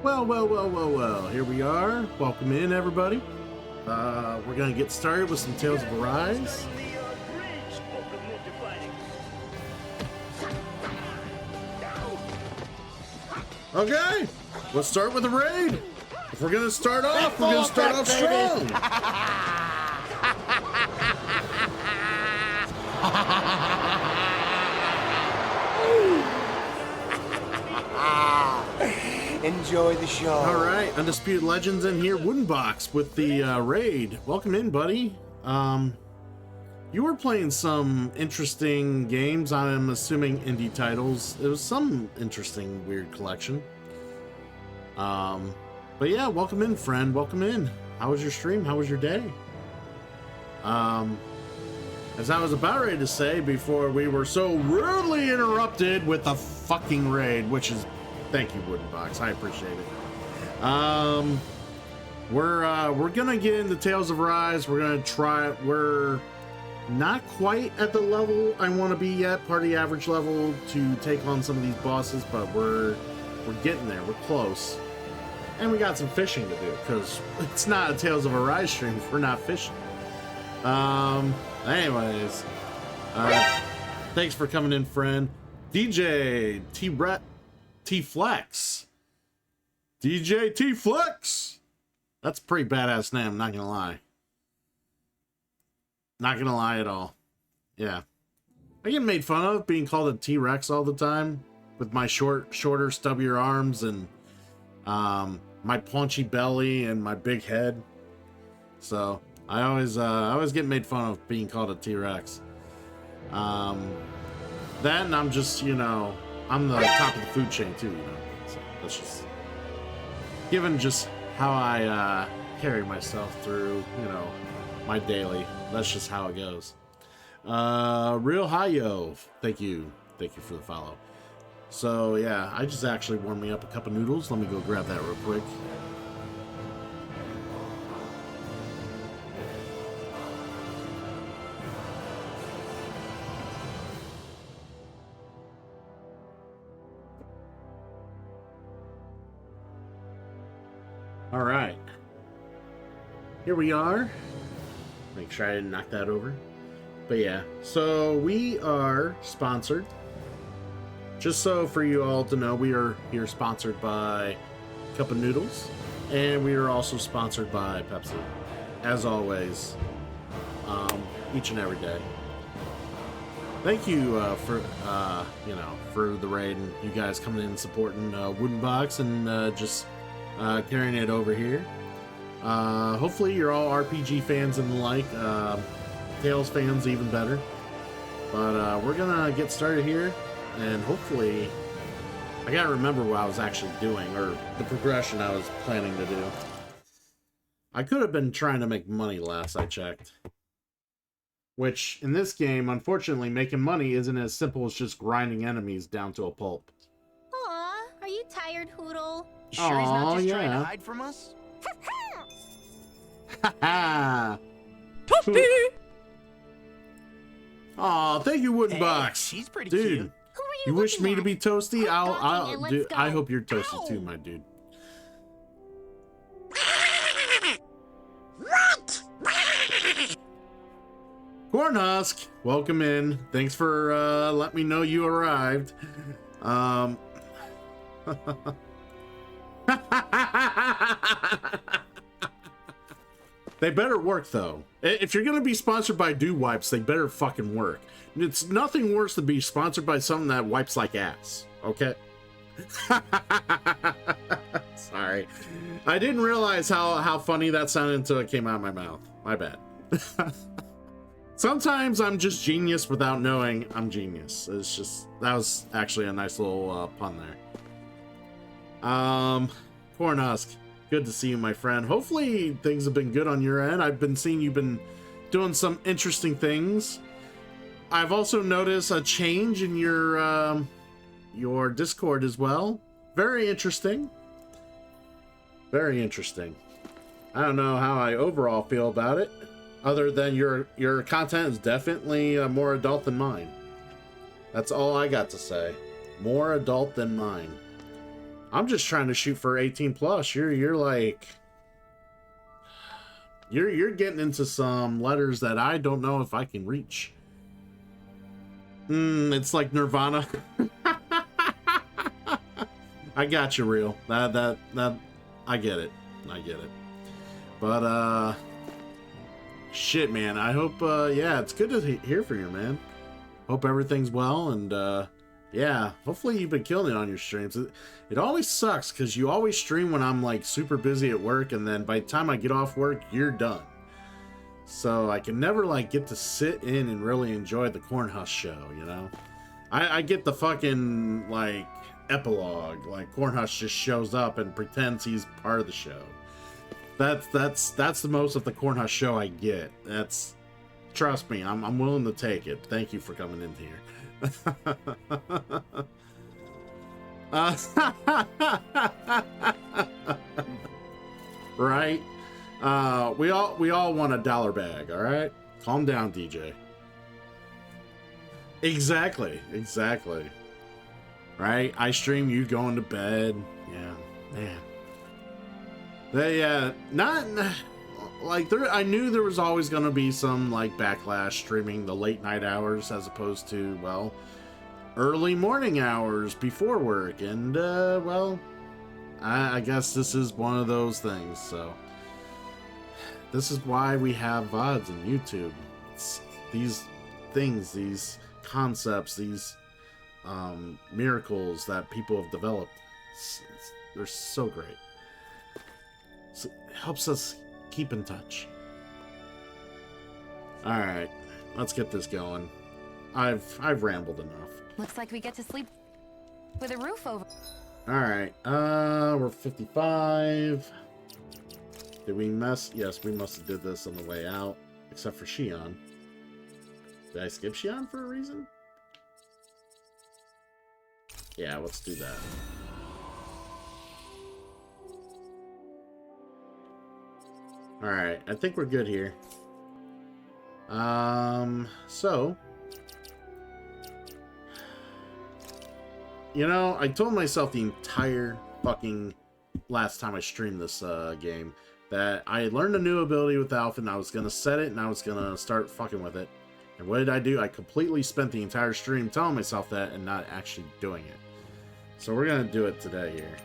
Well, here we are. Welcome in, everybody. We're going to get started with some Tales of Arise. Okay, let's start with the raid. If we're going to start off, we're going to start off strong. Enjoy the show. All right, Undisputed Legends in here, Wooden Box with the raid. Welcome in, buddy. You were playing some interesting games. I'm assuming indie titles. It was some interesting, weird collection. But yeah, welcome in, friend. Welcome in. How was your stream? How was your day? As I was about ready to say before we were so rudely interrupted with a fucking raid, which is, thank you, Wooden Box. I appreciate it. We're gonna get into Tales of Arise. We're gonna try it. We're not quite at the level I want to be yet, party average level, to take on some of these bosses, but we're getting there. We're close. And we got some fishing to do, because it's not a Tales of Arise stream if we're not fishing. Anyways, thanks for coming in, friend. DJ T-Flex. DJ T-Flex. That's a pretty badass name, not gonna lie. Not gonna lie at all. Yeah. I get made fun of being called a T-Rex all the time with my shorter, stubbier arms and my paunchy belly and my big head. So I always get made fun of being called a T-Rex. Then I'm just, you know, I'm the top of the food chain too, you know. So that's just given just how I carry myself through, you know, my daily. That's just how it goes. Real Hi-Yo, thank you for the follow. So yeah, I just actually warmed me up a cup of noodles. Let me go grab that real quick. All right, here we are. Make sure I didn't knock that over. But yeah, so we are sponsored. Just so for you all to know, we are here sponsored by Cup of Noodles, and we are also sponsored by Pepsi, as always, each and every day. Thank you for you know, for the raid and you guys coming in and supporting Wooden Box and just carrying it over here. Hopefully you're all RPG fans and the like. Tales fans even better. But we're gonna get started here, and hopefully I gotta remember what I was actually doing, or the progression I was planning to do. I could have been trying to make money last I checked. Which, in this game, unfortunately, making money isn't as simple as just grinding enemies down to a pulp. Aw, are you tired, Hoodle? Sure he's not just trying yeah. to hide from us? Haha! Toasty! Aw, thank you, Wooden Hey, Box. she's pretty dude. cute. Who are You wish looking me to at? be toasty? Quit talking I'll and let's dude, go. I hope you're toasty Ow. too, my dude. What? Cornhusk, welcome in. Thanks for letting me know you arrived. They better work though. If you're gonna be sponsored by Dew Wipes, they better fucking work. It's nothing worse than be sponsored by something that wipes like ass. Okay. Sorry, I didn't realize how funny that sounded until it came out of my mouth. My bad. Sometimes I'm just genius without knowing I'm genius. It's just, that was actually a nice little pun there. Cornhusk, good to see you, my friend. Hopefully things have been good on your end. I've been seeing you've been doing some interesting things. I've also noticed a change in your Discord as well. Very interesting. Very interesting. I don't know how I overall feel about it, other than your content is definitely more adult than mine. That's all I got to say. More adult than mine. I'm just trying to shoot for 18 plus. You're like, you're getting into some letters that I don't know if I can reach. It's like Nirvana. I got you, real. That I get it. I get it. But shit, man. I hope yeah, it's good to hear from you, man. Hope everything's well, and Yeah, hopefully you've been killing it on your streams. It always sucks because you always stream when I'm like super busy at work, and then by the time I get off work, you're done. So I can never like get to sit in and really enjoy the Cornhusk show, you know? I get the fucking like epilogue, like Cornhusk just shows up and pretends he's part of the show. That's the most of the Cornhusk show I get. Trust me, I'm willing to take it. Thank you for coming in here. Right? We all want a dollar bag, all right? Calm down, DJ. Exactly. Right? I stream you going to bed. Yeah, man. Not like I knew there was always going to be some like backlash streaming the late night hours as opposed to, well, early morning hours before work, and well, I guess this is one of those things. So this is why we have VODs and YouTube. It's these things, these concepts, these miracles that people have developed. They're so great. So it helps us keep in touch. All right, let's get this going. I've rambled enough. Looks like we get to sleep with a roof over. All right, we're 55. Did we mess? Yes, we must have did this on the way out, except for Xion. Did I skip Xion for a reason? Yeah, let's do that. Alright, I think we're good here. So... You know, I told myself the entire fucking last time I streamed this game that I had learned a new ability with Alpha and I was going to set it and I was going to start fucking with it. And what did I do? I completely spent the entire stream telling myself that and not actually doing it. So we're going to do it today here.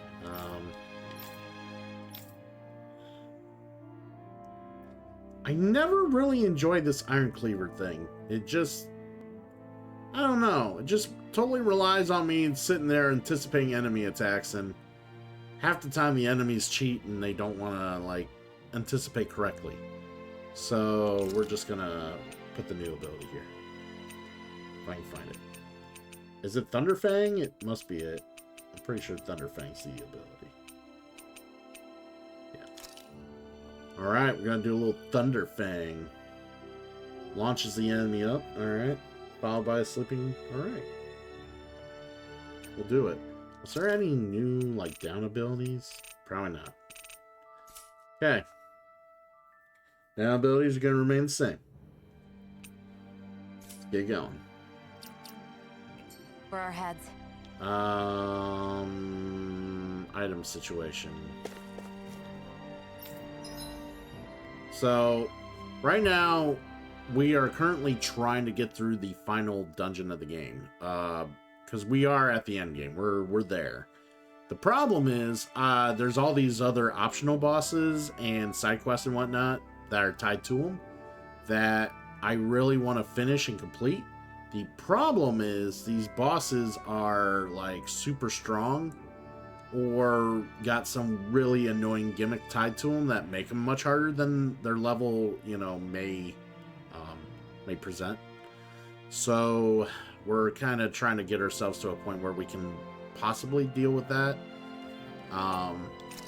I never really enjoyed this Iron Cleaver thing. It just... I don't know. It just totally relies on me sitting there anticipating enemy attacks, and half the time the enemies cheat and they don't want to, like, anticipate correctly. So we're just going to put the new ability here. If I can find it. Is it Thunderfang? It must be it. I'm pretty sure Thunderfang's the ability. Alright, we're going to do a little Thunderfang. Launches the enemy up. Alright. Followed by a sleeping. Alright. We'll do it. Was there any new, like, down abilities? Probably not. Okay. Down abilities are going to remain the same. Let's get going. For our heads. Item situation. So, right now, we are currently trying to get through the final dungeon of the game. Because we are at the end game. We're there. The problem is, there's all these other optional bosses and side quests and whatnot that are tied to them that I really want to finish and complete. The problem is, these bosses are, like, super strong or got some really annoying gimmick tied to them that make them much harder than their level, you know, may present. So we're kind of trying to get ourselves to a point where we can possibly deal with that.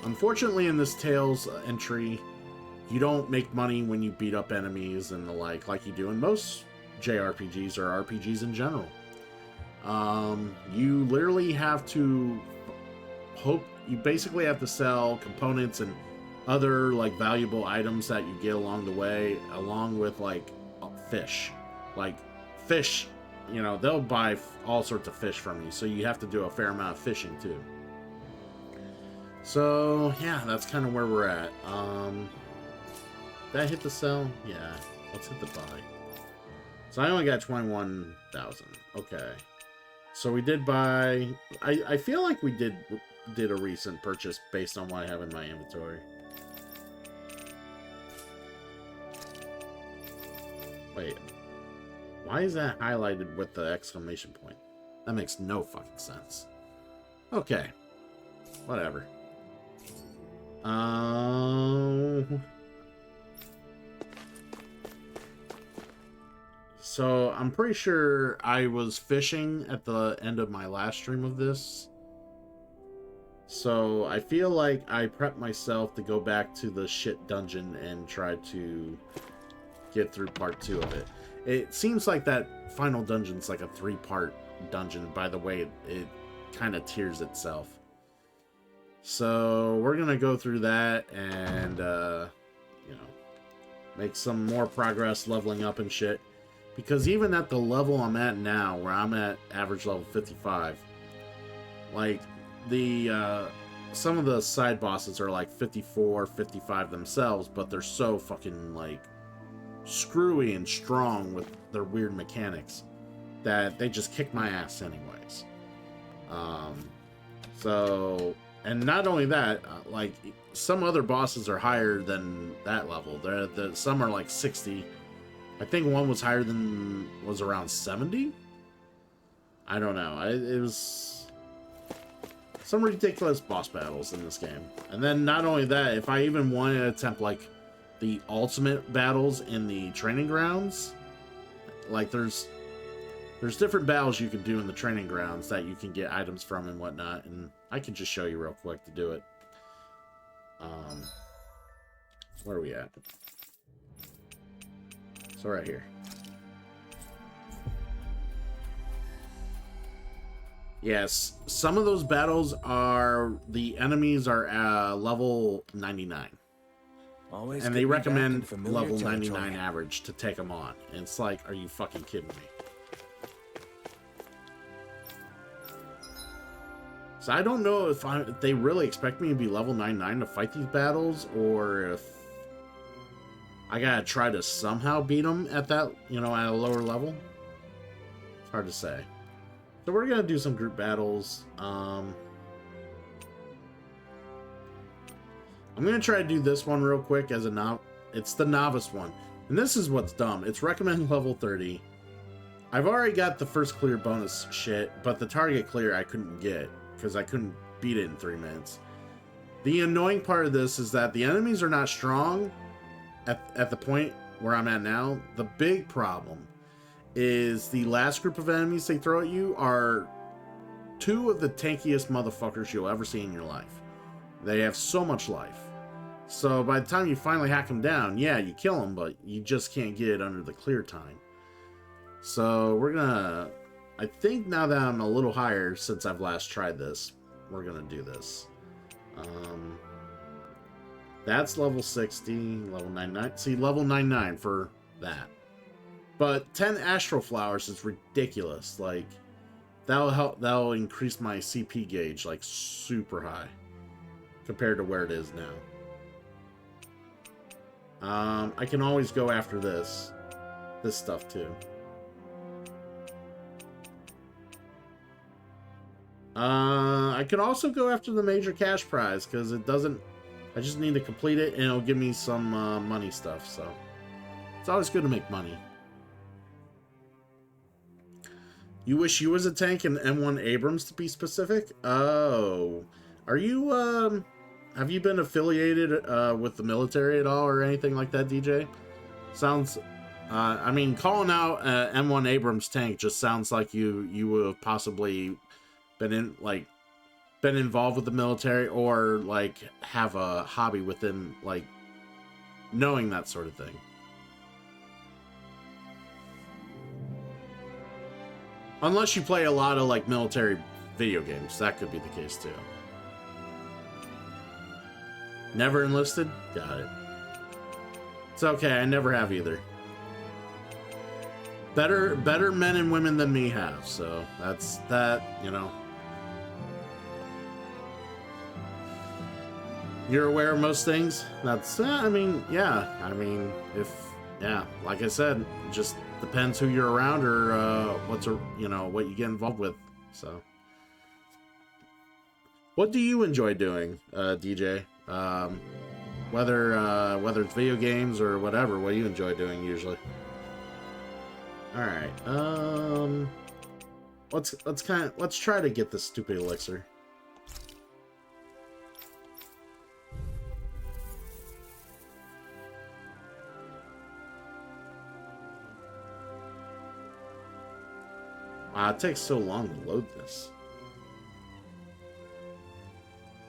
Unfortunately, in this Tales entry, you don't make money when you beat up enemies and the like you do in most JRPGs or RPGs in general. You literally have to you basically have to sell components and other like valuable items that you get along the way, along with like fish. Like fish, you know, they'll buy all sorts of fish from you, so you have to do a fair amount of fishing too. So yeah, that's kind of where we're at. Did I hit the sell? Yeah, let's hit the buy. So I only got 21,000. Okay, so we did buy. I feel like we did a recent purchase based on what I have in my inventory. Wait, why is that highlighted with the exclamation point? That makes no fucking sense. Okay. Whatever. So I'm pretty sure I was fishing at the end of my last stream of this. So I feel like I prepped myself to go back to the shit dungeon and try to get through part 2 of it. It seems like that final dungeon's like a 3-part dungeon by the way it kind of tiers itself. So we're gonna go through that and you know, make some more progress leveling up and shit. Because even at the level I'm at now, where I'm at average level 55, like the some of the side bosses are like 54, 55 themselves, but they're so fucking like screwy and strong with their weird mechanics that they just kick my ass anyways. So, and not only that, like some other bosses are higher than that level. Some are like 60. I think one was higher than, was around 70. I don't know. It was some ridiculous boss battles in this game. And then not only that, if I even wanted to attempt like the ultimate battles in the training grounds, like there's different battles you can do in the training grounds that you can get items from and whatnot, and I can just show you real quick to do it. Where are we at? So right here. Yes, some of those battles are, the enemies are level 99. Always and get they me back in recommend familiar level territory. 99 average to take them on. And it's like, are you fucking kidding me? So I don't know if they really expect me to be level 99 to fight these battles, or if I gotta try to somehow beat them at that, you know, at a lower level. It's hard to say. So we're gonna do some group battles. I'm gonna try to do this one real quick as a it's the novice one. And this is what's dumb. It's recommended level 30. I've already got the first clear bonus shit, but the target clear I couldn't get because I couldn't beat it in 3 minutes. The annoying part of this is that the enemies are not strong at the point where I'm at now. The big problem is the last group of enemies they throw at you are 2 of the tankiest motherfuckers you'll ever see in your life. They have so much life. So by the time you finally hack them down, yeah, you kill them, but you just can't get it under the clear time. So we're gonna, I think now that I'm a little higher since I've last tried this, we're gonna do this. That's level 60, level 99. See, level 99 for that. But 10 Astral Flowers is ridiculous. Like, that'll increase my CP gauge like super high compared to where it is now. I can always go after this stuff too. I could also go after the major cash prize because it doesn't, I just need to complete it and it'll give me some money stuff. So it's always good to make money. You wish you was a tank in M1 Abrams, to be specific? Oh, are you have you been affiliated with the military at all or anything like that, DJ? Sounds, I mean, calling out M1 Abrams tank just sounds like you would have possibly been involved with the military, or like have a hobby within, like, knowing that sort of thing. Unless you play a lot of like military video games, that could be the case too. Never enlisted? Got it. It's okay, I never have either. Better men and women than me have, so that's that, you know. You're aware of most things? That's, I mean, yeah. I mean, like I said, it just depends who you're around or what you get involved with. So, what do you enjoy doing, DJ? Whether it's video games or whatever, what do you enjoy doing usually? All right. let's try to get this stupid elixir. Wow, it takes so long to load this.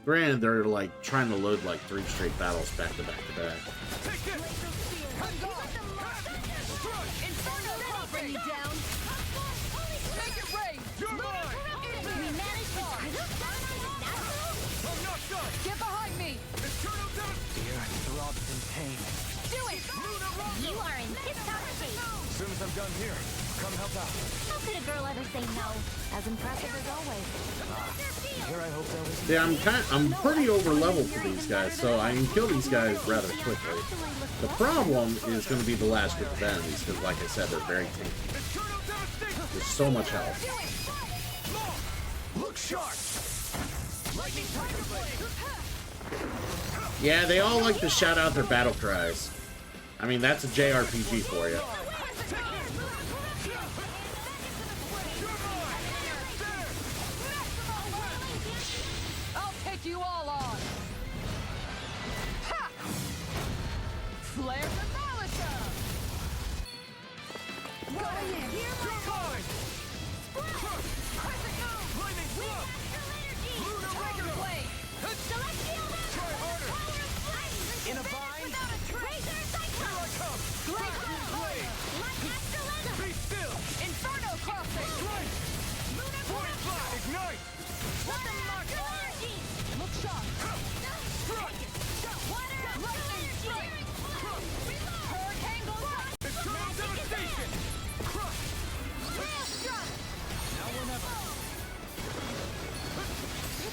Granted, they're like trying to load like 3 straight battles back to back to back. Get behind me! Dear throbs in pain. Do it! You are in tip-top shape. As soon as I'm done here, come help out. How could a girl ever say no? As impressive as always. Here I hope there isn't. Yeah, I'm pretty over leveled for these guys, so I can kill these guys rather quickly. The problem is going to be the last group of enemies, because like I said, they're very tanky. There's so much health. Look sharp. Lightning tiger blade. Yeah, they all like to shout out their battle cries. I mean, that's a JRPG for you. I'll take you all on! Ha! Flare the Malisa! Going in! You're mine. Crescent move! Lightning thrust. Lunar Tiger rotor. blade! Try harder. In a bind. Here I come. Scorpion blade. Be still. Inferno crossing! Strike. Force fly. Ignite. Look sharp! Strike. Lightning strike! Hurricane blast! Eternal devastation. Crush. Now or never.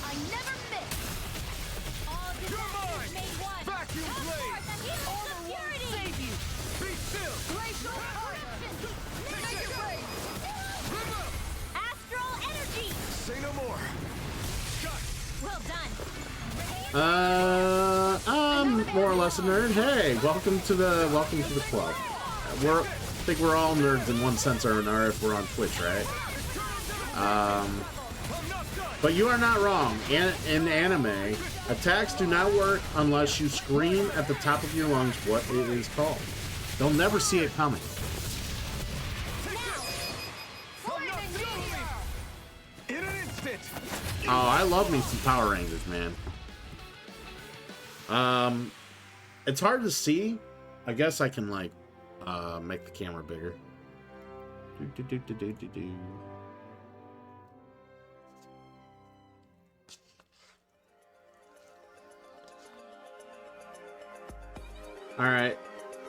I never miss. All You're mine. made one. Vacuum blade. Armor won't save you! Be still. Glacial fire! Make it rain! River. Astral energy. Say no more. Shut. Well done. I'm more or less a nerd. Hey, welcome to the club. I think we're all nerds in one sense or another if we're on Twitch, right? But you are not wrong. In anime, attacks do not work unless you scream at the top of your lungs what it is called. They'll never see it coming. In an instant. Oh, I love me some Power Rangers, man. It's hard to see. I guess I can like make the camera bigger. Do. All right,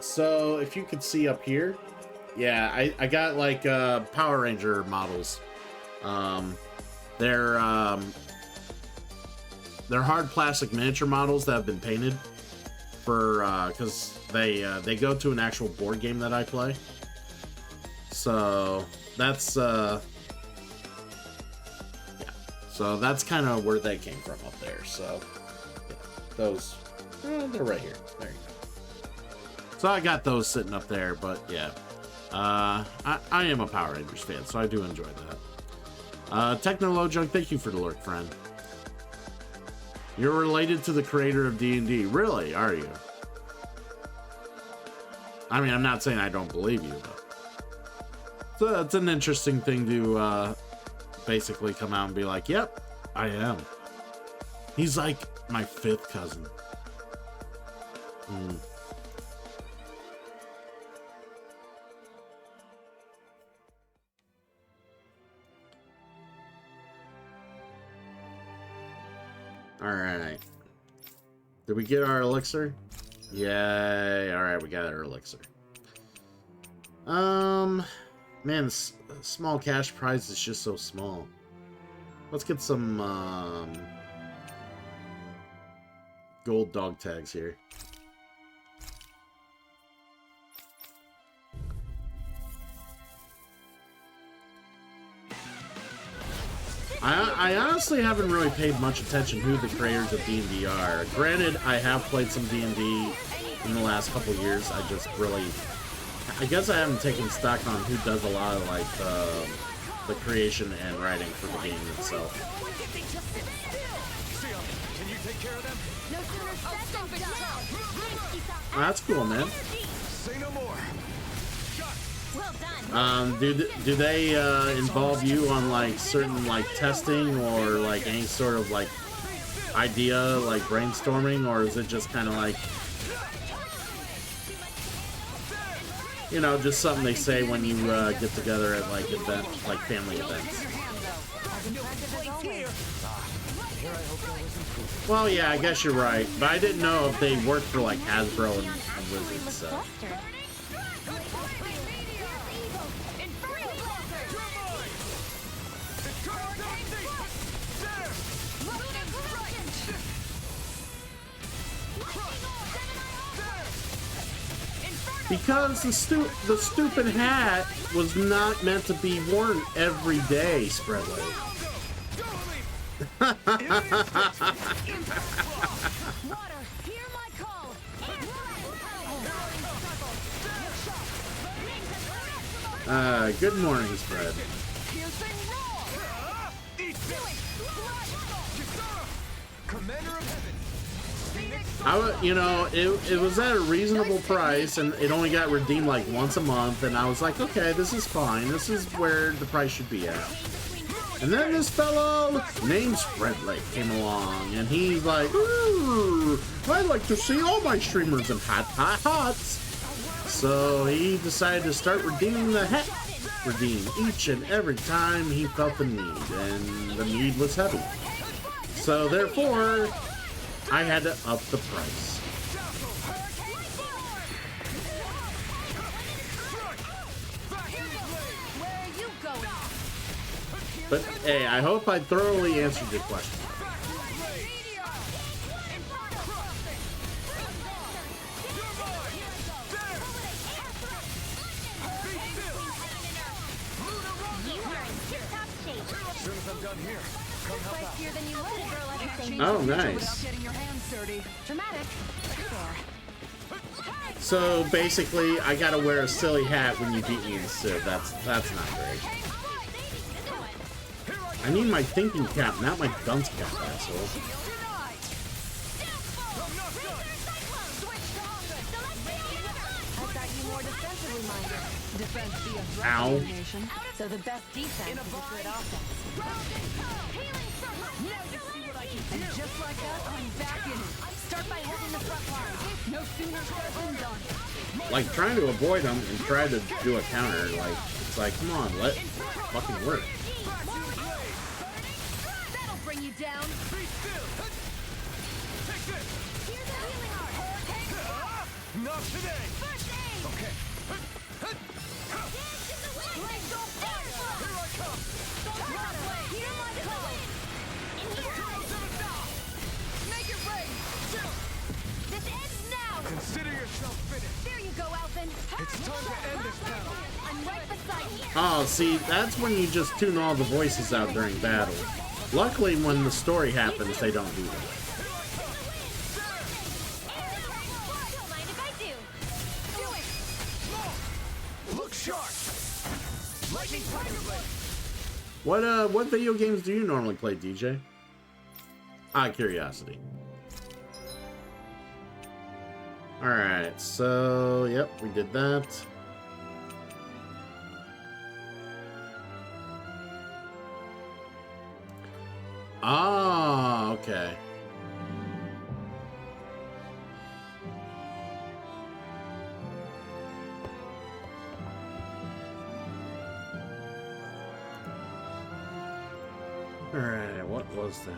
so if you could see up here, yeah, I got like Power Ranger models. They're hard plastic miniature models that have been painted for because they go to an actual board game that I play. So that's yeah. So that's kind of where they came from up there. So yeah, those they're right here. There you go. So I got those sitting up there, but yeah, I am a Power Rangers fan, so I do enjoy that. Technolojunk, thank you for the lurk, friend. You're related to the creator of D&D. Really? Are you? I mean, I'm not saying I don't believe you, but it's an interesting thing to basically come out and be like, yep, I am. He's like my 5th cousin. Alright. Did we get our elixir? Yay. Alright, we got our elixir. Man, this small cash prize is just so small. Let's get some, gold dog tags here. I honestly haven't really paid much attention who the creators of D&D are. Granted, I have played some D&D in the last couple years. I just really... I guess I haven't taken stock on who does a lot of, like, the creation and writing for the game itself. Seal, can you take care of them? No sooner said than done. That's cool, man. Say no more. Shot. Well done. Do they involve you on like certain like testing or like any sort of like idea like brainstorming, or is it just kind of like, you know, just something they say when you get together at like like family events? Well, yeah, I guess you're right, but I didn't know if they worked for like Hasbro and Wizards. So. Flustered. Because the stupid hat was not meant to be worn every day, Spreadley. Water, hear my call. Good morning, Spread. Piercing roar. Eat this. Commander of Heaven. You know, it was at a reasonable price, and it only got redeemed like once a month, and I was like, okay, this is fine. This is where the price should be at. And then this fellow named Spreadlake came along, and he's like, ooh, I'd like to see all my streamers in hats. So he decided to start redeeming the hat. Redeem each and every time he felt the need, and the need was heavy. So therefore, I had to up the price. Where are you going? But hey, I hope I thoroughly answered your question. You are in tip-top shape. As soon as I'm done here, come help out. Spicier than you would a girl ever say Oh, no. nice. Getting your hands dirty. Dramatic. There. So basically, I gotta wear a silly hat when you beat me in Civ. That's not great. I need my thinking cap, not my dunce cap, asshole. I've got you more defensively minded. Defense via threat Ow. elimination. So the best defense is a good offense. And just like that, I'm back in it. Start by holding the front line. No sooner said than done. Like, trying to avoid them and try to do a counter, like, it's like, come on, let it fucking work. That'll bring you down. Be still. Take this. Here's a healing art. Not today. First aid. Okay. Let's go fire. Here I come. Hear my call. Make it rain. This ends now. Consider yourself finished. There you go, Alvin. It's time to end this battle. I'm right beside you. Oh, see, that's when you just tune all the voices out during battle. Luckily, when the story happens, they don't do that. Don't mind if I do. Look sharp. Lightning Tiger Blade. What video games do you normally play, DJ? Out of curiosity. Alright, so, yep, we did that. Ah, okay. Alright, what was that?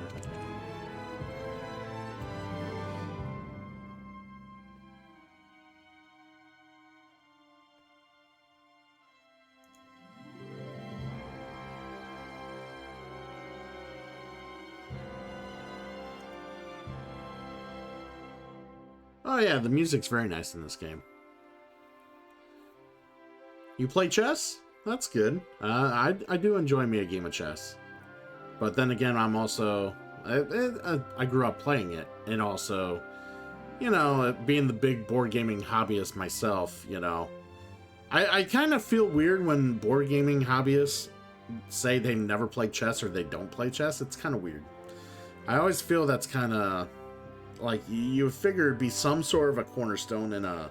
Oh yeah, the music's very nice in this game. You play chess? That's good. I do enjoy me a game of chess. But then again, I'm also... I grew up playing it. And also, you know, being the big board gaming hobbyist myself, you know. I kind of feel weird when board gaming hobbyists say they never played chess or they don't play chess, it's kind of weird. I always feel that's kind of like you figure it'd be some sort of a cornerstone in a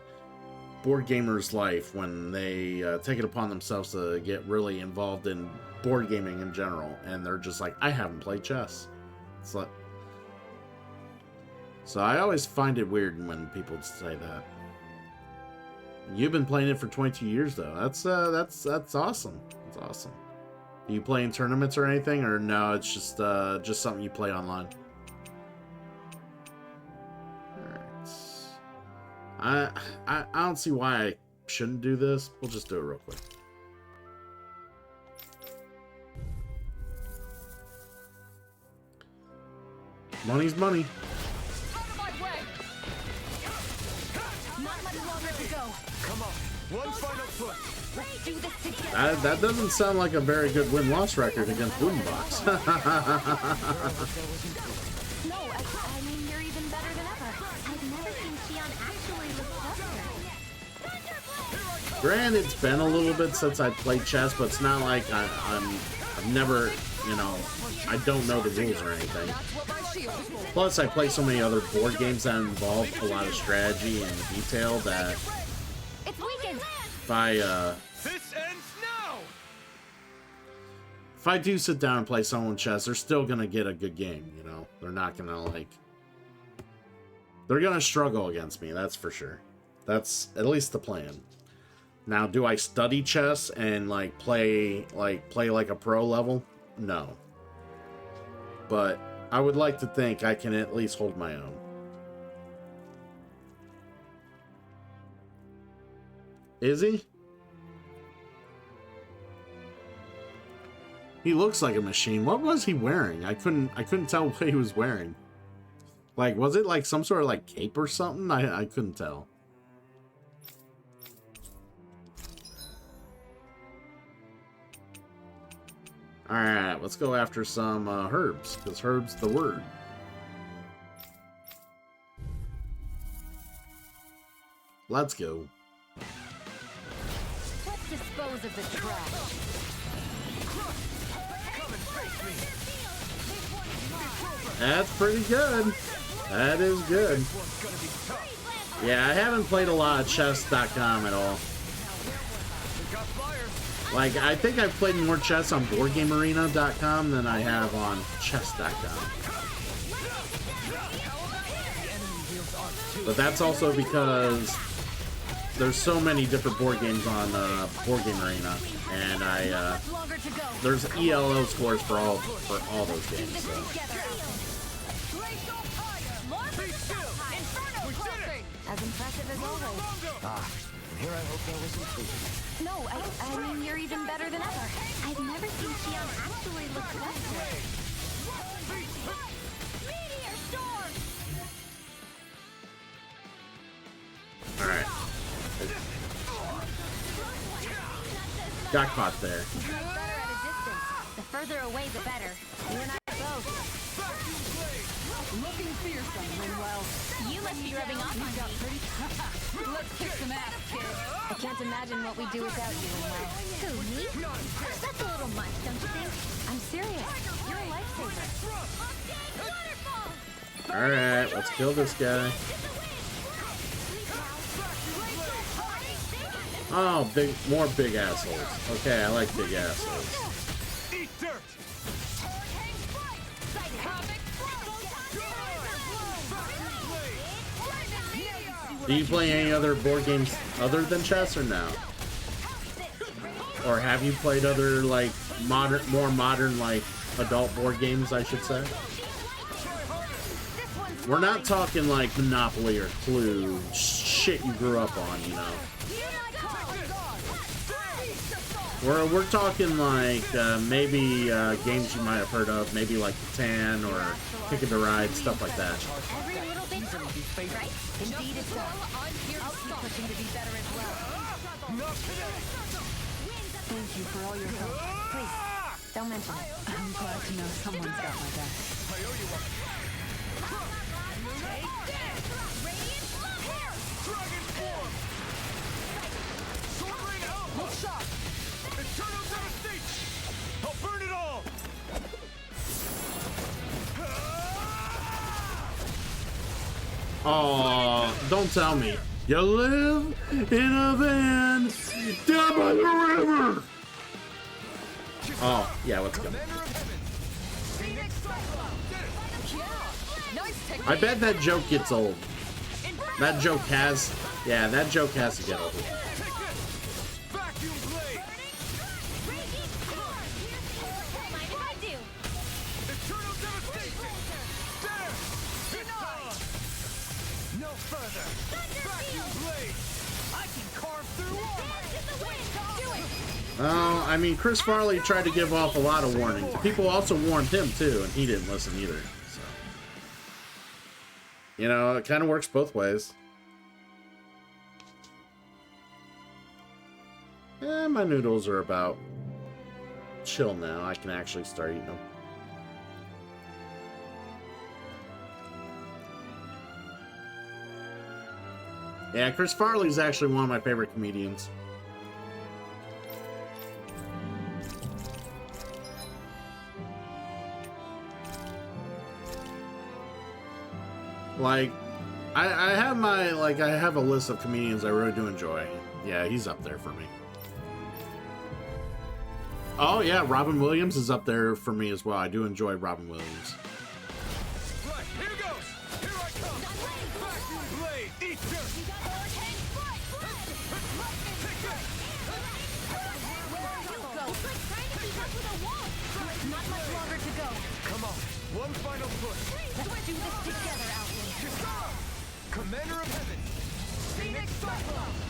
board gamer's life when they take it upon themselves to get really involved in board gaming in general, and they're just like, I haven't played chess. It's like, so I always find it weird when people say that. You've been playing it for 22 years though. That's awesome. That's awesome. Do you play in tournaments or anything, or no? It's just something you play online. All right. I don't see why I shouldn't do this. We'll just do it real quick. Money's money. Out of my way! Not much longer to go. Come on. One final push. Let's do this together. That doesn't sound like a very good win-loss record against Boombox. No, I mean, you're even better than ever. I've never seen Xion actually look tougher. Granted, it's been a little bit since I played chess, but it's not like I've never, you know, I don't know the rules or anything. That's what my shield is for. Plus, I play so many other board games that involve a lot of strategy and detail that It's weakened. if I This ends now. if I do sit down and play someone chess, they're still gonna get a good game. You know, they're not gonna they're gonna struggle against me. That's for sure. That's at least the plan. Now, do I study chess and play like a pro level? No. But I would like to think I can at least hold my own. Is he? He looks like a machine. What was he wearing? I couldn't tell what he was wearing. Like, was it like some sort of like cape or something? I couldn't tell. Alright, let's go after some herbs, because herbs the word. Let's go. Let's dispose of the trash. Come and face me. That's pretty good. That is good. This one's gonna be tough. Yeah, I haven't played a lot of chess.com at all. We got flyers. Like, I think I've played more chess on BoardGameArena.com than I have on chess.com. But that's also because there's so many different board games on Board Game Arena, and Much longer to go. there's ELO scores for all those games. This So. together. Be still. We did it. As impressive as always. Here I hope that was included. No, I mean, you're even better than ever. I've never seen Xion actually look tougher. Meteor storm! All right, got caught there. Better at a distance. The further away, the better. You and I both. Looking fearsome, Manuel. You must be rubbing off on me. Let's kick some ass, kid. I can't imagine what we do without you, Manuel. Who, me? That's a little much, don't you think? I'm serious. You're a lifesaver. All right, let's kill this guy. Oh, more big assholes. Okay, I like big assholes. Eat dirt. Do you play any other board games other than chess or no? Or have you played other like more modern like adult board games, I should say? We're not talking like Monopoly or Clue, shit you grew up on, you know. We're talking like maybe games you might have heard of, maybe like Catan or Ticket to Ride, stuff like that. Every little bit counts, right? Indeed it does. I'll keep pushing to be better as well. Thank you for all your help. Please, don't mention it. I'm glad to know someone's got my back. Sword Rain out. Hook shot. Eternal devastation. Hope Oh, don't tell me. You live in a van down by the river. Oh, yeah, let's go. I bet that joke gets old. That joke has, yeah, that joke has to get old. Vacuum blade. Mind if I do? Eternal devastation. There. Denied. No further. Vacuum blade. I can carve through armor. Oh, I mean, Chris Farley tried to give off a lot of warnings. People also warned him too, and he didn't listen either. So, you know, it kind of works both ways. My noodles are about chill now. I can actually start eating them. Yeah, Chris Farley's actually one of my favorite comedians. Like, I have my, like, I have a list of comedians I really do enjoy. Yeah, he's up there for me. Oh, yeah, Robin Williams is up there for me as well. I do enjoy Robin Williams. Right, here goes. Here I come. Vacuum blade. Eat dirt. Not much longer to go. Come on. One final push. Let's do this together, Alvin. Kisara. Commander of Heaven. Phoenix Cyclops.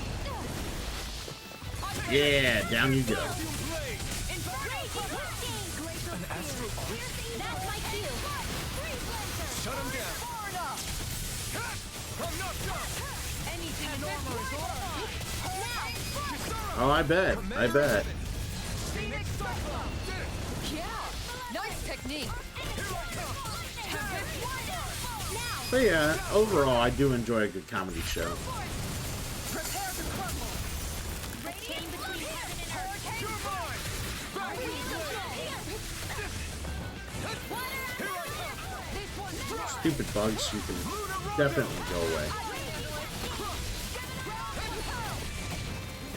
Yeah, down you go. Vacuum blade. An astral That's my cue. Shut him down. I'm not done. Anything in armor is order. Oh, I bet. I bet. Phoenix Cyclops. Yeah. Nice technique. But yeah, overall, I do enjoy a good comedy show. Prepare to crumble. Chain between heaven and earth. You're mine. This one's dry. Stupid bugs, you can definitely go away.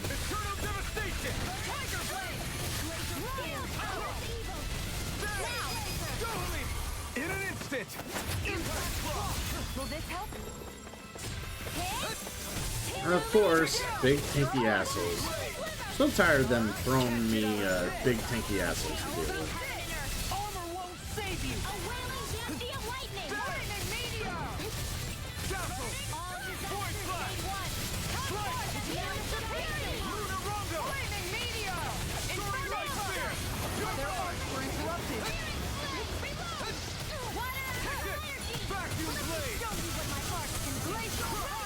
Eternal devastation. Tiger blade. Totally. In an instant. Impact block. Will this help? And of course, big tanky assholes. So tired of them throwing me big tanky assholes to deal with. Armor won't save you. A wailing Gusty of lightning. Lightning meteor. Dazzle. All Void disasters blast. made one. Strike. Now superior. Lunar Rondo. Lightning meteor. Soaring light spear. Their arts were interrupted. Vacuum blade. Show you what my heart can do.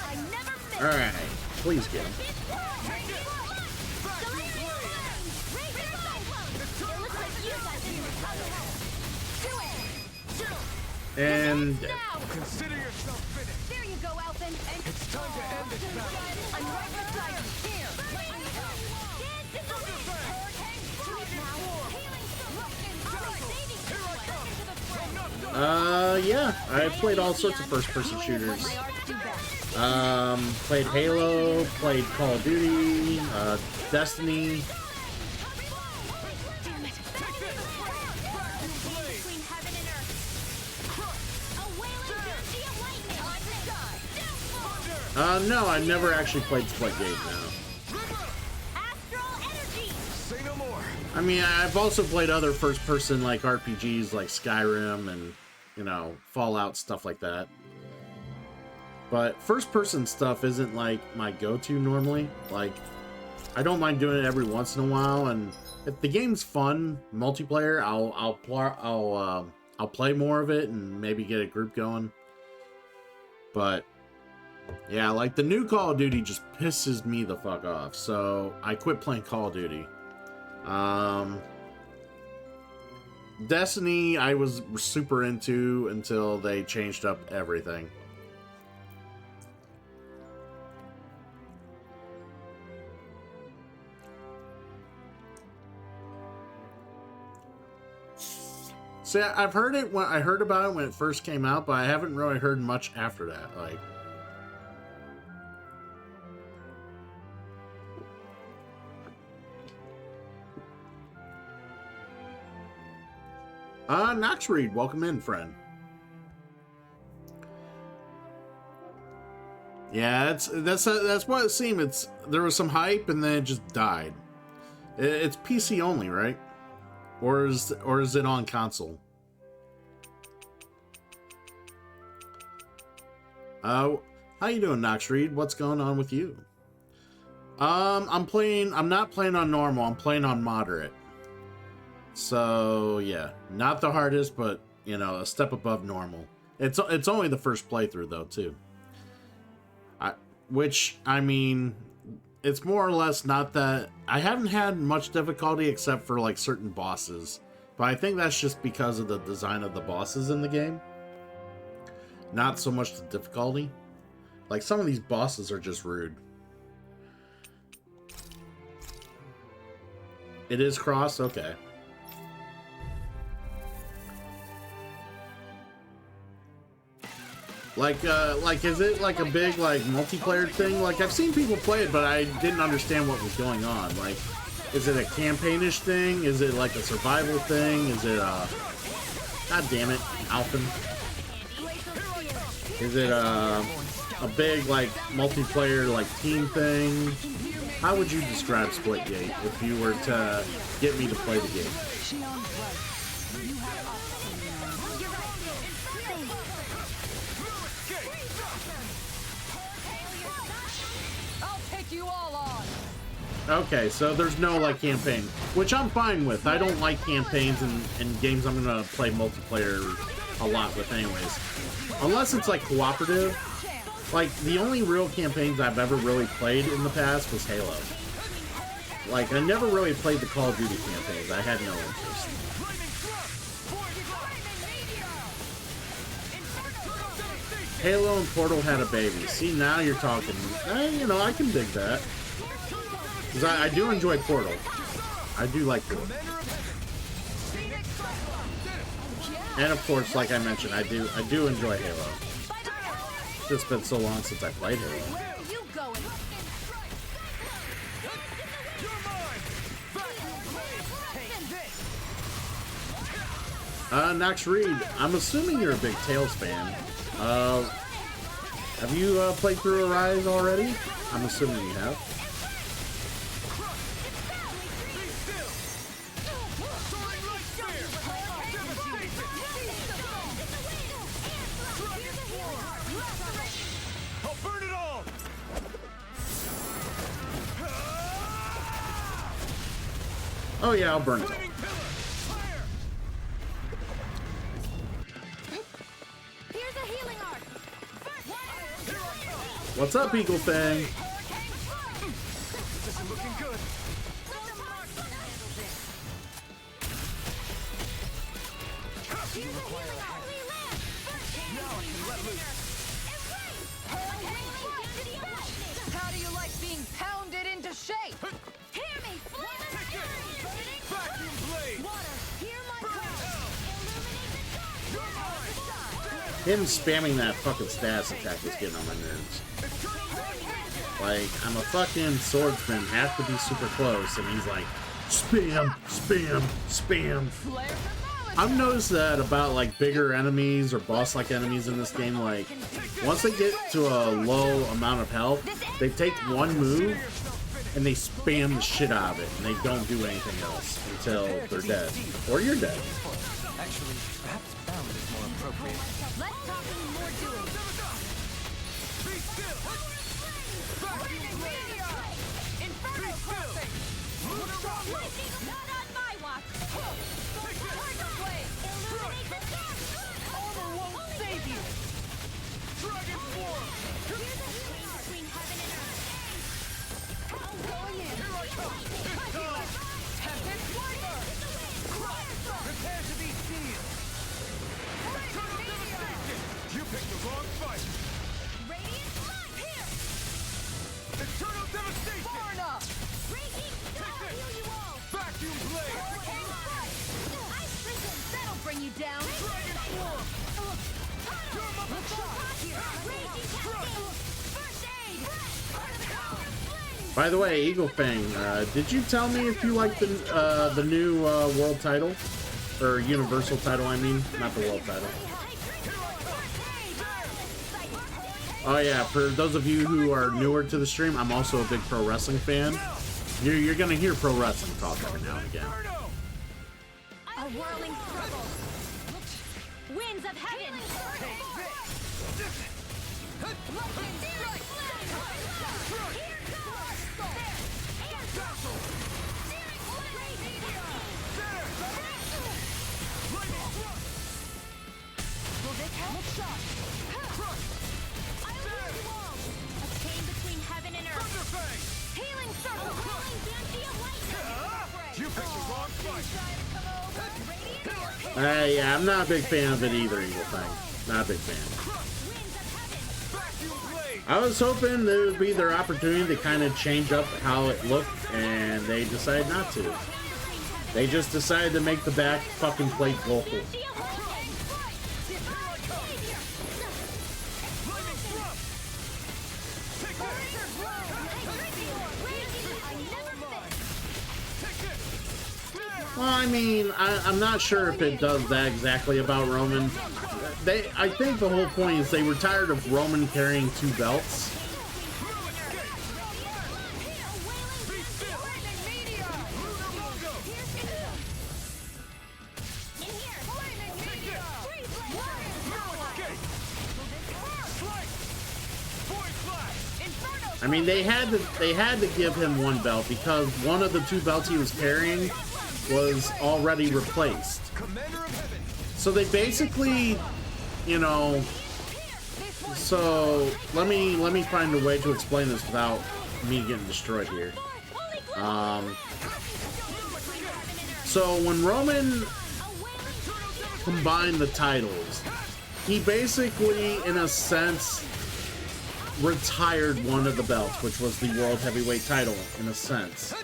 I never miss. Alright, please get him. Vacuum blade. It looks like you guys didn't recover. And Now. Consider yourself finished. There you go, Alvin. And It's time to end this battle. I'm right beside you. Here. yeah, I played all sorts of first-person shooters. My arts do best. Played Halo, played Call of Duty, Destiny. Damn it. Between heaven and earth. A wailing Gusty of lightning. No, I've never actually played Splitgate now. Astral energy. Say no more. I mean, I've also played other first-person like RPGs like Skyrim and, you know, Fallout, stuff like that. But first-person stuff isn't like my go-to normally. Like, I don't mind doing it every once in a while, and if the game's fun, multiplayer, I'll play more of it and maybe get a group going. But yeah, like the new Call of Duty just pisses me the fuck off, so I quit playing Call of Duty. Destiny I was super into until they changed up everything. See, I've heard it when I heard about it when it first came out, but I haven't really heard much after that. Like, Nox Reed, welcome in, friend. Yeah, that's what it seemed. There was some hype and then it just died. It's PC only, right? Or is it on console? How you doing, Nox Reed? What's going on with you? I'm not playing on normal, I'm playing on moderate. So yeah, not the hardest, but you know, a step above normal. It's only the first playthrough though, too. Which, I mean, it's more or less not that... I haven't had much difficulty except for, like, certain bosses. But I think that's just because of the design of the bosses in the game. Not so much the difficulty. Like, some of these bosses are just rude. It is cross? Okay. Like, is it like a big, like, multiplayer thing? Like, I've seen people play it, but I didn't understand what was going on. Like, is it a campaignish thing? Is it like a survival thing? Is it God damn it, Alphen. Is it a big, like, multiplayer, like, team thing? How would you describe Splitgate if you were to get me to play the game? Okay, so there's no, like, campaign, which I'm fine with. I don't like campaigns in games I'm gonna play multiplayer a lot with anyways. Unless it's, like, cooperative. Like, the only real campaigns I've ever really played in the past was Halo. Like, I never really played the Call of Duty campaigns. I had no interest. Halo and Portal had a baby. See, now you're talking. You know, I can dig that. Because I do enjoy Portal. I do like Portal. And of course, like I mentioned, I do enjoy Halo. It's just been so long since I played Halo. Nox Reed, I'm assuming you're a big Tales fan. Have you played through Arise already? I'm assuming you have. Oh yeah, I'll burn it. Here's a healing arc. What's up, Eagle Fang? This is looking good. How do you like being pounded into shape? Hear me, Vacuum blade. water. Hear my call. Illuminate the dark. Him spamming that fucking status attack is getting on my nerves. Like, I'm a fucking swordsman, have to be super close, and he's like, spam, spam, spam. I've noticed that about, like, bigger enemies or boss-like enemies in this game, like, once they get to a low amount of health, they take one move, and they spam the shit out of it, and they don't do anything else until they're dead. Or you're dead. Actually, perhaps bound is more appropriate. Less talking, more doing. Be still. Vacuum blade. Inferno crossing! Not on my watch. Tiger blade! Illuminate the dark. Armor won't save you! Dragon form. Here's a healing arc between heaven and earth. Going in! Here I come. It's time. Tempest Slimer! Prepare to be sealed. Eternal devastation. You picked the wrong fight. Radiant light. Here. Eternal devastation. Far enough! Raging storm. Heal you all. Vacuum blade. Hurricane strike. Ice prison. That'll bring you down! Dragon form. Let's go. Raging cascade. First aid. Power of flame. By the way, Eagle Fang, did you tell me if you like the new world title? or Universal title, I mean, not the world title. Oh yeah, for those of you who are newer to the stream, I'm also a big pro wrestling fan. You're gonna hear pro wrestling talk every now and again. A whirling circle. Winds of heaven. A chain between heaven and earth. Healing circle. You picked the wrong fight. Yeah, I'm not a big fan of it either, Eagle Fang. Not a big fan. I was hoping there would be their opportunity to kind of change up how it looked, and they decided not to. They just decided to make the back fucking plate vocal. Well, I mean, I'm not sure if it does that exactly about Roman. I think the whole point is they were tired of Roman carrying 2 belts. I mean, they had to give him 1 belt because one of the 2 belts he was carrying was already replaced. So they basically, you know, so let me find a way to explain this without me getting destroyed here. So when Roman combined the titles, he basically, in a sense, retired one of the belts, which was the World Heavyweight title, in a sense.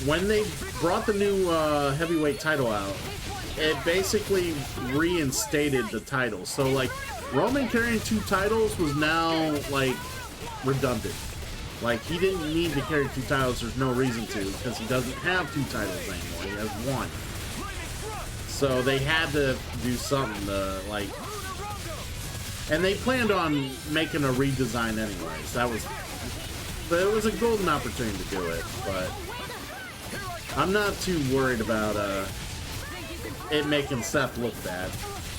When they brought the new heavyweight title out, it basically reinstated the title. So, like, Roman carrying 2 titles was now, like, redundant. Like, he didn't need to carry 2 titles. There's no reason to, because he doesn't have 2 titles anymore. He has 1. So they had to do something to, like... And they planned on making a redesign anyways. But it was a golden opportunity to do it, but I'm not too worried about it making Seth look bad.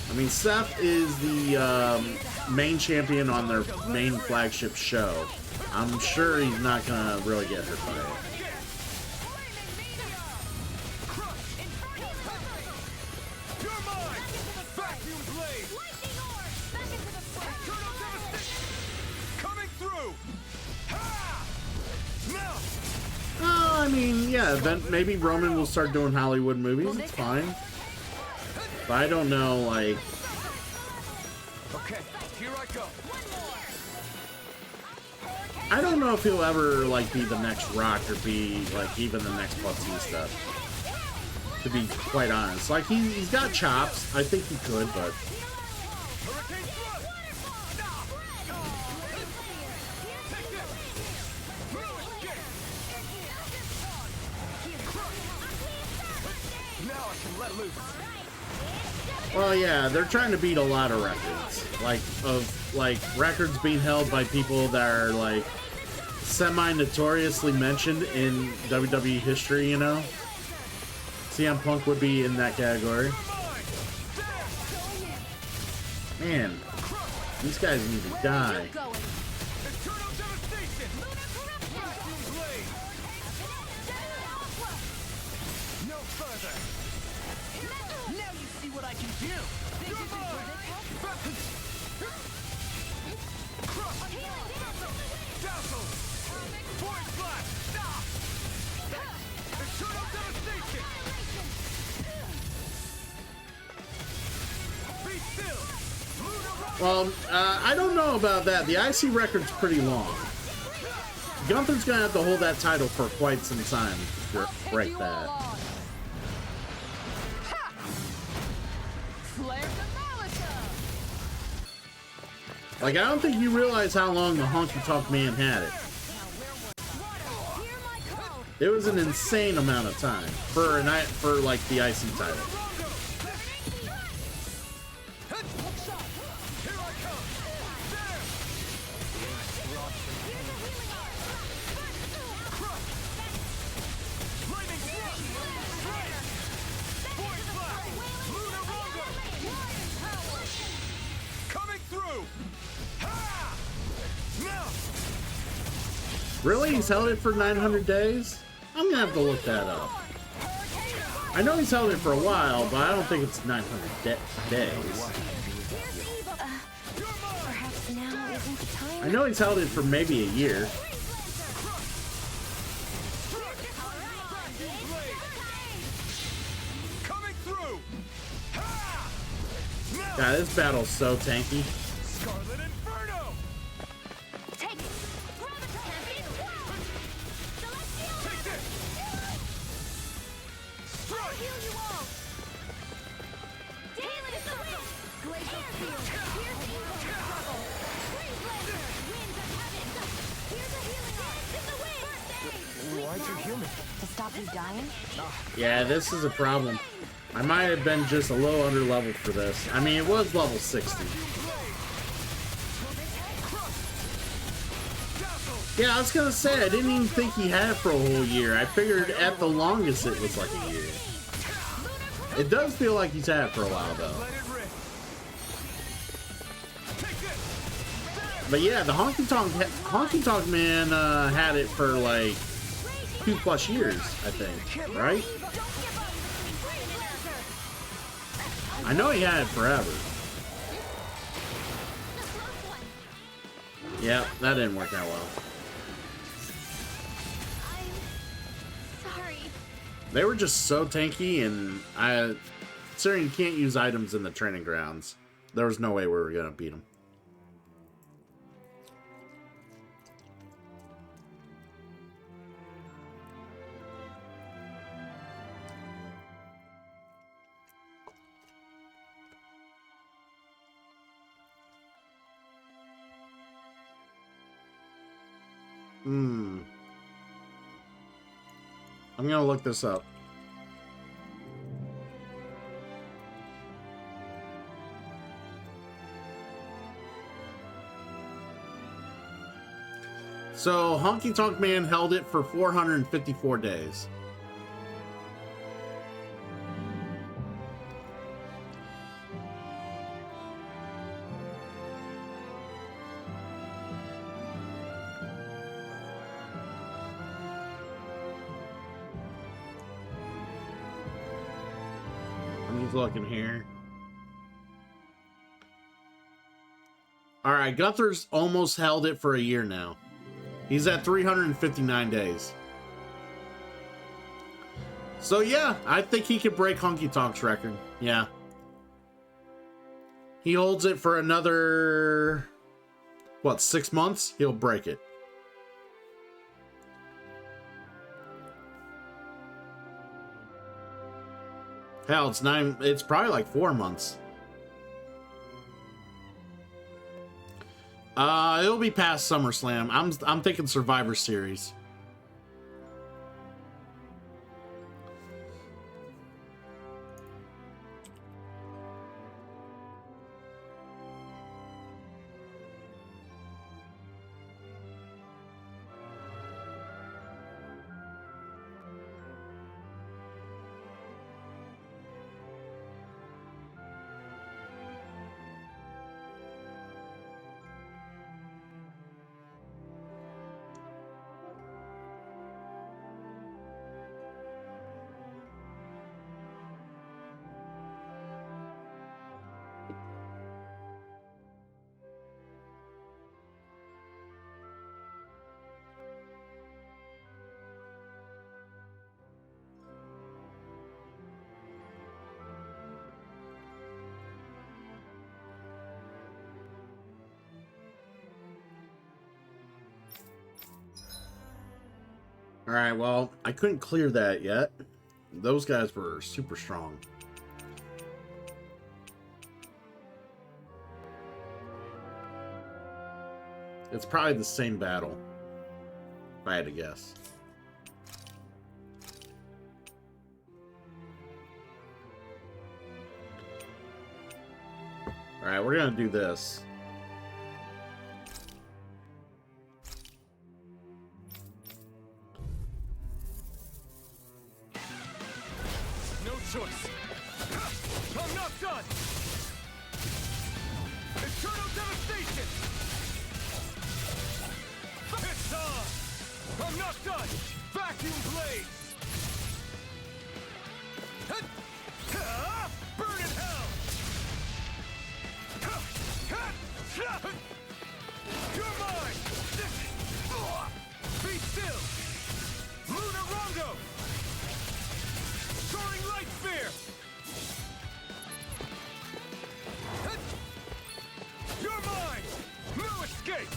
I mean, Seth is the main champion on their main flagship show. I'm sure he's not gonna really get hurt by it. I mean, yeah, then maybe Roman will start doing Hollywood movies. It's fine. But I don't know, like... Okay, here I go. I don't know if he'll ever, like, be the next Rock or be, like, even the next Batista. To be quite honest. Like, he's got chops. I think he could, but... Well, yeah, they're trying to beat a lot of records. Like records being held by people that are, like, semi-notoriously mentioned in WWE history, you know? CM Punk would be in that category. Man, these guys need to die. Well, I don't know about that. The IC record's pretty long. Gunther's gonna have to hold that title for quite some time to break that. Like, I don't think you realize how long the Honky Tonk Man had it. It was an insane amount of time for like the IC title. Really? He's held it for 900 days? I'm gonna have to look that up. I know he's held it for a while, but I don't think it's 900 days. Perhaps now isn't the time. I know he's held it for maybe a year. God, this battle's so tanky. Scarlet Inferno! Take it. Champion Celestial. Take this! I'll heal you all. Daily is the wind. Glacial field. Here's evil trouble. Freeze laser. Winds of heaven. Here's a healing arm. It's the wind. First aid. Why'd you heal me? To stop you dying? Yeah, this is a problem. I might have been just a little under leveled for this. I mean, it was level 60. Yeah, I was gonna say, I didn't even think he had it for a whole year. I figured at the longest it was like a year. It does feel like he's had it for a while, though. Let it rip. Take this! But yeah, the Honky Tonk Man had it for like 2+ years, I think, right? I know he had it forever. Yeah, that didn't work out well. Sorry. They were just so tanky, and considering you can't use items in the training grounds, there was no way we were gonna beat them. I'm gonna look this up. So, Honky Tonk Man held it for 454 days. Looking here. All right, Gunther's almost held it for a year now. He's at 359 days. So yeah, I think he could break Honky Tonk's record. Yeah. He holds it for another, what, 6 months? He'll break it. Hell, it's probably like 4 months. It'll be past SummerSlam. I'm thinking Survivor Series. Alright, well, I couldn't clear that yet. Those guys were super strong. It's probably the same battle, if I had to guess. Alright, we're gonna do this. No choice. I'm not done. Eternal devastation. It's on. I'm not done. Vacuum blade. Burn in hell. You're mine. Be still. Luna Rondo. Soaring light sphere. You're mine. No escape.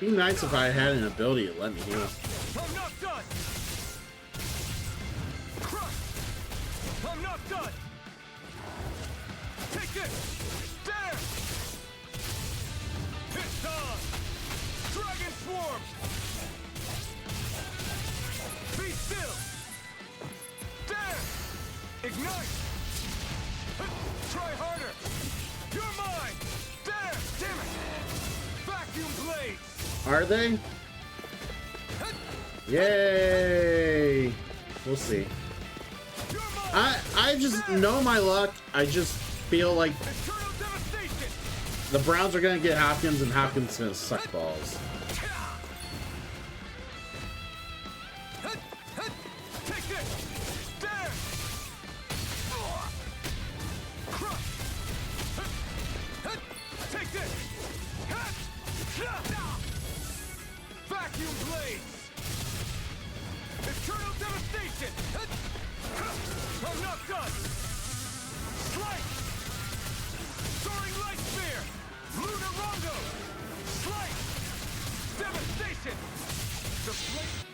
Be nice if I had an ability to let me heal. I'm not done. Crush. I'm not done. Take this. There. It's on. Dragon swarm. Be still. There. Ignite. Try harder. You're mine. There. Damn it. Vacuum blades. Are they? Yay! We'll see. You're mine. I just know my luck. I just feel like Eternal devastation. the Browns are gonna get Hopkins and Hopkins is gonna suck balls. Take this! There! Crush! Take this! Vacuum blades! Eternal devastation! I'm not done! Slice! Soaring light spear! Luna Rondo! Slice! Devastation! Deflate!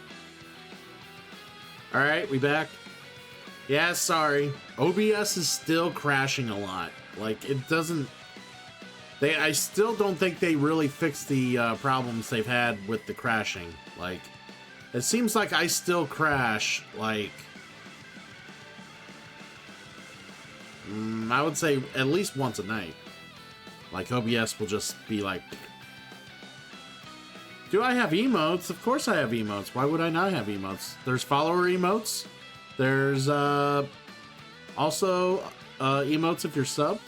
Alright, we back. Yeah, sorry. OBS is still crashing a lot. Like, it doesn't... I still don't think they really fixed the problems they've had with the crashing. Like, it seems like I still crash, like... I would say at least once a night. Like, OBS will just be like... Do I have emotes? Of course I have emotes. Why would I not have emotes? There's follower emotes. There's also emotes if you're subbed.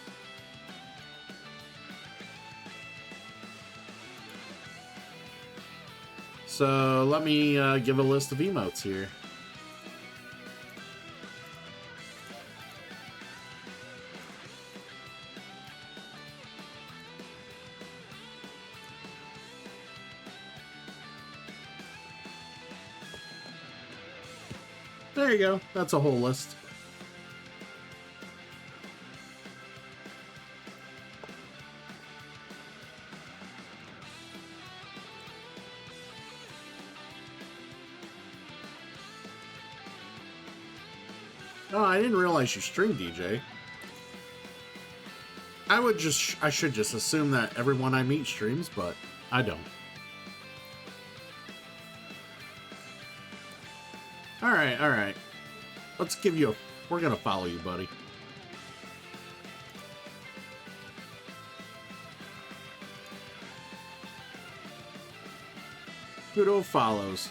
So let me give a list of emotes here. There you go. That's a whole list. Oh, I didn't realize you stream, DJ. I should just assume that everyone I meet streams, but I don't. Alright, alright. Let's give you a... We're gonna follow you, buddy. Kudo follows.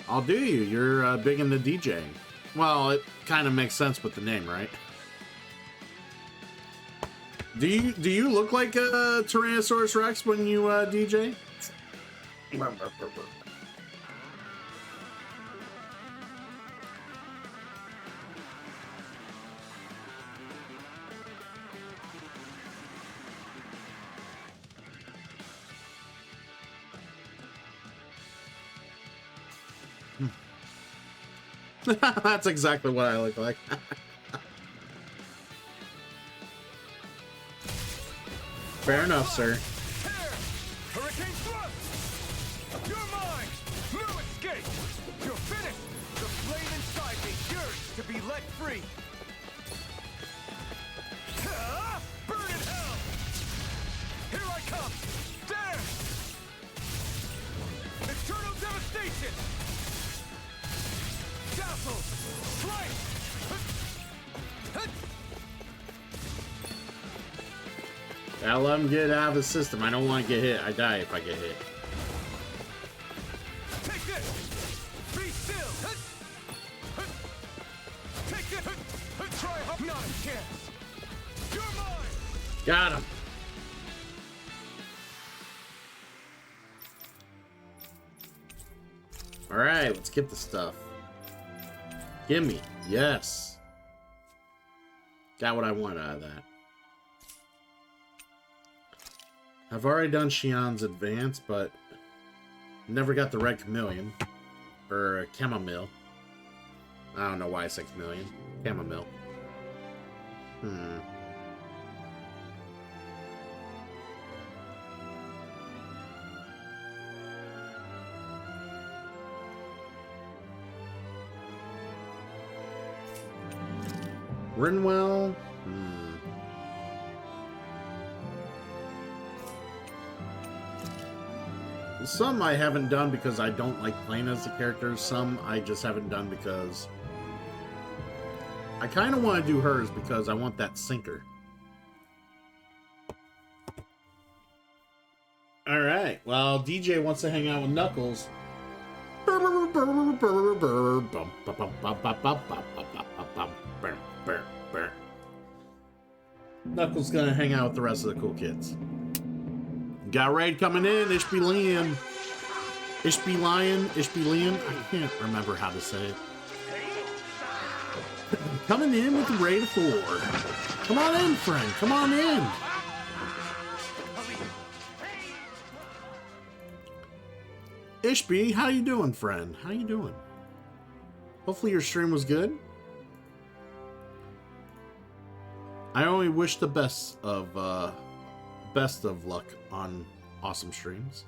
I'll do you. You're big into DJing. Well, it kind of makes sense with the name, right? Do you look like a Tyrannosaurus Rex when you DJ? That's exactly what I look like. Fair enough, sir. Hurricane thrust! You're mine! No escape! You're finished! The flame inside me yearns to be let free! Burn in hell! Here I come! There! Eternal devastation! I'll let him get out of the system. I don't want to get hit. I die if I get hit. Take this! Be still! Take it! Try hard! Not a chance! You're mine! Got him. Alright, let's get the stuff. Gimme. Yes. Got what I want out of that. I've already done Xian's advance, but never got the red chameleon. Or chamomile. I don't know why I said chameleon. Chamomile. Rinwell? Some I haven't done because I don't like playing as the characters. Some I just haven't done because I kind of want to do hers because I want that sinker. Alright, well, DJ wants to hang out with Knuckles. Knuckles gonna hang out with the rest of the cool kids. Got raid coming in, Ishby Lion. Ishby Lion, Ishby Lion. I can't remember how to say it. Coming in with the raid of 4. Come on in, friend. Come on in. Ishby, how you doing, friend? How you doing? Hopefully your stream was good. I only wish the best of luck on awesome streams.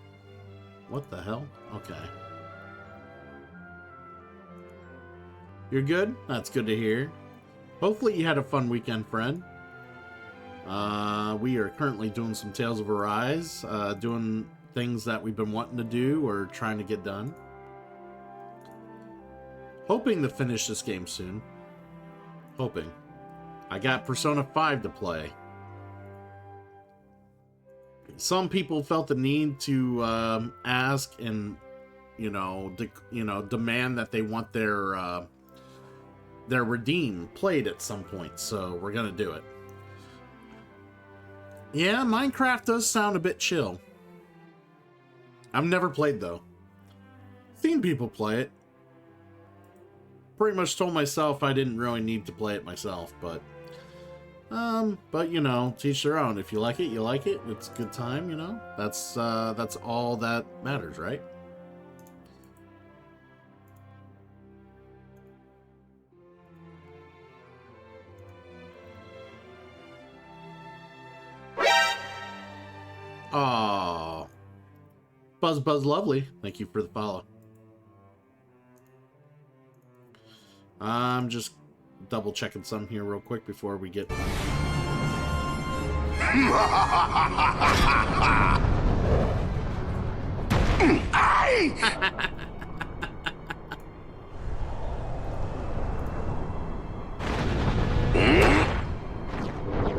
What the hell? Okay. You're good? That's good to hear. Hopefully you had a fun weekend, friend. We are currently doing some Tales of Arise, doing things that we've been wanting to do or trying to get done. Hoping to finish this game soon. Hoping. I got Persona 5 to play. Some people felt the need to ask and, demand that they want their Redeem played at some point. So we're gonna do it. Yeah, Minecraft does sound a bit chill. I've never played though. Seen people play it. Pretty much told myself I didn't really need to play it myself, but teach their own. If you like it, you like it. It's a good time, That's all that matters, right? Aww. Buzz Lovely, thank you for the follow. I'm just double checking some here real quick before we get...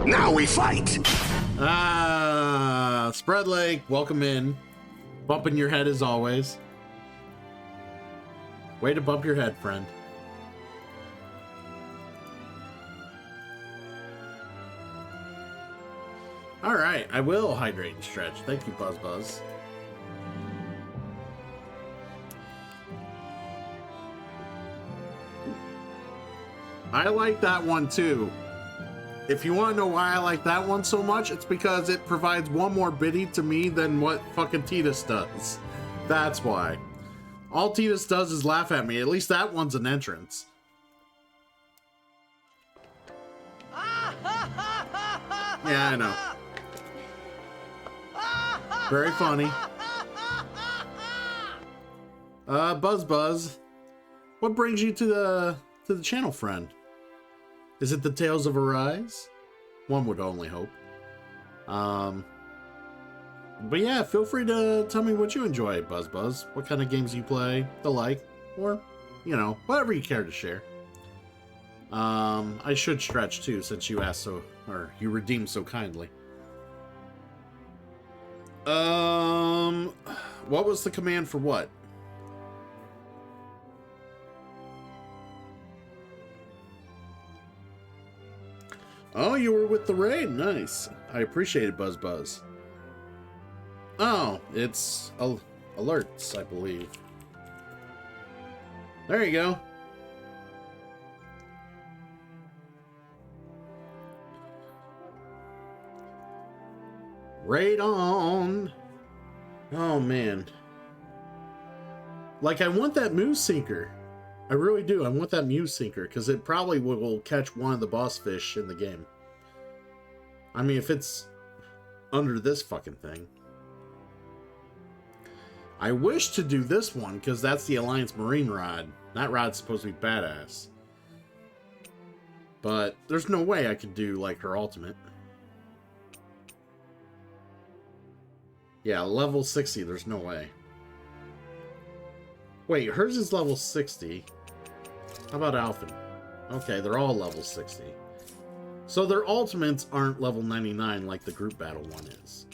Now we fight! Spread Lake, welcome in. Bumping your head as always. Way to bump your head, friend. Alright, I will hydrate and stretch. Thank you, Buzz. I like that one too. If you want to know why I like that one so much, it's because it provides one more biddy to me than what fucking Tidus does. That's why. All Tidus does is laugh at me. At least that one's an entrance. Yeah, I know. Very funny. Buzz, what brings you to the channel, friend? Is it the Tales of Arise? One would only hope. But yeah, feel free to tell me what you enjoy, Buzz. What kind of games you play, the like, or, whatever you care to share. I should stretch too, since you asked so, or you redeemed so kindly. What was the command for what? Oh, you were with the raid. Nice. I appreciate it, Buzz Buzz. Oh, it's alerts, I believe. There you go. Raid on. Oh, man. Like, I want that Muse Sinker. I really do. I want that Muse Sinker, because it probably will catch one of the boss fish in the game. I mean, if it's under this fucking thing. I wish to do this one, because that's the Alliance Marine rod. That rod's supposed to be badass. But there's no way I could do, like, her ultimate. Yeah, level 60, there's no way. Wait, hers is level 60. How about Alphen? Okay, they're all level 60. So their ultimates aren't level 99 like the group battle one is.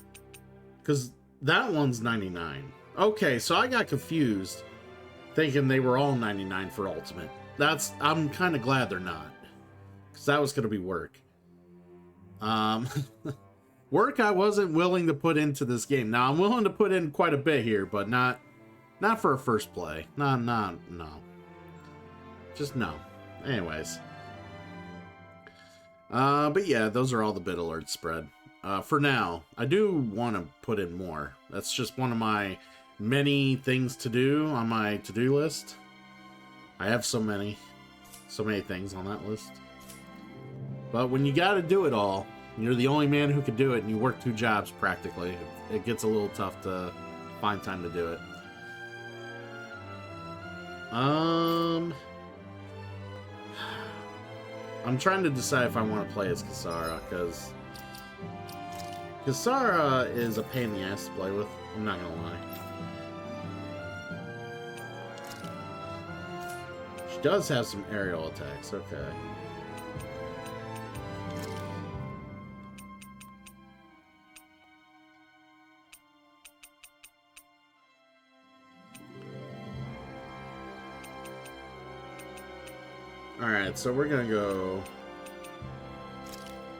Because that one's 99. Okay, so I got confused thinking they were all 99 for ultimate. I'm kind of glad they're not. Because that was going to be work. Work I wasn't willing to put into this game. Now, I'm willing to put in quite a bit here, but not for a first play. No. Just no. Anyways. But yeah, those are all the bit alerts spread. For now, I do want to put in more. That's just one of my many things to do on my to-do list. I have so many things on that list. But when you gotta do it all, you're the only man who can do it, and you work 2 jobs practically, it gets a little tough to find time to do it. I'm trying to decide if I want to play as Kisara, because Kisara is a pain in the ass to play with, I'm not gonna lie. She does have some aerial attacks, okay. Alright, so we're gonna go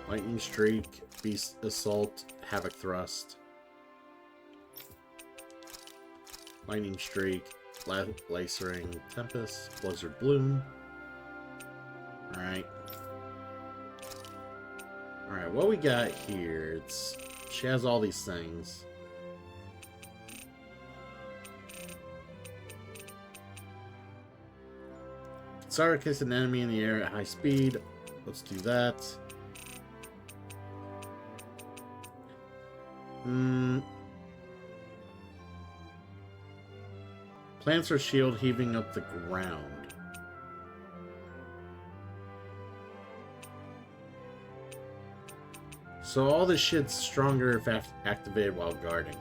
Lightning Streak, Beast Assault, Havoc Thrust. Lightning Streak, Lacering Tempest, Blizzard Bloom. Alright. Alright, what we got here? She has all these things. Kisara kicks an enemy in the air at high speed. Let's do that. Plants her shield heaving up the ground. So all this shit's stronger if activated while guarding.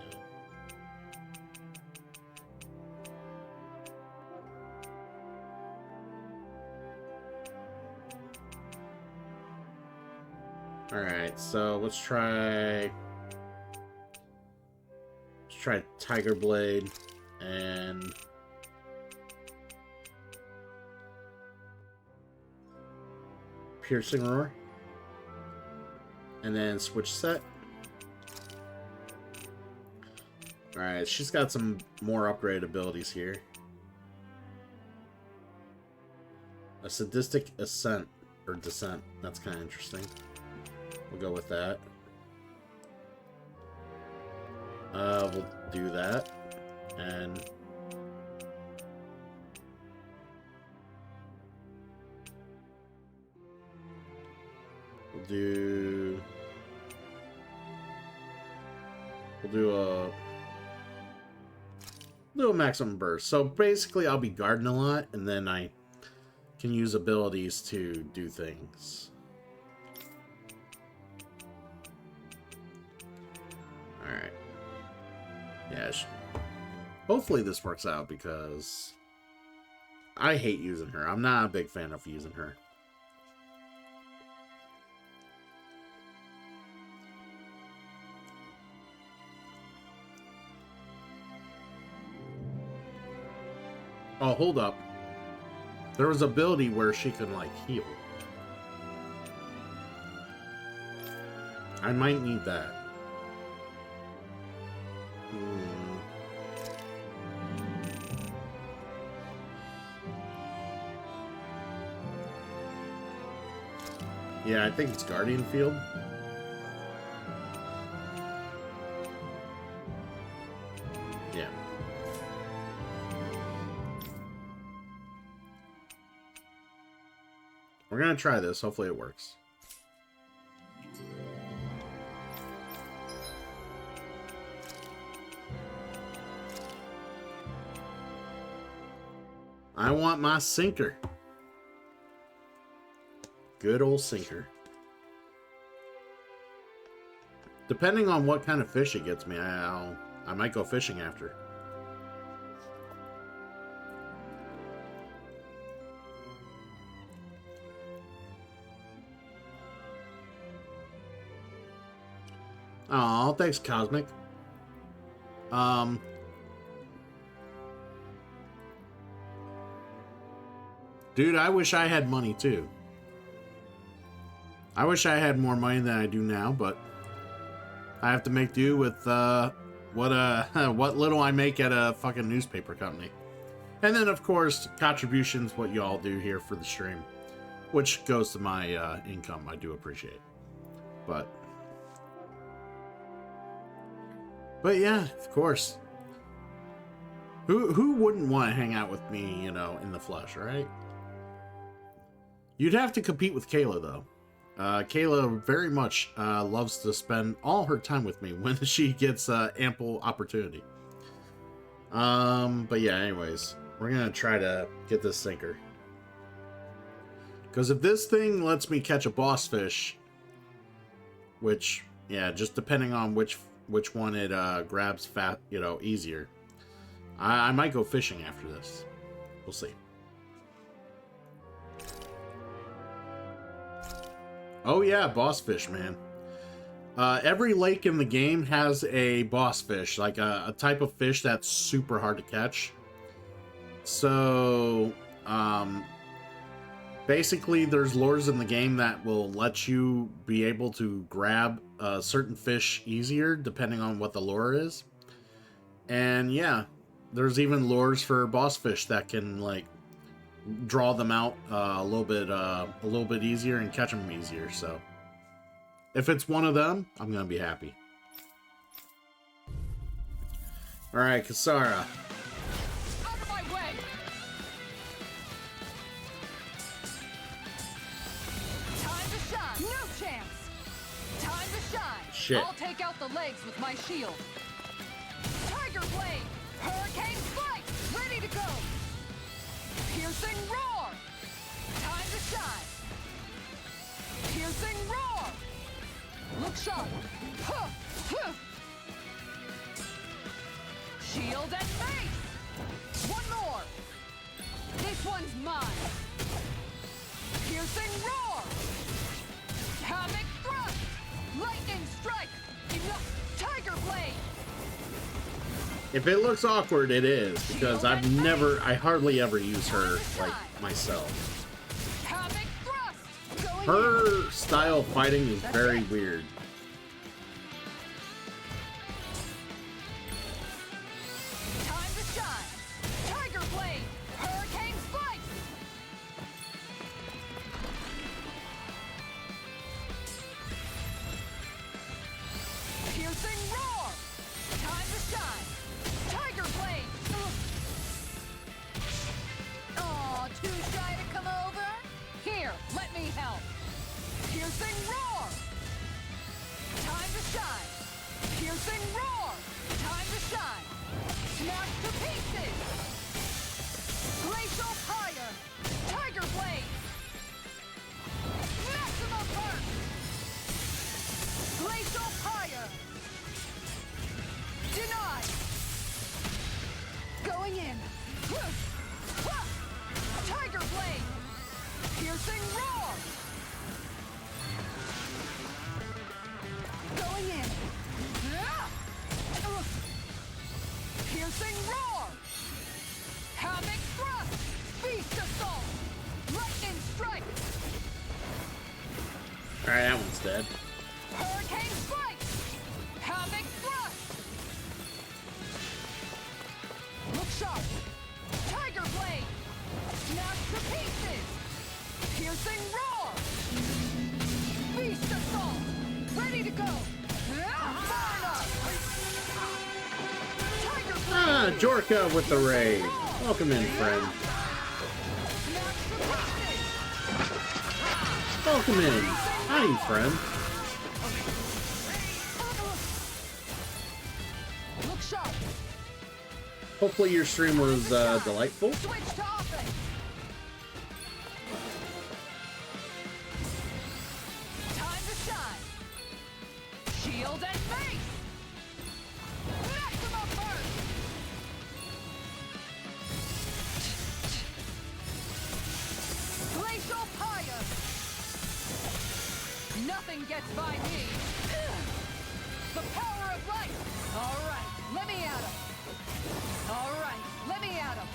Alright, so let's try Tiger Blade and Piercing Roar. And then switch set. Alright, she's got some more upgraded abilities here. A Sadistic Ascent, or Descent. That's kind of interesting. We'll go with that. We'll do that. And we'll do a maximum burst. So basically I'll be guarding a lot, and then I can use abilities to do things. Alright. Yeah, hopefully this works out, because I hate using her. I'm not a big fan of using her. Oh, hold up. There was ability where she can, like, heal. I might need that. Yeah, I think it's Guardian Field. Yeah. We're gonna try this. Hopefully it works. I want my sinker. Good old sinker. Depending on what kind of fish it gets me, I might go fishing after. Oh, thanks, Cosmic. Dude, I wish I had money too. I wish I had more money than I do now, but I have to make do with what little I make at a fucking newspaper company. And then, of course, contributions, what you all do here for the stream, which goes to my income. I do appreciate. But yeah, of course. Who wouldn't want to hang out with me, you know, in the flesh, right? You'd have to compete with Kayla, though. Kayla very much loves to spend all her time with me when she gets ample opportunity. But yeah, anyways, we're gonna try to get this sinker. Because if this thing lets me catch a boss fish, which, yeah, just depending on which one it grabs fat, you know, easier, I might go fishing after this. We'll see. Oh yeah, boss fish, man. Every lake in the game has a boss fish, like a type of fish that's super hard to catch. So, basically there's lures in the game that will let you be able to grab certain fish easier depending on what the lure is. And yeah, there's even lures for boss fish that can, like, draw them out a little bit easier and catch them easier. So if it's one of them, I'm gonna be happy. All right, Kasara. Out of my way! Time to shine! No chance! Time to shine! Shit. I'll take out the legs with my shield. Tiger Blade! Hurricane Spike! Ready to go! Piercing Roar! Time to shine! Piercing Roar! Look sharp! Huh! Huh! Shield and face! One more! This one's mine! Piercing Roar! Comic Thrust! Lightning Strike! Enough! Tiger Blade! If it looks awkward, it is, because I hardly ever use her, like, myself. Comic Thrust! Going in. Her style of fighting is very weird. Time to shine! Tiger Blade! Hurricane Spike! Piercing Roar! Time to shine! Tiger Blade! Aw, too shy to come over? Here, let me help! Piercing Roar! Time to shine! Piercing Roar! Time to shine! Smash to pieces! Glacial Fire! Tiger Blade! Maximum Burst! Glacial Fire! Denied! Going in! Tiger Blade! Piercing Roar! Going in! Piercing Roar! Havoc Thrust! Alright, that one's dead. Hurricane Strike! Havoc Thrust! Look sharp! Tiger Blade! Smash to pieces! Piercing Roar! Beast Assault! Ready to go! Fire up! Tiger Blade! Ah, Jorka with the raid. Welcome in, friend. Smash to pieces! Welcome in. Howdy, friend. Look sharp! Hopefully your stream was delightful. Switch to offense! Time to shine! Shield and face! Maximum burst! Glacial Pyre! Nothing gets by me! The power of light! Alright, let me at him! Alright, let me at him!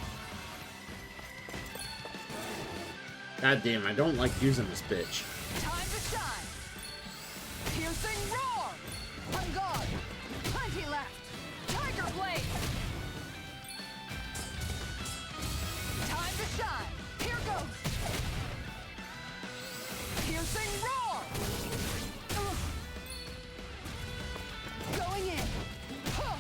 God damn, I don't like using this bitch. Time to shine! Piercing Roar! On guard! Plenty left! Tiger Blade! Time to shine! Here goes! Piercing Roar! Ugh. Going in! Huh.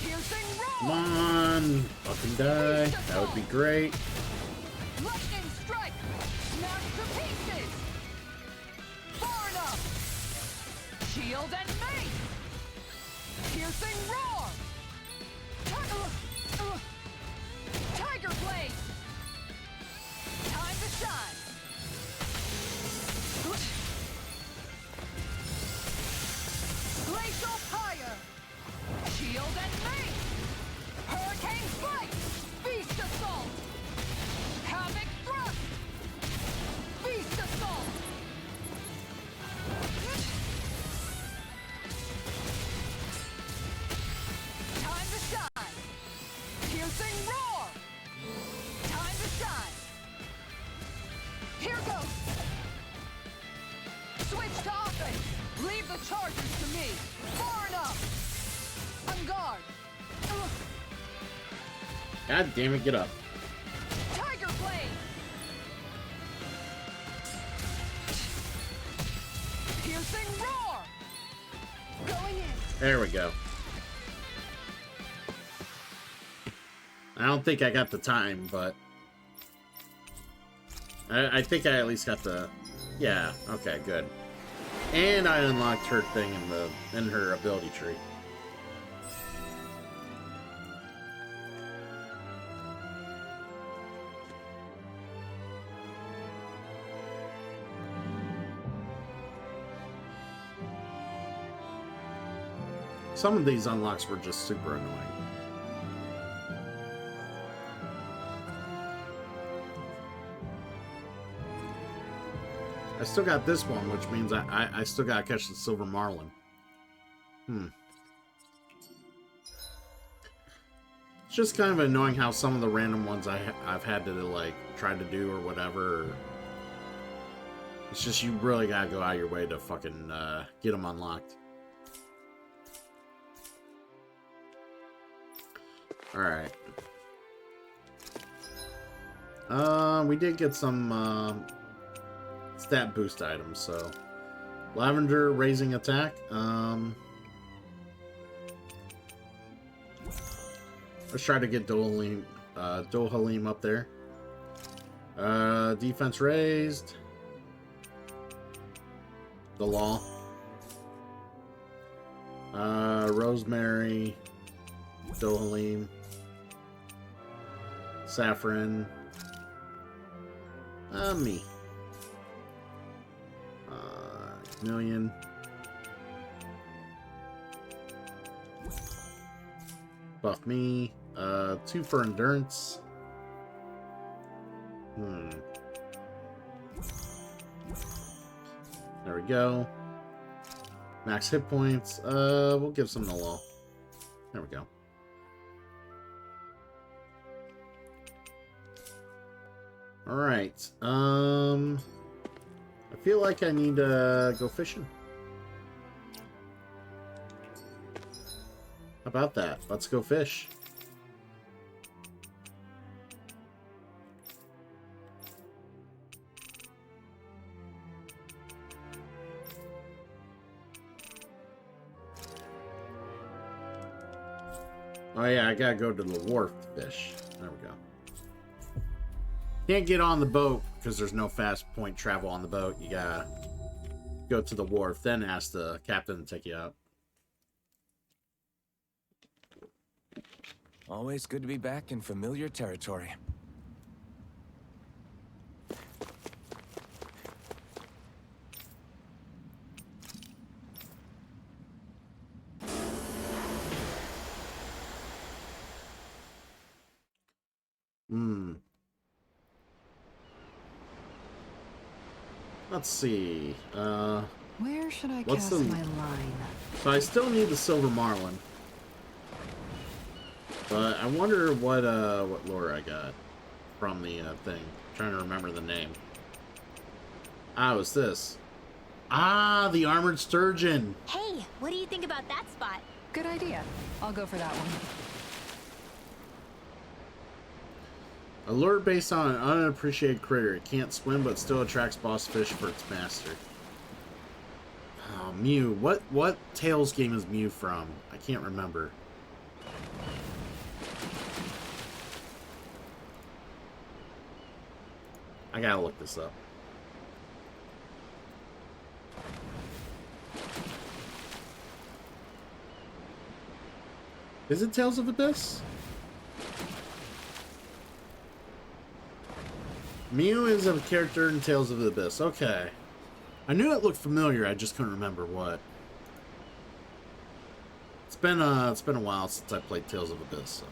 Piercing Come Roar! on. Fucking die. That would be great. Lightning Strike! Smash to pieces! Far enough! Shield and mace! Piercing Roar! Tiger Blade! Time to shine! Glacial Pyre! Shield and mace! Hurricane Strike! Beast Assault! Havoc Thrust! Beast Assault! Time to shine! Piercing Roar! Time to shine! Here goes! Switch to offense! Leave the charges to me! Far enough! On guard! God damn it, get up. Tiger Blade! Piercing Roar! Going in! There we go. I don't think I got the time, but I think I at least got the... Yeah, okay, good. And I unlocked her thing in her ability tree. Some of these unlocks were just super annoying. I still got this one, which means I still gotta catch the Silver Marlin. It's just kind of annoying how some of the random ones I've had to like try to do or whatever. It's just you really gotta go out of your way to fucking get them unlocked. Alright. We did get some stat boost items, so Lavender raising attack. Let's try to get Dohalim up there. Defense raised. The law. Rosemary. Dohalim. Saffron. Me. Million. Buff me. 2 for endurance. There we go. Max hit points. We'll give some to Law. There we go. Alright. I feel like I need to go fishing. How about that? Let's go fish. Oh yeah, I gotta go to the wharf to fish. There we go. Can't get on the boat because there's no fast point travel on the boat. You gotta go to the wharf, then ask the captain to take you out. Always good to be back in familiar territory. Let's see. Where should I What's cast the- my line? So I still need the silver marlin. But I wonder what lure I got from the thing. I'm trying to remember the name. Ah, it was this. Ah, the armored sturgeon. Hey, what do you think about that spot? Good idea. I'll go for that one. A lure based on an unappreciated critter. It can't swim but still attracts boss fish for its master. Oh, Mew. What Tales game is Mew from? I can't remember. I gotta look this up. Is it Tales of Abyss? Mew is a character in Tales of the Abyss. Okay. I knew it looked familiar, I just couldn't remember what. It's been a while since I played Tales of Abyss, so.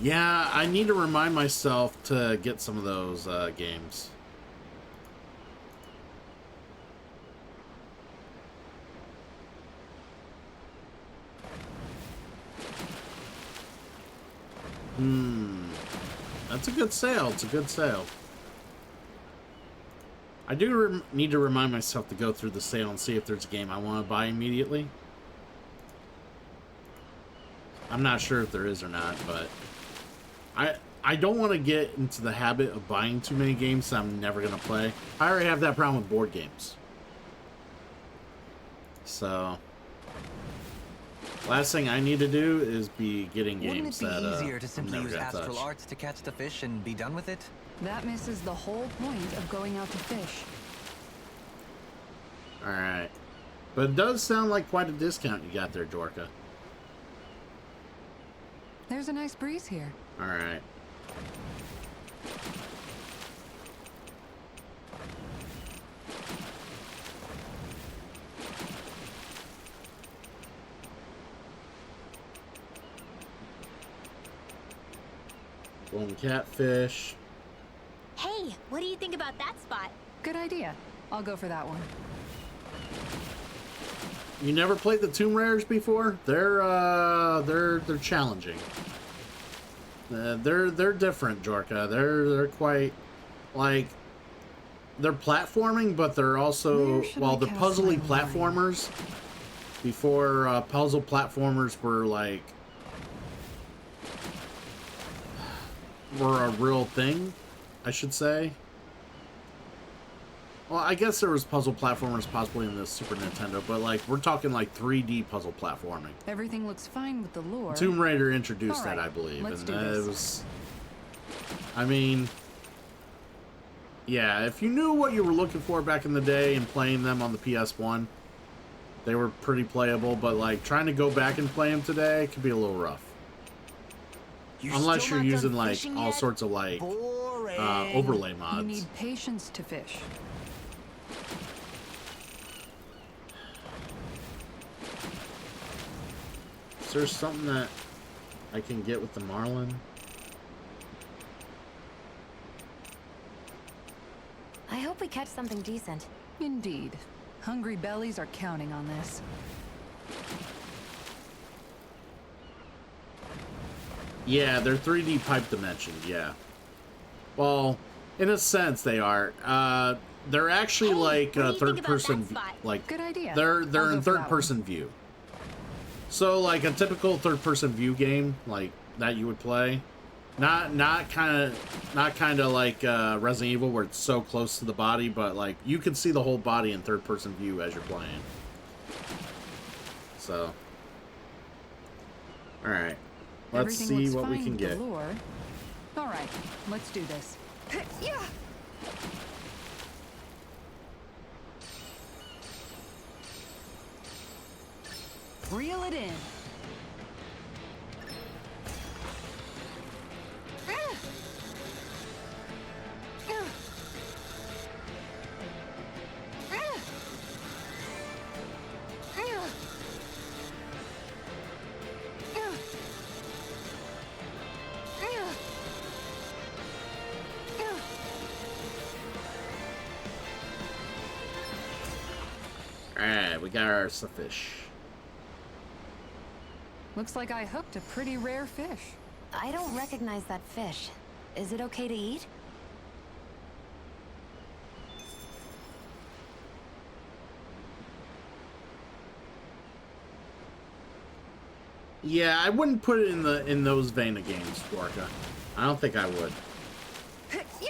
Yeah, I need to remind myself to get some of those games. That's a good sale. It's a good sale. I do need to remind myself to go through the sale and see if there's a game I want to buy immediately. I'm not sure if there is or not, but I don't want to get into the habit of buying too many games that I'm never going to play. I already have that problem with board games. So, last thing I need to do is be getting games that Wouldn't it be easier to I'm simply never use gonna astral touch. arts to catch the fish and be done with it? That misses the whole point of going out to fish. Alright. But it does sound like quite a discount you got there, Dorka. There's a nice breeze here. Alright. Golden catfish. Hey, what do you think about that spot? Good idea. I'll go for that one. You never played the Tomb Raiders before? They're challenging. They're different, Jorka. They're quite like they're platforming, but they're also Where should well, I they're cast puzzly my line? platformers. Before puzzle platformers were a real thing, I should say. Well, I guess there was puzzle platformers possibly in the Super Nintendo, but like we're talking like 3D puzzle platforming. Everything looks fine with the lure. Tomb Raider introduced All that, right, I believe, let's and do it this. was. I mean, yeah, if you knew what you were looking for back in the day and playing them on the PS1, they were pretty playable. But like trying to go back and play them today could be a little rough, unless you're using like all sorts of like overlay You mods. need patience to fish. Is there something that I can get with the marlin? I hope we catch something decent. Indeed. Hungry bellies are counting on this. Yeah, they're 3D pipe dimensions, yeah. Well, in a sense they are. They're actually Hey, like what do you think third about person that spot? like Good idea. they're I'll go in for that third person view. So like a typical third person view game like that you would play. Not kind of like Resident Evil where it's so close to the body, but like you can see the whole body in third person view as you're playing. So all right. Let's Everything see looks what we fine can with get. the lure. All right, let's do this. Yeah. Reel it in. Alright, we got our fish. Looks like I hooked a pretty rare fish. I don't recognize that fish. Is it okay to eat? Yeah, I wouldn't put it in those vein of games, Orca. I don't think I would. Yeah.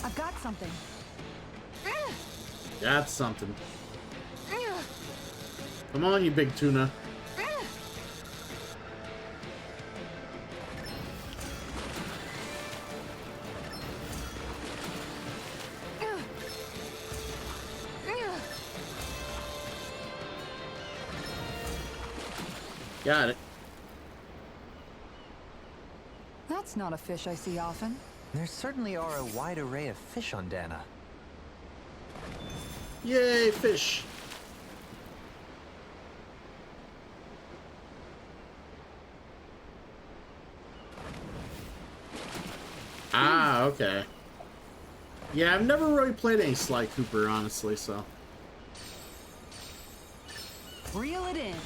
I've got something. Got something. Come on, you big tuna. Got it. That's not a fish I see often. There certainly are a wide array of fish on Dana. Yay, fish. Ah, okay. Yeah, I've never really played any Sly Cooper, honestly, so. Reel it in.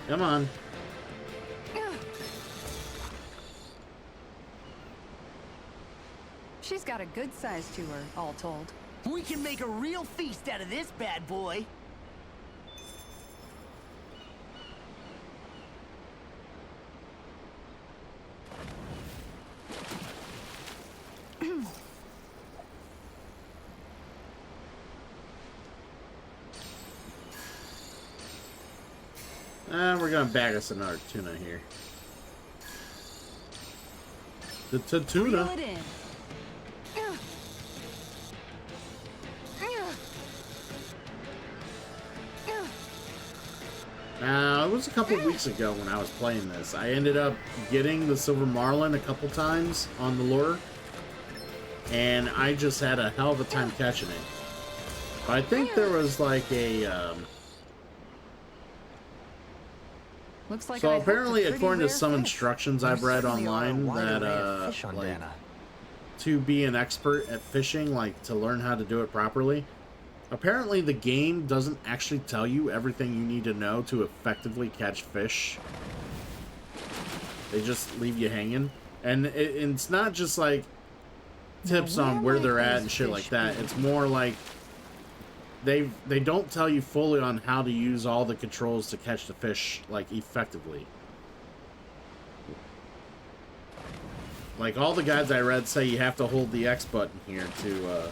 Come on. She's got a good size to her, all told. We can make a real feast out of this bad boy. We're gonna bag us another tuna here. The Reel tuna. it in. It was a couple weeks ago when I was playing this. I ended up getting the silver marlin a couple times on the lure, and I just had a hell of a time catching it. But I think there was like a Looks like I so hooked a apparently, pretty according to rare some fish. instructions There I've read certainly are a online, wide that array of fish on like Dana. to be an expert at fishing, like to learn how to do it properly, apparently the game doesn't actually tell you everything you need to know to effectively catch fish. They just leave you hanging, and it's not just like tips Now, on where where they're might at those and shit like fish that. be? It's more like they don't tell you fully on how to use all the controls to catch the fish like effectively. Like all the guides I read say you have to hold the X button here to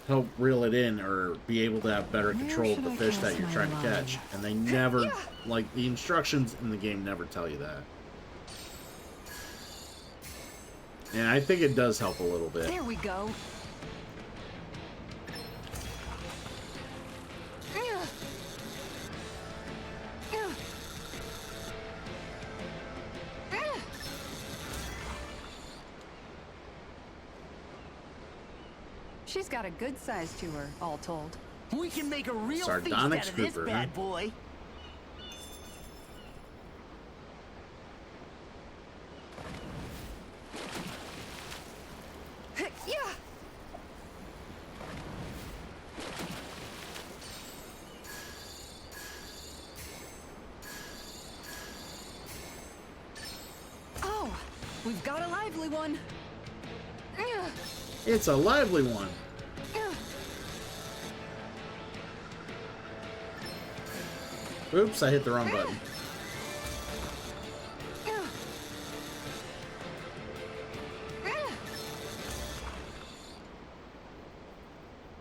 help reel it in or be able to have better Where control of should the I fish cast that you're my trying to line? catch. And they never, like the instructions in the game never tell you that. And I think it does help a little bit. There we go. She's got a good size to her, all told. We can make a real feast Sardonyx out of this Cooper, bad huh? boy. Yeah. Oh, we've got a lively one. It's a lively one. Oops, I hit the wrong button.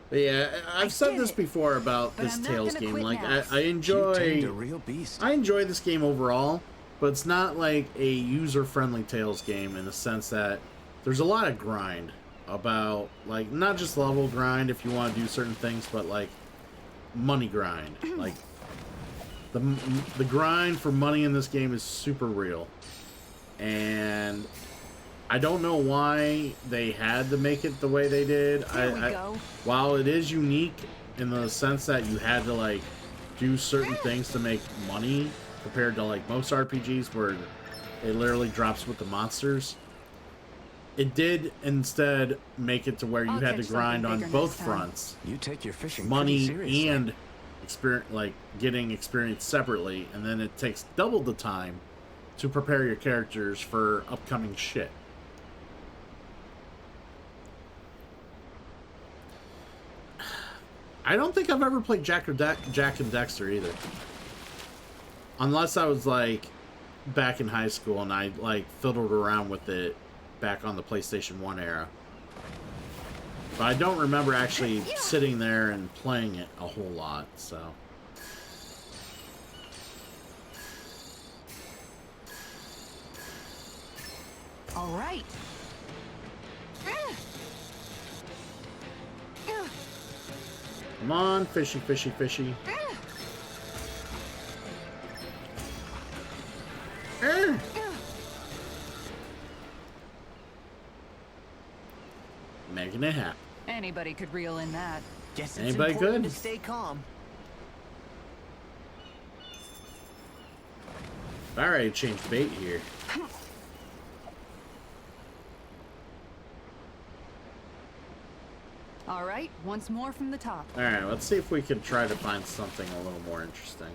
But yeah, I've said this before about but this I'm not Tales gonna game. quit Like, now. I You tamed a enjoy, real beast. I enjoy this game overall, but it's not like a user-friendly Tales game in the sense that there's a lot of grind about, like, not just level grind if you want to do certain things, but like money grind. Like the grind for money in this game is super real, and I don't know why they had to make it the way they did. Here we go. While it is unique in the sense that you had to like do certain things to make money compared to like most RPGs where it literally drops with the monsters, it did instead make it to where you I'll had to catch grind something on bigger both next time. fronts, You take your fishing pretty money seriously. and experience, like getting experience separately, and then it takes double the time to prepare your characters for upcoming shit. I don't think I've ever played Jack and Dexter either. Unless I was like back in high school and I like fiddled around with it back on the PlayStation 1 era. But I don't remember actually sitting there and playing it a whole lot, so. All right. Come on, fishy, fishy, fishy. Making it happen. Anybody could reel in that. Guess it's Anybody important good? to stay calm. Alright, change bait here. All right, once more from the top. Alright, let's see if we can try to find something a little more interesting.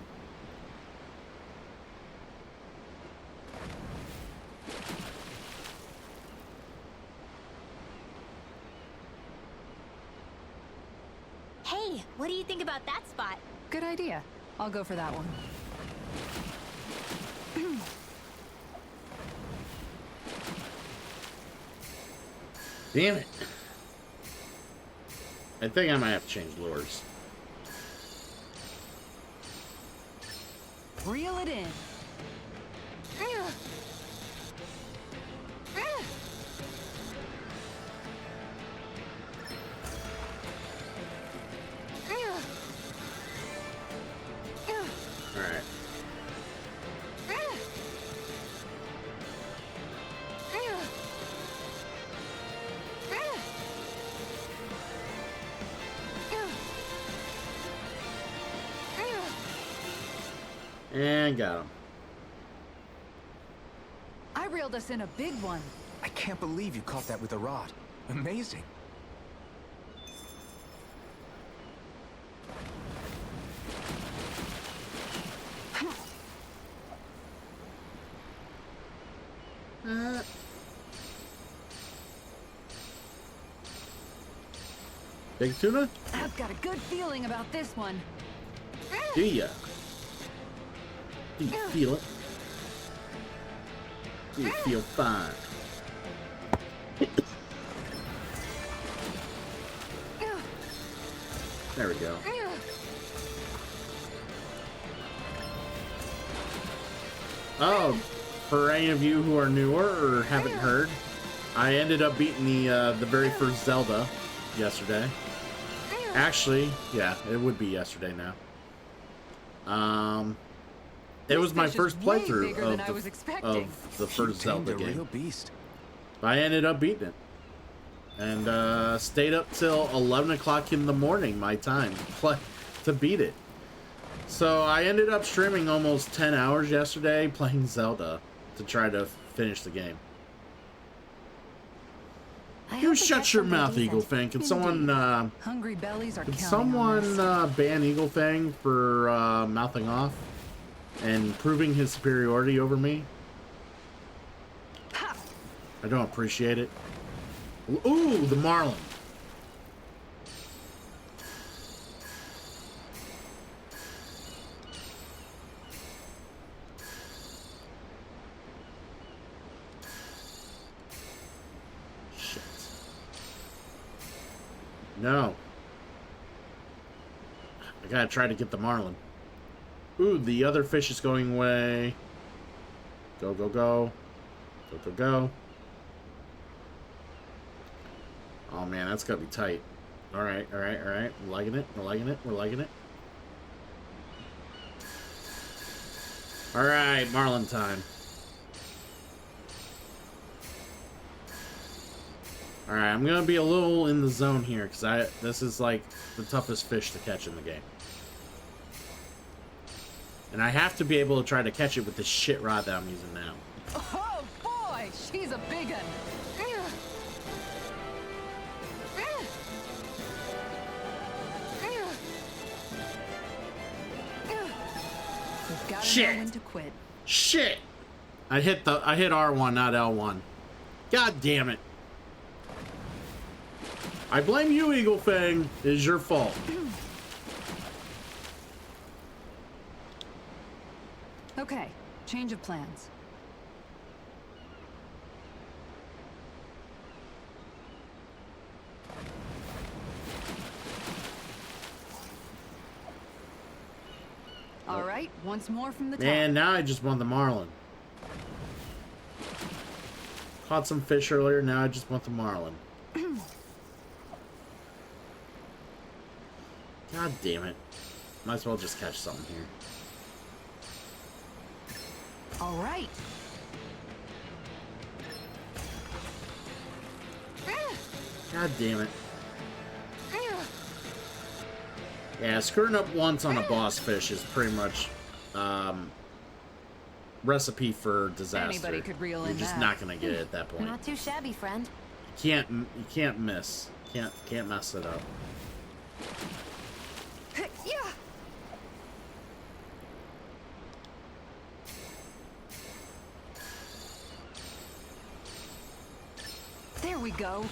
Hey, what do you think about that spot? Good idea. I'll go for that one. Damn it. I think I might have to change lures. Reel it in. Alright. And got him. I reeled us in a big one. I can't believe you caught that with a rod. Amazing. Big tuna? I've got a good feeling about this one. Do ya? Do you feel it? Do you feel fine? There we go. Oh, for any of you who are newer or haven't heard, I ended up beating the very first Zelda yesterday. Actually, yeah, it would be yesterday now. It was my fish is first way playthrough bigger than I was expecting. of the You first tamed Zelda a real game. beast. I ended up beating it. and stayed up till 11 o'clock in the morning, my time, to beat it. So I ended up streaming almost 10 hours yesterday playing Zelda to try to finish the game. I You hope it shut gets your something mouth, decent. Eagle Fang. Can someone, Hungry bellies are Could counting on someone this. ban Eagle Fang for mouthing off and proving his superiority over me? Ha! I don't appreciate it. Ooh, the Marlin. Shit. No. I gotta try to get the Marlin. Ooh, the other fish is going away. Go, go, go. Go, go, go. Oh man, that's gotta be tight. Alright, alright, alright. We're liking it, we're liking it, we're liking it. Alright, Marlin time. Alright, I'm gonna be a little in the zone here, because this is like the toughest fish to catch in the game. And I have to be able to try to catch it with this shit rod that I'm using now. Oh boy, she's a big one. We've got to Shit. know when to quit. Shit! I hit R1, not L1. God damn it. I blame you, Eagle Fang. It is your fault. Okay, change of plans. All right, once more from the top. Man, now I just want the Marlin. Caught some fish earlier, now I just want the Marlin. God damn it. Might as well just catch something here. All right. God damn it. Yeah, screwing up once on a boss fish is pretty much recipe for disaster. Anybody could reel You're in just that. not gonna get it at that point. Not too shabby, friend. You can't miss. Can't mess it up. Yeah. There we go.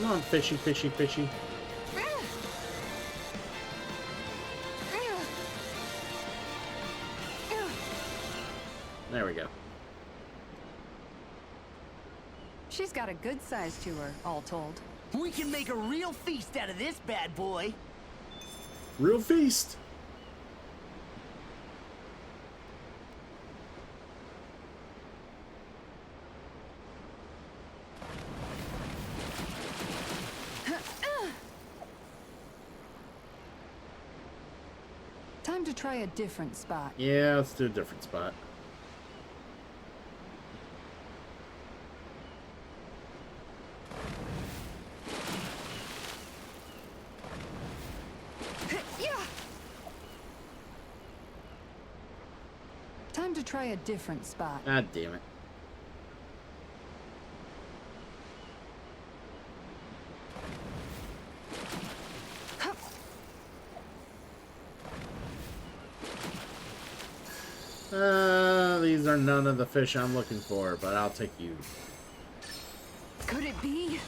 Come on, fishy, fishy, fishy. There we go. She's got a good size to her, all told. We can make a real feast out of this bad boy. Real feast. Time to try a different spot. Yeah, let's do a different spot. Time to try a different spot. God damn it. These are none of the fish I'm looking for, but I'll take you. Could it be?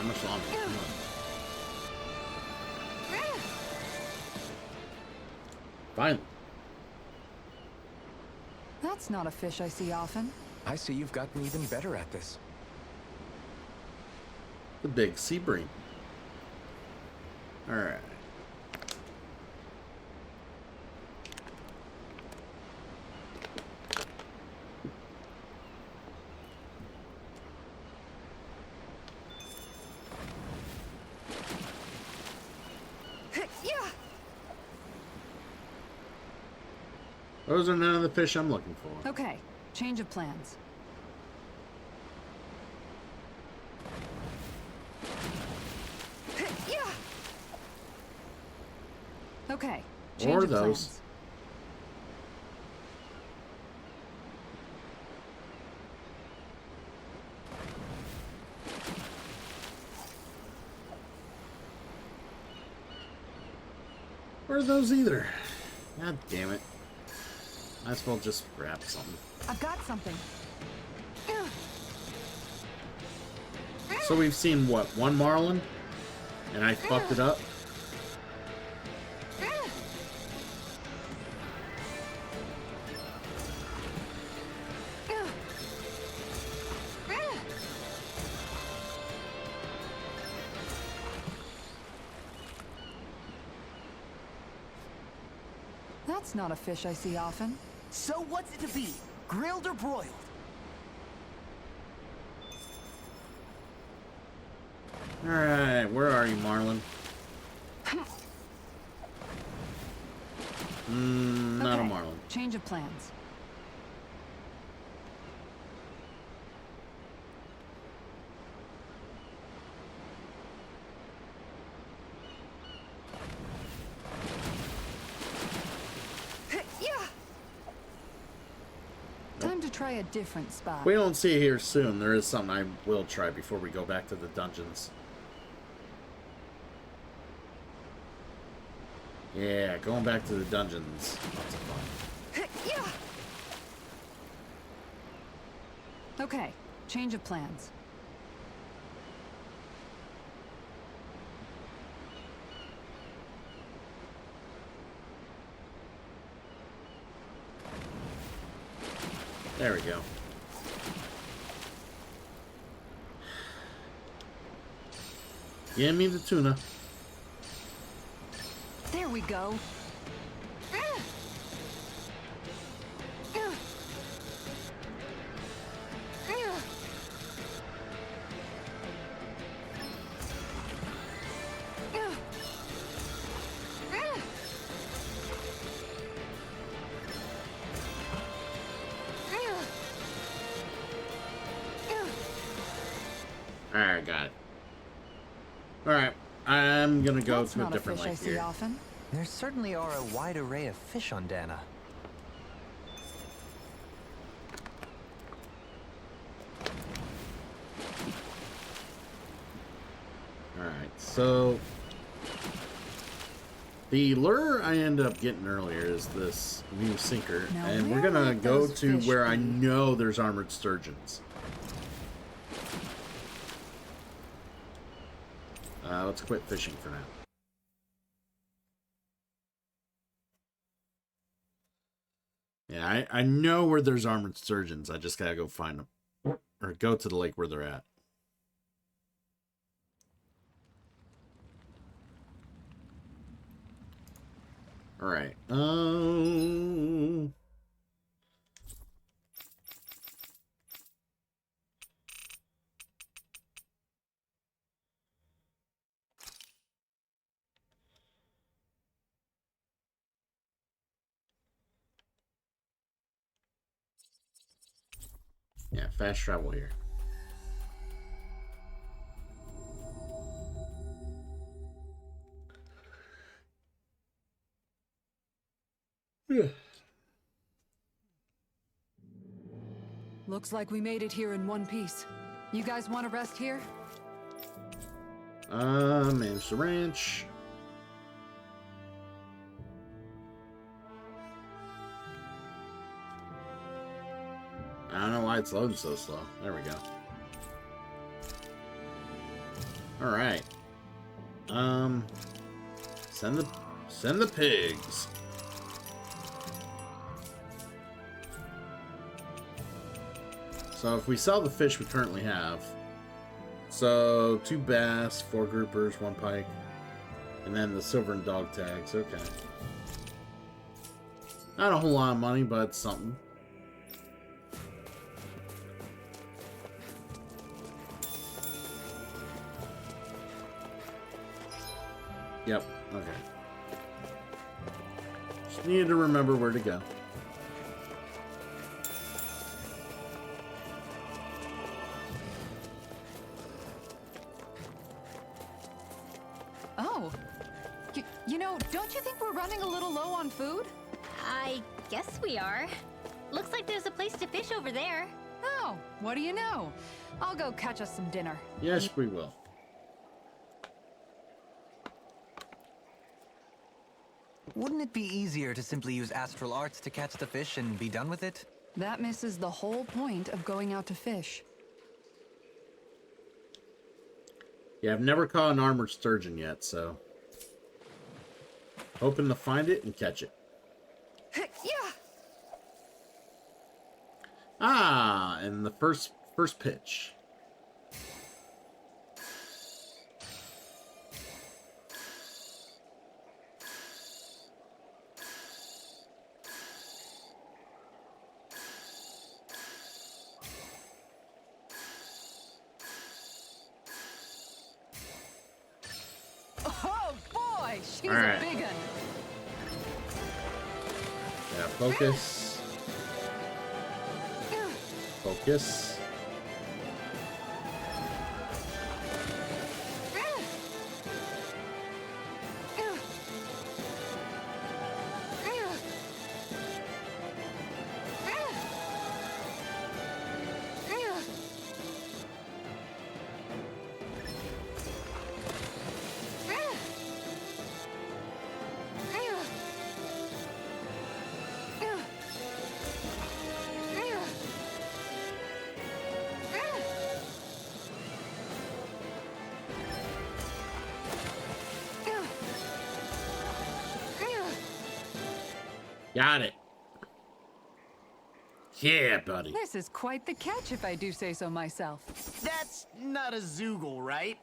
How much longer? Come on. Finally. That's not a fish I see often. I see you've gotten even better at this. The big sea bream. Alright. Yeah. Those are none of the fish I'm looking for. Okay, change of plans. Yeah. Okay, change Or of those. plans. Or those either. God damn it. Might as well just grab something. I've got something. So we've seen, what, one marlin? And I fucked it up? That's not a fish I see often. So what's it to be? Grilled or broiled? Alright, where are you, marlin? Not a Okay, marlin. change of plans. Yeah. Time to try a different spot. If we don't see it here soon, there is something I will try before we go back to the dungeons. Yeah, going back to the dungeons. Lots of fun. Yeah. Okay, change of plans. There we go. Give me the tuna. There we go. Alright, got it. Alright, I'm gonna go That's to a not different fish I lake see here. often. There certainly are a wide array of fish on Dana. Alright, so the lure I end up getting earlier is this new sinker, Now, and we're where gonna might go those to fish where I be? know there's armored sturgeons. Let's quit fishing for now. Yeah, I know where there's armored sturgeons. I just gotta go find them. Or go to the lake where they're at. Alright. Yeah, fast travel here. Yeah. Looks like we made it here in one piece. You guys want to rest here? Manage the ranch. I don't know why it's loading so slow. There we go. All right. Send the pigs. So if we sell the fish we currently have, so 2 bass, 4 groupers, 1 pike, and then the silver and dog tags. Okay. Not a whole lot of money, but it's something. Yep, okay. Just needed to remember where to go. Oh. You know, don't you think we're running a little low on food? I guess we are. Looks like there's a place to fish over there. Oh, what do you know? I'll go catch us some dinner. Yes, we will. Wouldn't it be easier to simply use astral arts to catch the fish and be done with it? That misses the whole point of going out to fish. Yeah, I've never caught an armored sturgeon yet, so hoping to find it and catch it. Yeah. Ah, and the first pitch. Oh boy, she's All right. a big one. Yeah, focus. Focus. Got it. Yeah, buddy. This is quite the catch, if I do say so myself. That's not a Zoogle, right?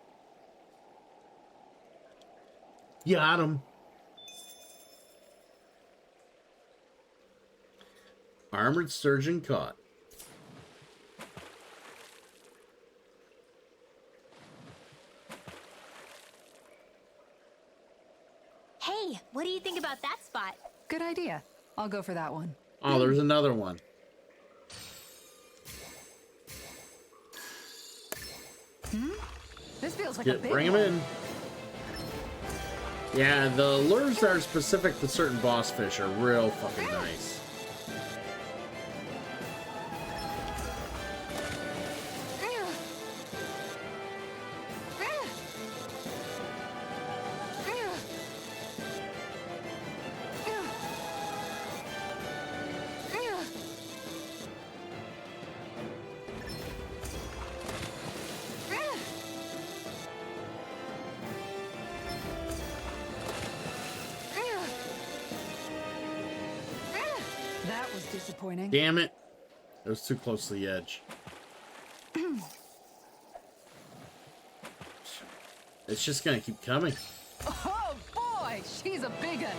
Got him. Armored sturgeon caught. Hey, what do you think about that spot? Good idea. I'll go for that one. Oh, there's another one. This feels like a big Bring him one. in. Yeah, the lures that are specific to certain boss fish are real fucking nice. That was disappointing. Damn it. It was too close to the edge. It's just gonna keep coming. Oh boy, she's a big one.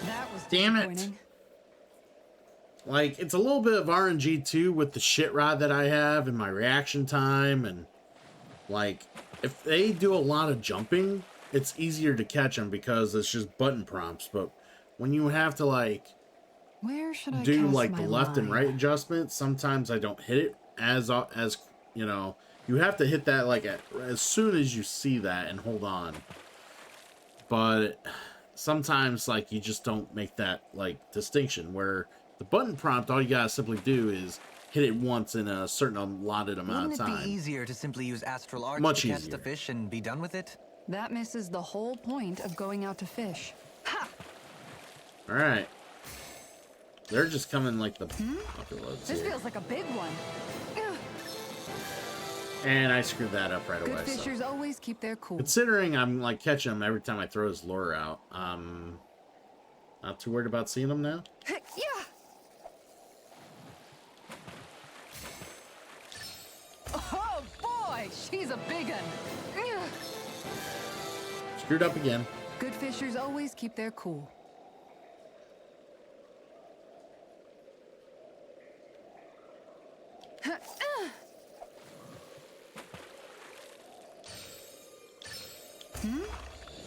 That was Damn it. disappointing. Like, it's a little bit of RNG too with the shit rod that I have and my reaction time, and Like, if they do a lot of jumping, it's easier to catch them because it's just button prompts. But when you have to, like, Where should I do cast like my the left and line? right adjustments, sometimes I don't hit it as you know, you have to hit that like as soon as you see that and hold on. But sometimes like you just don't make that like distinction, where the button prompt, all you gotta simply do is hit it once in a certain allotted amount Wouldn't of it time. be easier to simply use astral arts Much to catch easier. the fish and be done with it? That misses the whole point of going out to fish. Ha! All right, they're just coming like the okay, let's This see. feels like a big one. Ugh. And I screwed that up right Good away. So. fishers always keep their cool. Considering I'm like catching him every time I throw his lure out, not too worried about seeing him now. Yeah. Oh boy, she's a big one. Ugh. Screwed up again. Good fishers always keep their cool.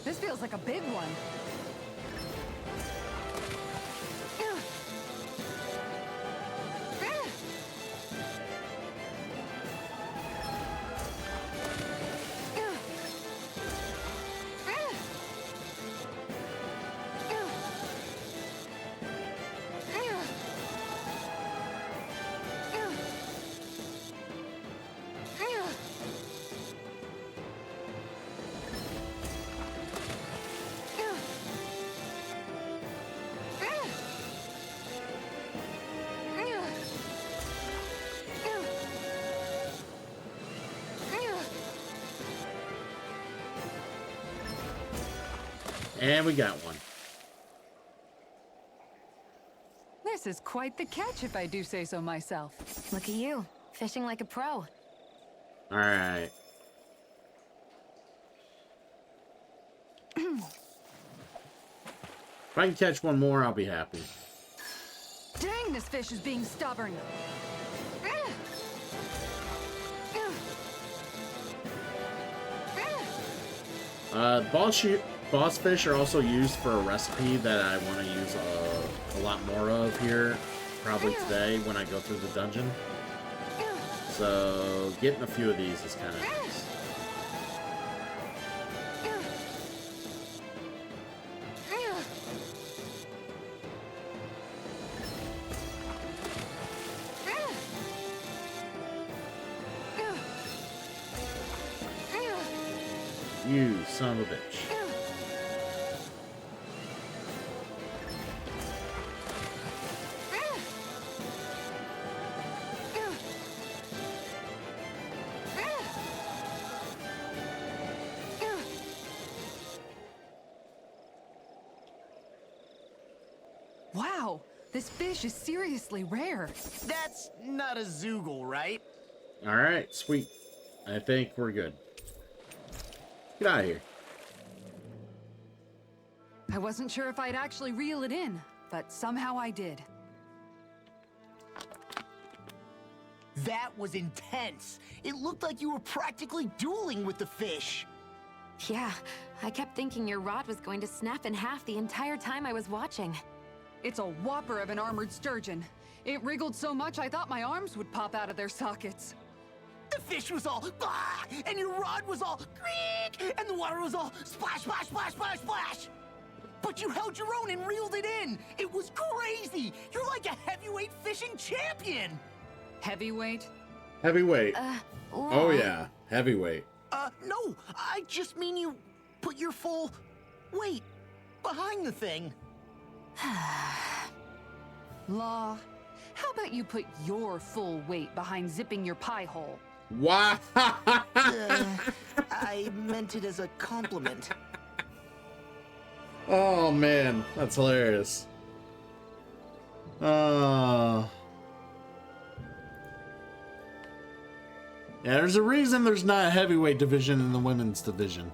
This feels like a big one. And we got one. This is quite the catch, if I do say so myself. Look at you, fishing like a pro. All right. If I can catch one more, I'll be happy. Dang, this fish is being stubborn. Boss fish are also used for a recipe that I want to use a lot more of here, probably today when I go through the dungeon. So getting a few of these is kind of nice. You son of a bitch. Wow, this fish is seriously rare. That's not a Zoogle, right? All right, sweet. I think we're good. Get out of here. I wasn't sure if I'd actually reel it in, but somehow I did. That was intense. It looked like you were practically dueling with the fish. Yeah, I kept thinking your rod was going to snap in half the entire time I was watching. It's a whopper of an armored sturgeon. It wriggled so much I thought my arms would pop out of their sockets. The fish was all bah, and your rod was all creak, and the water was all splash, splash, splash, splash, splash. But you held your own and reeled it in. It was crazy. You're like a heavyweight fishing champion. Heavyweight? Heavyweight. Oh Law. yeah, heavyweight. No, I just mean you put your full weight behind the thing. Law, how about you put your full weight behind zipping your pie hole? Wow. I meant it as a compliment. Oh man, that's hilarious. Yeah, there's a reason there's not a heavyweight division in the women's division.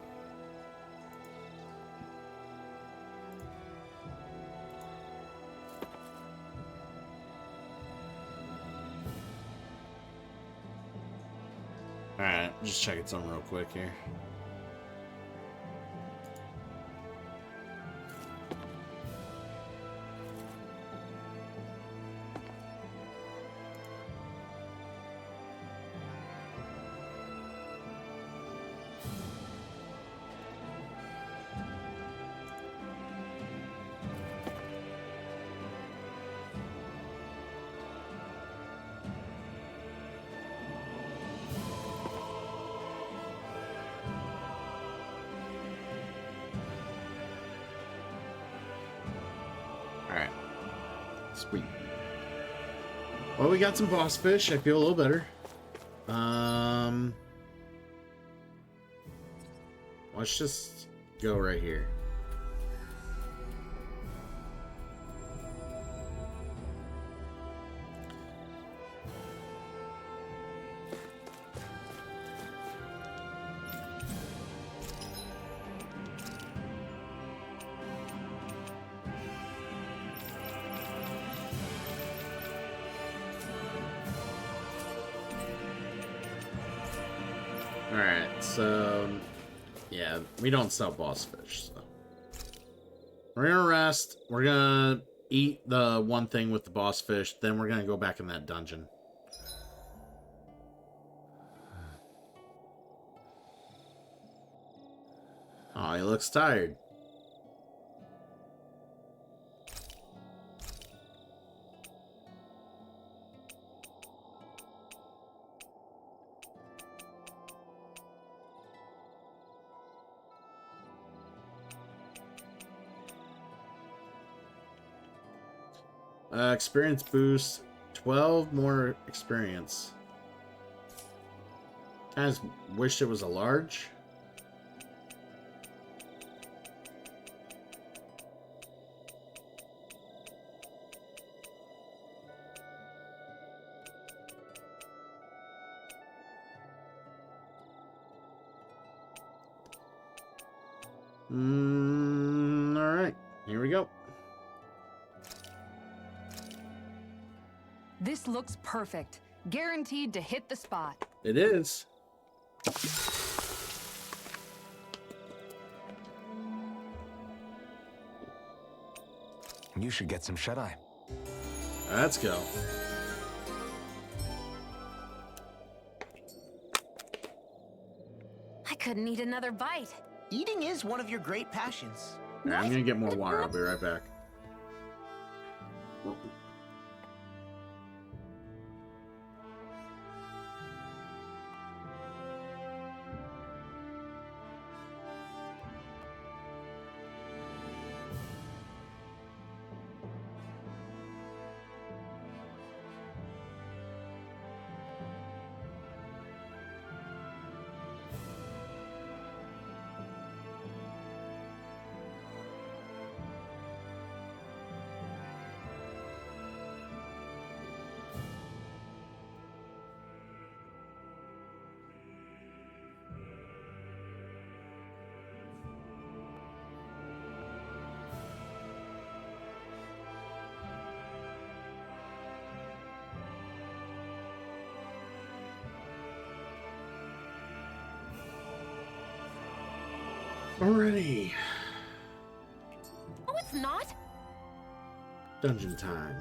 Alright, just checking something real quick here. Alright. Sweet. Well, we got some boss fish. I feel a little better. Let's just go right here. Alright, so yeah, we don't sell boss fish, so we're gonna rest. We're gonna eat the one thing with the boss fish, then we're gonna go back in that dungeon. Oh, he looks tired. Experience boost, 12 more experience. I just wish it was a large. All right, here we go. This looks perfect. Guaranteed to hit the spot. It is. You should get some shut-eye. Let's go. I couldn't eat another bite. Eating is one of your great passions. All right, I'm gonna get more water. I'll be right back. Alrighty. Oh, it's not. Dungeon time.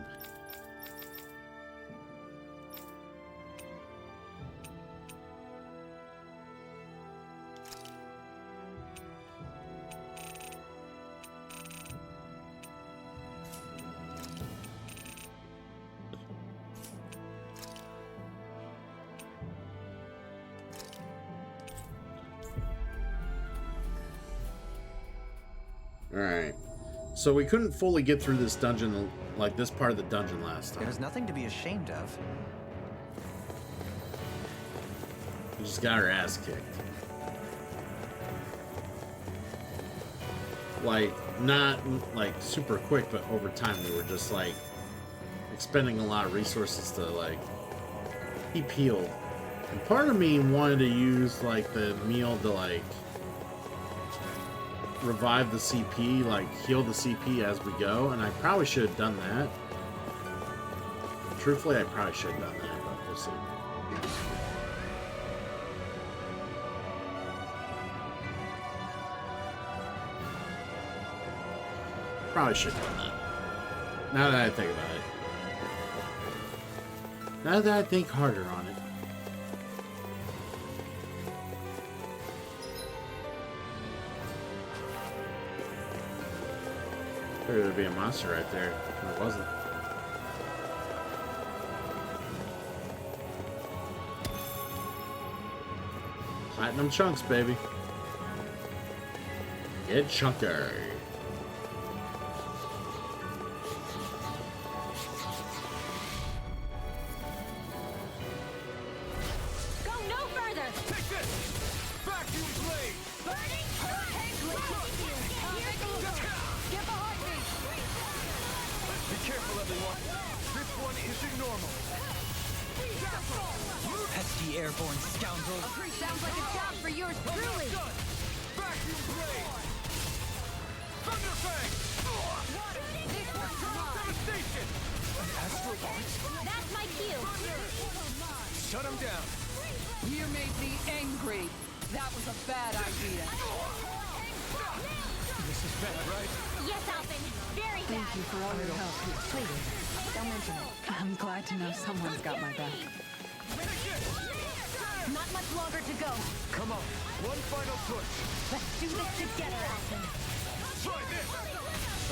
Alright. So we couldn't fully get through this dungeon, like this part of the dungeon last time. There's nothing to be ashamed of. We just got our ass kicked. Like, not like super quick, but over time we were just like expending a lot of resources to like keep healed. And part of me wanted to use like the meal to like revive the CP, like heal the CP as we go, and I probably should have done that. Truthfully, I probably should have done that, but we'll see. Probably should have done that. Now that I think about it. Now that I think harder on it. Figured there'd be a monster right there. There wasn't. Platinum chunks, baby. Get chunker. Go no further! Take this! Vacuum blade! Burning hurricane blade! Get behind me! Be careful, everyone. This one isn't normal. Pesky airborne scoundrels. Sounds like a job for yours truly! Done! Vacuum blade! Thunderfang! Devastation! Astral Arts? That's my cue! Shut him down! You made me angry. That was a bad idea. This is bad, right? Yes, Alvin! Very bad! Thank you for all your help. Please, don't mention it. I'm glad to know someone's got my back. Not much longer to go. Come on, one final push. Let's do this together, Alvin. Try this!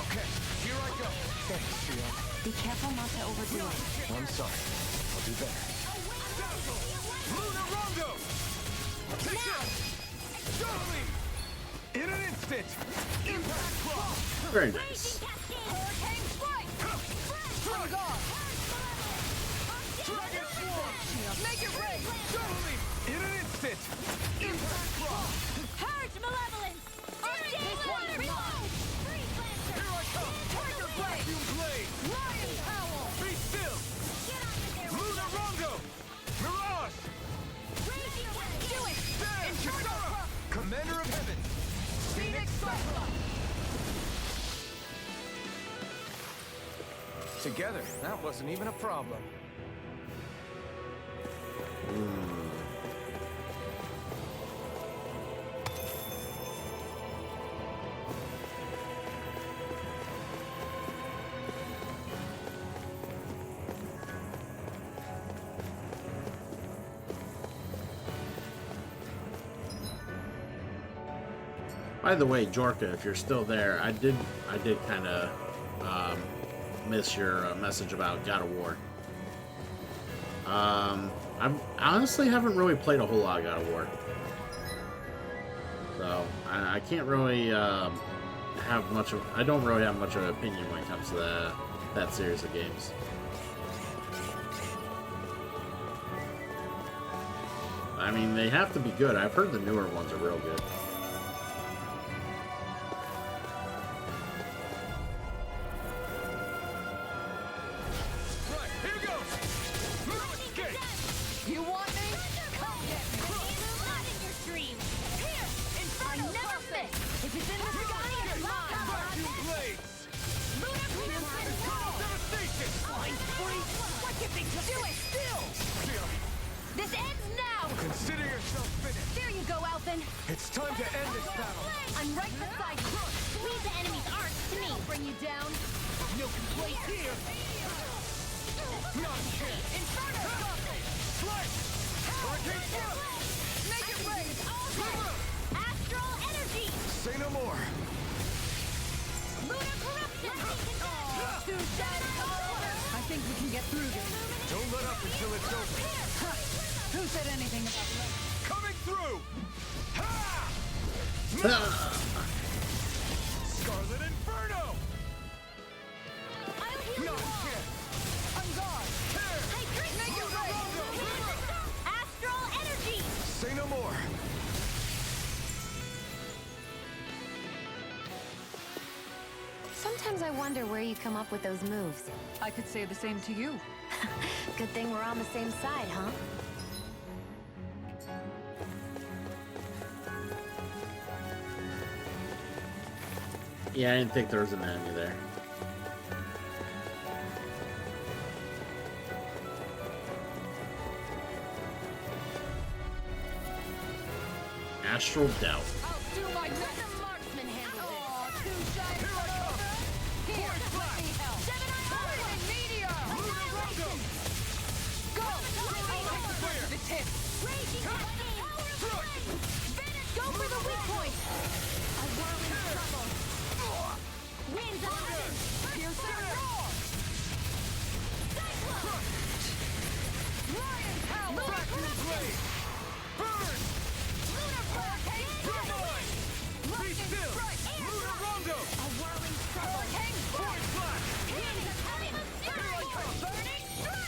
Okay, here I go. Thanks, Trio. Be careful not to overdo it. I'm sorry. I'll do better. Lunar Rondo! Take Now! this! Jolie! In an instant! Impact Claw! Very nice. Hurricane strike! On guard! Dragon Swarm! Make it rain! Jolie! In an instant! Impact Claw! Purge malevolence! This one reload! Here I come! Tiger blade! Vacuum Blade! Lion Howl! Be still! Lunar Rondo! Mirage! Do it! Dan Kitara! Commander of Heaven! Phoenix Cyclone! Together, that wasn't even a problem. By the way, Jorka, if you're still there, I did kind of miss your message about God of War. I honestly haven't really played a whole lot of God of War, so I can't really have much of. I don't really have much of an opinion when it comes to that series of games. I mean, they have to be good. I've heard the newer ones are real good. Right, here goes! Lunar Escape! You want me? Come get me! Flooding your stream! Here! I never miss! If it's in the sky, it's mine! Vacuum Blades! Devastation! What you think? Do it! Still! This ends now! Consider yourself finished. There you go, Alvin! It's time to end this battle. I'm right beside you! Leave the enemy's arts to me! Bring you down! No complaints here. Not a chance. Inferno! Slice! Hurricane Thrust! Make it rain! Astral energy! Say no more. Lunar corruption! Too shy to come over! I think we can get through this. Don't let up until it's over. Who said anything about love? Coming through! Ha! Scarlet Inferno! I'll heal you Not a all! chance. On guard! Here! I drink Make it rain! Astral energy! Say no more. Sometimes I wonder where you come up with those moves. I could say the same to you. Good thing we're on the same side, huh? Yeah, I didn't think there was an enemy there. Astral Doubt. I'll do my Let best. the marksman handle this. Aw, too shy to come over? Nervative! Raging cascade! Power of flame! Vanish! Go for the weak point! A whirling trouble! Winds of heaven! Piercing roar! Cyclone! Lion power! Vacuum blade! Burn! Lunar hurricane! You're mine! Be Lightning still! strike! Lunar Rondo! A whirling trouble! Hurricane Point flash! Winds of heaven! burning strike!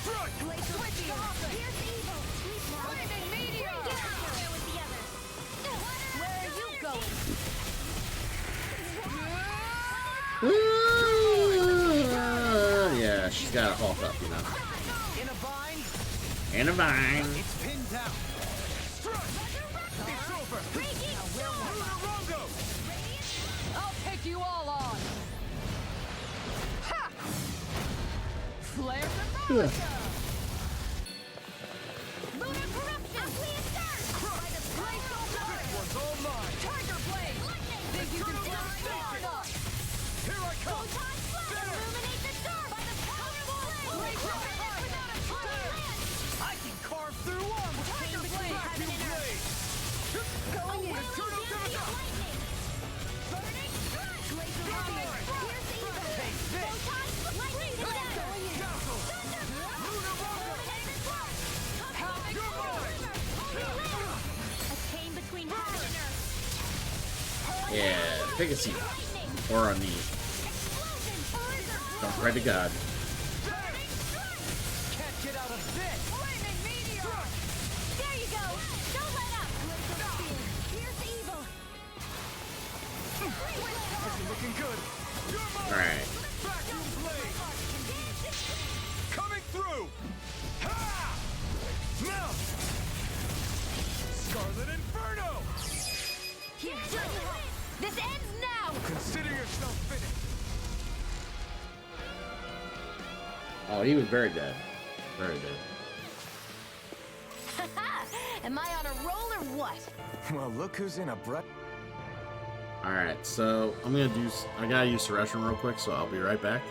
Strike! Glacial Switch to field! offense. Pierce evil! Sweep love! Flaming meteor! Get out there with the others! Where are you going? Yeah, she's got a Hulk up, you know. In a bind, And a vine. it's pinned down. Strike! It's over! Lunar Rondo! I'll take you all on! Ha! Flare the Ugh. Lunar corruption! Uplift surge! By the glacial This one's all mine! Tiger blade! lightning! Think you can fly far enough? Here I come! Photon flood! Illuminate the star by the power of flame! Glacial Fire without a tiny land! I can carve through armor! Tiger blade! Heaven Vacuum and earth! blade! Going in! Turn up Fury the of lightning! Burning strike! Glacial field! Pierce evil! Take this! Photon lightning blast! Going in! Castle! Lunar Rondo! Illuminate the star! Havoc You're mine! Holy land! A chain between heaven and earth! Yeah, take a seat. Lightning! Or on knee. Explosion! Don't pray to God. Burning strike! Can't get out of this. Flaming meteor! There you go! Don't let up! Glacial field! Pierce evil! Looking good! You're mine! Alright. Vacuum blade! Coming through! Ha! Now! Scarlet Inferno! This ends now! Consider yourself finished! Oh, he was very dead. Very dead. Am I on a roll or what? Well, look who's in a breath. Alright, so I'm gonna do. I gotta use the restroom real quick, so I'll be right back.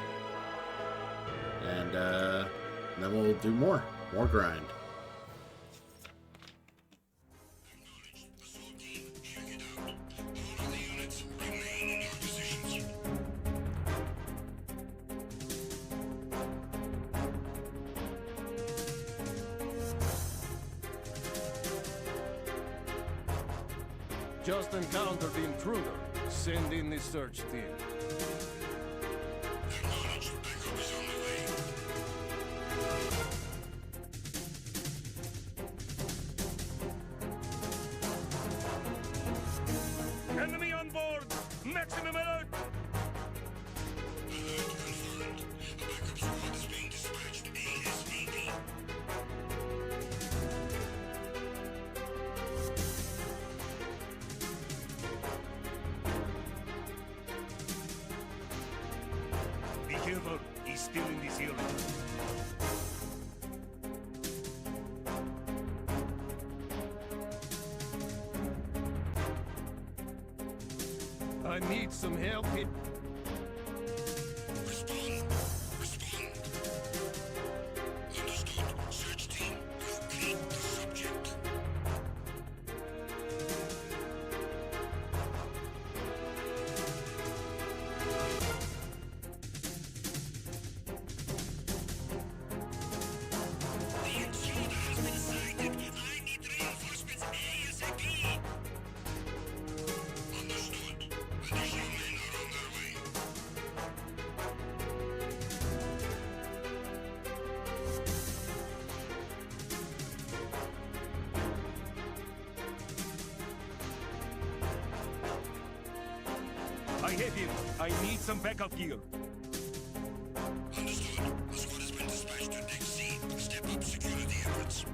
And then we'll do more grind. Just encountered the intruder. Send in the search team. Enemy on board! Maximum alert! Be careful, he's still in this area. I need some help here. I hit him. I need some backup gear. Understood. The squad has been dispatched to Deck C. Step up security efforts.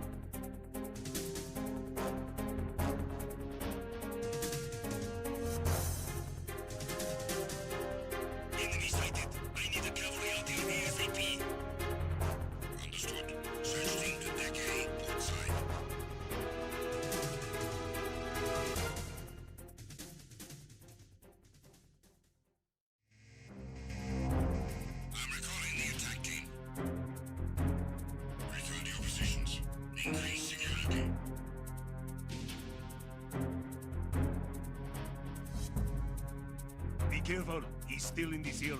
Enemy sighted. I need a cavalry out here ASAP. Understood. Search team to Deck A, port side. He's still in this area.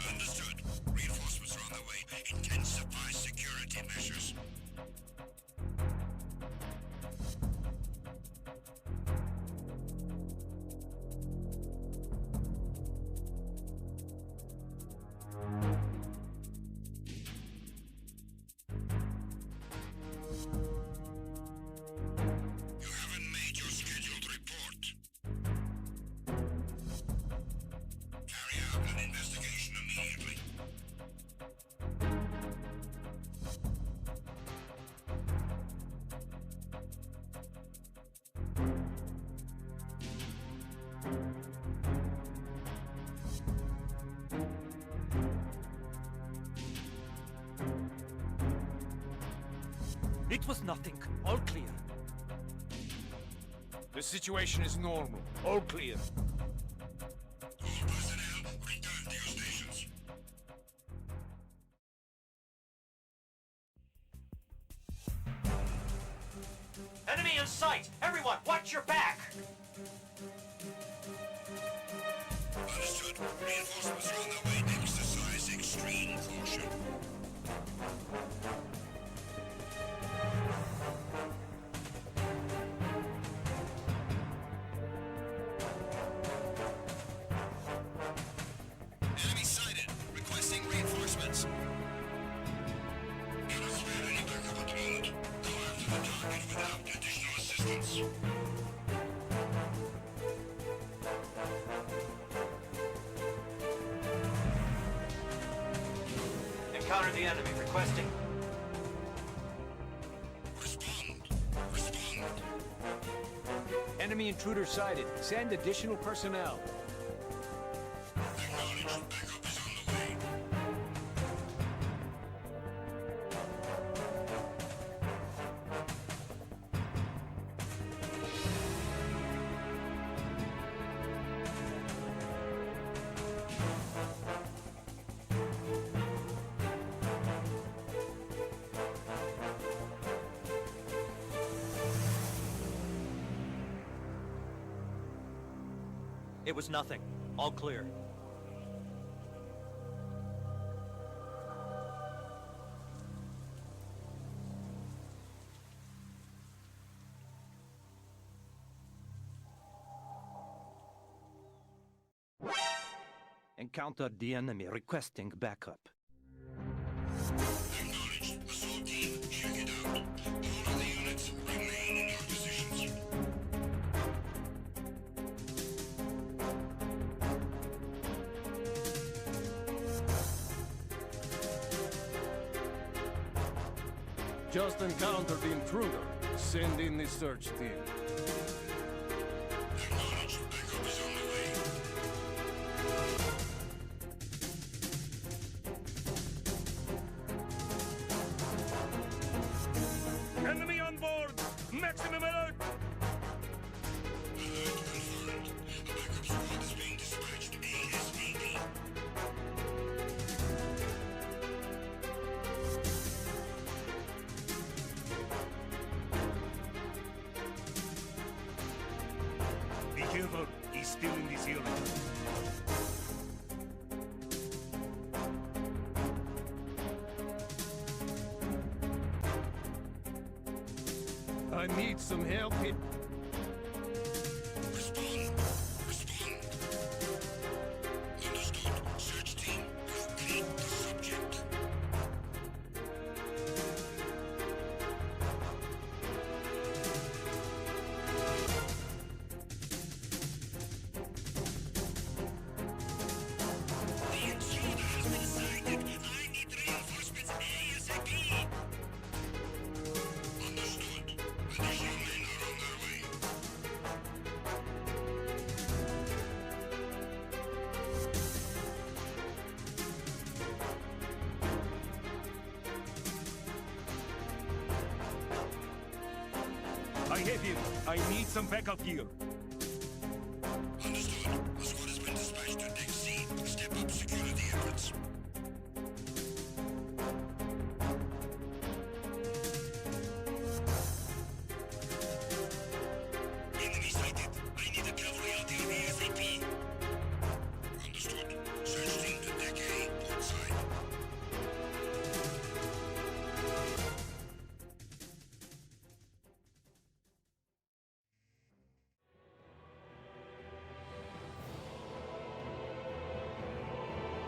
Understood. Reinforcements are on their way. Intensify security measures. You haven't made your scheduled report. Carry out an investigation immediately. It was nothing. All clear. The situation is normal. All clear. All personnel, return to your stations. Enemy in sight! Everyone, watch your back! Understood. Reinforcements are on their way. Exercise extreme caution. Enemy sighted. Requesting reinforcements. Cannot spare any backup at the moment. Go after the target without additional assistance. Encounter the enemy. Requesting. Respond. Respond. Enemy intruder sighted. Send additional personnel. Acknowledged. Backup is on the way. It was nothing. All clear. Encountered the enemy. Requesting backup. Acknowledged. Assault team, check it out. All of the units remain in your positions. Just encountered the intruder. Send in the search team. Acknowledged. Backup is on the way. Enemy on board! Maximum alert! Alert confirmed. A backup squad is being dispatched ASAP. Be careful. He's still in this area. I need some help here. Respond. Respond. Understood. Search team, locate the subject. The intruder has been sighted. I need reinforcements ASAP. Understood. Additional men are on their way. I have him. I need some backup gear. Understood. A squad has been dispatched to Deck C. Step up security efforts. Enemy sighted. I need a cavalry out here ASAP.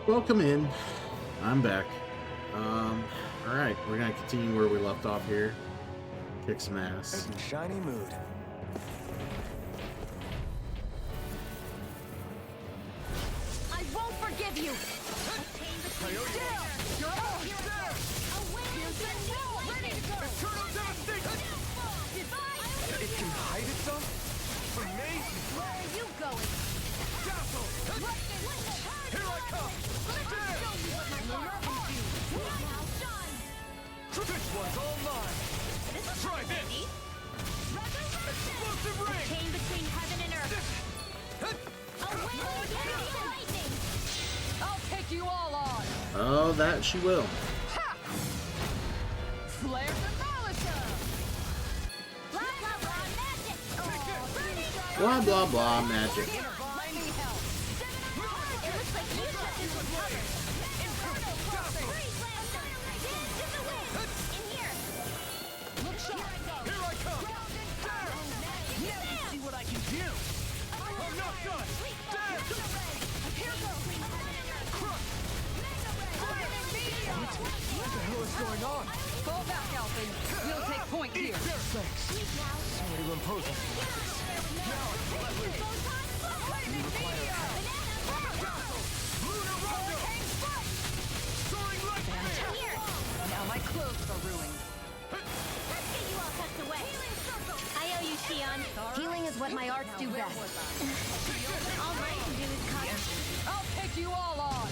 Welcome in. I'm back. Alright, we're gonna continue where we left off here. Kick some ass. In shiny mood. I won't forgive you! Obtain the Coyote. You're all here! Away! Ready to go! Eternal devastation! It can hide itself? Amazing! Where are you going? Dazzle! Here I come! There! This one's all mine! Try this! Explosive ring! Chain between heaven and earth. Away! Lightning! I'll take you all on. Oh, that she will. Ha! Flare Demolisher. Blah blah blah magic! Blah, blah, blah, magic. Let me help. It looks like you shut this one covered. Inferno crossing! Freeze Lancer! Dance in the wind! In here! Look sharp. Here I come! There! Now see what I can do. I'm not done! There! Here goes! Crush! What the hell is going on? Fall back, Alphen. We'll take point here. Thanks. Sorry to impose on you. Lunar Rondo! Soaring lightning! Here! Now my clothes are ruined. Let's get you all tucked away. I owe you, Shion. Healing is what my arts do best. All I can do is cause... I'll take you all on.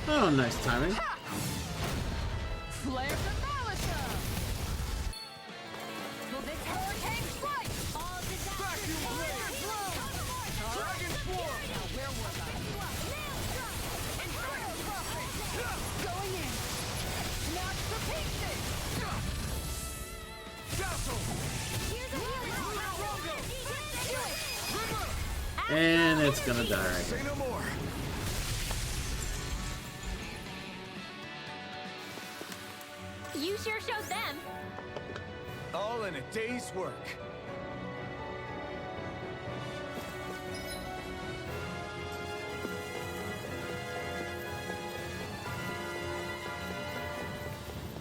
Oh, nice timing. Flare Demolisher. Will this hurricane strike? All Vacuum disasters blade! Dragon Swarm! Now where was I? Inferno crossing. Going in. Smash to pieces. Dazzle! Lunar Rondo! Rimmer! And it's gonna die right Say here. no more! You sure showed them. All in a day's work.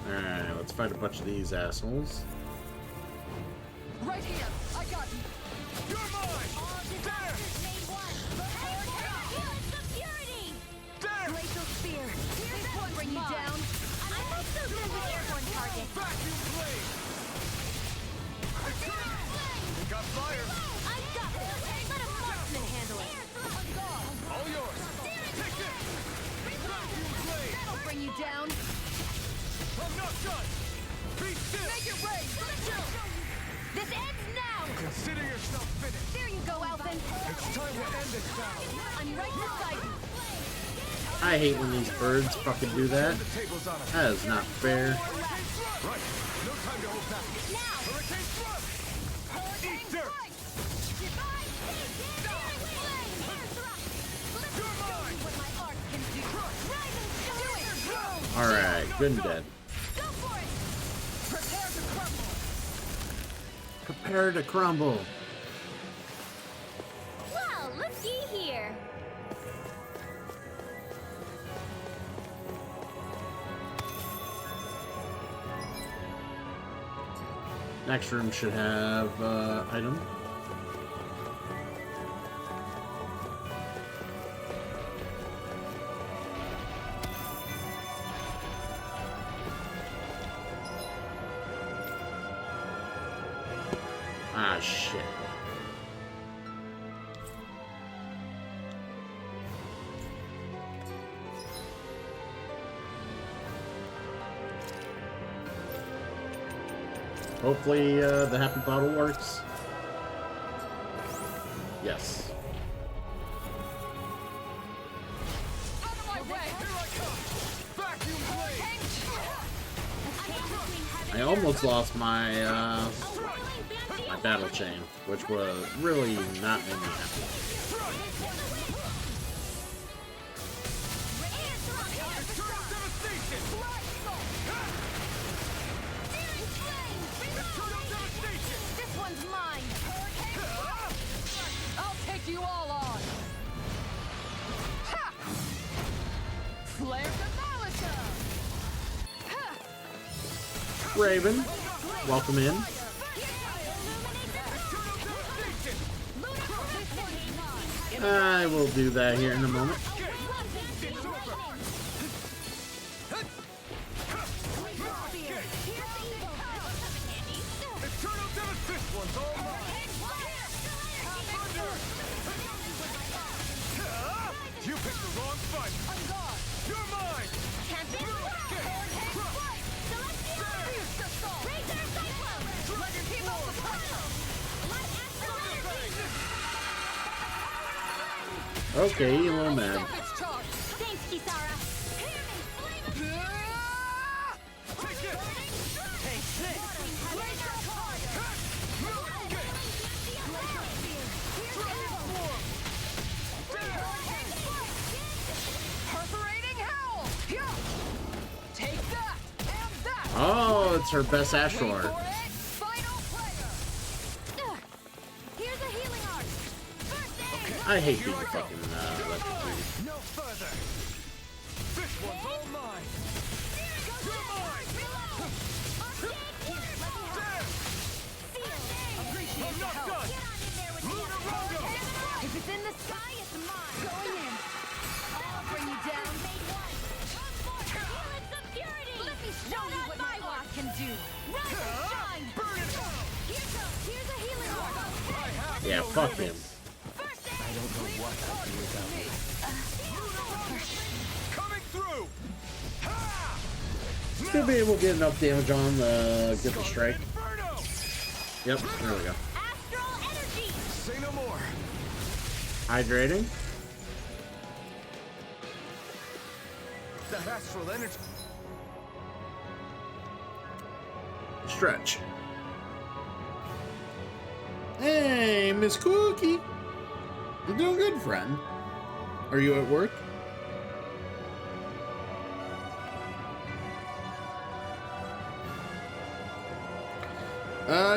Alright, let's fight a bunch of these assholes. Right here. I got you. You're mine! All There! disasters made one. Heal its security! There! Glacial Spear. This one bring you down. I'm not so good with airborne targets. Vacuum blade! We got fire! I got this. Let a marksman handle it. All yours! Take this! Vacuum blade! That'll bring you down. I'm not done! Be still! Make it rain. This ends now. Consider yourself finished! There you go, Alphen. It's time to end this battle! I'm right beside you. I hate when these birds fucking do that. The tables on us! That is not fair. Right! No time to hold back! Now. Hurricane thrust! Eat dirt! You're mine! What my art can do. Rise and shine. Alright, good and dead. Go for it. Prepare to crumble. Prepare to crumble. Well, looky here. Next room should have item. Ah, shit. Hopefully, the happy bottle works. Yes. Out of my way. Here I come! Vacuum blade! I almost lost my my battle chain, which was really not making me happy. Eternal devastation! Eternal devastation! This one's mine. I'll take you all on. Ha! Raven. Welcome in. I will do that here in a moment. You picked the wrong fight. You're mine. Okay, you little mad. Thanks, Kisara. Take it. Perforating howl! Yeah. Take that and that! Oh, it's her best astral art. Final player! Here's a healing art. First aid. I hate being fucking electrocuted. No further. This one's all mine. You're mine. I'm not done. Lunar Rondo. If it's in the sky, it's mine. Going in. I'll bring you down. Let me show you what my art can do. Rise and shine. Burn it out. Here's a healing art. Yeah, fuck him. I don't know what I'd do without you. Coming through. Ha! Still be able to get enough damage on the get the strike. Inferno. Yep, there we go. Astral energy. Say no more. Hydrating. That astral energy. Stretch. Hey, Miss Cookie. I'm doing good, friend. Are you at work?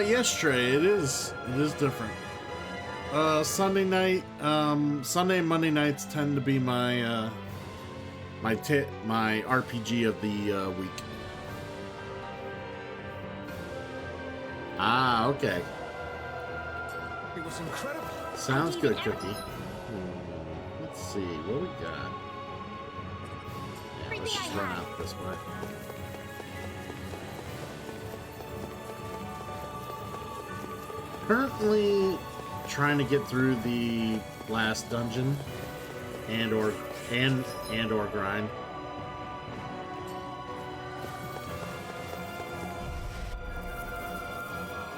Yes, Trey, it is. It is different. Sunday night, Sunday and Monday nights tend to be my, my RPG of the, week. Ah, okay. It was incredible. Sounds good, Cookie. Let's see, what we got? Yeah, let's just run out this way. Currently trying to get through the last dungeon and or grind.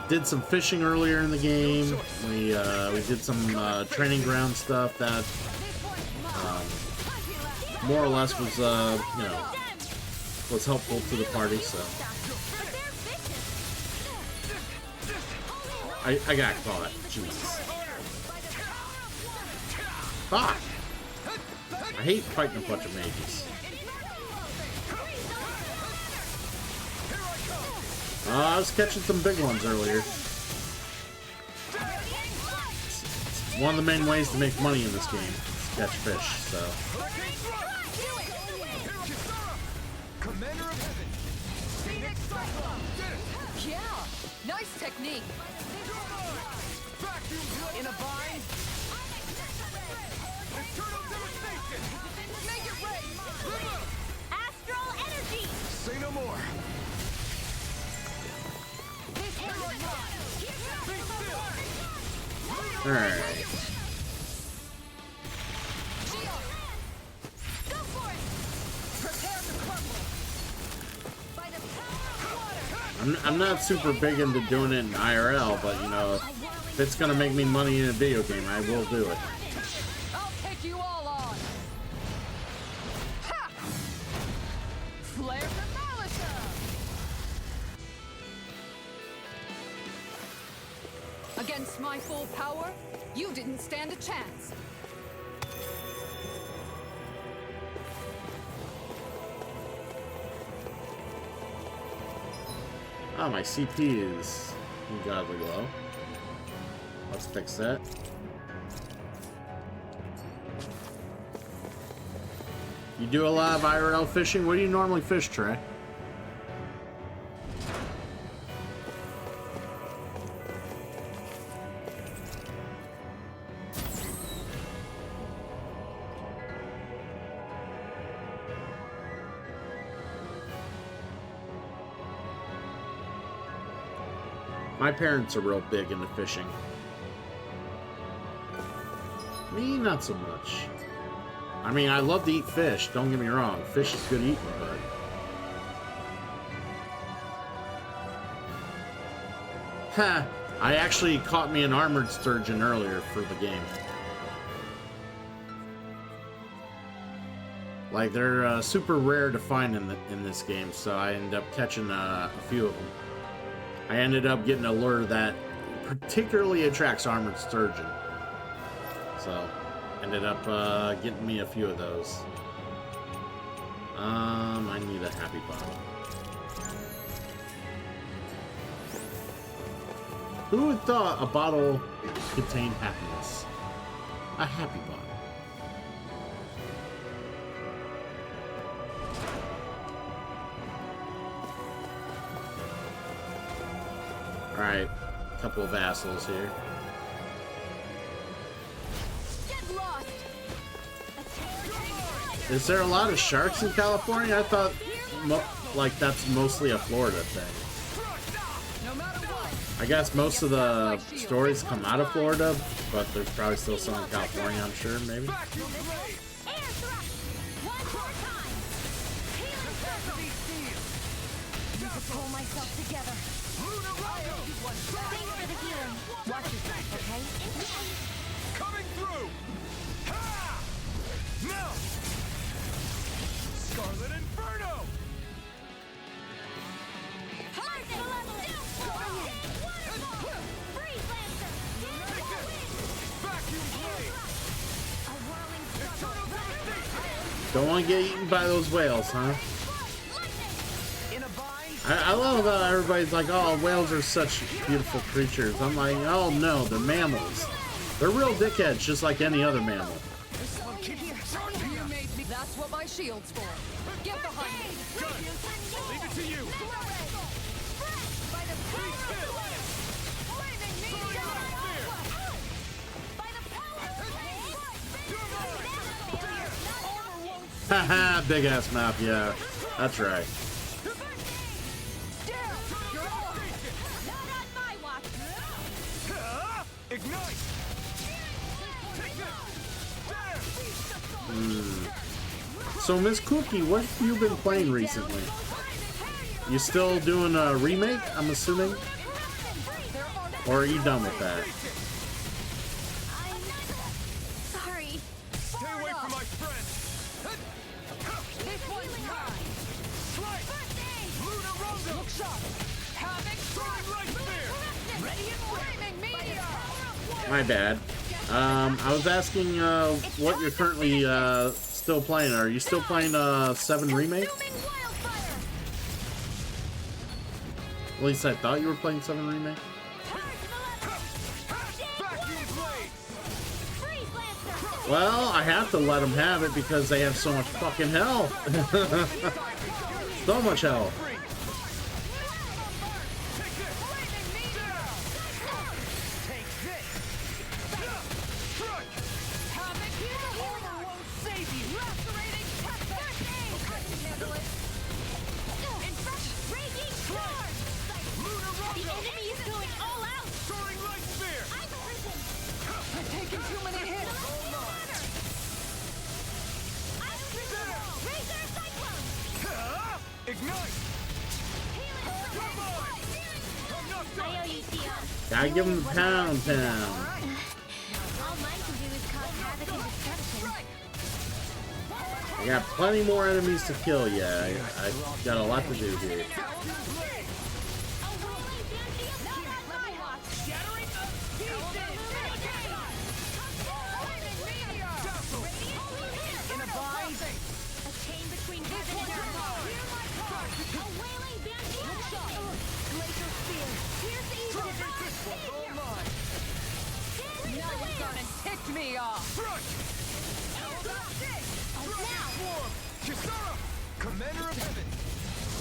Did some fishing earlier in the game. We did some training ground stuff that more or less was was helpful to the party. So I got caught. Jesus. Fuck! I hate fighting a bunch of mages. I was catching some big ones earlier. It's one of the main ways to make money in this game is to catch fish, so. Commander of Heaven. Phoenix Cyclone! Yeah, nice technique. In a bind. Eternal devastation. Make it rain! Astral energy. Say no more. Alright. Go for it. Prepare to crumble! By the power of water. I'm not super big into doing it in IRL, but you know, if it's gonna make me money in a video game, I will do it. I'll take you all on! Ha! Flare the Malisa! Against my full power, you didn't stand a chance. Oh, my CP is ungodly low. Let's fix that. You do a lot of IRL fishing? What do you normally fish, Trey? My parents are real big into fishing. Me, not so much. I mean, I love to eat fish, don't get me wrong. Fish is good eating, but... Ha! I actually caught me an armored sturgeon earlier for the game. Like, they're super rare to find in this game, so I ended up catching a few of them. I ended up getting a lure that particularly attracts armored sturgeon. So, ended up getting me a few of those. I need a happy bottle. Who would thought a bottle contained happiness? A happy bottle. Alright, a couple of vassals here. Get lost. Is there a lot of sharks in California? I thought, like, that's mostly a Florida thing. No matter what. I guess most of the stories come out of Florida, but there's probably still some in California, I'm sure, maybe. Air thrust. One more time. Healing circle. Need to pull myself together. Thanks for the healing. Watch yourself, okay? Coming through! Ha! Now! Scarlet Inferno! Freeze Lancer. Take this! Vacuum blade! A whirling circle. Don't want to get eaten by those whales, huh? In a bind? I love how everybody's like, oh, whales are such beautiful creatures. I'm like, oh no, they're mammals. They're real dickheads, just like any other mammal. You made me. That's what my shield's for. Get behind me. Leave it to you! By the power of Flaming meteor. By the power of Haha, big ass map, yeah. That's right. Not on my watch. Ha! Ignite! Take this! Damn! So, Miss Cookie, what have you been playing recently? You still doing a remake, I'm assuming? Or are you done with that? Sorry. Stay away from my friend! This one's mine. Slice! Luna Rondo! Look sharp. Havoc. Throwing light spear! Ready and flaming meteor. My bad. I was asking what you're currently still playing. Are you still playing 7 Remake? Consuming wildfire. At least I thought you were playing 7 Remake. Vacuum blade! Freeze Lancer. Well, I have to let them have it because they have so much fucking health. So much health. Take this! Strike! Havoc. Armor won't save you. Lacerating tempest. I can handle it. Raging storm. Luna The Rondo! enemy is going all out. Soaring light spear! I'm prison. I've taken too many hits. I'm prison. Razor cyclone. Ha! Ignite! Come on! I'm not I done! owe you, Tion. Gotta give them the pound. All mine can do is cause havoc and destruction. I got plenty more enemies to kill. Yeah, I got a lot to do here. A whirling banshee of not on my watch. Shattering the pieces. Flaming meteor. In a bind? A chain between heaven and earth. Hear my call. A wailing banshee. Glacial spear. Here's the evil. All mine! Now you've gone and ticked me off. Strike! Now. Form! Kisara! Commander of Heaven!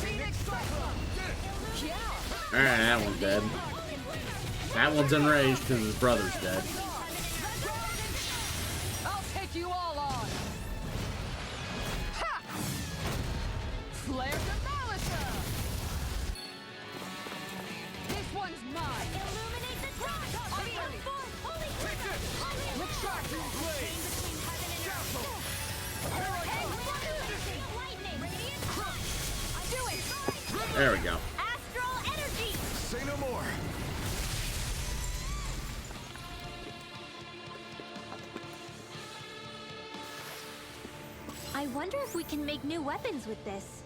Phoenix Cyclone. Yeah. Alright, that one's dead. That one's enraged because his brother's dead. I'll take you all on. Ha! Flare Demolisher. This one's mine. There we go. Astral energy. Say no more. I wonder if we can make new weapons with this.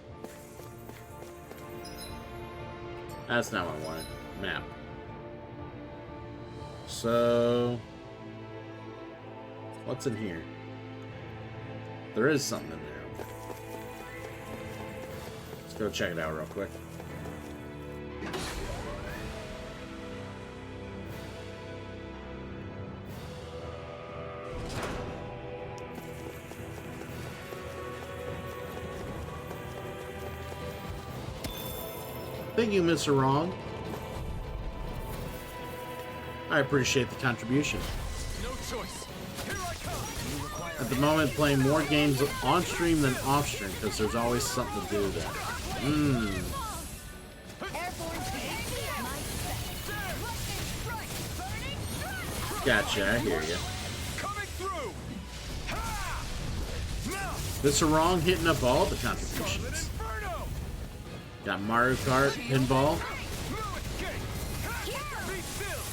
That's not what I wanted. Map. So, what's in here? There is something in there. Let's go check it out real quick. Thank you, Mr. Wrong. I appreciate the contribution. No choice. Here I come. At the moment, playing more games on stream than off stream because there's always something to do there. Gotcha, I hear you. Coming through. Ha! Now, Mr. Wrong hitting up all the Scarlet contributions. Inferno. Got Mario Kart, pinball. Blue escape. Ha! Be still.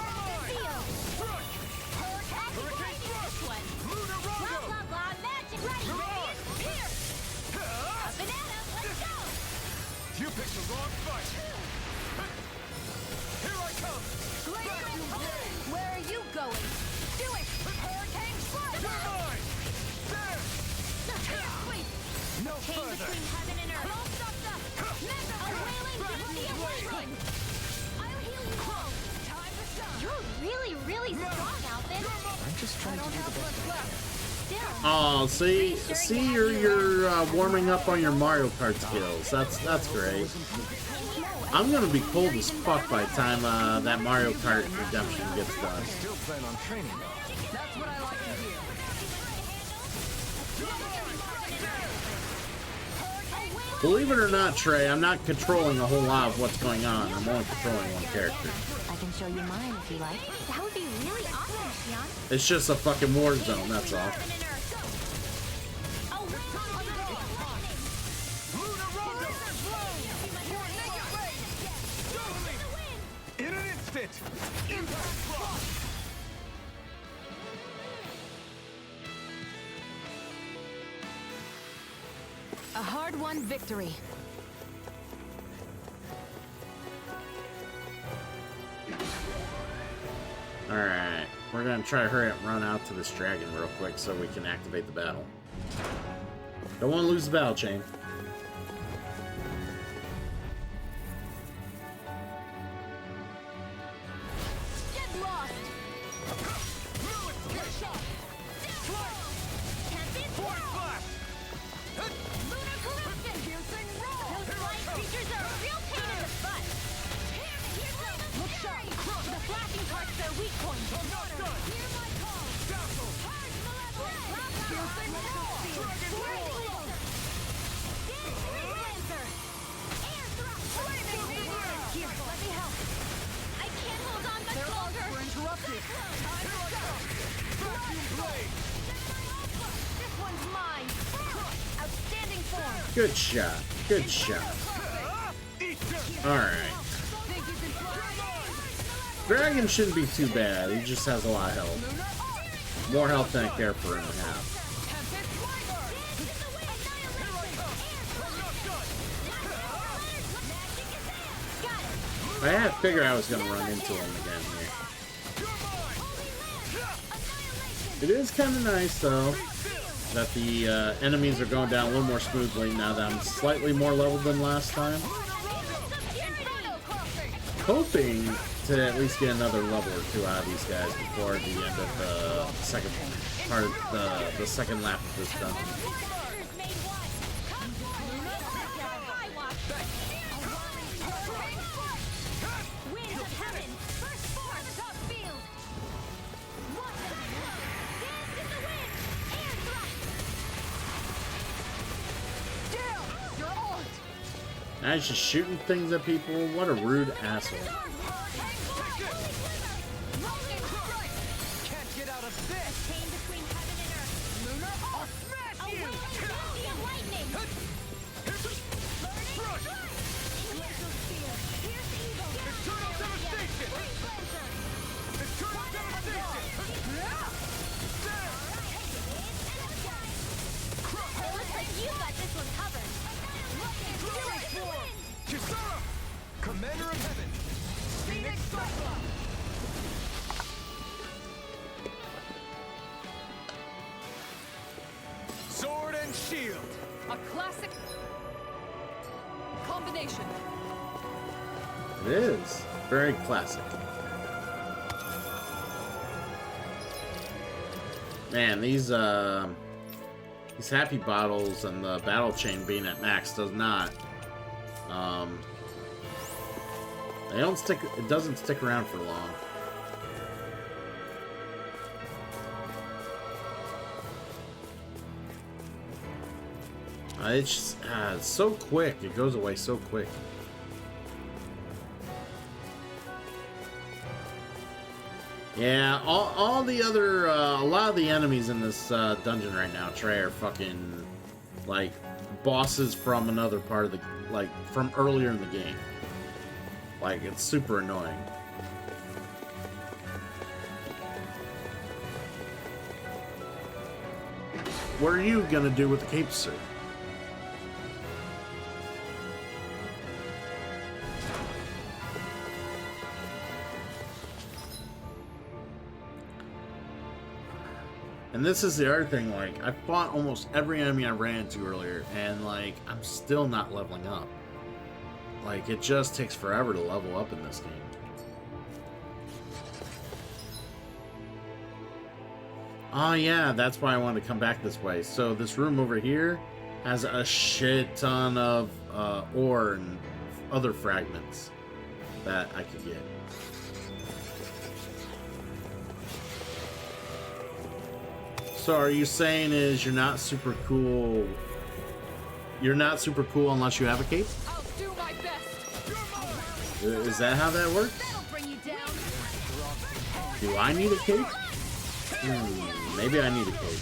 You're mine. Strike. Hurricane thrust. Lunar Blah Rondo. blah blah, magic ready. Here. A banana, let's go. You picked the wrong fight. Here I come. Where are you going? Do it! Hurricane strike! You're mine. There. Sweet. No Chain further. between heaven and earth. All stopped up. A wailing guardian lightning. I'll heal you all. Time to shine! You're really, really strong, Alvin. I'm just trying to do the best I can. Still. Oh, see, you're warming up on your Mario Kart skills. That's great. I'm gonna be cold as fuck by the time that Mario Kart Redemption gets done. Still plan on training though. That's what I like to hear. Believe it or not, Trey, I'm not controlling a whole lot of what's going on. I'm only controlling one character. I can show you mine if you like. That would be really awesome, Xion. It's just a fucking war zone, that's all. Lunar Rondo. In an instant. Impact block. A hard-won victory. Alright, we're gonna try to hurry up and run out to this dragon real quick so we can activate the battle. Don't want to lose the battle chain. Get lost! Blue escape. Force flash. Lunar collision! Piercing roar! Those flying creatures are a real pain in the butt! Look sharp! The flashing parts are weak points! I'm not done. Hear my call! Dazzle. Charge malevolent! Piercing roar! Dragon roar. Dancing laser! Air thrust! Flaming meteor! Here, let me help! I can't hold on much Their arcs longer! were interrupted. Time to go! Vacuum blade. This one's mine! Outstanding form! Good shot. Good shot. Eat this. Alright. Think you can fly? Dragon shouldn't be too bad. He just has a lot of health. More health than I care for him to have. Tempest Flyber! I had to figure I was gonna run into him again here. It is kind of nice though that the enemies are going down a little more smoothly now that I'm slightly more leveled than last time. Hoping to at least get another level or two out of these guys before the end of the second part of the second lap of this dungeon. Winds of heaven! First force! Top field! Dance in the wind! Air thrust! Down! You're on! Now he's just shooting things at people. What a rude asshole. Can't get out of this. Chain between heaven and earth! Lunar Arc! A Wailing Bounty of Lightning! Crush! Glacial Spear! Pierce Evil! Eternal Devastation! Freeze Lancer! Eternal Devastation! It looks like you got this one covered. Look and do it! Win! Kisara! Commander of Heaven! Phoenix Cyclops! Sword and shield! A classic combination. It is very classic. Man, these happy bottles and the battle chain being at max does not. They don't stick. It doesn't stick around for long. It's just, it's so quick. It goes away so quick. Yeah, all the other, a lot of the enemies in this dungeon right now, Trey, are fucking, like, bosses from another part of the, like, from earlier in the game. Like, it's super annoying. What are you gonna do with the cape, sir? And this is the other thing, like, I fought almost every enemy I ran into earlier, and, like, I'm still not leveling up. Like, it just takes forever to level up in this game. Oh, yeah, that's why I wanted to come back this way. So, this room over here has a shit ton of ore and other fragments that I could get. So are you saying is you're not super cool? You're not super cool unless you have a cape? I'll do my best. Is that how that works? That'll bring you down. Do I need a cape? Maybe I need a cape.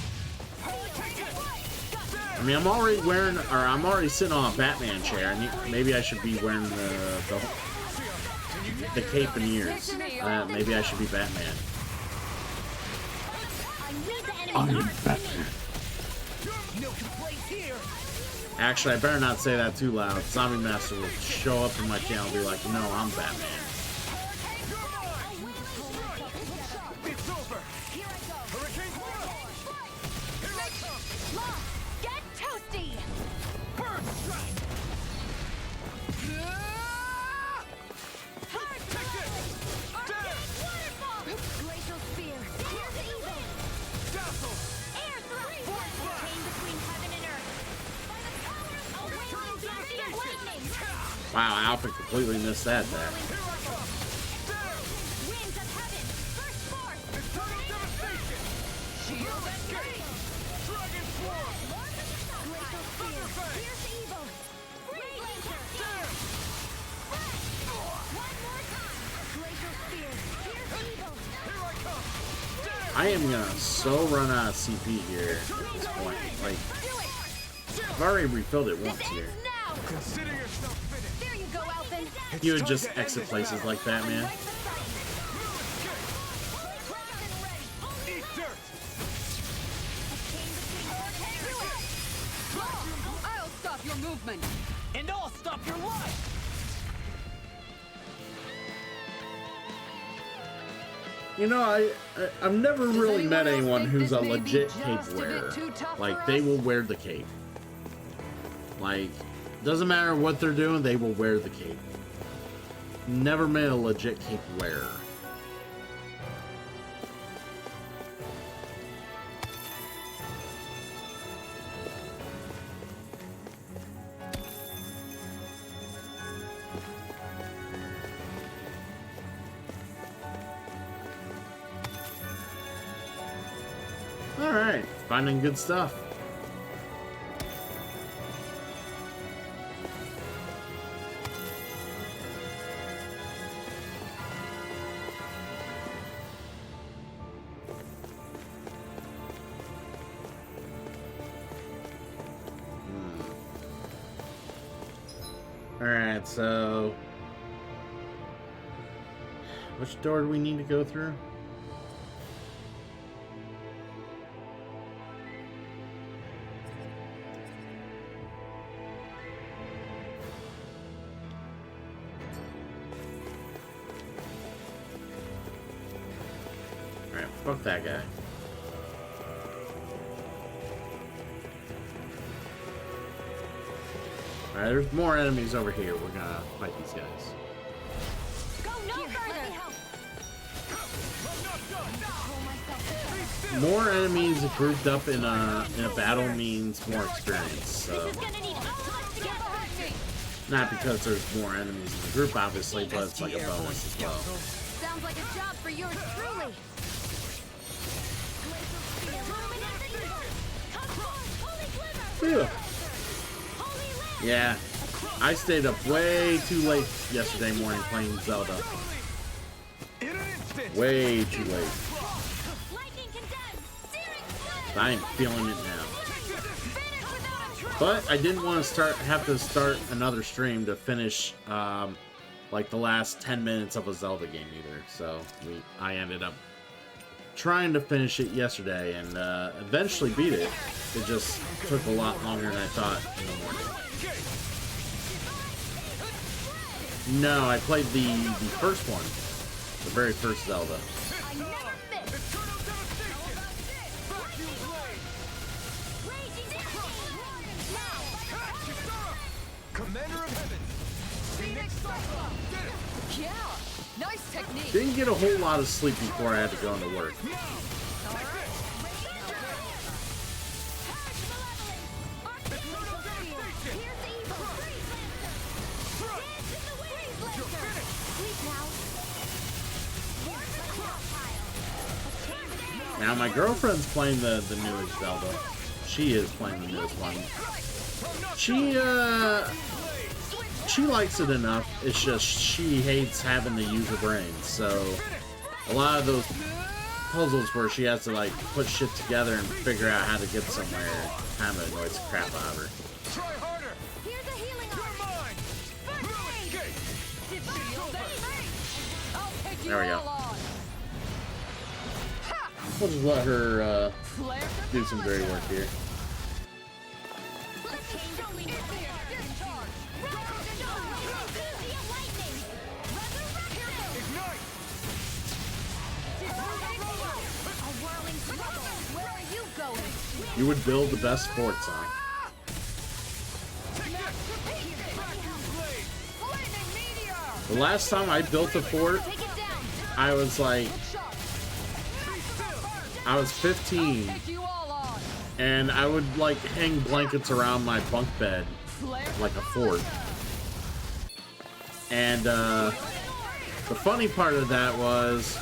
I mean, I'm already wearing, or I'm already sitting on a Batman chair, and maybe I should be wearing the cape and ears. Maybe I should be Batman. I need the enemy. Batman. No complaints here. Actually, I better not say that too loud. Zombie Master will show up in my channel and be like, no, I'm Batman. It's over! Here I go. Hurricane Thrust! Here I come! Lost. Get toasty. Burn strike! Hard Take it! Damn! waterfall. Glacial Spear. Here's the evil. Dazzle! Air thrust. Chain between heaven and earth. By the power of a wailing bounty of lightning. Wow, Alpha completely missed that there. Here I come! Damn! Winds of heaven. Burst forth. Eternal devastation! Shield and gate. Dragon swarm! Glacial Spear. Here's the evil. Freeze Lancer. One more time. Glacial Spear. Here's the evil. Here I come! Damn! I am gonna so run out of CP here at this point. Like, I've already refilled it once here. Now. Consider yourself finished! There you go, Elfin. You would just exit places like that, man. Eat dirt! I'll stop your movement. And I'll stop your life. You know, I've never really met anyone else anyone think who's this a may be legit just cape a bit wearer. too tough Like, for they us? will wear the cape. Like, doesn't matter what they're doing, they will wear the cape. Never met a legit cape wearer. Alright, finding good stuff. Alright, so... which door do we need to go through? Alright, fuck that guy. Alright, there's more enemies over here. We're gonna fight these guys. Go no further. More enemies grouped up in a battle means more experience. So This is gonna need all of us together. not because there's more enemies in the group, obviously, but it's like a bonus as well. Sounds like a job for yours truly. Phew. Yeah, I stayed up way too late yesterday morning playing Zelda. In an instant. Way too late. Lightning condemned. Searing flame. I am feeling it now. But I didn't want to have to start another stream to finish like the last 10 minutes of a Zelda game either. So I ended up trying to finish it yesterday and eventually beat it. It just took a lot longer than I thought in the morning. No, I played the first one. The very first Zelda. I never miss. Eternal devastation. Vacuum blade. Raging damage. Now. Kisara. Commander of Heaven. Phoenix Cyclone. Did it. Yeah, nice technique. Didn't get a whole lot of sleep before I had to go into work. Now my girlfriend's playing the newest Zelda. She is playing the newest one. She likes it enough. It's just she hates having to use her brain. So a lot of those puzzles where she has to like put shit together and figure out how to get somewhere kind of annoys the crap out of her. Try harder. Here's a healing You're arm. mine. First aid. Escape. I'll take you There we go. all on. We'll just let her Flare to do some dirty work here. Let's show me Discharge. lightning. Resurrection. Ignite. A whirling struggle. Where are you going? You would build the best forts, huh? Take this. Vacuum blade. Flaming meteor. The last time I built a fort, Take it down. I was like, Shot. I was 15, Take you all on. and I would like hang blankets around my bunk bed Flare. like a fort. And the funny part of that was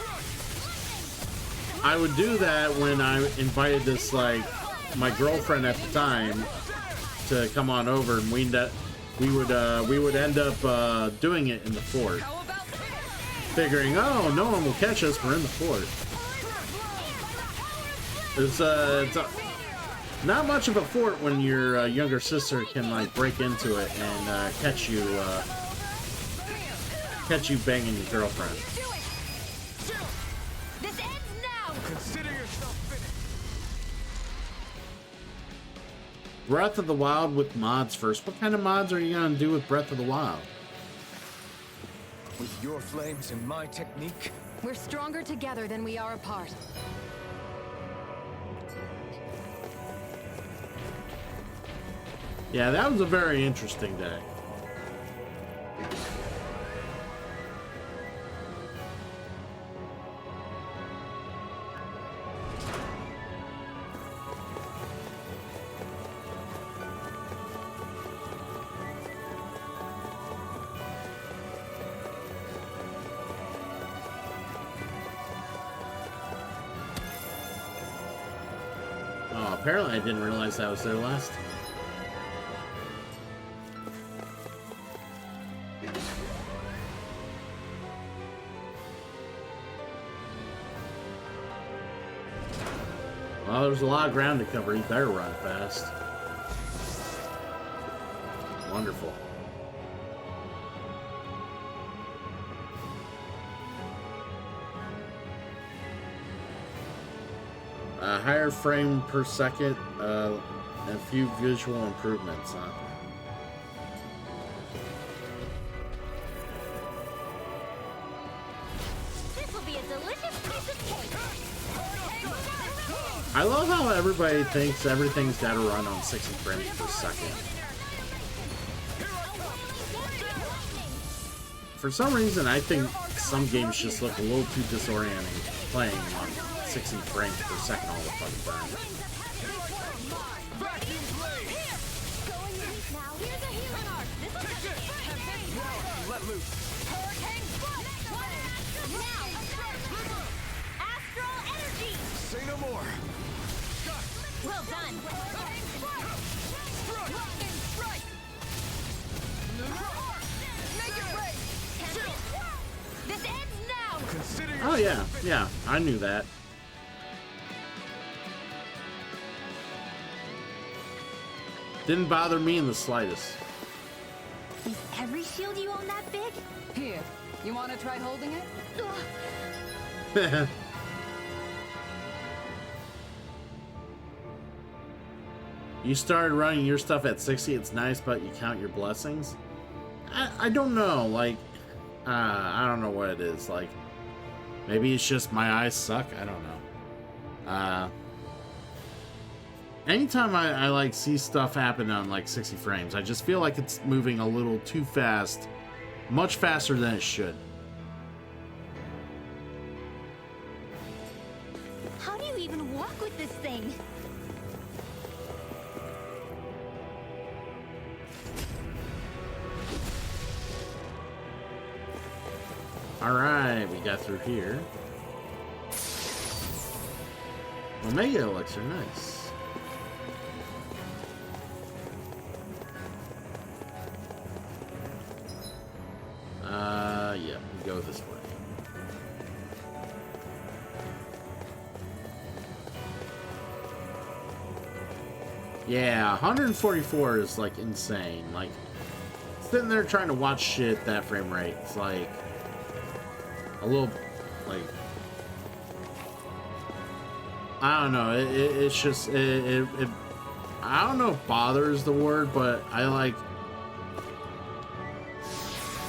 I would do that when I invited this like my girlfriend at the time to come on over, and we would end up doing it in the fort, How about this? figuring, oh, no one will catch us, we're in the fort. It's not much of a fort when your younger sister can like break into it and catch you banging your girlfriend. Do it. This ends now. Consider yourself finished. Breath of the Wild with mods first. What kind of mods are you gonna do with Breath of the Wild? With your flames and my technique, We're stronger together than we are apart. Yeah, that was a very interesting day. Oh, apparently I didn't realize that was there last time. Well, there's a lot of ground to cover. You better run fast. Wonderful. Higher frame per second, and a few visual improvements, huh? This will be a delicious piece of cake. I love how everybody thinks everything's got to run on 60 frames per second. For some reason, I think some games just look a little too disorienting playing on 60 frames per second all the fucking time. Now here's a healing arc. This will touch it. Let loose. Hurricane Flood. Now. Astral energy. Say no more. Well done. Hurricane Strike. Lightning strike. Make it rain. This ends now. Consider Oh yeah, yeah, I knew that. Didn't bother me in the slightest. Is every shield you own that big? Here, you want to try holding it? Ugh. You started running your stuff at 60, it's nice, but you count your blessings? I don't know, like, I don't know what it is, like, maybe it's just my eyes suck, I don't know. Anytime I like see stuff happen on like 60 frames, I just feel like it's moving a little too fast, much faster than it should. How do you even walk with this thing? Alright, we got through here. Omega elixir, nice. Yeah, we go this way. Yeah, 144 is like insane. Like, sitting there trying to watch shit that frame rate, it's like a little, like, I don't know. It's just it I don't know if bothers the word, but I like.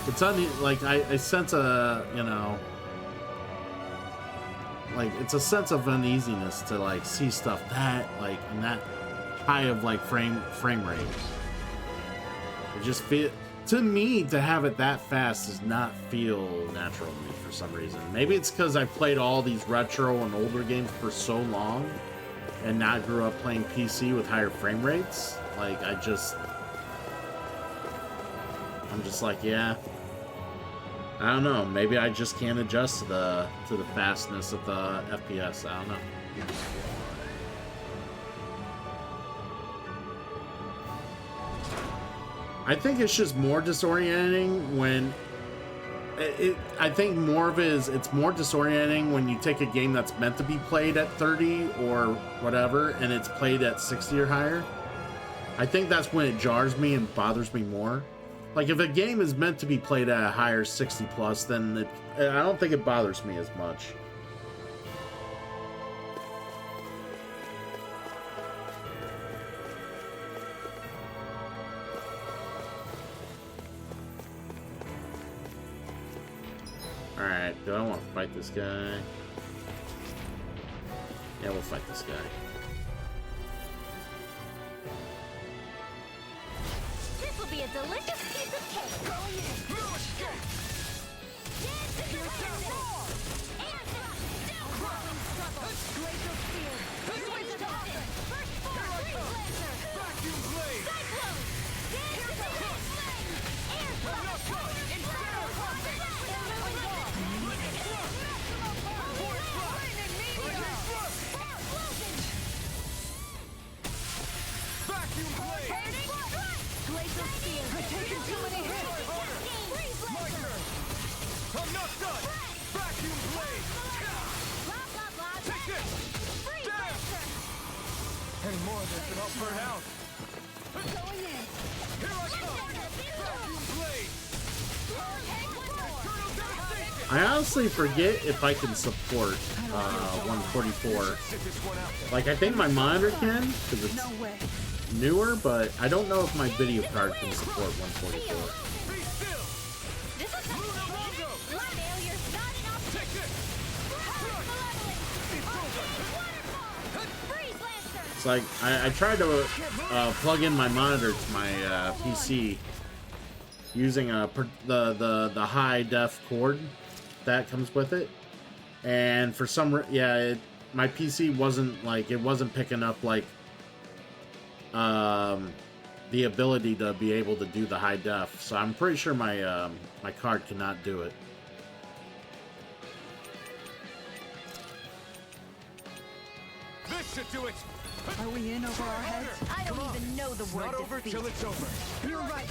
It's like I sense a, you know, like it's a sense of uneasiness to like see stuff that like in that high of like frame rate. It just feel to me to have it that fast does not feel natural to me for some reason. Maybe it's because I played all these retro and older games for so long and not grew up playing PC with higher frame rates. Like I'm just like, yeah. I don't know. Maybe I just can't adjust to the fastness of the FPS. I don't know. I think it's just more disorienting when I think more of it is it's more disorienting when you take a game that's meant to be played at 30 or whatever and it's played at 60 or higher. I think that's when it jars me and bothers me more. Like, if a game is meant to be played at a higher 60 plus, then I don't think it bothers me as much. Alright, do I want to fight this guy? Yeah, we'll fight this guy. This will be a delicious piece of cake. Going in. No escape. Glacial spear. Winds of heaven. Burst forth. Freeze laser. Vacuum blade. Cyclone. Here's the hit. Air thrust. Inferno puppet. Illuminate. Force thrust. Hurricane thrust. Explosion. Vacuum blade. Glacial spear. I've taken too many hits. Freeze My laser. turn. I'm not done. Vacuum blade. Blah, blah, blah. Take this. Freeze Damn. laser. Any more of this and I'll burn out. Going in. Here I come. Vacuum blade. Hurricane Whistle. Turtle down. I honestly forget if I can support 144. Like, I think my monitor can, because it's newer, but I don't know if my video card can support 144. This is failure's not an option. Freeze Lancer. It's like, I tried to plug in my monitor to my PC using the high def cord that comes with it, and for some my PC wasn't picking up like the ability to be able to do the high def, so I'm pretty sure my my card cannot do it. This should do it. Are we in over our heads? I don't even know the word Not over defeat. till it's over. You're right.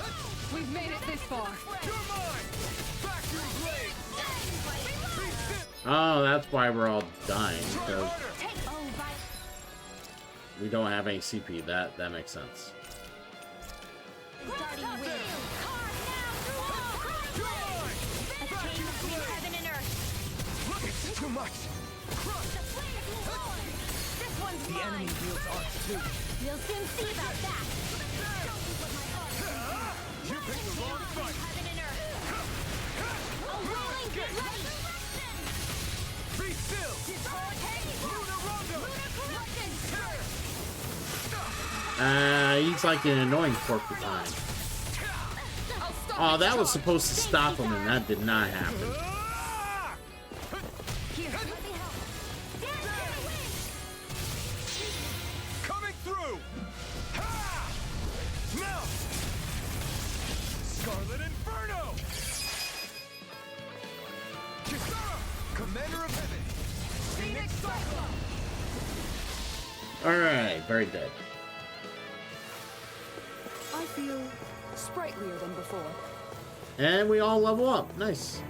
We've made it this far. You're mine. Vacuum blade. Oh, that's why we're all dying, because Take by we don't have any CP. That makes sense. starting wheel. Carve now through all. A chain between heaven and earth. Look, it's too much. The flame will roar. This one's The mine. enemy wields arts too. We'll soon see about that. You picked the wrong fight. Heaven and earth. A rolling ready. Be still. Luna Rondo. He's like an annoying porcupine. Oh, that was supposed to stop him, and that did not happen. Ah! Here, let me help. Coming through. Ha! Now. Scarlet Inferno. Kisara, Commander of Heaven. Phoenix Cyclone. Alright, very good. I feel sprightlier than before. And we all level up. Nice.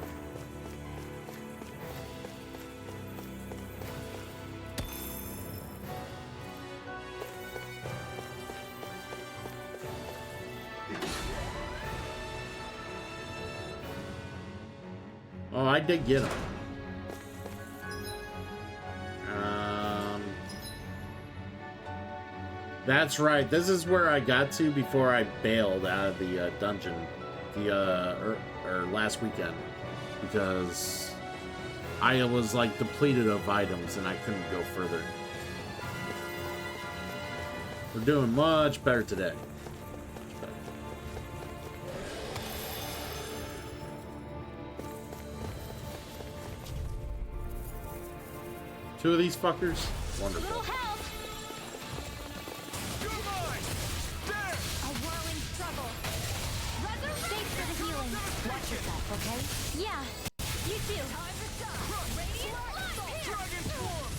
Oh, I did get him. That's right. This is where I got to before I bailed out of the dungeon or last weekend, because I was like depleted of items and I couldn't go further. We're doing much better today. Two of these fuckers? Wonderful. Little help. You're mine. There. A whirling struggle. Thanks for the healing. Watch yourself, okay? Yeah. You too. Radiant light. Dragon Form.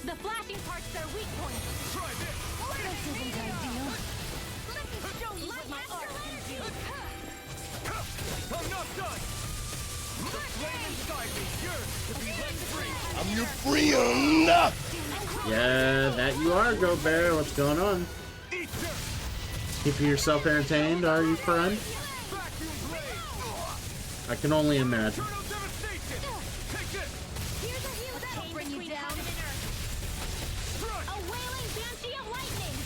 The flashing part's their weak point. Try this. This isn't ideal. Let me show you what my art can do. I'm not done. The flame inside me yearns to be let free. I'm your friend. Yeah, that you are, Go Bear. What's going on? Eat dirt. Keeping yourself entertained, are you, friend? Vacuum blade. I can only imagine. Eternal devastation. Take this. Here's a heal that'll bring you down. Heaven and earth. Strike. A wailing banshee of lightning.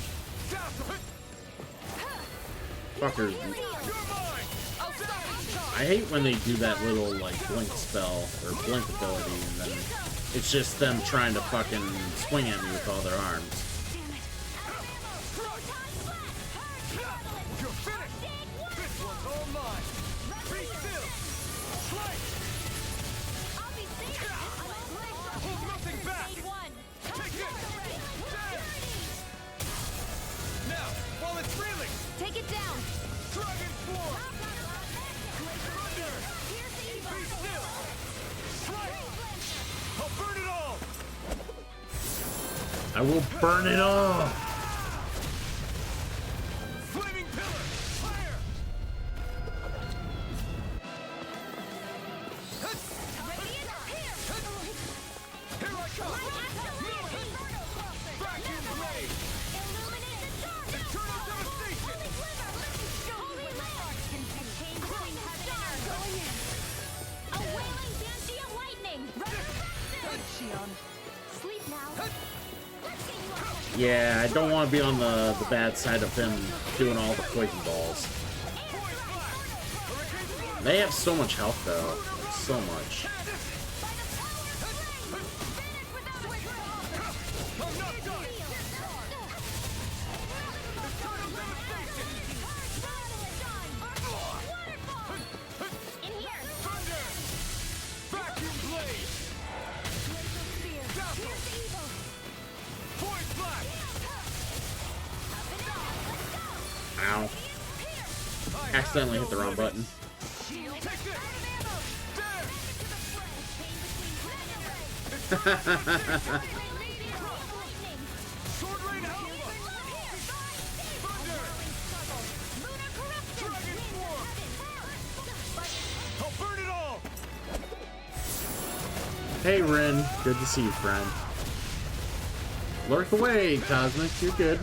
Fuckers. You're mine. I hate when they do that little, like, blink spell, or blink ability, and then it's just them trying to fucking swing at me with all their arms. You're finished. This one's all mine. Be still. Strike. I'll be safe. Hold nothing back. Take it. There. Now, while it's reeling. Take it down. Dragon Form. Thunder. Be still. Strike. I'll burn it all. I will burn it all! Flaming pillar. Fire. Here I come. Vacuum blade. Eternal devastation. A wailing Yeah, I don't want to be on the bad side of him doing all the poison balls. They have so much health, though. So much. Ow. Accidentally hit the wrong button. Hey Ren, good to see you, friend. Lurk away, Cosmic, you're good.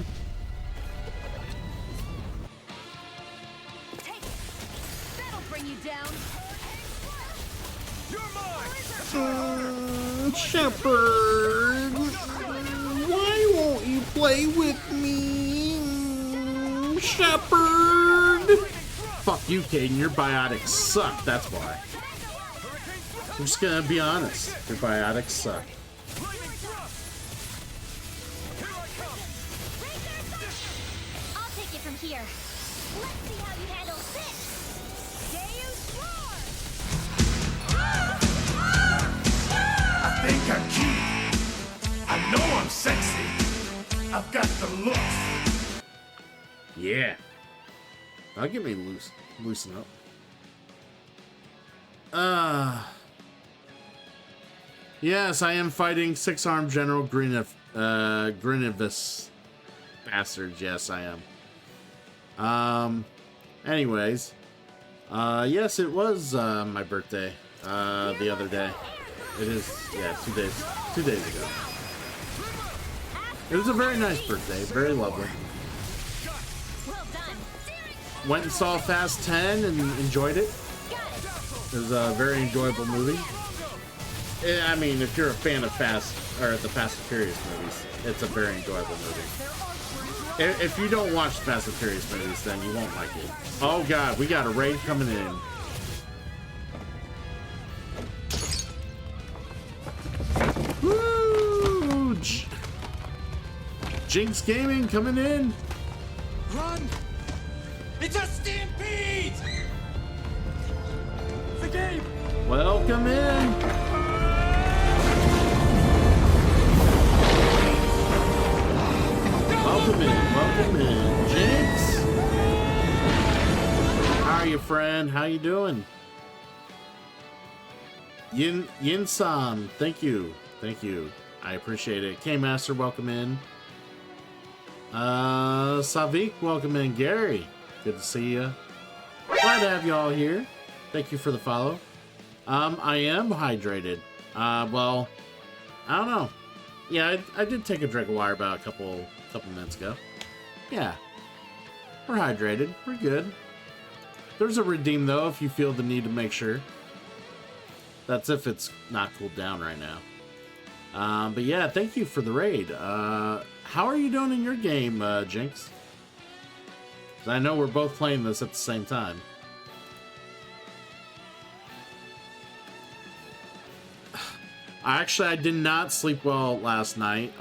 That'll bring you down. Shepard, why won't you play with me? Shepard! Fuck you, Caden, your biotics suck, that's why. I'm just gonna be honest, your biotics suck. I'll take it from here. Let's see how you handle this. Deus Roar! I think I'm cute. I know I'm sexy. I've got the looks. Yeah. That'll get me loosen up. Yes, I am fighting six-armed General Grinivus. Bastards, yes, I am. Anyways. Yes, it was, my birthday, the other day. It is, yeah, 2 days ago. It was a very nice birthday, very lovely. Well done. Went and saw Fast 10 and enjoyed it. It was a very enjoyable movie. I mean, if you're a fan of the Fast and Furious movies, it's a very enjoyable movie. If you don't watch the Fast and Furious movies, then you won't like it. Oh god, we got a raid coming in. Woo! Jinx Gaming coming in. Run! It's a stampede! The game! Welcome in. Welcome in, Jinx. How are you, friend? How you doing? Yin-san, thank you. Thank you. I appreciate it. K-Master, welcome in. Savik, welcome in. Gary, good to see you. Glad to have you all here. Thank you for the follow. I am hydrated. Well, I don't know. Yeah, I did take a drink of water about a couple minutes ago. Yeah. We're hydrated. We're good. There's a redeem, though, if you feel the need to make sure. That's if it's not cooled down right now. But yeah, thank you for the raid. How are you doing in your game, Jinx? 'Cause I know we're both playing this at the same time. Actually, I did not sleep well last night.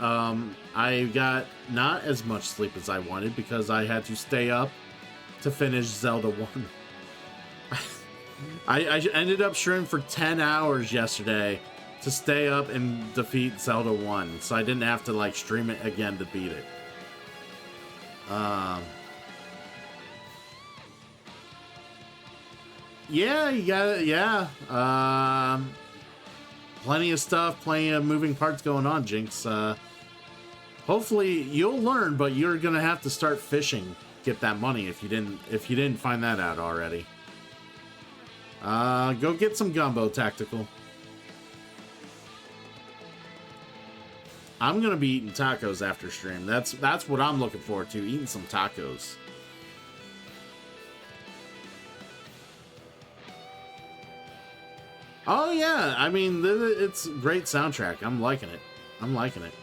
I got not as much sleep as I wanted because I had to stay up to finish Zelda 1. I ended up streaming for 10 hours yesterday to stay up and defeat Zelda 1. So I didn't have to like stream it again to beat it. Yeah, you got it. Yeah. Plenty of stuff, plenty of moving parts going on, Jinx. Hopefully you'll learn, but you're gonna have to start fishing, get that money if you didn't find that out already. Go get some gumbo, Tactical. I'm gonna be eating tacos after stream. That's what I'm looking forward to, eating some tacos. Oh yeah, I mean, it's a great soundtrack. I'm liking it. I'm liking it.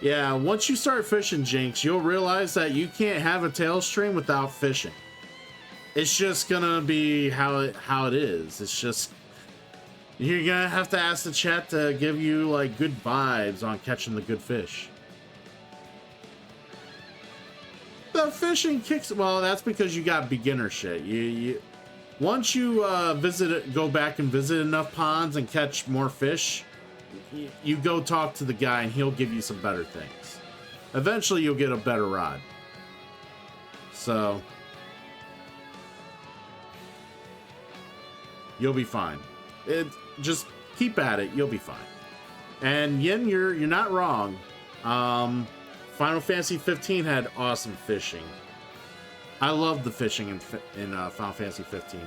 Yeah, once you start fishing, Jinx, you'll realize that you can't have a tail stream without fishing. It's just gonna be how it is. It's just, you're gonna have to ask the chat to give you like good vibes on catching the good fish. The fishing kicks, well, that's because you got beginner shit. You once you go back and visit enough ponds and catch more fish, you go talk to the guy and he'll give you some better things. Eventually you'll get a better rod. So you'll be fine. Just keep at it, you'll be fine. And Yin, you're not wrong. Final Fantasy 15 had awesome fishing. I love the fishing in Final Fantasy 15.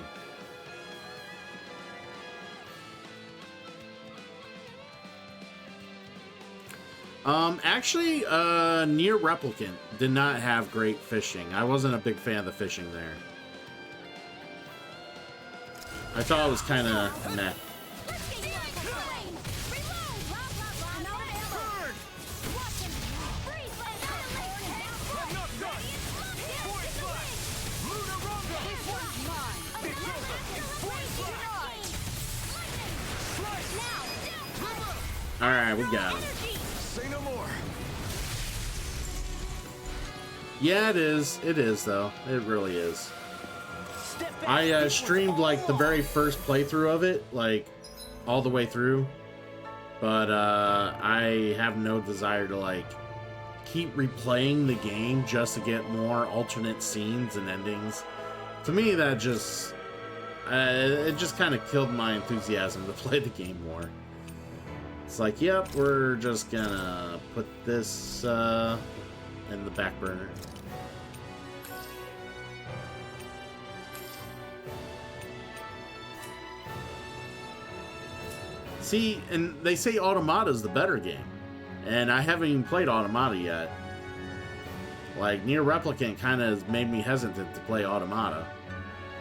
Actually, Nier Replicant did not have great fishing. I wasn't a big fan of the fishing there. I thought it was kind of meh. Alright, we got him. Say no more. Yeah, it is. It is, though. It really is. I streamed, like, the very first playthrough of it, like, all the way through. But, I have no desire to, like, keep replaying the game just to get more alternate scenes and endings. To me, that just... it just kind of killed my enthusiasm to play the game more. It's like, yep, we're just gonna put this in the back burner. See, and they say Automata is the better game, and I haven't even played Automata yet. Like, Nier Replicant kind of made me hesitant to play Automata.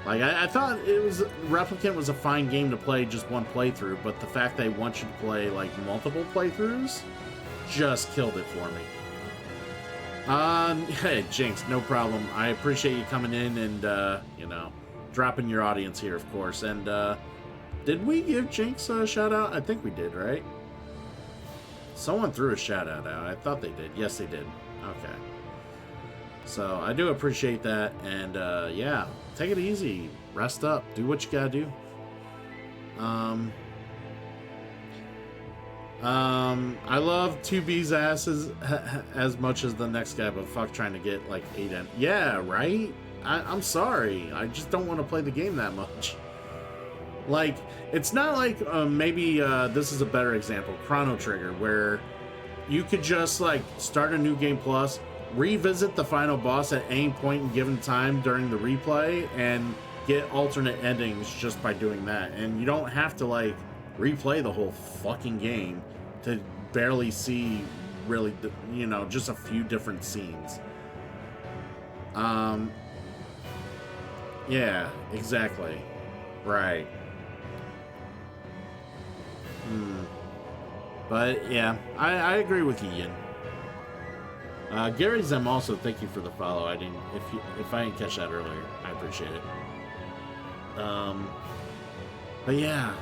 Like, I thought Replicant was a fine game to play just one playthrough, but the fact they want you to play, like, multiple playthroughs just killed it for me. Hey, Jinx, no problem. I appreciate you coming in and, you know, dropping your audience here, of course. And, did we give Jinx a shout-out? I think we did, right? Someone threw a shout-out out. I thought they did. Yes, they did. Okay. So, I do appreciate that, and, yeah. Take it easy, rest up, do what you gotta do. I love 2B's asses as much as the next guy, but fuck trying to get like 8 in. Yeah, right? I'm sorry, I just don't want to play the game that much. Like, it's not like maybe this is a better example, Chrono Trigger, where you could just like start a new game plus, revisit the final boss at any point in given time during the replay and get alternate endings just by doing that. And you don't have to like replay the whole fucking game to barely see really, you know, just a few different scenes. Yeah, exactly. Right. But yeah, I agree with you, Ian. Gary Zem also, thank you for the follow. If I didn't catch that earlier, I appreciate it. But yeah,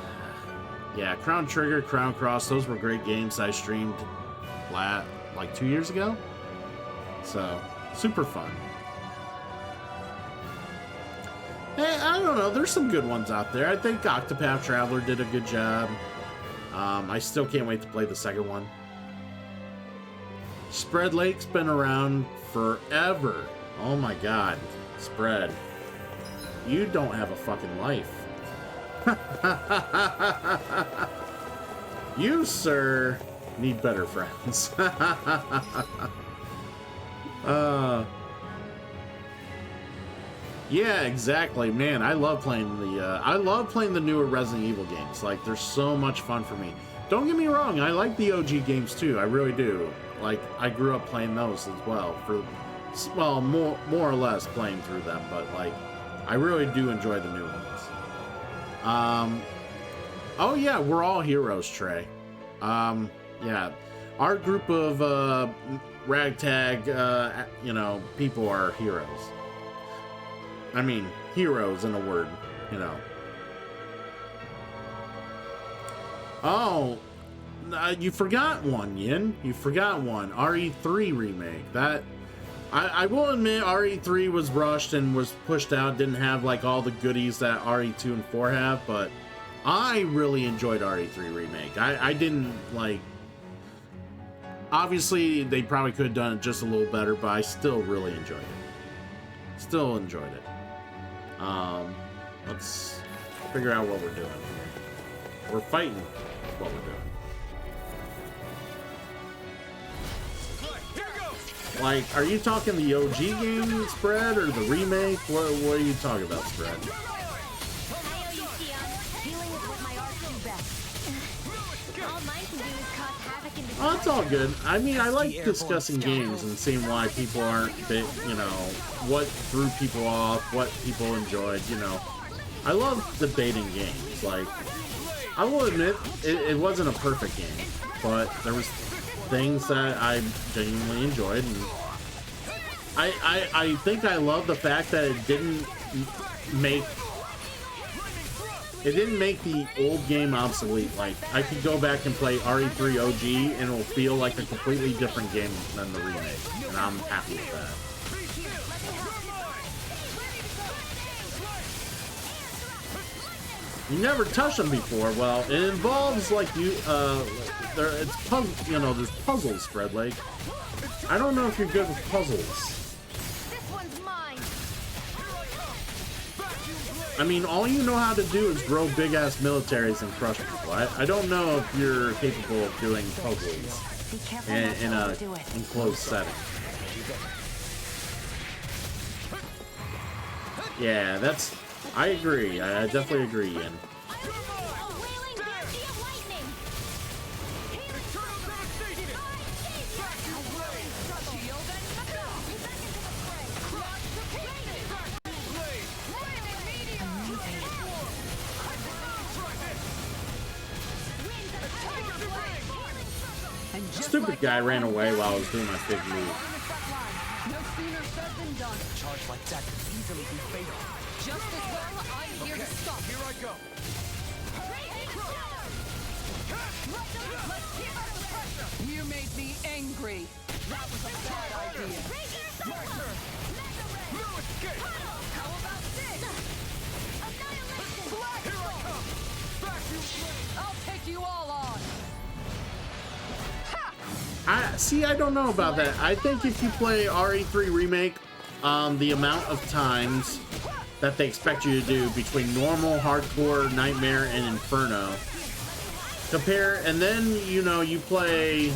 Chrono Trigger, Chrono Cross, those were great games I streamed like 2 years ago. So super fun. Hey, I don't know. There's some good ones out there. I think Octopath Traveler did a good job. I still can't wait to play the second one. Spread Lake's been around forever. Oh my god. Spread. You don't have a fucking life. You, sir, need better friends. Yeah, exactly. Man, I love playing the newer Resident Evil games. Like, they're so much fun for me. Don't get me wrong, I like the OG games too. I really do. Like, I grew up playing those as well. Well, more or less playing through them, but like, I really do enjoy the new ones. Oh yeah, we're all heroes, Trey. Yeah. our group of ragtag, you know, people are heroes. I mean, heroes in a word, you know. Oh, you forgot one, Yin. You forgot one. RE3 remake. That I will admit RE3 was rushed and was pushed out. Didn't have like all the goodies that RE2 and 4 have, but I really enjoyed RE3 remake. I didn't like. Obviously, they probably could have done it just a little better, but I still really enjoyed it. Still enjoyed it. Let's figure out what we're doing. We're fighting. Is what we're doing. Like, are you talking the OG game spread or the remake? What are you talking about, spread? I owe you, Sion. Healing is what my arts do best. All mine can do is cause havoc and Oh, it's all good. I mean, I like The discussing games and seeing why people aren't, you know, what threw people off, what people enjoyed, you know. I love debating games. Like, I will admit, it wasn't a perfect game, but there was things that I genuinely enjoyed, and I think I love the fact that it didn't make the old game obsolete. Like, I could go back and play RE3 OG and it will feel like a completely different game than the remake, and I'm happy with that. You never touched them before. Well, it involves like it's puzzle. You know, there's puzzles, Fred Lake. I don't know if you're good with puzzles. this one's mine. I mean, all you know how to do is grow big ass militaries and crush people. I don't know if you're capable of doing puzzles Be careful in not a to overdo it. enclosed setting. Yeah, I agree. I definitely agree, Ian. A wailing mercy of lightning. Stupid guy ran away while I was doing my big move. No sooner said than done. Charge like that could easily be fatal. Just as well, I'm here to stop. Here I go. Let's keep up the pressure. You made me angry. That was a bad idea. No escape. How about this? Black Here I come. Vacuum blade. I'll take you all on. I don't know about that. I think if you play RE3 remake, the amount of times that they expect you to do between normal, hardcore, nightmare, and inferno, and then you play.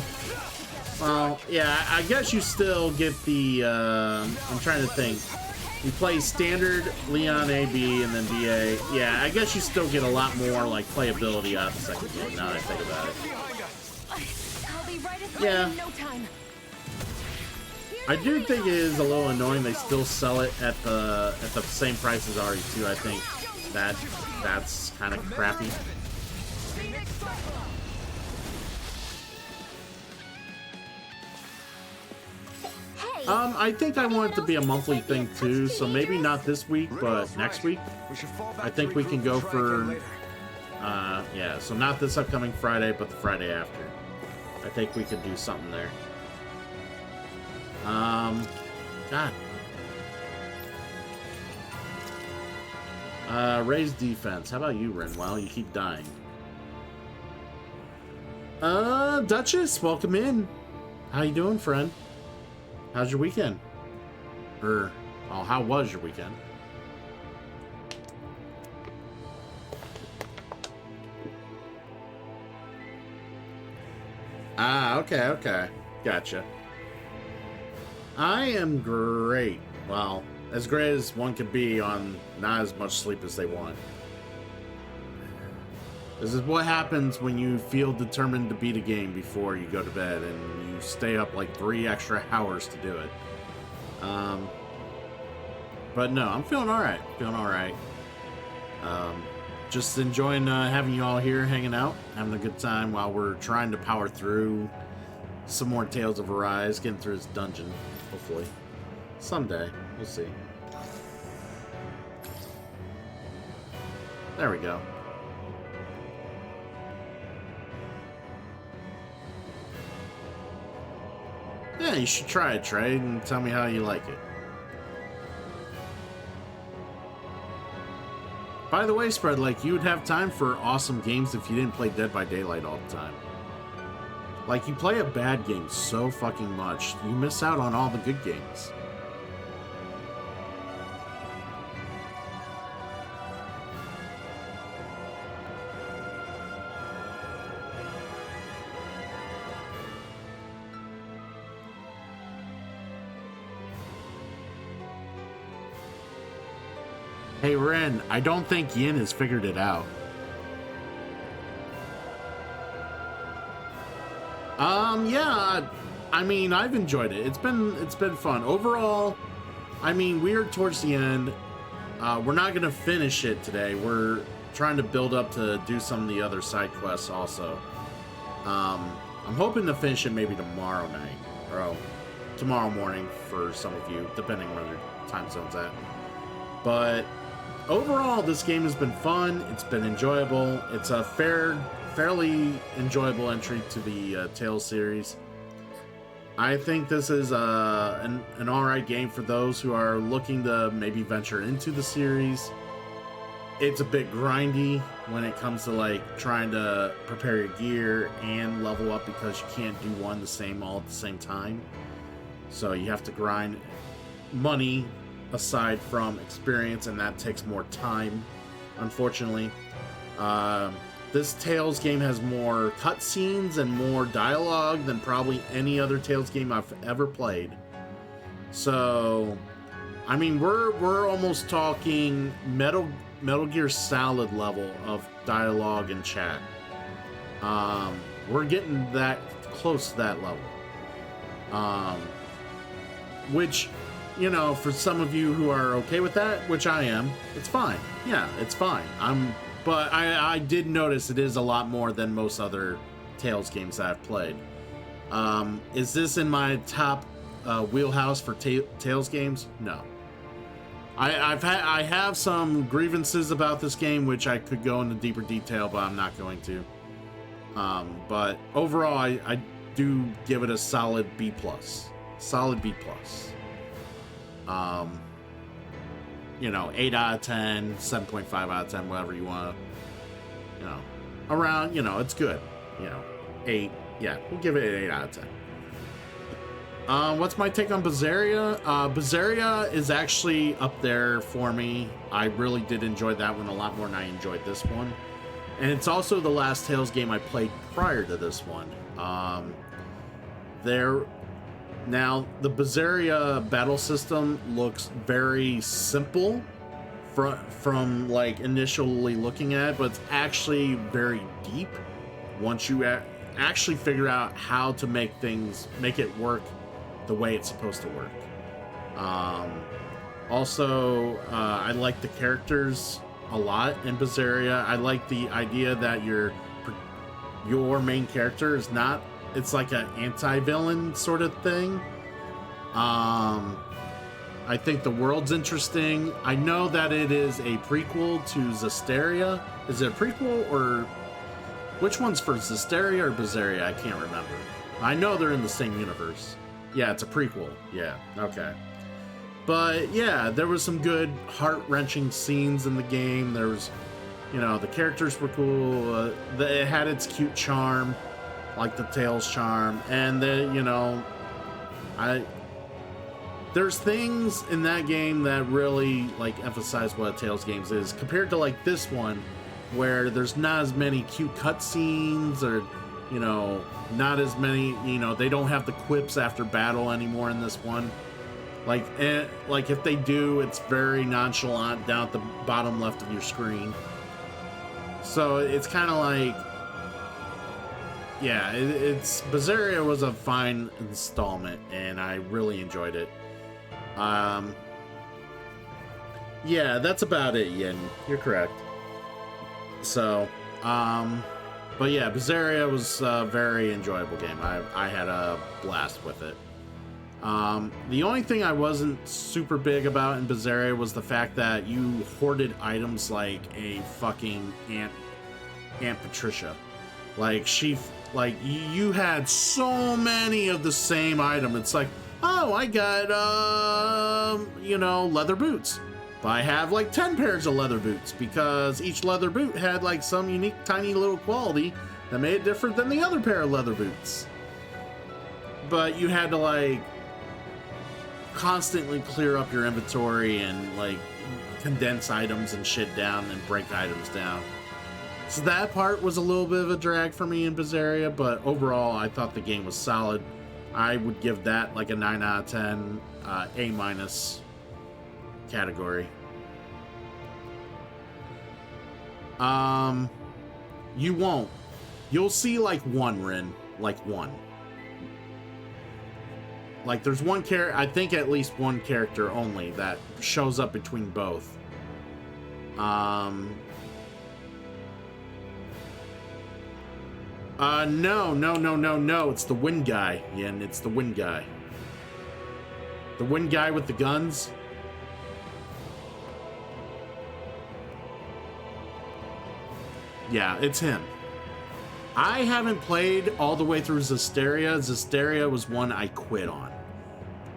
Well, yeah, I guess you still get the. I'm trying to think. You play standard Leon AB and then BA. Yeah, I guess you still get a lot more like playability out of the second game. Now that I think about it. I'll be right at Yeah. in no time. I do think it is a little annoying they still sell it at the same price as RE2. I think that's kind of crappy. Hey. I think I want it to be a monthly thing too, so maybe not this week, but next week. We should fall back I think to we can regroup go and try for again later. yeah, so not this upcoming Friday, but the Friday after. I think we could do something there. God. Raise defense. How about you, Renwell? You keep dying. Duchess, welcome in. How you doing, friend? How's your weekend? How was your weekend? Okay. Gotcha. I am great. Well, as great as one could be on not as much sleep as they want. This is what happens when you feel determined to beat a game before you go to bed and you stay up like 3 extra hours to do it. But no, I'm feeling alright. Just enjoying having you all here hanging out, having a good time while we're trying to power through some more Tales of Arise, getting through his dungeon, hopefully. Someday. We'll see. There we go. Yeah, you should try it, Trey, and tell me how you like it. By the way, Spread, like, you would have time for awesome games if you didn't play Dead by Daylight all the time. Like, you play a bad game so fucking much, you miss out on all the good games. Hey Ren, I don't think Yin has figured it out. Yeah, I mean, I've enjoyed it. It's been fun. Overall, I mean, we're towards the end. We're not gonna finish it today. We're trying to build up to do some of the other side quests also. I'm hoping to finish it maybe tomorrow night, or tomorrow morning for some of you, depending where your time zone's at. But overall, this game has been fun. It's been enjoyable. It's a fairly enjoyable entry to the Tales series. I think this is an alright game for those who are looking to maybe venture into the series. It's a bit grindy when it comes to like trying to prepare your gear and level up, because you can't do one the same all at the same time. So you have to grind money aside from experience, and that takes more time, unfortunately. This Tales game has more cutscenes and more dialogue than probably any other Tales game I've ever played. So, I mean, we're almost talking Metal Gear Solid level of dialogue and chat. We're getting that close to that level. Which, you know, for some of you who are okay with that, which I am, it's fine. Yeah, it's fine. But I did notice it is a lot more than most other Tales games that I've played. Is this in my top wheelhouse for Tales games? No. I have some grievances about this game, which I could go into deeper detail, but I'm not going to. But overall, I do give it a solid B+. Solid B+. You know, 8 out of 10, 7.5 out of 10, whatever you want to, you know, around, you know, it's good. You know, 8, yeah, we'll give it an 8 out of 10. What's my take on Berseria? Berseria is actually up there for me. I really did enjoy that one a lot more than I enjoyed this one. And it's also the last Tales game I played prior to this one. Now, the Berseria battle system looks very simple from like initially looking at it, but it's actually very deep once you actually figure out how to make it work the way it's supposed to work. Also, I like the characters a lot in Berseria. I like the idea that your main character is not, it's like an anti-villain sort of thing. I think the world's interesting. I know that it is a prequel to Zestiria. Is it a prequel, or which one's for Zestiria or Berseria? I can't remember. I know they're in the same universe. Yeah, it's a prequel. Yeah, okay. But yeah, there was some good heart-wrenching scenes in the game. There was, you know, the characters were cool. It had its cute charm, like the Tales charm, and you know, there's things in that game that really like emphasize what a Tales games is compared to like this one, where there's not as many cute cutscenes, or, you know, not as many, you know, they don't have the quips after battle anymore in this one. Like if they do, it's very nonchalant down at the bottom left of your screen. So it's kind of like, yeah, it's Berseria was a fine installment, and I really enjoyed it. Yeah, that's about it, Yin. You're correct. So, But yeah, Berseria was a very enjoyable game. I had a blast with it. The only thing I wasn't super big about in Berseria was the fact that you hoarded items like a fucking Aunt Patricia. Like you had so many of the same item. It's like, oh, I got leather boots. But I have like 10 pairs of leather boots because each leather boot had like some unique tiny little quality that made it different than the other pair of leather boots. But you had to like constantly clear up your inventory and like condense items and shit down and break items down. So that part was a little bit of a drag for me in Berseria, but overall I thought the game was solid. I would give that like a 9 out of 10, A- category. You won't. You'll see like one, Rin. Like one. Like there's one character, I think at least one character only that shows up between both. No. It's the wind guy, Yin. It's the wind guy. The wind guy with the guns. Yeah, it's him. I haven't played all the way through Zestiria. Zestiria was one I quit on.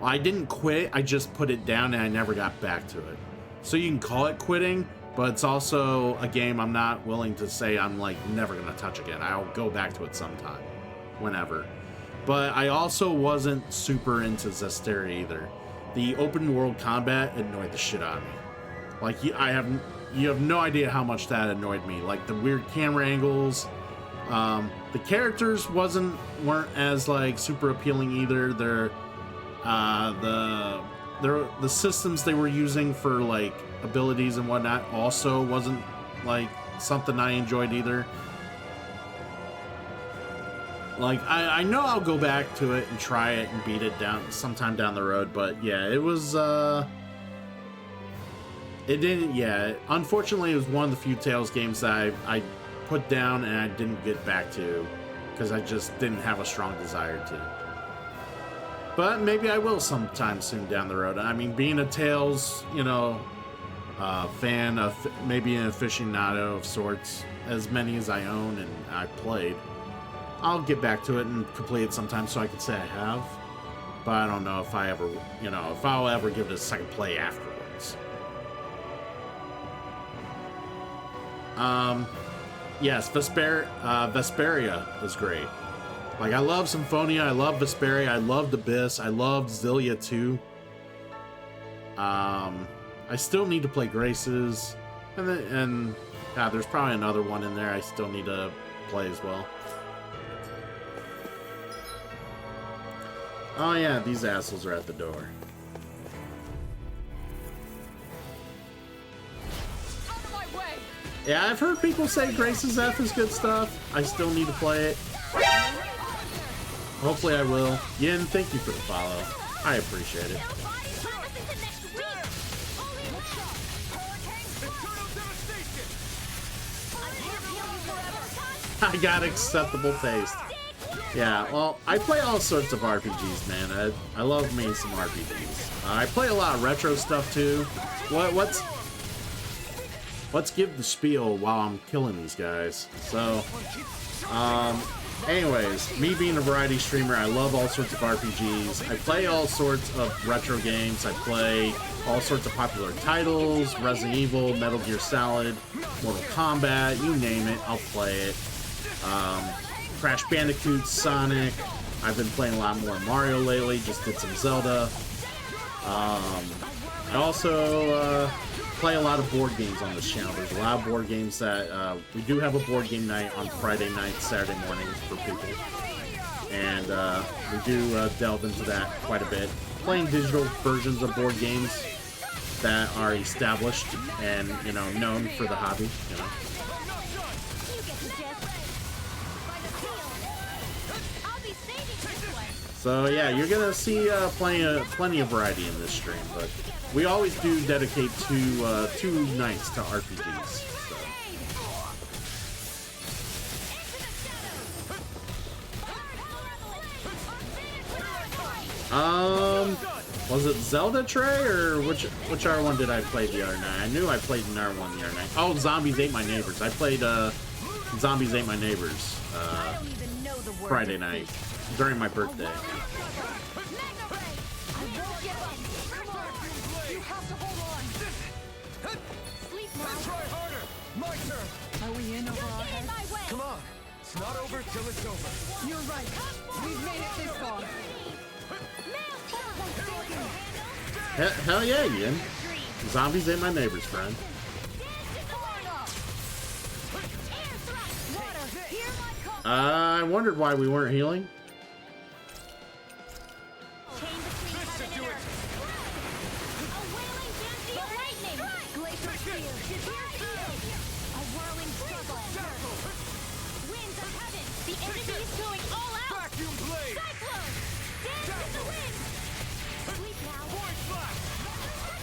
I didn't quit, I just put it down and I never got back to it. So you can call it quitting, but it's also a game I'm not willing to say I'm like never gonna touch again. I'll go back to it sometime, whenever. But I also wasn't super into Zestiria either. The open world combat annoyed the shit out of me. Like you have no idea how much that annoyed me. Like the weird camera angles. The characters weren't as like super appealing either. The systems they were using for like abilities and whatnot also wasn't like something I enjoyed either. Like I know I'll go back to it and try it and beat it down sometime down the road, but yeah, it was unfortunately it was one of the few Tales games that I put down and I didn't get back to because I just didn't have a strong desire to. But maybe I will sometime soon down the road. I mean, being a Tales, fan of, maybe an aficionado of sorts, as many as I own and I've played, I'll get back to it and complete it sometime so I can say I have. But I don't know if I'll ever give it a second play afterwards. Yes, Vesperia was great. Like, I love Symphonia, I love Vesperia, I loved Abyss, I loved Xillia too. I still need to play Graces, and there's probably another one in there I still need to play as well. Oh yeah, these assholes are at the door. Out of my way! Yeah, I've heard people say Graces F is good stuff. I still need to play it. Hopefully I will. Yin, thank you for the follow. I appreciate it. I got acceptable taste. Yeah, well, I play all sorts of RPGs, man. I love me some RPGs. I play a lot of retro stuff too. Let's give the spiel while I'm killing these guys. So, anyways, me being a variety streamer, I love all sorts of RPGs. I play all sorts of retro games. I play all sorts of popular titles, Resident Evil, Metal Gear Solid, Mortal Kombat, you name it, I'll play it. Crash Bandicoot, Sonic. I've been playing a lot more Mario lately, just did some Zelda. I also play a lot of board games on this channel. There's a lot of board games that we do have a board game night on Friday night, Saturday mornings for people. And we do delve into that quite a bit. Playing digital versions of board games that are established and, known for the hobby, So yeah, you're gonna see plenty of variety in this stream, but we always do dedicate two nights to RPGs. So. Was it Zelda Trey or which R1 did I play the other night? I knew I played an R1 the other night. Oh, Zombies Ate My Neighbors. I played Zombies Ate My Neighbors I don't even know the word. Friday night during my birthday. I won't give up. Come on. You have to hold on. Sleep Then now. try harder. My turn. Are we in over our Get in heads? my way. Come on. It's not over till it's over. You're right. We've made it this far. Hell yeah, Ian. Zombies Ate My Neighbors, friend. I wondered why we weren't healing. Chain between heaven and earth. A wailing dancing lightning. Glacial spear. A whirling struggle. Winds of heaven. The enemy is going all out. Vacuum blade. Cyclone. Dance in the wind. Sleep now. Void blast.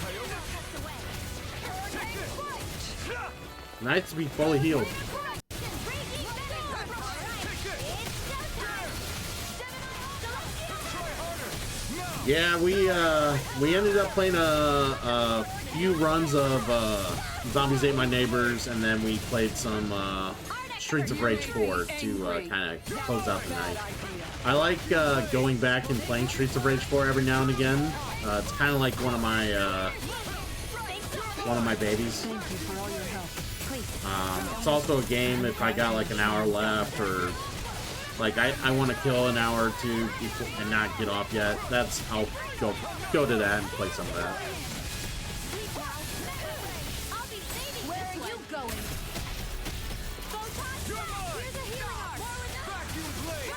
Coyote. Cuts away. Take this. Nice to be fully healed. Yeah, we ended up playing a few runs of Zombies Ate My Neighbors, and then we played some Streets of Rage 4 to kind of close out the night. I like going back and playing Streets of Rage 4 every now and again. It's kind of like one of my babies. Thank you for all your help. It's also a game if I got like an hour left, or like I want to kill an hour or two before, and not get off yet. I'll go to that and play some of that. Where are you going? Photon, here's a healing arc. Vacuum blade.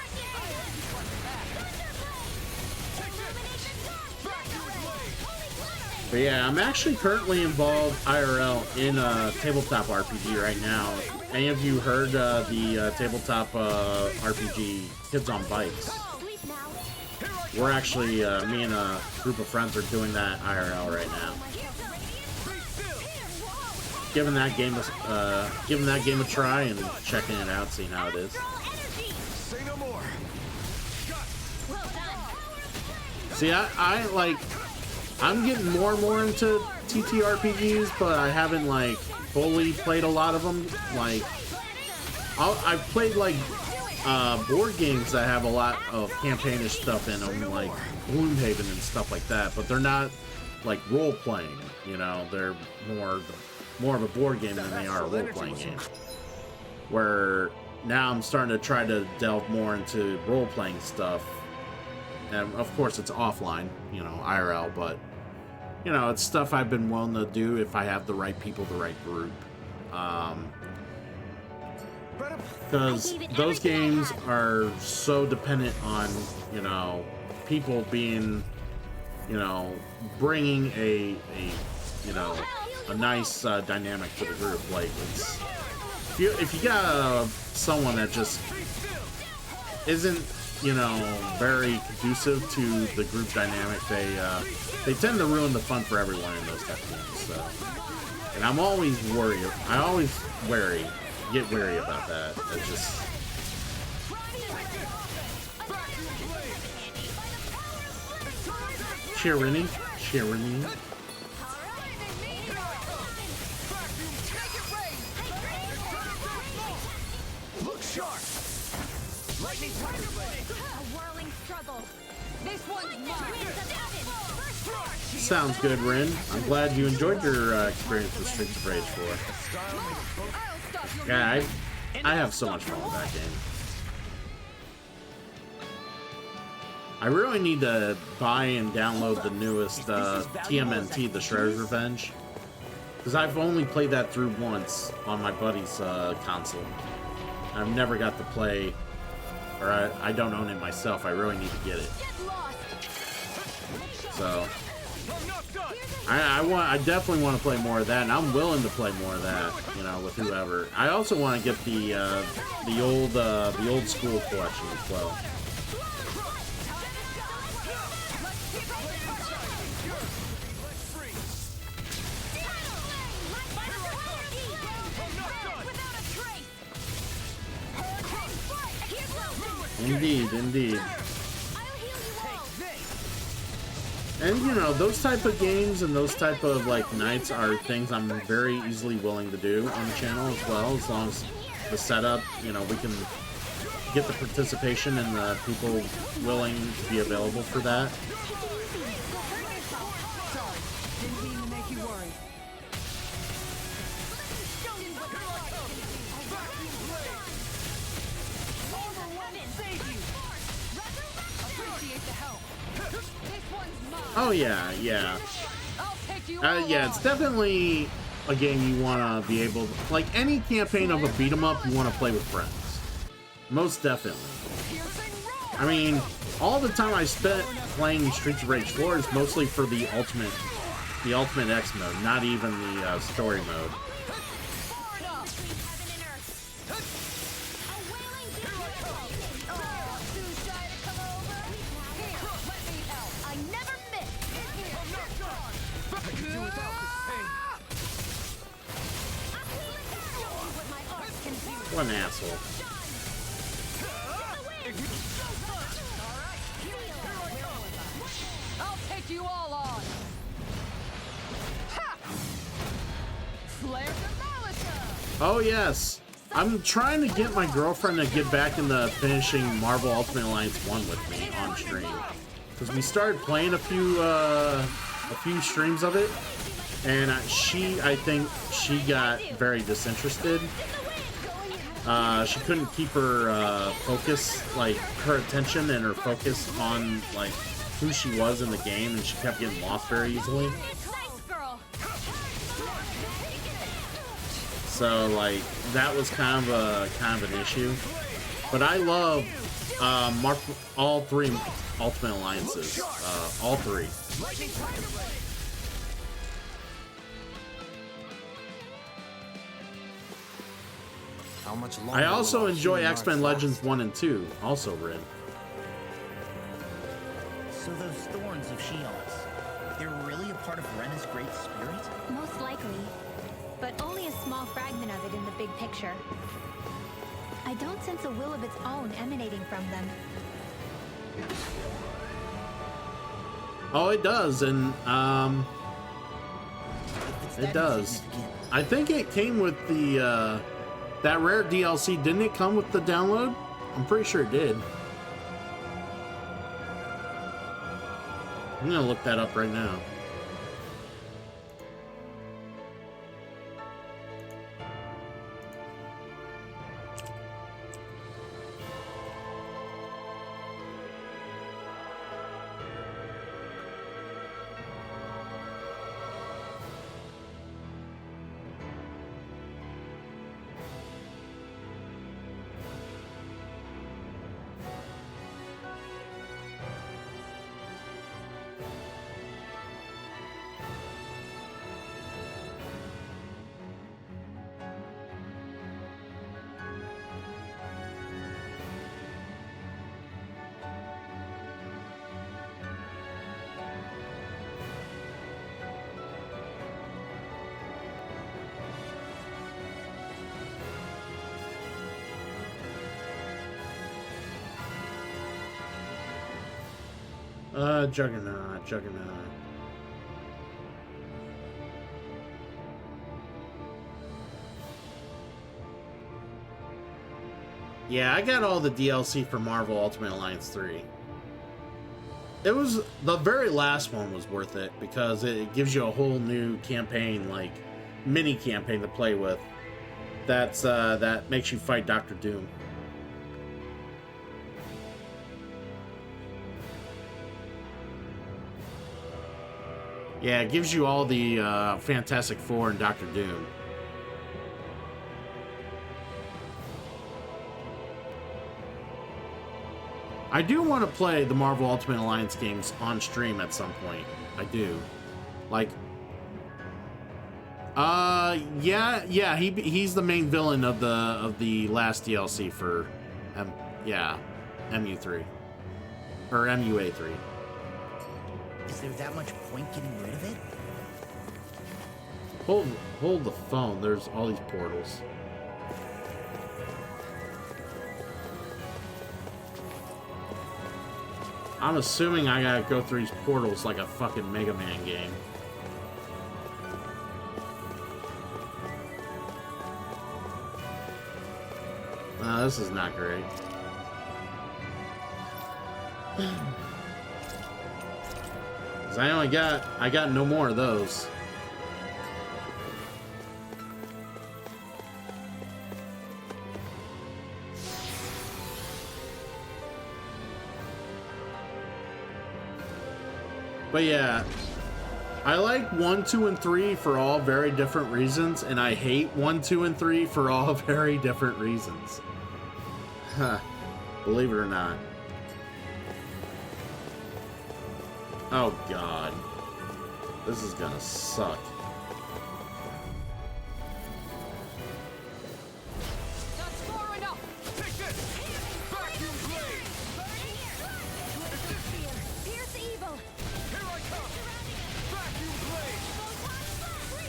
But yeah, I'm actually currently involved IRL in a tabletop RPG right now. Any of you heard the tabletop RPG Kids on Bikes? Sleep now. We're actually, me and a group of friends are doing that IRL right now. Giving that game a try and checking it out, seeing how it is. Say no more. Well done. See, I'm getting more and more into TTRPGs, but I haven't like fully played a lot of them. Like, I've played like board games that have a lot of campaignish stuff in them, like Gloomhaven and stuff like that. But they're not like role playing. You know, they're more of a board game than they are a role playing game. Where now I'm starting to try to delve more into role playing stuff. And of course it's offline, you know, IRL, but you know, it's stuff I've been willing to do if I have the right people, the right group. Because those games are so dependent on, you know, people being, you know, bringing a nice dynamic to the group. Like, it's if you got someone that just isn't, you know, very conducive to the group dynamic, they tend to ruin the fun for everyone in those type of games. So, and I'm always worried. Get wary about that. It's just. Cheerini. Look sharp. Lightning tiger blade. A whirling struggle. This one's mine. Winds of heaven. First roar. Sounds good, Rin. I'm glad you enjoyed your experience with Streets of Rage 4. I'll stop your Yeah, I have so much fun with that game. I really need to buy and download the newest TMNT, The Shredder's Revenge. Because I've only played that through once on my buddy's console. I've never got to play, or I don't own it myself. I really need to get it. Get lost. So, I'm not done. I definitely want to play more of that, and I'm willing to play more of that, you know, with whoever. I also want to get the old school collection as well. Indeed. I'll heal you all. And you know, those type of games and those type of like nights are things I'm very easily willing to do on the channel as well, as long as the setup, you know, we can get the participation and the people willing to be available for that. Didn't mean to make you worry. Appreciate the help. This one's mine. Oh yeah, yeah. I'll take you Yeah, it's definitely a game you want to be able to, like any campaign of a beat 'em up, you want to play with friends. Most definitely. I mean, all the time I spent playing Streets of Rage 4 is mostly for the Ultimate X mode, not even the story mode. I never miss. I can do without this pain. What my art can do. What an asshole. I'll take you all on. Ha! Flare Demolition! Oh yes, I'm trying to get my girlfriend to get back into finishing Marvel Ultimate Alliance 1 with me on stream, because we started playing a few streams of it, and I think she got very disinterested. She couldn't keep her focus, like her attention and her focus on like who she was in the game, and she kept getting lost very easily. Nice girl. So like that was kind of an issue. But I love all three Ultimate Alliances, all three. How much longer I will also our enjoy human X-Men arts Legends last? 1 and 2, also Rin. So those thorns of Shion's, they're really a part of Rena's great spirit? Most likely. But only a small fragment of it in the big picture. I don't sense a will of its own emanating from them. Oh, it does, and If it's it that does. insignificant, I think it came with the that rare DLC. Didn't it come with the download? I'm pretty sure it did. I'm gonna look that up right now. Juggernaut. Yeah, I got all the DLC for Marvel Ultimate Alliance 3. It was, the very last one was worth it because it gives you a whole new campaign, like mini campaign to play with. That makes you fight Doctor Doom. Yeah, it gives you all the Fantastic Four and Doctor Doom. I do want to play the Marvel Ultimate Alliance games on stream at some point. I do. Like, yeah, he's the main villain of the last DLC for, MU3 or MUA3. is there that much point getting rid of it? Hold the phone. There's all these portals. I'm assuming I gotta go through these portals like a fucking Mega Man game. This is not great. 'Cause I got no more of those. But yeah, I like 1, 2, and 3 for all very different reasons, and I hate 1, 2, and 3 for all very different reasons. Huh. Believe it or not. Oh god. This is gonna suck. That's far enough. Take this! Vacuum blade! Pierce evil. Here I come! Vacuum blade!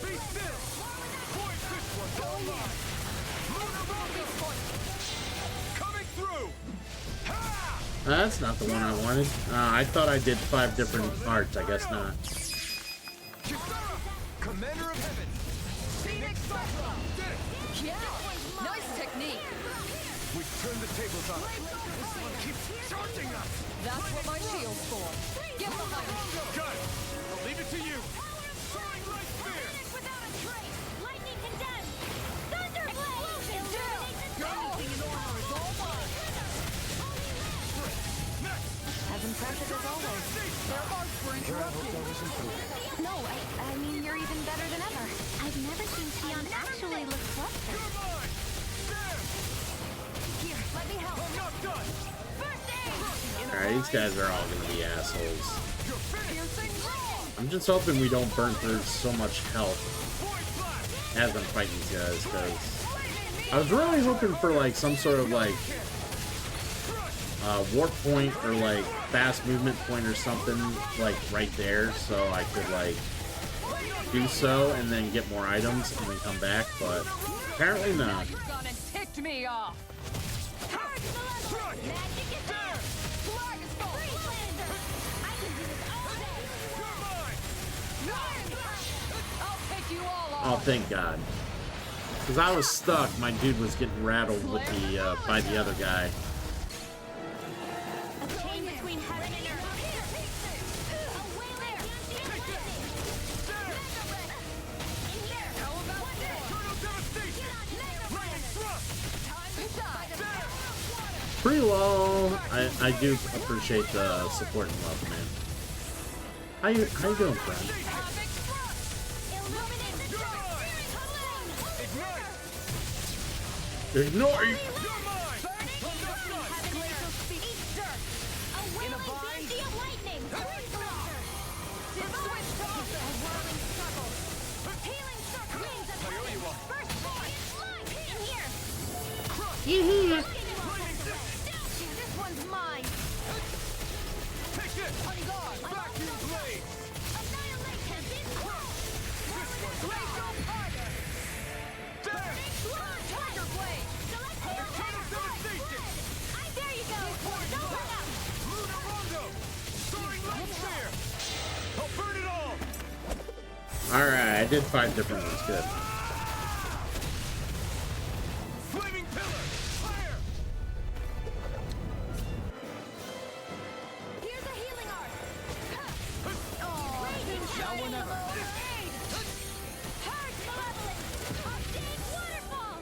Be still! Point this one's all mine! Lunar Rondo! Coming through! Ha! That's not the one I wanted. I thought I did 5 different arts. I guess not. Kisara! Commander of Heaven! Phoenix Cyclone. Did it! Yeah. Nice technique. We turned the tables on it. This one keeps charging us! That's what my shield's for. Get behind me. Got it! I'll leave it to you! Soaring Light Spear! Without a trace. Lightning condemned. Thunderblade. Anything in order is all mine. As impressive as always. Their arts were interrupted. No, I mean you're even better than ever. I've never seen Xion actually look flustered. You're mine! There! Here, let me help. I'm not done! First aid. Alright, these guys are all gonna be assholes. You're finished! Piercing roar. I'm just hoping we don't burn through so much health Void blast! as I'm fighting these guys, because I was really hoping for like some sort of like warp point or like fast movement point or something like right there, so I could like do so and then get more items and then come back, but apparently not. You're gonna tick me off. Magic is there. Flag is going. Freelander. I can do this all day. You're mine! I'll take you all Oh, off. thank God. Because I was stuck. My dude was getting rattled with the by the other guy. A chain between heaven and earth. A wailing dancing lightning. In here. How about this? Turtle devastation! Lightning thrust! Time to shine. Pretty low. I do appreciate the support and love, man. How you doing, friend? Atomic thrust. Illuminate the You're dark. mine! Ignite. Ignore you. You're mine! Burning. I'm not done! Glacial speed. Eat dirt. A wailing dancing of lightning. Switch toss. A whirling struggle. Healing circle. Wings of heaven. First force. In here. This one's mine. Take this! Vacuum blade! Annihilation. Glacial Tiger. There! Tiger blade. Turtle devastation! There you go. Don't let up. Lunar Rondo! Soaring Light Spear! I'll burn it all! Alright, I did 5 different ones. Good. Flaming Pillar! Fire! Here's a healing art. Raging shining above. Purge malevolence. A big waterfall.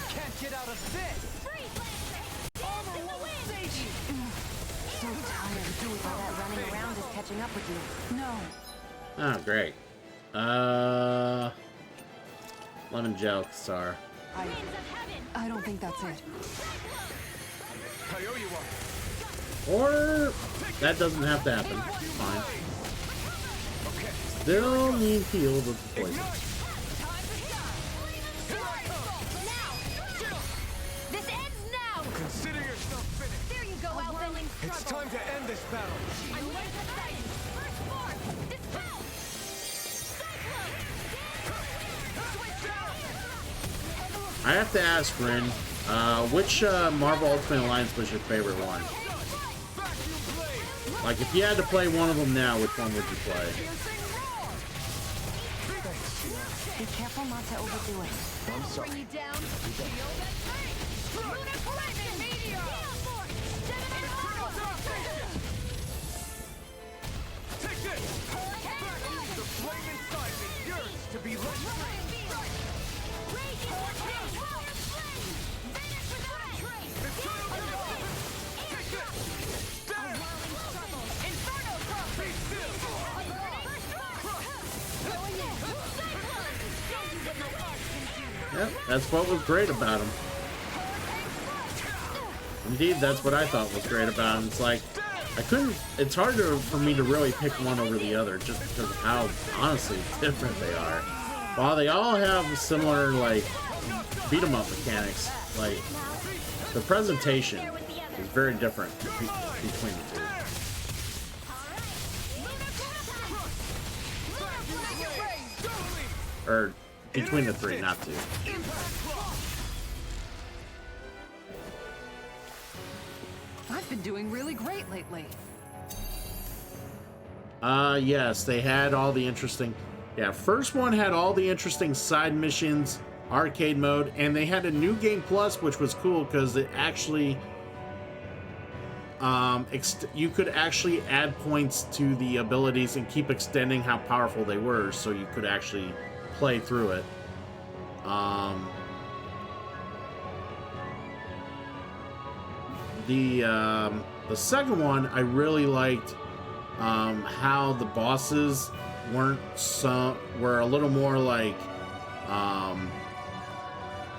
Can't get out of this! Freeze laser. Dance in the wind. So tired of doing all that running around is catching up with you. No. Oh, great. Lemon Gel Star. Winds of heaven. I don't think that's it. Kaioyuwa! Or that doesn't have to happen. Fine. Still need healed with the poison. Ignite! Now. This ends now. Consider yourself finished! There you go, whirling struggle. It's time to end this battle! I'm laser sight. First force. Dispel. Cyclone. Switch out. I have to ask, Rin, which Marvel Ultimate Alliance was your favorite one? Vacuum blade! Like, if you had to play one of them now, which one would you play? Be careful not to overdo it. I'm sorry. Bring you down. Feel that pain. Lunar Lightning Meteor. Take this! The flame inside me yearns to be let free! Take this! Damn! Inferno Cross. Be still! Yep, that's what was great about him. Indeed, that's what I thought was great about him. It's like, it's harder for me to really pick one over the other just because of how, honestly, different they are. While they all have similar, like, beat-em-up mechanics, like, the presentation is very different between the two. Or, between the three, not two. I've been doing really great lately. Yes, they had all the interesting... Yeah, first one had all the interesting side missions, arcade mode, and they had a new game plus, which was cool because it actually... you could actually add points to the abilities and keep extending how powerful they were, so you could actually play through it. The second one, I really liked how the bosses were a little more like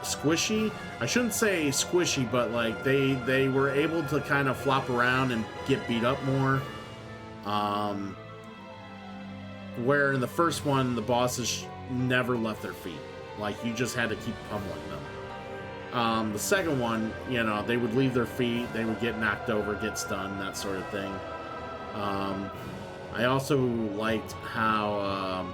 squishy. I shouldn't say squishy, but like they were able to kind of flop around and get beat up more. Where in the first one, the bosses never left their feet. Like, you just had to keep pummeling them. The second one, you know, they would leave their feet, they would get knocked over, get stunned, that sort of thing. I also liked how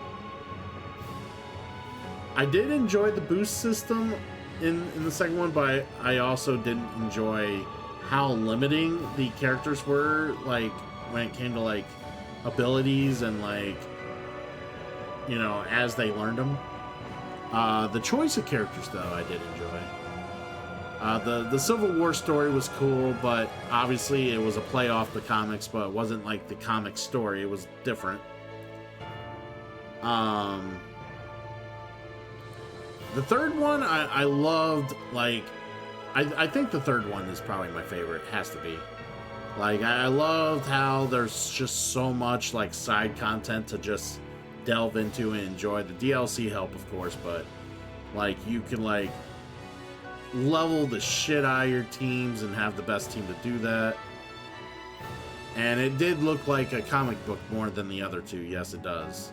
I did enjoy the boost system in the second one, but I also didn't enjoy how limiting the characters were, like, when it came to, like, abilities and, like, you know, as they learned them. The choice of characters, though, I did enjoy. The Civil War story was cool, but obviously it was a play off the comics, but it wasn't like the comic story. It was different. The third one, I loved, like, I think the third one is probably my favorite. It has to be. Like, I loved how there's just so much, like, side content to just delve into and enjoy. The DLC help, of course, but, like, you can, like, level the shit out of your teams and have the best team to do that. And it did look like a comic book more than the other two. Yes, it does.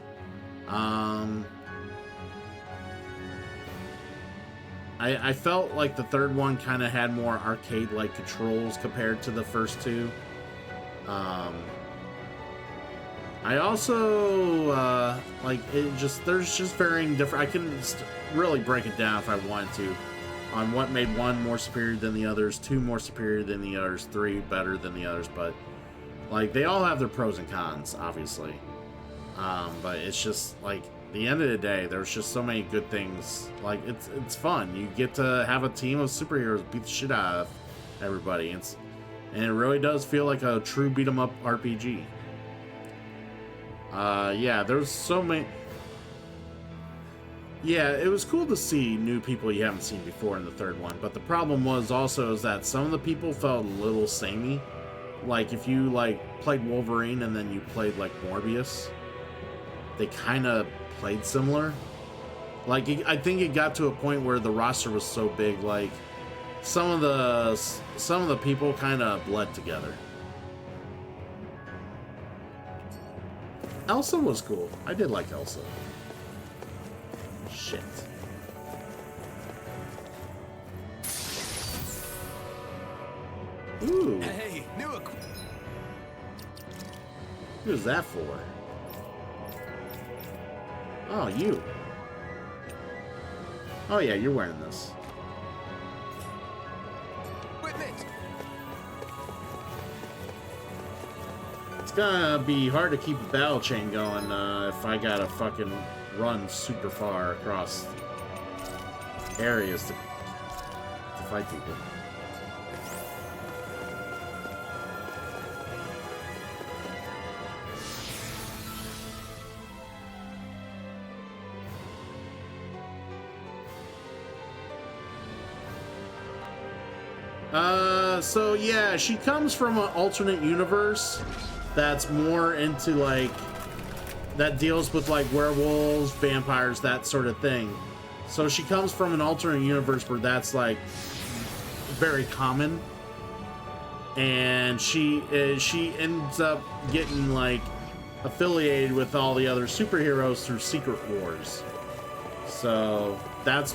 I felt like the third one kind of had more arcade-like controls compared to the first two. I also, like, there's just varying different... I can really break it down if I wanted to on what made one more superior than the others, two more superior than the others, three better than the others, but, like, they all have their pros and cons, obviously. But it's just, like, at the end of the day, there's just so many good things. Like, it's fun. You get to have a team of superheroes beat the shit out of everybody. And it really does feel like a true beat-em-up RPG. Yeah, there's so many... Yeah, it was cool to see new people you haven't seen before in the third one, but the problem was also is that some of the people felt a little samey. Like, if you, like, played Wolverine and then you played, like, Morbius, they kind of played similar. Like, I think it got to a point where the roster was so big, like, some of the people kind of bled together. Elsa was cool. I did like Elsa. Shit. Ooh. Hey, new Who's that for? Oh, you. Oh yeah, you're wearing this. It's gonna be hard to keep a battle chain going if I gotta fucking run super far across areas to fight people. So yeah, she comes from an alternate universe that's more into like, that deals with like werewolves, vampires, that sort of thing. So she comes from an alternate universe where that's like very common, and she ends up getting like affiliated with all the other superheroes through Secret Wars. So that's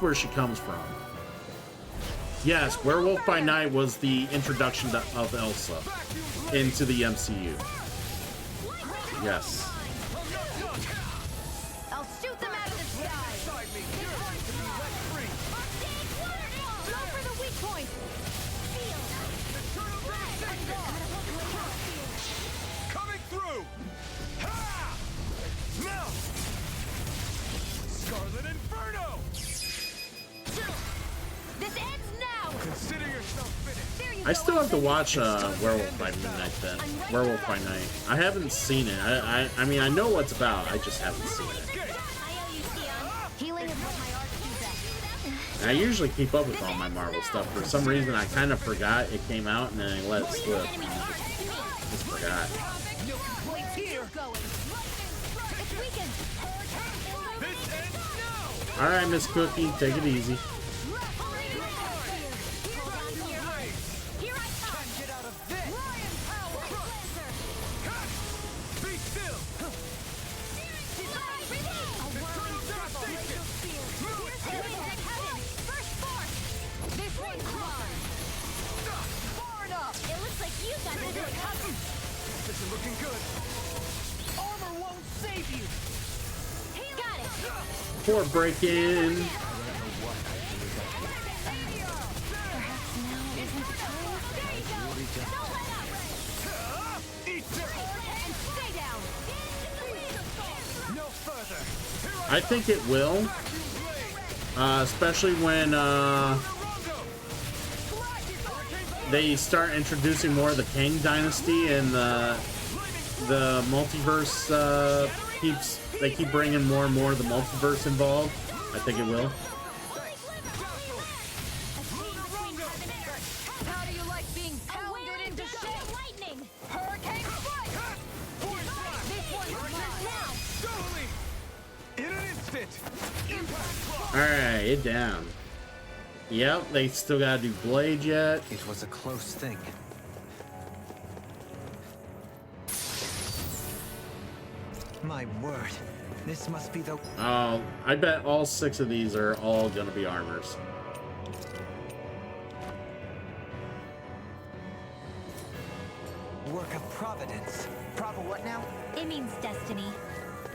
where she comes from. Yes, Werewolf by Night was the introduction of Elsa into the MCU. Yes. I'll shoot them out of the sky. Go for the weak point. Coming through! Ha! Now! Scarlet Inferno! This ends now. Consider yourself finished. There you I go, still have to Elsa. watch Werewolf by Midnight then. Werewolf by Night. I haven't seen it. I mean, I know what it's about. I just haven't seen it. I owe you, Sion. Healing is what my arts do best. And I usually keep up with all my Marvel stuff. For some reason, I kind of forgot it came out and then I let it slip. Just forgot. No complaints here. It's weakened. This ends now! All right, Miss Cookie, take it easy. Here I come. Get out of this! Be still! This one's mine. Far enough. It looks like you got to do it. This is looking good. Armor won't save you. Got it. Poor break-in. Eat dirt! And stay down. No further! I think it will. Especially when they start introducing more of the Kang Dynasty and the multiverse they keep bringing more and more of the multiverse involved. I think it will. How do you like being pounded into shape? Lightning. Hurricane strike. This one's mine. Totally! In an instant! Impact block! Alright, it down. Yep, they still gotta do Blade yet. It was a close thing. My word. This must be the... Oh, I bet all 6 of these are all gonna be armors. work of Providence. Proper what now? It means destiny.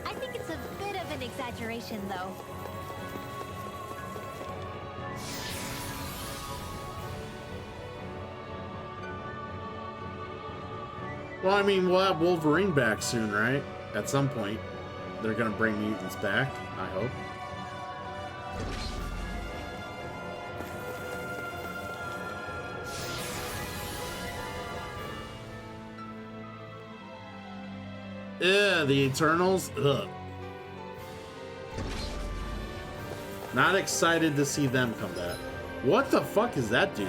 I think it's a bit of an exaggeration, though. Well, I mean, we'll have Wolverine back soon, right? At some point. They're gonna bring mutants back, I hope. Yeah, the Eternals. Ugh. Not excited to see them come back. What the fuck is that dude?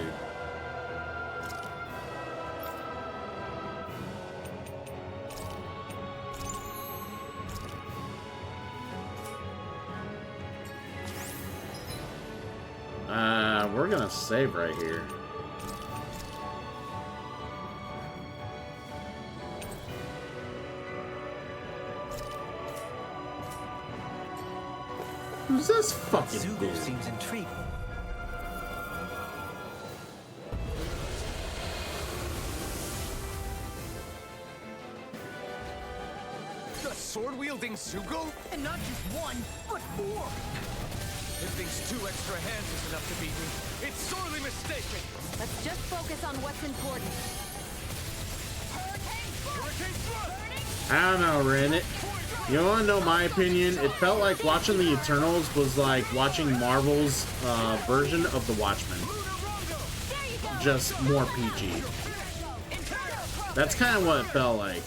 We're gonna save right here. Who's this fucking Zugo dude? seems intrigued. The sword-wielding Zugo? And not just one, but 4. If these 2 extra hands is enough to beat me, it's sorely mistaken! Let's just focus on what's important. Hurricane strike. I don't know, Ren. You want to know my opinion? It felt like watching the Eternals was like watching Marvel's version of The Watchmen. Just more PG. That's kind of what it felt like.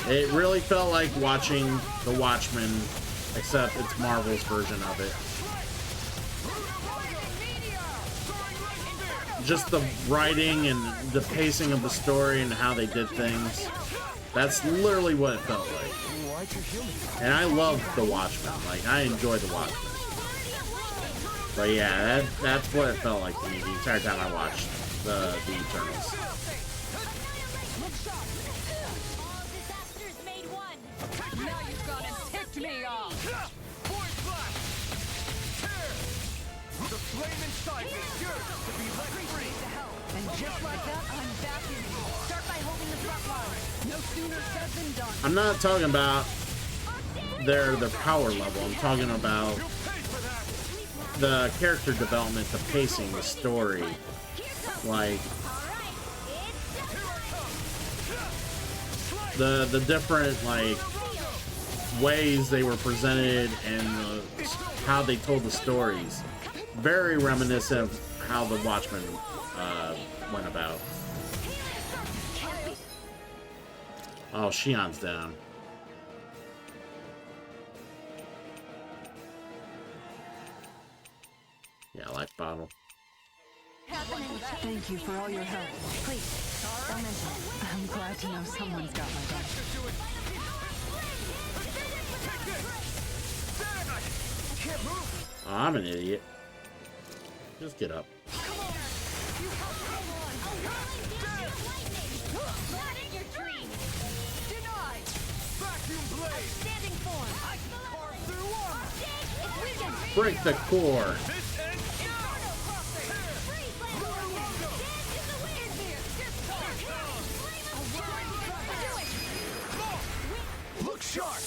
It really felt like watching The Watchmen, except it's Marvel's version of it. Just the writing and the pacing of the story and how they did things. That's literally what it felt like. And I love The Watchmen. Like, I enjoy The Watchmen. But yeah, that's what it felt like to me the entire time I watched the Eternals. Now you've gone and ticked me off. Void blast! Tear! The flame inside me yearns to be let free. And just like that, I'm back in here. Start by holding the front line. No sooner said than done. I'm not talking about their power level. I'm talking about the character development, the pacing, the story. Like the different like ways they were presented and how they told the stories. Very reminiscent of how the Watchmen went about. Oh, Shion's down. Yeah, life bottle. Thank you for all your help. Please, don't mention it. I'm glad to know someone's got my back. Oh, I'm an idiot. Just get up. Break the core. Look sharp!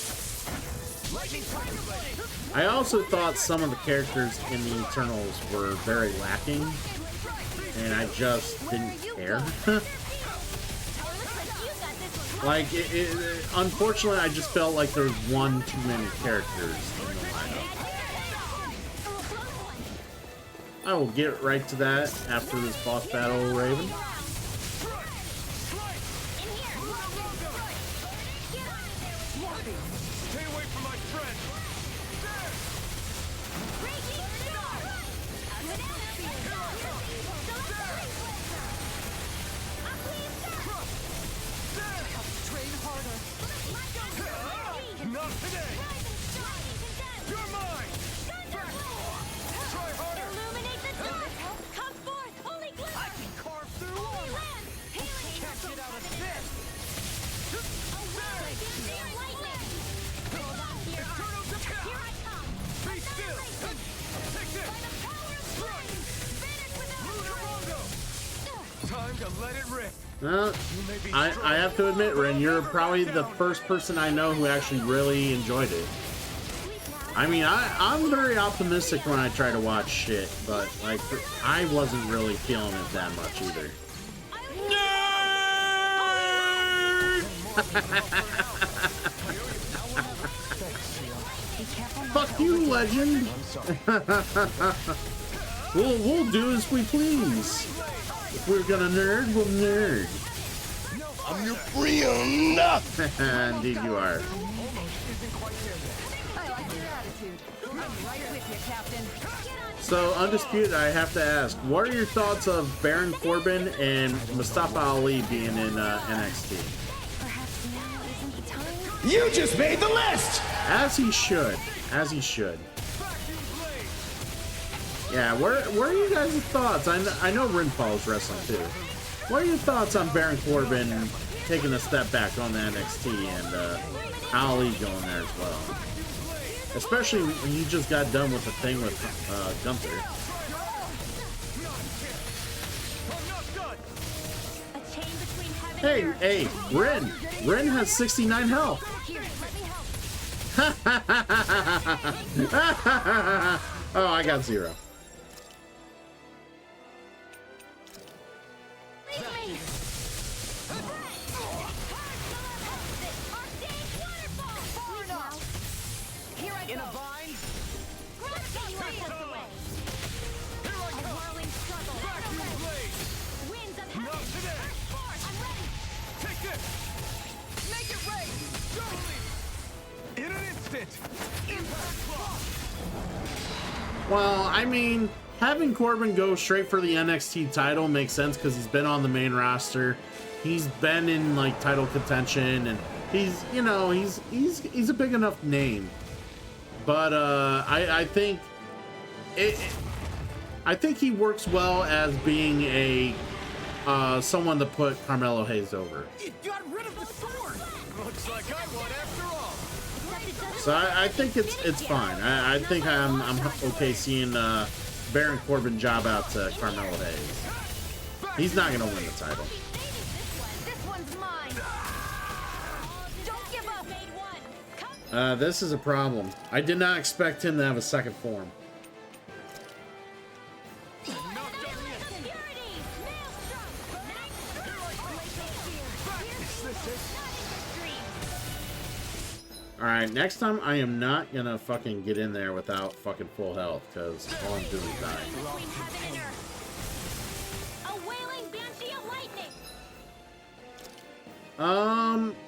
Lightning Tiger Blade! I also thought some of the characters in the Eternals were very lacking, and I just didn't care. Like, unfortunately, I just felt like there was one too many characters in the lineup. I will get right to that after this boss battle, Raven. Stay away from my friend! Train harder. Not today! You're mine! Try harder! Illuminate the dark! Come forth, holy glimmer! I can carve through Holy armor! land! Healing Can't get out of this! Lightning! Hold on to your arms. Here I come! Be still! Take this! Lunar Rondo! Time to let it rip! I have to admit, Ren, you're probably the first person I know who actually really enjoyed it. I mean, I'm very optimistic when I try to watch shit, but, like, I wasn't really feeling it that much either. Fuck you, legend! We'll do as we please. If we're gonna nerd, we'll nerd. I'm your friend! Indeed you are. I like your attitude. I'm right with you, Captain. So, Undisputed, I have to ask, what are your thoughts of Baron Corbin and Mustafa Ali being in NXT? Perhaps now isn't the time? You just made the list! As he should. As he should. Yeah, where are you guys' thoughts? I know Rin follows wrestling too. What are your thoughts on Baron Corbin taking a step back on the NXT and Ali going there as well? Especially when you just got done with the thing with Gunther. A chain between heaven and Hey, earth. Rin! Rin has 69 health! Here, let me help. Oh, I got 0. In an instant! Impact block! Well, I mean, having Corbin go straight for the NXT title makes sense because he's been on the main roster. He's been in like title contention, and he's, you know, he's a big enough name. But I think I think he works well as being a someone to put Carmelo Hayes over. You got rid of the sword! Looks like I won after all! So I think it's fine. I think I'm okay seeing Baron Corbin job out to Carmelo Hayes. He's not gonna win the title. This one's mine. Don't give up. This is a problem. I did not expect him to have a second form. Alright, next time I am not gonna fucking get in there without fucking full health, because all I'm doing is dying.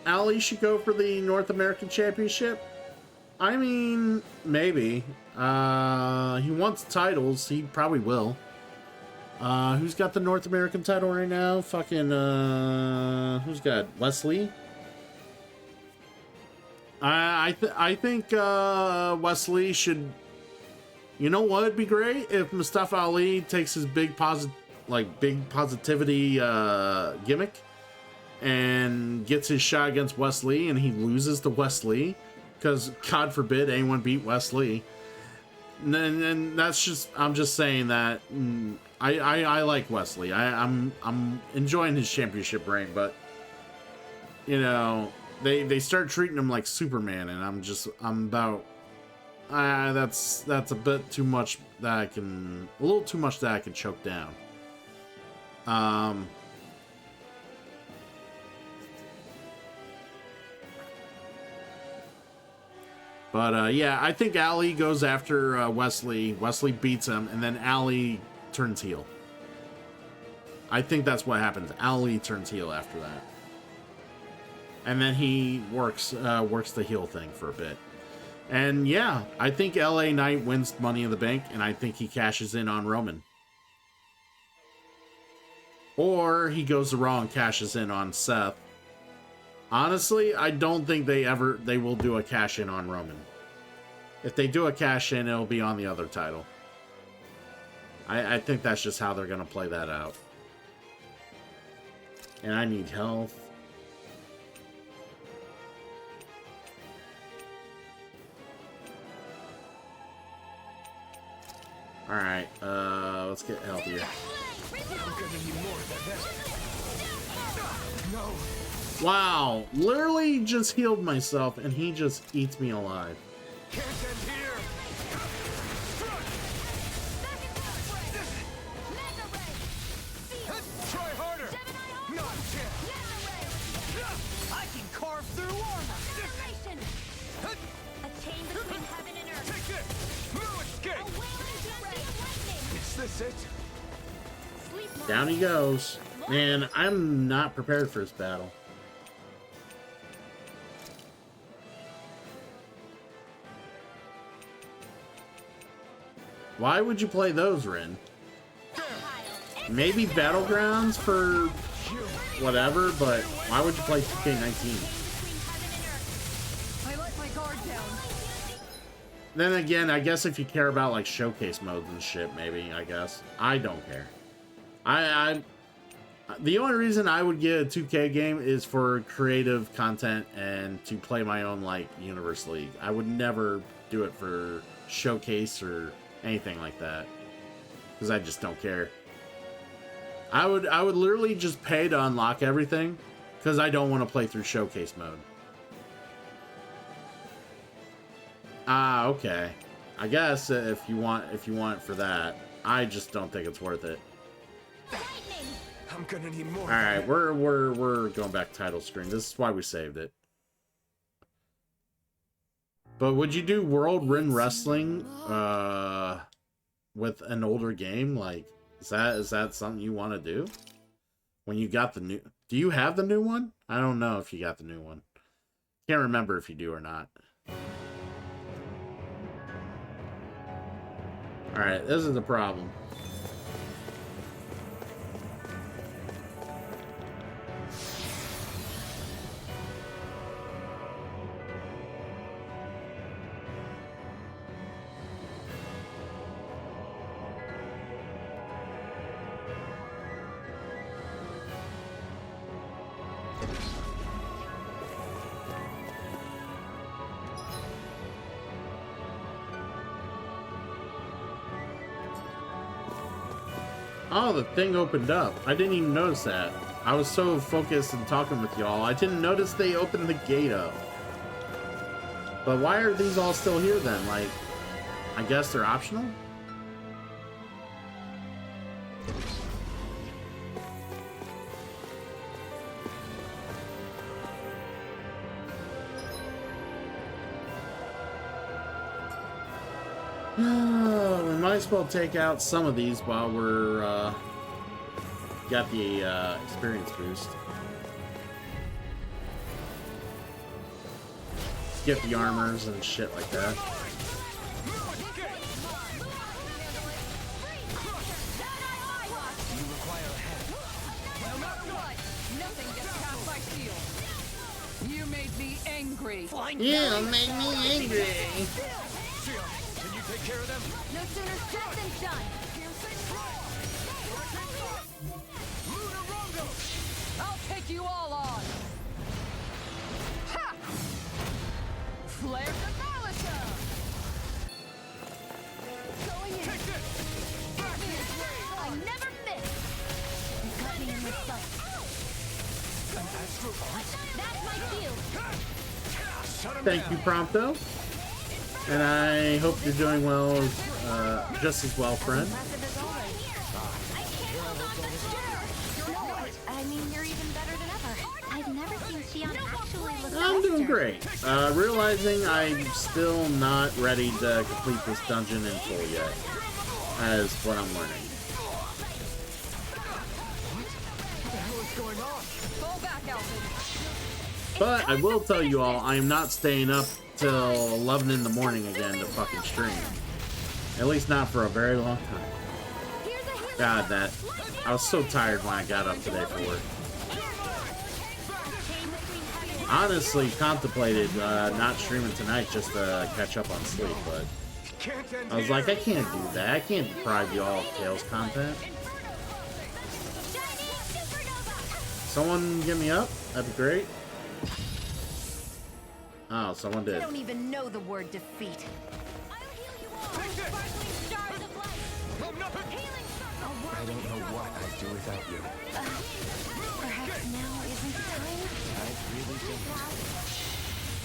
Ali should go for the North American Championship? I mean, maybe. He wants titles, he probably will. Who's got the North American title right now? Fucking, who's got Wesley? I think Wesley should. You know what would be great if Mustafa Ali takes his big positivity gimmick and gets his shot against Wesley, and he loses to Wesley because God forbid anyone beat Wesley. And that's just, I'm just saying that I like Wesley. I'm enjoying his championship reign, but you know. They start treating him like Superman, and that's a bit too much that a little too much that I can choke down. But yeah, I think Ali goes after Wesley. Wesley beats him, and then Ali turns heel. I think that's what happens. Ali turns heel after that. And then he works the heel thing for a bit. And yeah, I think LA Knight wins Money in the Bank, and I think he cashes in on Roman. Or he goes the Raw and cashes in on Seth. Honestly, I don't think they will do a cash in on Roman. If they do a cash in, it'll be on the other title. I think that's just how they're gonna play that out. And I need health. Alright, let's get healthier. Wow, literally just healed myself and he just eats me alive. Try harder! Not yet! I can carve through armor! A chain between heaven and earth. Take this! No escape! A wailing champion lightning. Is this it? Sleep now. Down he goes. Man, I'm not prepared for this battle. Why would you play those, Rin? Maybe Battlegrounds for whatever, but why would you play 2K19? I let my guard down. Then again, I guess if you care about like showcase modes and shit, maybe, I guess. I don't care. The only reason I would get a 2K game is for creative content and to play my own like Universe League. I would never do it for showcase or anything like that because I just don't care. I would literally just pay to unlock everything because I don't want to play through showcase mode. Ah, okay. I guess if you want it for that, I just don't think it's worth it. I'm gonna need more. All right, we're going back to title screen. This is why we saved it. But would you do World Ring Wrestling with an older game? Like, is that something you want to do? When you got the new, do you have the new one? I don't know if you got the new one. Can't remember if you do or not. Alright, this is the problem. Oh, the thing opened up. I didn't even notice that. I was so focused on talking with y'all, I didn't notice they opened the gate up. But why are these all still here then? Like, I guess they're optional? We might as well take out some of these while we're got the experience boost. Get the armors and shit like that. You made me angry. You made me angry. Can you take care of them? No sooner said than done. I'll take you all on. Ha! Flare the Malika. Going in. Take this! I never miss. You got me in the sight. An astral art? That's my cue. Shut him Thank down. you, Prompto. And I hope you're doing well, just as well, friend. Impressive as always. I can't hold on to Stir. No, I mean, you're even better than ever. I've never seen Xion actually look I'm doing faster. great. Realizing I'm still not ready to complete this dungeon in full yet, as what I'm learning. What the hell is going on? Fall back, Alvin. But I will tell you all, I am not staying up till 11 in the morning again to fucking stream. At least not for a very long time. God, that... I was so tired when I got up today for work. Honestly, contemplated not streaming tonight just to catch up on sleep, but Can't end I was here. like, I can't do that. I can't deprive you all of Tails content. Someone get me up? That'd be great. Oh, someone I did. don't even know the word defeat. I don't know what I'd do without you. Perhaps now isn't the time? I really don't.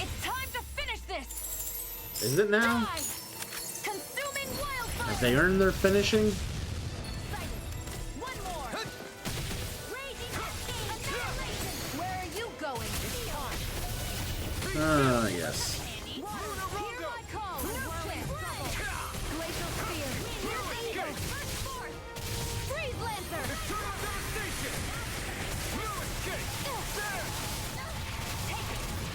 It's time to finish this. Is it now? Consuming wildfire. Have they earned their finishing? One more. Raging cascade. Annihilation. Where are you going? Ah, yes. Hear my call. Glacial spear. Here's the eagle. Freeze lancer. Eternal devastation! No escape! There!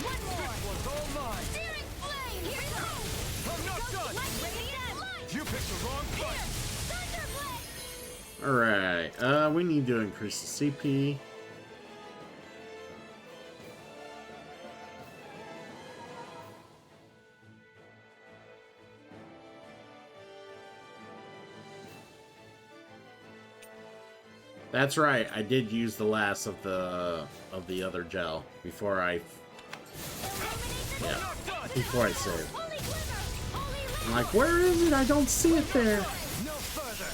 One more. Was all mine! Searing flame. Here it comes. I'm not done! You picked the wrong fight! Thunderblade. Alright, we need to increase the CP. That's right, I did use the last of the other gel before I before I saved. Holy glitter. Holy I'm like, where is it? I don't see it there. No further!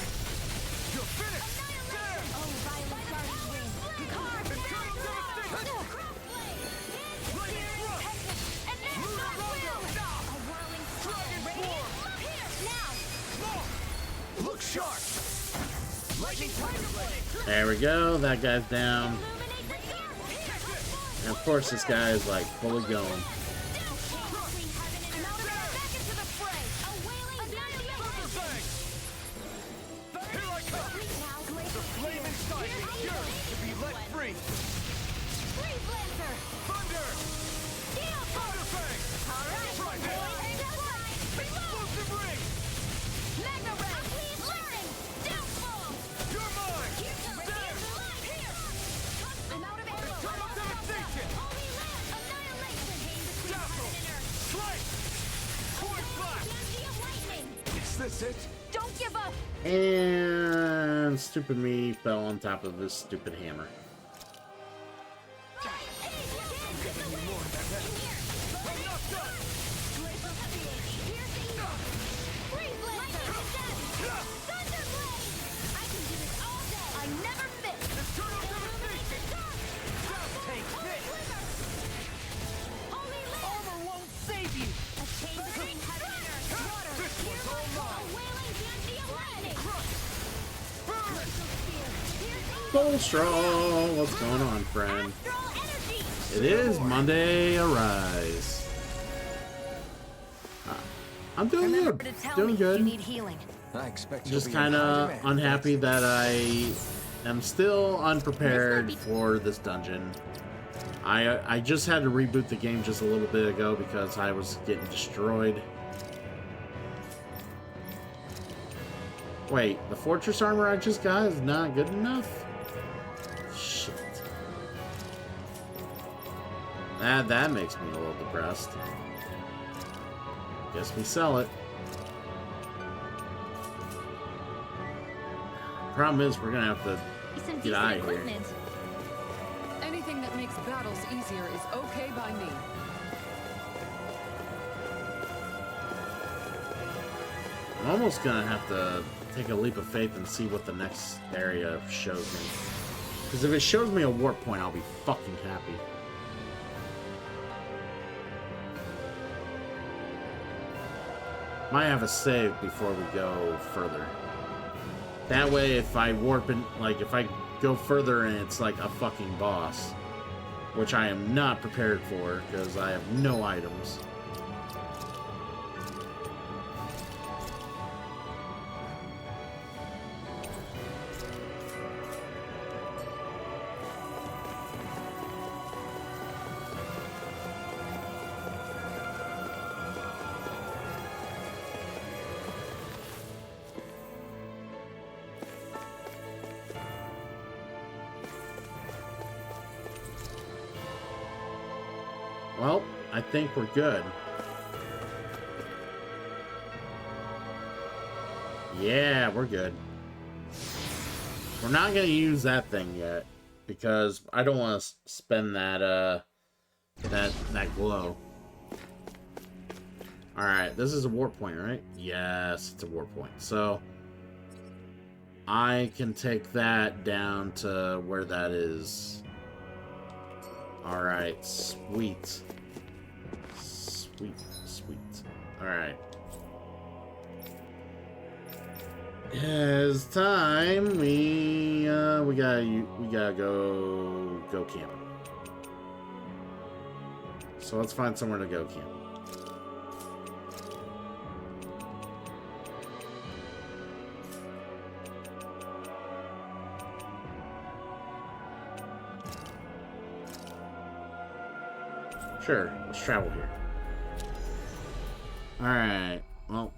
You're finished! There! Oh, violent guardian wind. Carve Eternal devastation! Lightning thrust! and then not will. A whirling Dragon radiant. swarm! Here, now. Small! Look sharp! Lightning tiger blade! There we go, that guy's down. Illuminate the air. And of course this guy is like fully going. Back into the fray. A wailing annihilation. Bang! Here I come! The flame inside me yearns to be let free! Freeze lancer. Thunder! Steel Thunder fang! All right. Try this! Boys, Explosive ring! Magna ray. this it? Don't give up! And stupid me fell on top of this stupid hammer. Armor won't save you! Full straw, what's going on, friend? It is Monday Arise. I'm doing Remember good. to tell Doing me if good. you need healing. I expect Just you'll be in kind high of demand. unhappy that I am still unprepared for this dungeon. I just had to reboot the game just a little bit ago because I was getting destroyed. Wait, the fortress armor I just got is not good enough? Shit. That makes me a little depressed. Guess we sell it. Problem is, we're gonna have to Some get out decent of here. equipment. Anything that makes battles easier is okay by me. I'm almost gonna have to take a leap of faith and see what the next area shows me. Because if it shows me a warp point, I'll be fucking happy. Might have a save before we go further. That way, if I warp in, like, if I go further and it's like a fucking boss, which I am not prepared for because I have no items. Well, I think we're good. Yeah, we're good. We're not gonna use that thing yet because I don't want to spend that that glow. All right, this is a warp point, right? Yes, it's a warp point. So I can take that down to where that is. All right, sweet. Sweet, sweet. All right. It's time. We gotta go camping. So let's find somewhere to go camping. Sure, let's travel here. Alright, well.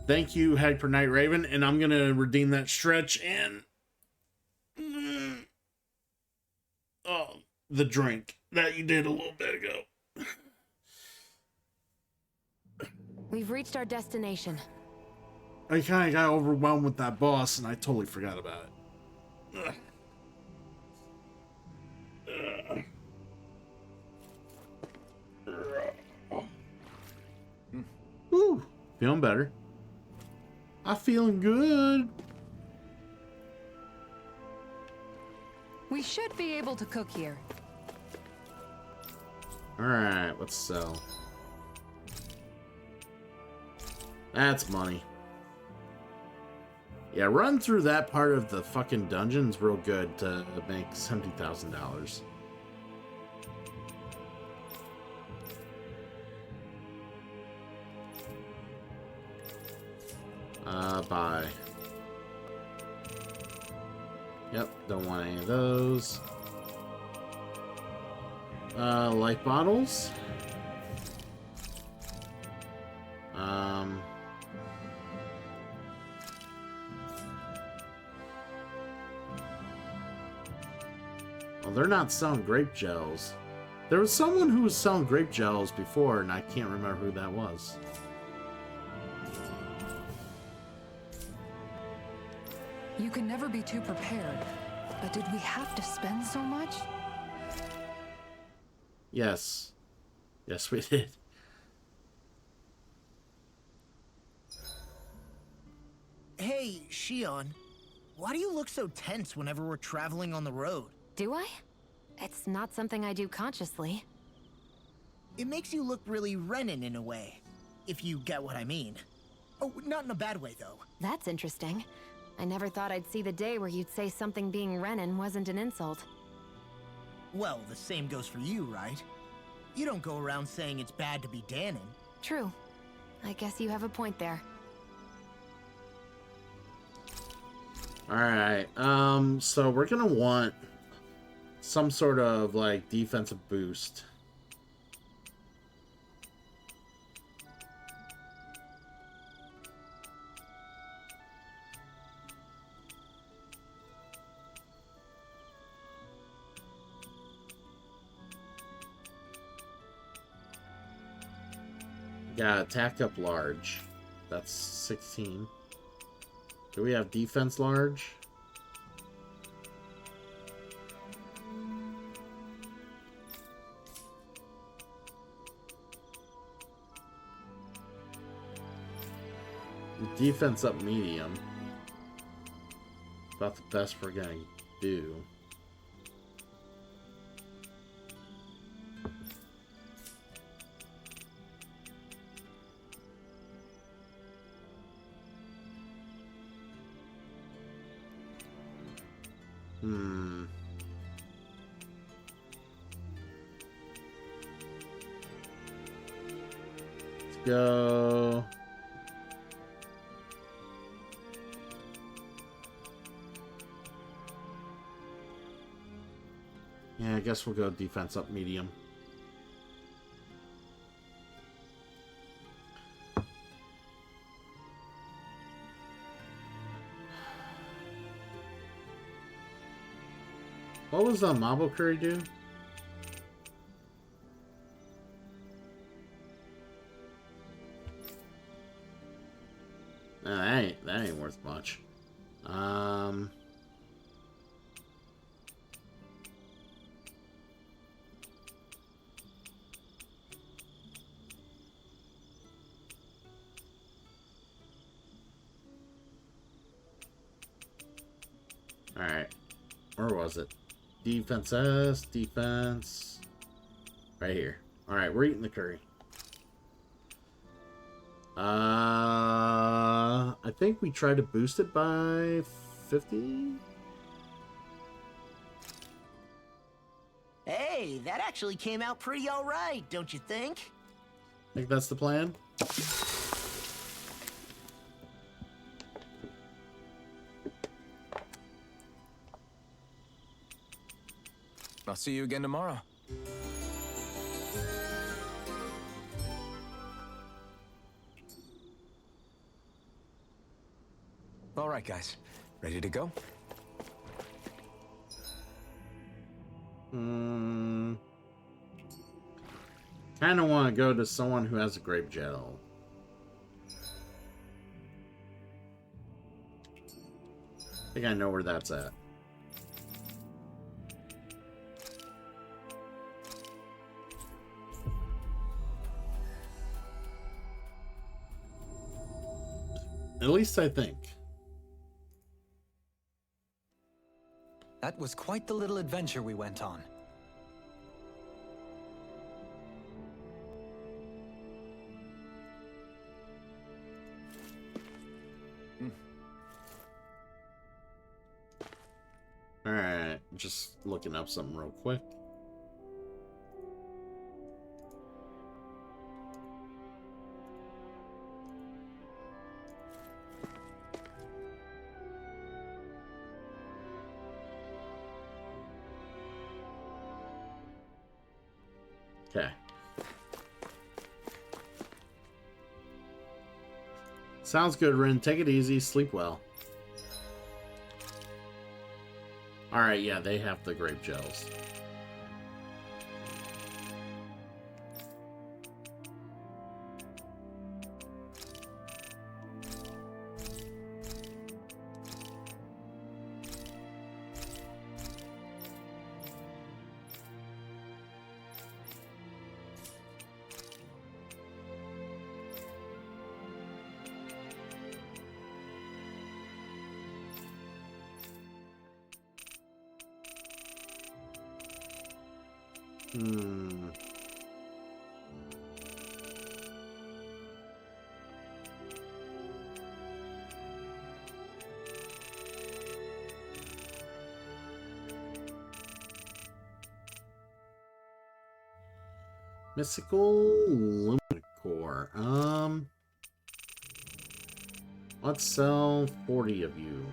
Thank you, Hyper Night Raven, and I'm gonna redeem that stretch and... oh, the drink that you did a little bit ago. We've reached our destination. I kinda got overwhelmed with that boss, and I totally forgot about it. Ugh. Ooh, feeling better. I'm feeling good. We should be able to cook here. Alright, let's sell. That's money. Yeah, run through that part of the fucking dungeons real good to make $70,000. Buy. Yep, don't want any of those. Light bottles. Well, they're not selling grape gels. There was someone who was selling grape gels before, and I can't remember who that was. You can never be too prepared. But did we have to spend so much? Yes. Yes, we did. Hey, Shion. Why do you look so tense whenever we're traveling on the road? Do I? It's not something I do consciously. It makes you look really Renin in a way, if you get what I mean. Oh, not in a bad way, though. That's interesting. I never thought I'd see the day where you'd say something being Renin wasn't an insult. Well, the same goes for you, right? You don't go around saying it's bad to be Danon. True. I guess you have a point there. Alright, so we're gonna want some sort of, like, defensive boost. Yeah, attack up large. That's 16. Do we have defense large? Defense up medium. About the best we're gonna do. Let's go. Yeah, I guess we'll go defense up medium. What was Mabo Curry do? Nah, that ain't worth much. Alright. Where was it? Defense S, defense. Right here. Alright, we're eating the curry. I think we tried to boost it by 50? Hey, that actually came out pretty alright, don't you think? Think that's the plan? I'll see you again tomorrow. All right, guys. Ready to go? Kind of want to go to someone who has a grape gel. I think I know where that's at. At least I think. That was quite the little adventure we went on. Alright, just looking up something real quick. Okay. Sounds good, Rin. Take it easy. Sleep well. Alright, yeah, they have the grape gels. Mystical Lumicore. Let's sell 40 of you.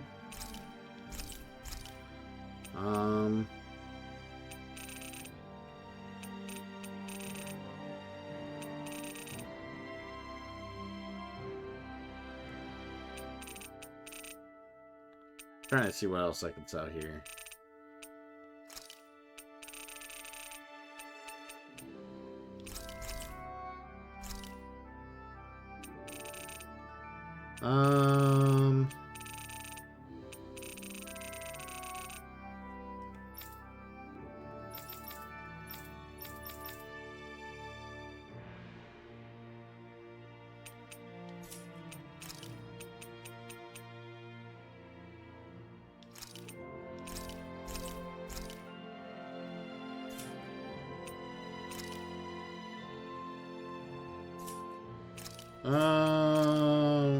Trying to see what else I can sell here.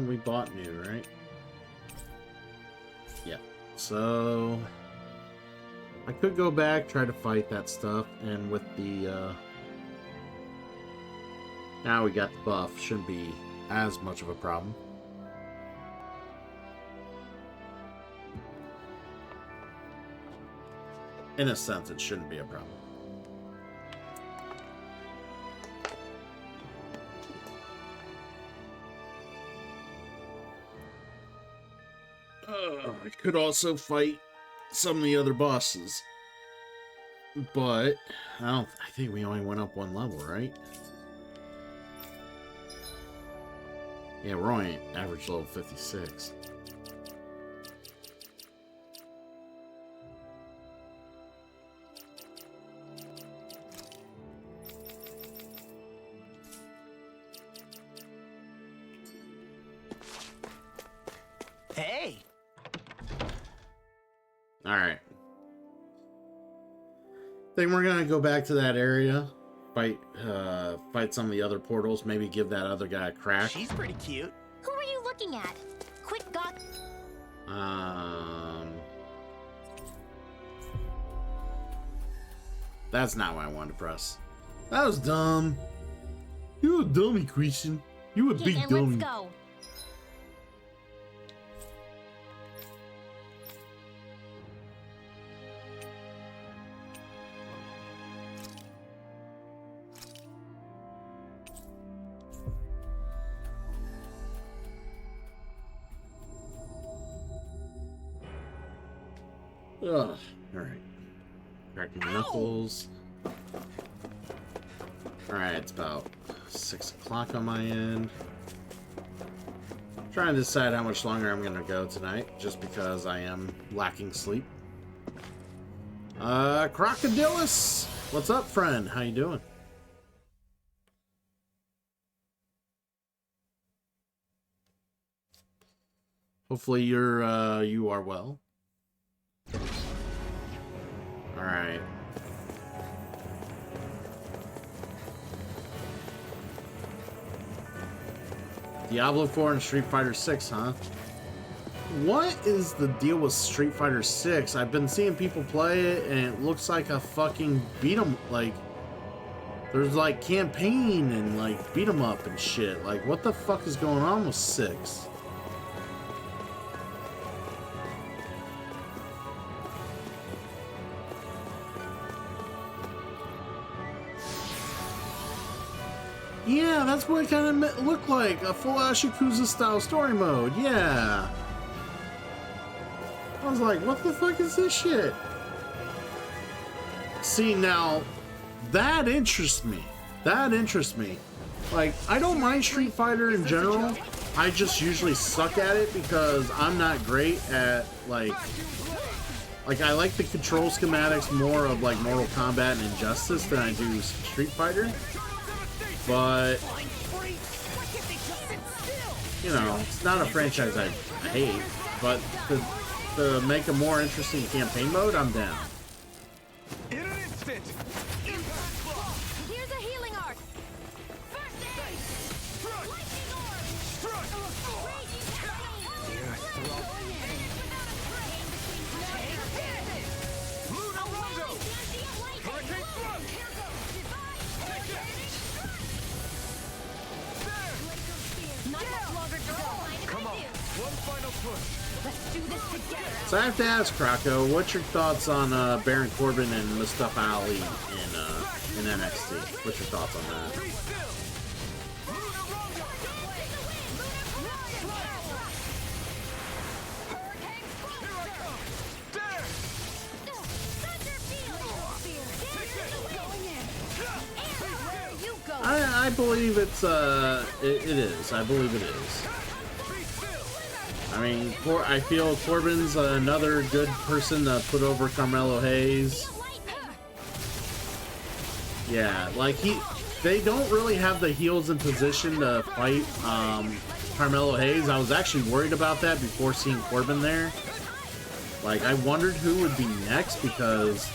We bought new, right? Yeah. So I could go back, try to fight that stuff, and with the now we got the buff, shouldn't be as much of a problem. In a sense, it shouldn't be a problem. I could also fight some of the other bosses, but I think we only went up one level, right? Yeah, we're only average level 56. Hey! Alright. Think we're gonna go back to that area, fight some of the other portals, maybe give that other guy a crack. She's pretty cute. Who are you looking at? Quick, got. That's not what I wanted to press. That was dumb. You a dummy, Christian. You a Okay, big and dummy. let's go. Ugh. Alright. Cracking the knuckles. Alright, it's about 6 o'clock on my end. Trying to decide how much longer I'm gonna go tonight, just because I am lacking sleep. Crocodilus! What's up, friend? How you doing? Hopefully you are well. Alright. Diablo 4 and Street Fighter 6, huh? What is the deal with Street Fighter 6? I've been seeing people play it and it looks like a fucking beat 'em, like there's like campaign and like beat 'em up and shit. Like what the fuck is going on with 6? Yeah, that's what it kind of looked like. A full Ashikusa style story mode. Yeah. I was like, what the fuck is this shit? See, now, that interests me. That interests me. Like, I don't mind Street Fighter in general. I just usually suck at it because I'm not great at, like I like the control schematics more of, like, Mortal Kombat and Injustice than I do Street Fighter. But, you know, it's not a franchise I hate, but to make a more interesting campaign mode, I'm down. In an instant! Impact! Let's do this together. So I have to ask, Krako, what's your thoughts on Baron Corbin and Mustafa Ali in NXT? What's your thoughts on that? Be still! Luna Rondo! Here I come! There! Where you go? I believe it's it is. I believe it is. Be still! I mean, I feel Corbin's another good person to put over Carmelo Hayes. Yeah, like they don't really have the heels in position to fight Carmelo Hayes. I was actually worried about that before seeing Corbin there. Like, I wondered who would be next because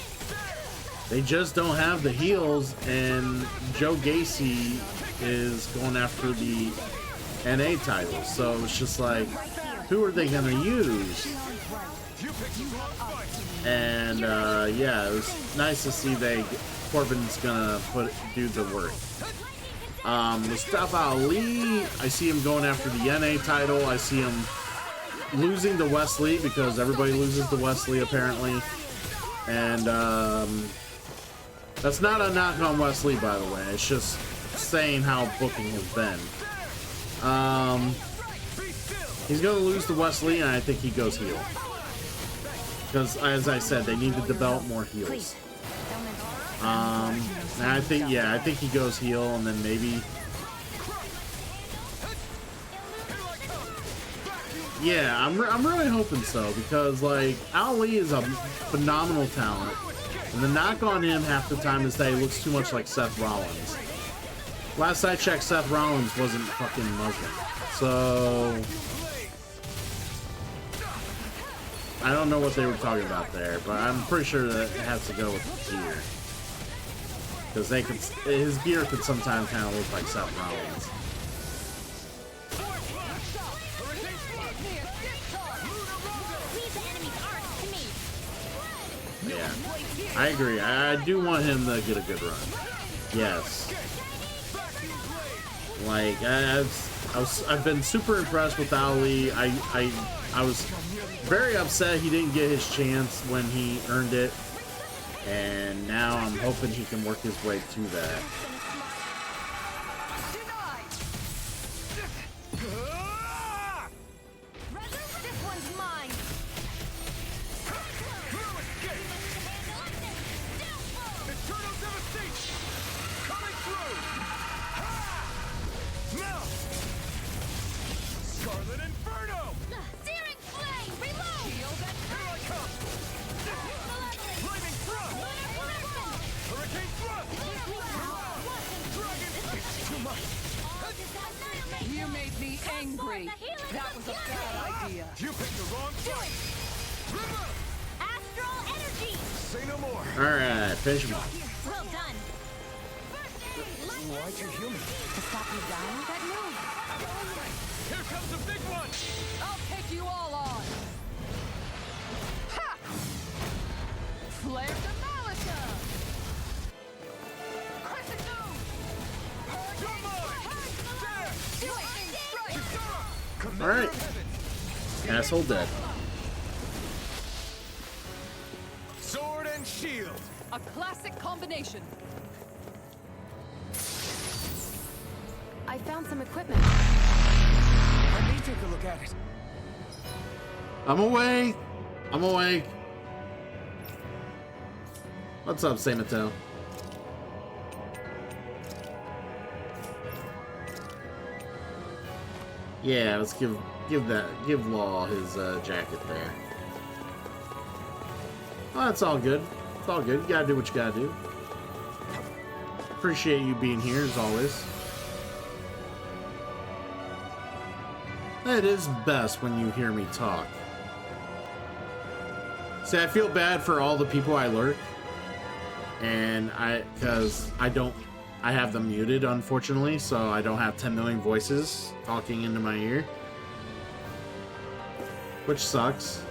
they just don't have the heels, and Joe Gacy is going after the NA title. So it's just like, who are they going to use? You picked the wrong fight! And yeah, it was nice to see Corbin's gonna do the work. Mustafa Ali, I see him going after the NA title. I see him losing to Wesley because everybody loses to Wesley apparently. And that's not a knock on Wesley, by the way. It's just saying how booking has been. He's gonna lose to Wesley, and I think he goes heel. Because, as I said, they need to develop more heels. And I think he goes heel, and then maybe... Yeah, I'm really hoping so, because, like, Ali is a phenomenal talent, and the knock on him half the time is that he looks too much like Seth Rollins. Last I checked, Seth Rollins wasn't fucking Muslim. So... I don't know what they were talking about there, but I'm pretty sure that it has to go with the gear. Because his gear could sometimes kind of look like Seth Rollins. Yeah, I agree. I do want him to get a good run. Yes. Like, I've been super impressed with Ali. I was very upset he didn't get his chance when he earned it, and now I'm hoping he can work his way to that. This one's mine. Eternal devastation! Coming through! Now! Scarlet Inferno! Searing flame, reload. Here I come! Flaming thrust! Hurricane thrust! Dragon! It's too much! You made me angry. That was a bad idea. You picked the wrong fight! River! Astral energy. Say no more! Alright, finish him off. Well done. Why'd you heal me? To stop you dying? That move. Here comes the big one! I'll take you all on. Ha! Flare to Malika. Crescent Moon. You're mine! There! Lightning strike. Commander Alright. of Heaven! Asshole dead. Sword and shield! A classic combination. I found some equipment. Let me take a look at it. I'm away. I'm awake. What's up, Samatell? Yeah, let's give Law his jacket there. Oh, it's all good. It's all good. You gotta do what you gotta do. Appreciate you being here as always. It is best when you hear me talk. See, I feel bad for all the people I lurk, and because I have them muted, unfortunately, so I don't have 10 million voices talking into my ear, which sucks,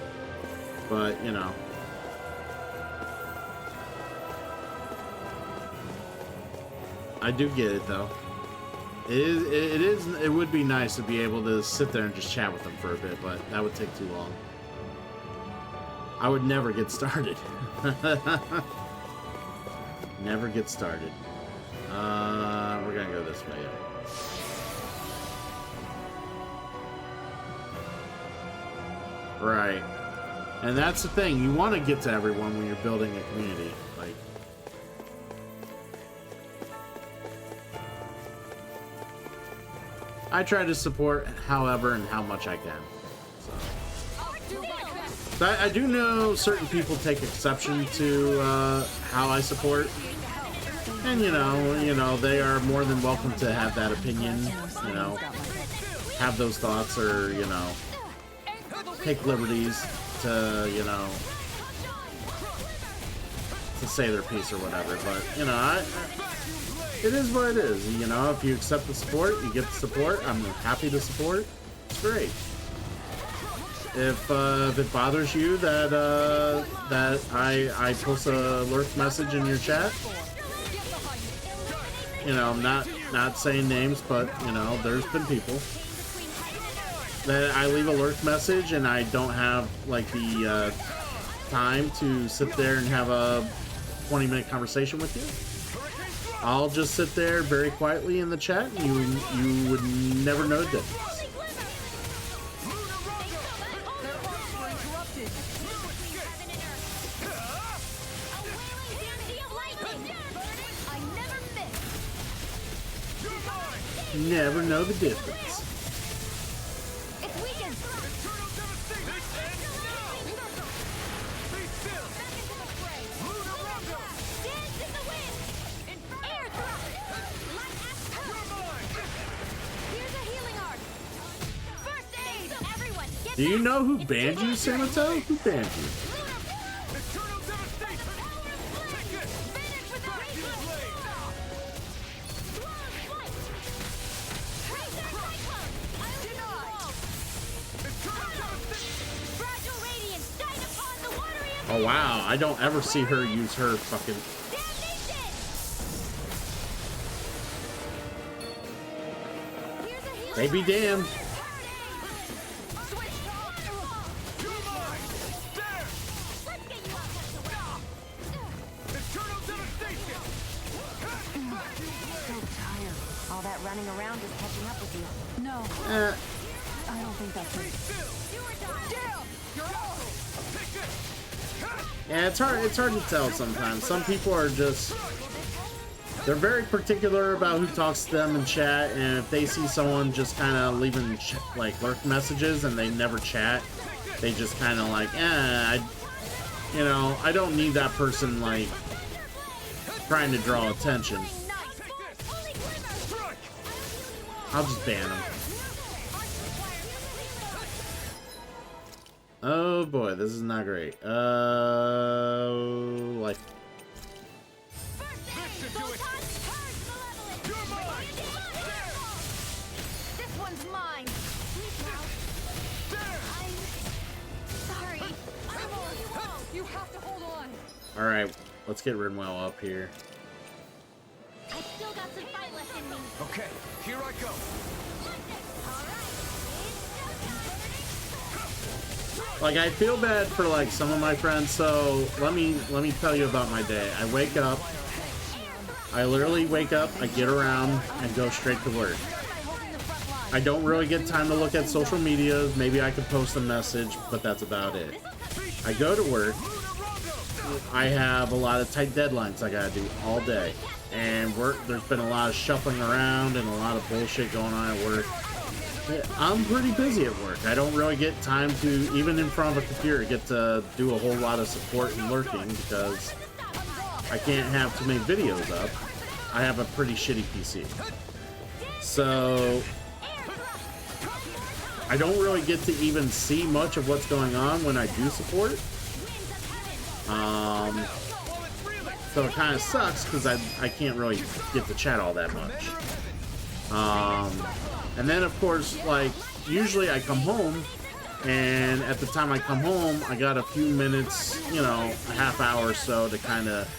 but you know. I do get it though. It would be nice to be able to sit there and just chat with them for a bit, but that would take too long. I would never get started. Never get started. We're gonna go this way. Right. And that's the thing. You want to get to everyone when you're building a community. Like, I try to support however and how much I can. So I do know certain people take exception to how I support. And you know, they are more than welcome to have that opinion, you know, have those thoughts, or, you know, take liberties to, you know, to say their piece or whatever. But, you know, it is what it is. You know, if you accept the support, you get the support. I'm happy to support. It's great. If it bothers you that I post a lurk message in your chat, you know, I'm not saying names, but, you know, there's been people that I leave a lurk message and I don't have, like, the time to sit there and have a 20-minute conversation with you. I'll just sit there very quietly in the chat, and you would never know the difference. Never know the difference. Do you know who banned you, Samato? Who banned you? Oh wow, I don't ever see her use her fucking... They be damned. All that running around is catching up with you. No, I don't think that's it. Yeah, it's hard to tell sometimes. Some people are just, they're very particular about who talks to them in chat, and if they see someone just kind of leaving like lurk messages and they never chat, they just kind of like, you know, I don't need that person like trying to draw attention. I'll just ban them. Oh boy, this is not great. Like. This one's mine. I'm sorry. You have to hold on. All right, let's get Rinwell up here. I still got some fight left in me. Okay, here I go. Like, I feel bad for like some of my friends, so let me tell you about my day. I wake up, I literally wake up, I get around and go straight to work. I don't really get time to look at social media. Maybe I could post a message, but that's about it. I go to work. I have a lot of tight deadlines I gotta do all day. And there's been a lot of shuffling around and a lot of bullshit going on at work. I'm pretty busy at work. I don't really get time to, even in front of a computer, get to do a whole lot of support and lurking because I can't have too many videos up. I have a pretty shitty PC. So I don't really get to even see much of what's going on when I do support. So it kind of sucks because I can't really get to chat all that much. And then of course, like, usually I come home, and at the time I come home, I got a few minutes, you know, a half hour or so to kind of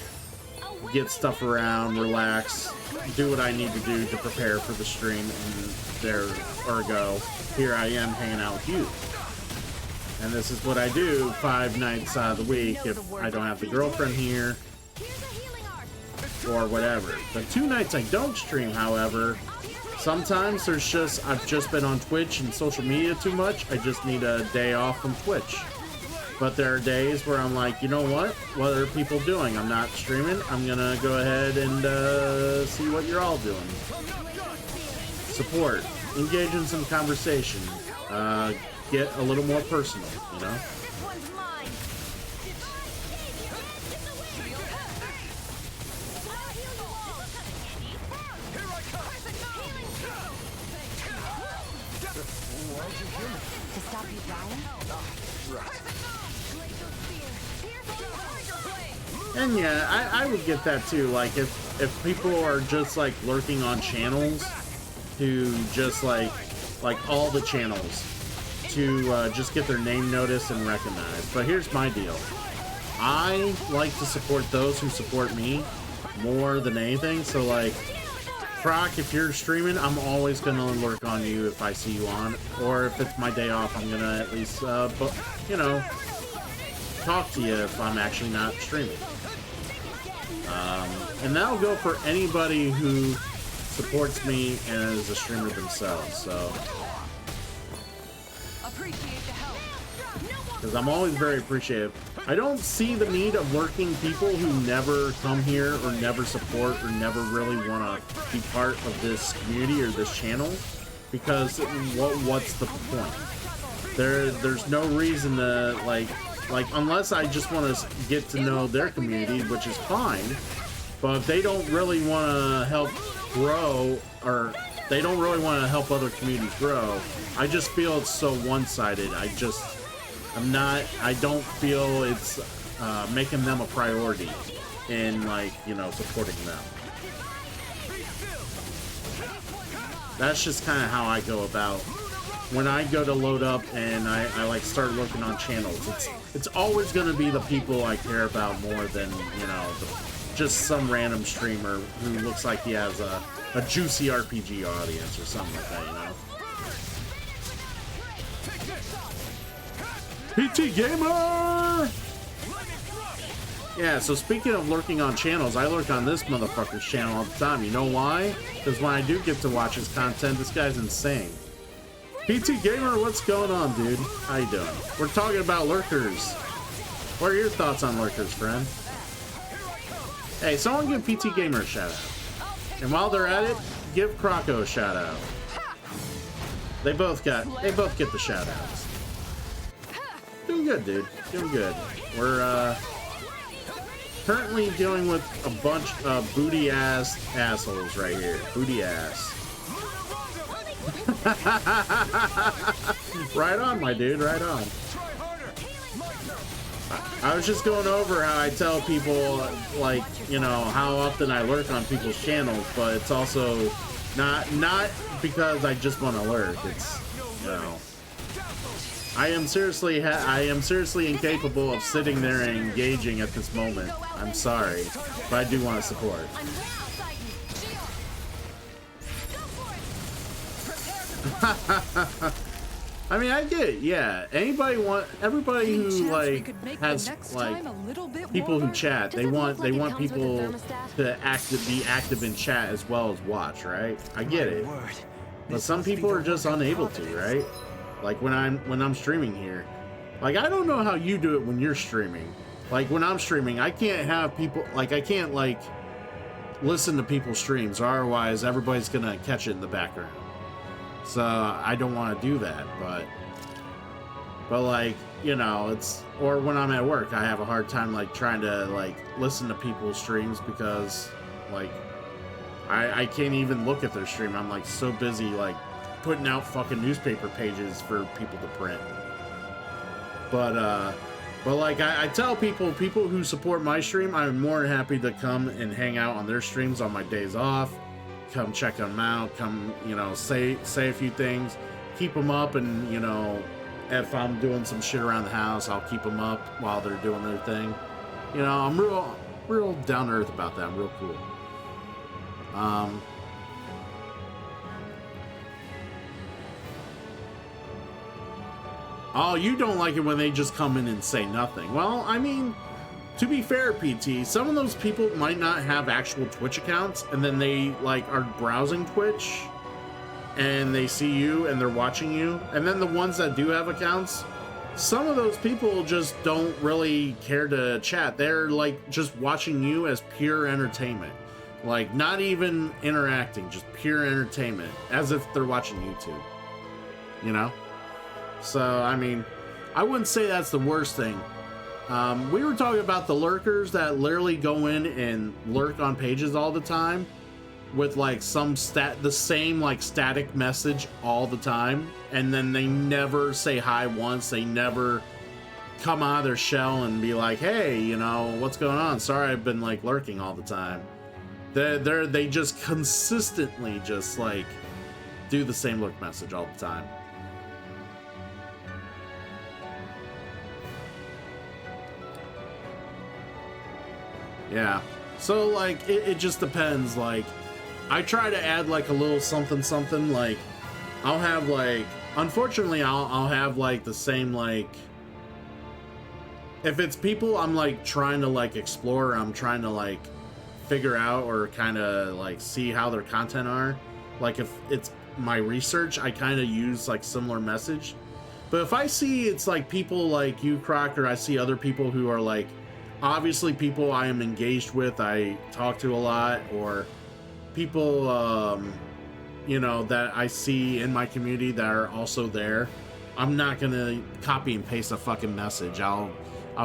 get stuff around, relax, do what I need to do to prepare for the stream, and there, ergo, here I am hanging out with you. And this is what I do 5 nights out of the week if I don't have the girlfriend here or whatever. The 2 nights I don't stream, however, sometimes there's just, I've just been on Twitch and social media too much. I just need a day off from Twitch. But there are days where I'm like, you know what? What are people doing? I'm not streaming. I'm gonna go ahead and see what you're all doing. Support. Engage in some conversation. Get a little more personal, you know? To stop you dying? And yeah, I would get that too. Like if people are just like lurking on channels to just like all the channels to just get their name noticed and recognized. But here's my deal. I like to support those who support me more than anything. So like, Croc, if you're streaming, I'm always gonna lurk on you if I see you on, or if it's my day off, I'm gonna at least, you know, talk to you if I'm actually not streaming. And that'll go for anybody who supports me as a streamer themselves. So, because I'm always very appreciative. I don't see the need of lurking people who never come here or never support or never really want to be part of this community or this channel, because what's the point? There's no reason to like unless I just want to get to know their community, which is fine. But if they don't really want to help grow, or they don't really want to help other communities grow, I just feel it's so one-sided. I don't feel it's making them a priority in, like, you know, supporting them. That's just kind of how I go about when I go to load up and I like start looking on channels. It's always going to be the people I care about more than, you know, just some random streamer who looks like he has a juicy RPG audience or something like that, you know? PT Gamer! Yeah, so speaking of lurking on channels, I lurk on this motherfucker's channel all the time. You know why? Because when I do get to watch his content, this guy's insane. PT Gamer, what's going on, dude? How you doing? We're talking about lurkers. What are your thoughts on lurkers, friend? Hey, someone give PT Gamer a shout out. And while they're at it, give Croco a shout out. They both get the shout outs. Doing good, dude. Doing good. We're currently dealing with a bunch of booty ass assholes right here. Booty ass. Right on, my dude. Right on. I was just going over how I tell people, like, you know, how often I lurk on people's channels, but it's also not because I just want to lurk. It's, you know, I am seriously incapable of sitting there and engaging at this moment. I'm sorry, but I do want to support. I mean, I get it, yeah. Everybody who like has like people who chat, they want people to be active in chat as well as watch, right? I get it. But some people are just unable to, right? Like when I'm streaming here. Like, I don't know how you do it when you're streaming. Like when I'm streaming, I can't have people, like, I can't like listen to people's streams, or otherwise everybody's gonna catch it in the background. So I don't want to do that, but like, you know, it's, or when I'm at work, I have a hard time like trying to like listen to people's streams because like I can't even look at their stream. I'm like so busy like putting out fucking newspaper pages for people to print. But like I tell people who support my stream, I'm more than happy to come and hang out on their streams on my days off. Come check them out, come, you know, say a few things, keep them up, and, you know, if I'm doing some shit around the house, I'll keep them up while they're doing their thing. You know, real down to earth about that. Real cool. Oh, you don't like it when they just come in and say nothing. Well, I mean, to be fair, PT, some of those people might not have actual Twitch accounts, and then they like are browsing Twitch and they see you and they're watching you. And then the ones that do have accounts, some of those people just don't really care to chat. They're like just watching you as pure entertainment. Like not even interacting, just pure entertainment, as if they're watching YouTube, you know? So, I mean, I wouldn't say that's the worst thing. We were talking about the lurkers that literally go in and lurk on pages all the time with like the same like static message all the time, and then they never say hi once. They never come out of their shell and be like, hey, you know, what's going on? Sorry, I've been like lurking all the time. They just consistently just like do the same lurk message all the time. Yeah, so like it just depends. Like I try to add like a little something, like I'll have like, unfortunately I'll have like the same, like if it's people I'm like trying to like explore, I'm trying to like figure out or kind of like see how their content are, like if it's my research, I kind of use like similar message. But if I see it's like people like you, Croc, or I see other people who are like obviously people I am engaged with, I talk to a lot, or people, you know, that I see in my community that are also there, I'm not gonna copy and paste a fucking message. I'll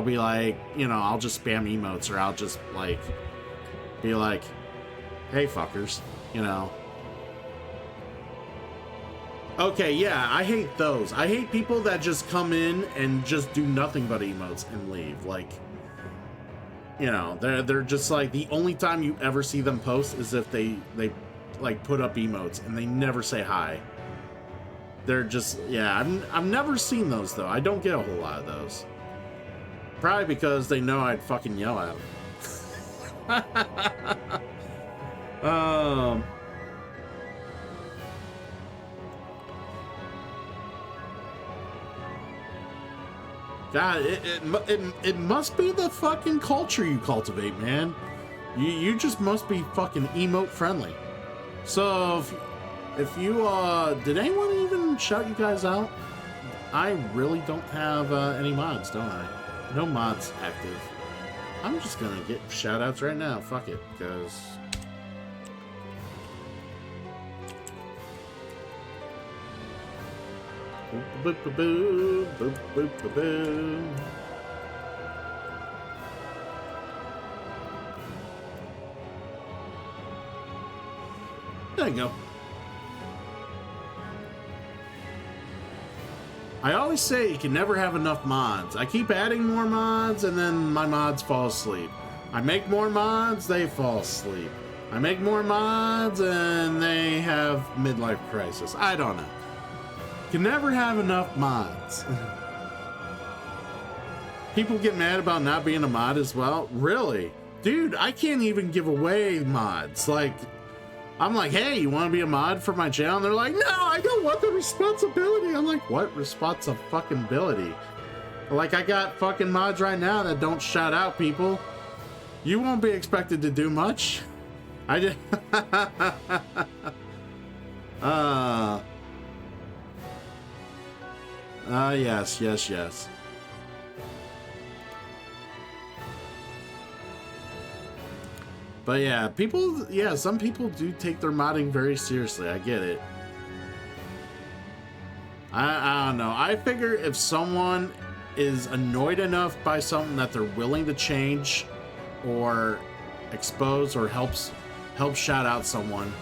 be like, you know, I'll just spam emotes, or I'll just like be like, hey fuckers, you know. Okay, yeah, I hate those. I hate people that just come in and just do nothing but emotes and leave. Like, you know, they're just like, the only time you ever see them post is if they like put up emotes and they never say hi. They're just, yeah, I've never seen those though. I don't get a whole lot of those. Probably because they know I'd fucking yell at them. God, it must be the fucking culture you cultivate, man. You just must be fucking emote friendly. So if you did anyone even shout you guys out? I really don't have any mods, don't I? No mods active. I'm just gonna get shout outs right now. Fuck it, because boop boop boop boop boop boop boop. There you go. I always say you can never have enough mods. I keep adding more mods and then my mods fall asleep. I make more mods, they fall asleep. I make more mods and they have midlife crisis. I don't know. Can never have enough mods. People get mad about not being a mod as well. Really? Dude, I can't even give away mods. Like, I'm like, hey, you want to be a mod for my channel? And they're like, no, I don't want the responsibility. I'm like, what responsibility? Like, I got fucking mods right now that don't shout out people. You won't be expected to do much. I just... yes. But yeah, some people do take their modding very seriously. I get it. I don't know. I figure if someone is annoyed enough by something that they're willing to change or expose or help shout out someone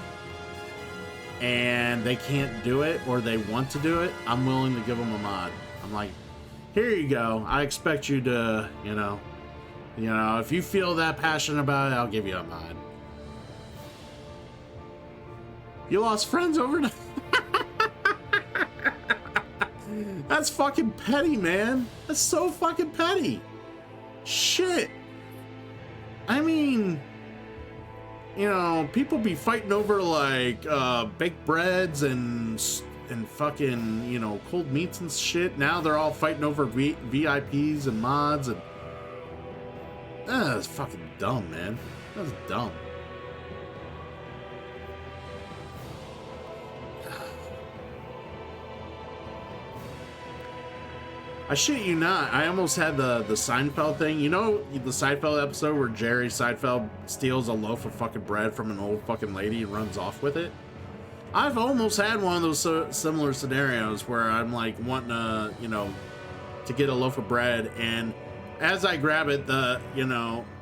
and they can't do it or they want to do it, I'm willing to give them a mod. I'm like, here you go. I expect you to, you know, if you feel that passionate about it, I'll give you a mod. You lost friends overnight? That's fucking petty, man. That's so fucking petty. Shit. I mean, you know, people be fighting over like baked breads and fucking, you know, cold meats and shit. Now they're all fighting over VIPs and mods, and that's fucking dumb, man. That's dumb. I shit you not, I almost had the Seinfeld thing. You know the Seinfeld episode where Jerry Seinfeld steals a loaf of fucking bread from an old fucking lady and runs off with it? I've almost had one of those similar scenarios where I'm like wanting to, you know, to get a loaf of bread, and as I grab it, the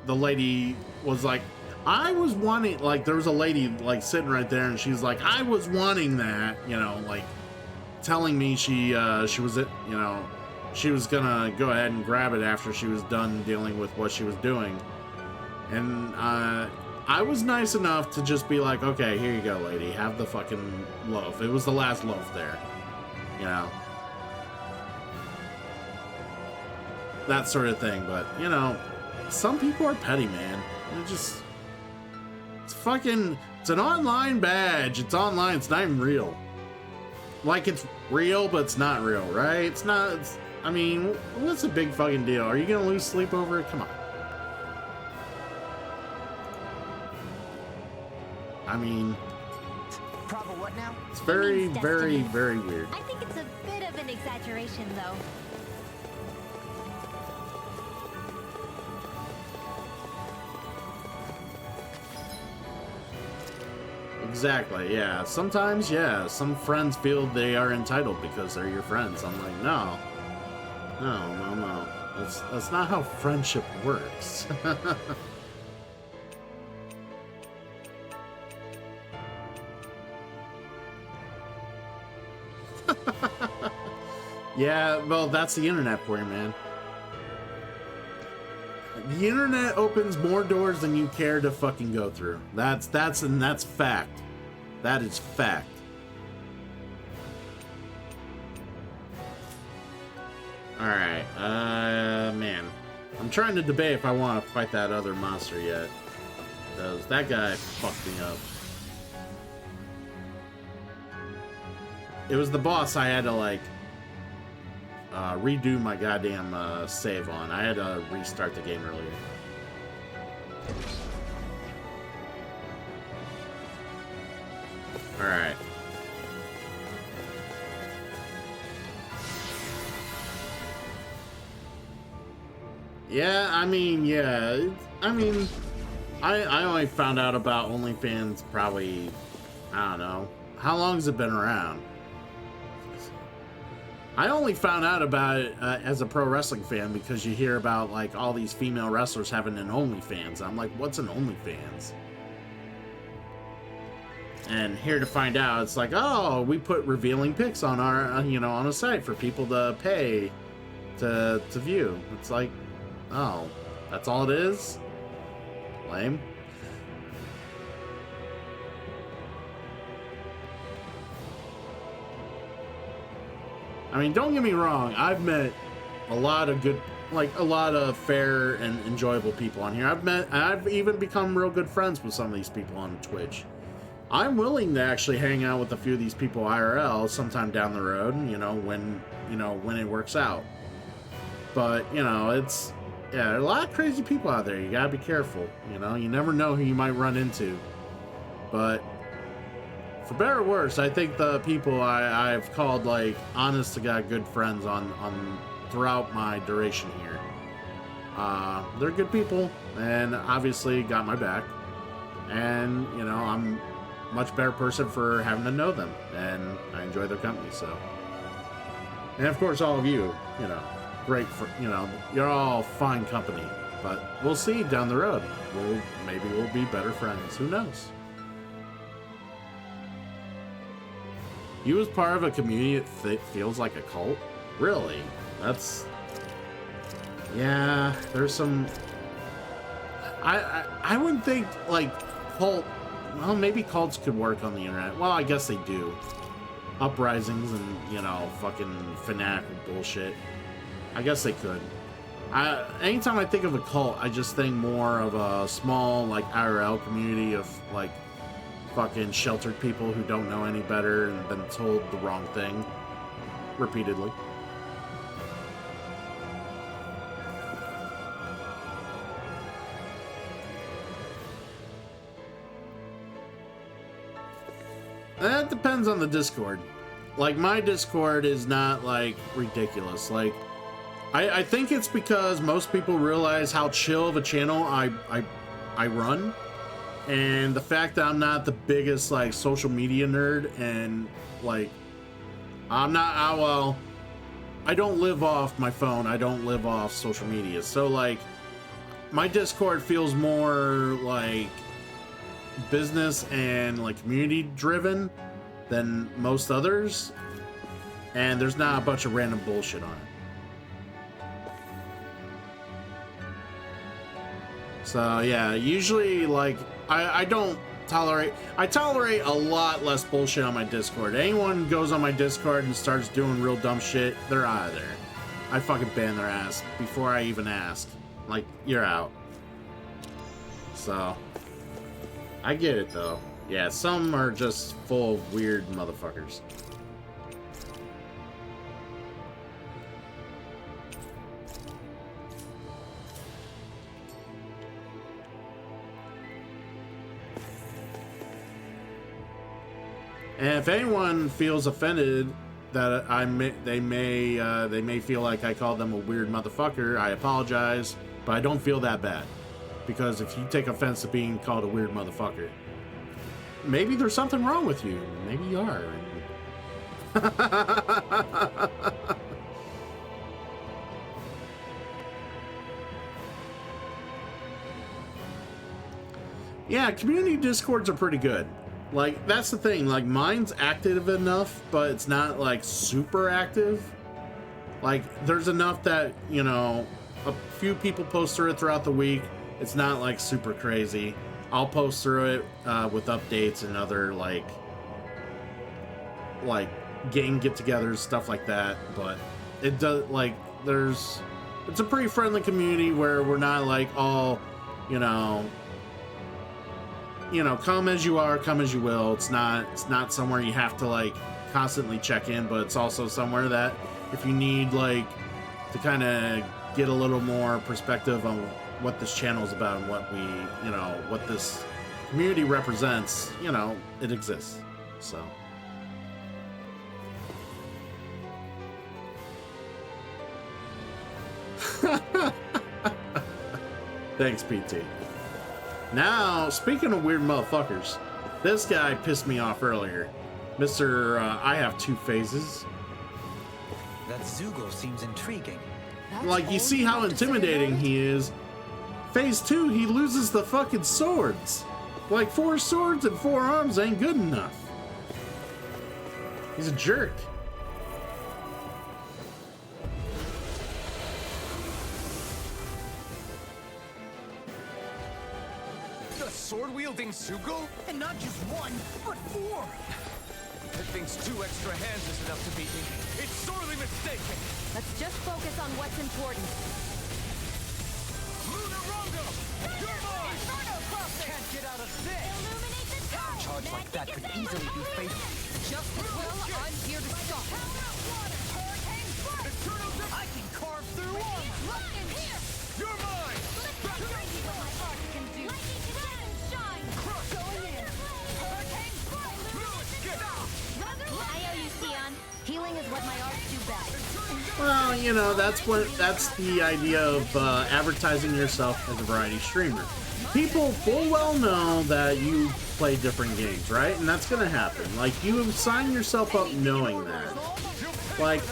lady was like, I was wanting, like, there was a lady like sitting right there, and she's like, I was wanting that, you know, like telling me she was, you know, she was gonna go ahead and grab it after she was done dealing with what she was doing. And I was nice enough to just be like, okay, here you go, lady, have the fucking loaf. It was the last loaf there, you know, that sort of thing. But, you know, some people are petty, man. They're just, it's fucking, it's an online badge. It's online. It's not even real. Like, it's real, but it's not real, right? It's not, it's, I mean, what's a big fucking deal? Are you gonna lose sleep over it? Come on. I mean, Bravo, what now? it's very, Means very, destiny. very weird. I think it's a bit of an exaggeration, though. Exactly, yeah. Sometimes, yeah, some friends feel they are entitled because they're your friends. I'm like, no. No. That's not how friendship works. Yeah, well, that's the internet for you, man. The internet opens more doors than you care to fucking go through. That's fact. That is fact. Alright, man. I'm trying to debate if I want to fight that other monster yet. Because that guy fucked me up. It was the boss I had to, like, redo my goddamn save on. I had to restart the game earlier. Alright. Yeah, I mean, I only found out about OnlyFans probably, I don't know. How long has it been around? I only found out about it as a pro wrestling fan because you hear about, like, all these female wrestlers having an OnlyFans. I'm like, what's an OnlyFans? And here to find out, it's like, oh, we put revealing pics on our, on a site for people to pay to view. It's like, oh, that's all it is? Lame. I mean, don't get me wrong, I've met a lot of good, like, a lot of fair and enjoyable people on here. I've even become real good friends with some of these people on Twitch. I'm willing to actually hang out with a few of these people IRL sometime down the road, when it works out. But, it's, yeah, there are a lot of crazy people out there. You gotta be careful, you never know who you might run into. But for better or worse, I think the people I've called, like, honest to God good friends on throughout my duration here, they're good people and obviously got my back. And, I'm a much better person for having to know them, and I enjoy their company, so. And of course, all of you, great for, you're all fine company, but we'll see down the road. Maybe we'll be better friends. Who knows? You was part of a community that feels like a cult? Really? That's... Yeah, there's some... I wouldn't think, like, cult... Well, maybe cults could work on the internet. Well, I guess they do. Uprisings and, fucking fanatical bullshit. I guess they could. Anytime I think of a cult, I just think more of a small, like, IRL community of, like, fucking sheltered people who don't know any better and been told the wrong thing repeatedly. That depends on the Discord. Like, my Discord is not, like, ridiculous. Like, I think it's because most people realize how chill of a channel I run. And the fact that I'm not the biggest, like, social media nerd and, like, I don't live off my phone. I don't live off social media. So, like, my Discord feels more, like, business and, like, community driven than most others. And there's not a bunch of random bullshit on it. So yeah, usually, like, I tolerate a lot less bullshit on my Discord. Anyone goes on my Discord and starts doing real dumb shit, they're out of there. I fucking ban their ass before I even ask. Like, you're out. So I get it though. Yeah, some are just full of weird motherfuckers. And if anyone feels offended that they may feel like I called them a weird motherfucker, I apologize, but I don't feel that bad. Because if you take offense to being called a weird motherfucker, maybe there's something wrong with you. Maybe you are. Yeah, community Discords are pretty good. Like, that's the thing, like, mine's active enough, but it's not, like, super active. Like, there's enough that, you know, a few people post through it throughout the week. It's not, like, super crazy. I'll post through it with updates and other, like game get-togethers, stuff like that. But it does, like, it's a pretty friendly community where we're not, like, all, you know, come as you are, come as you will. It's not somewhere you have to, like, constantly check in, but it's also somewhere that if you need, like, to kind of get a little more perspective on what this channel is about and what what this community represents, it exists. So. Thanks, PT. Now, speaking of weird motherfuckers, this guy pissed me off earlier. Mr. I have two phases. That Zugo seems intriguing. Like, you see how intimidating he is. Phase 2, he loses the fucking swords. Like, 4 swords and 4 arms ain't good enough. He's a jerk. Sword-wielding Zugo? And not just 1, but 4! That thing's 2 extra hands is enough to beat me. It's sorely mistaken! Let's just focus on what's important. Lunar Rondo! You're mine! Inferno Cluster! Can't get out of this! Illuminate the sky! Charge like that could easily be fatal. Just as well, I'm here to stop it. Hurricane Blast! I can carve through armor! Look in here! You're mine! Crazy what my art can do. I owe you, Sion. Healing is what my arts do best. Well, that's the idea of advertising yourself as a variety streamer. People full well know that you play different games, right? And that's gonna happen. Like, you sign yourself up knowing that. Like,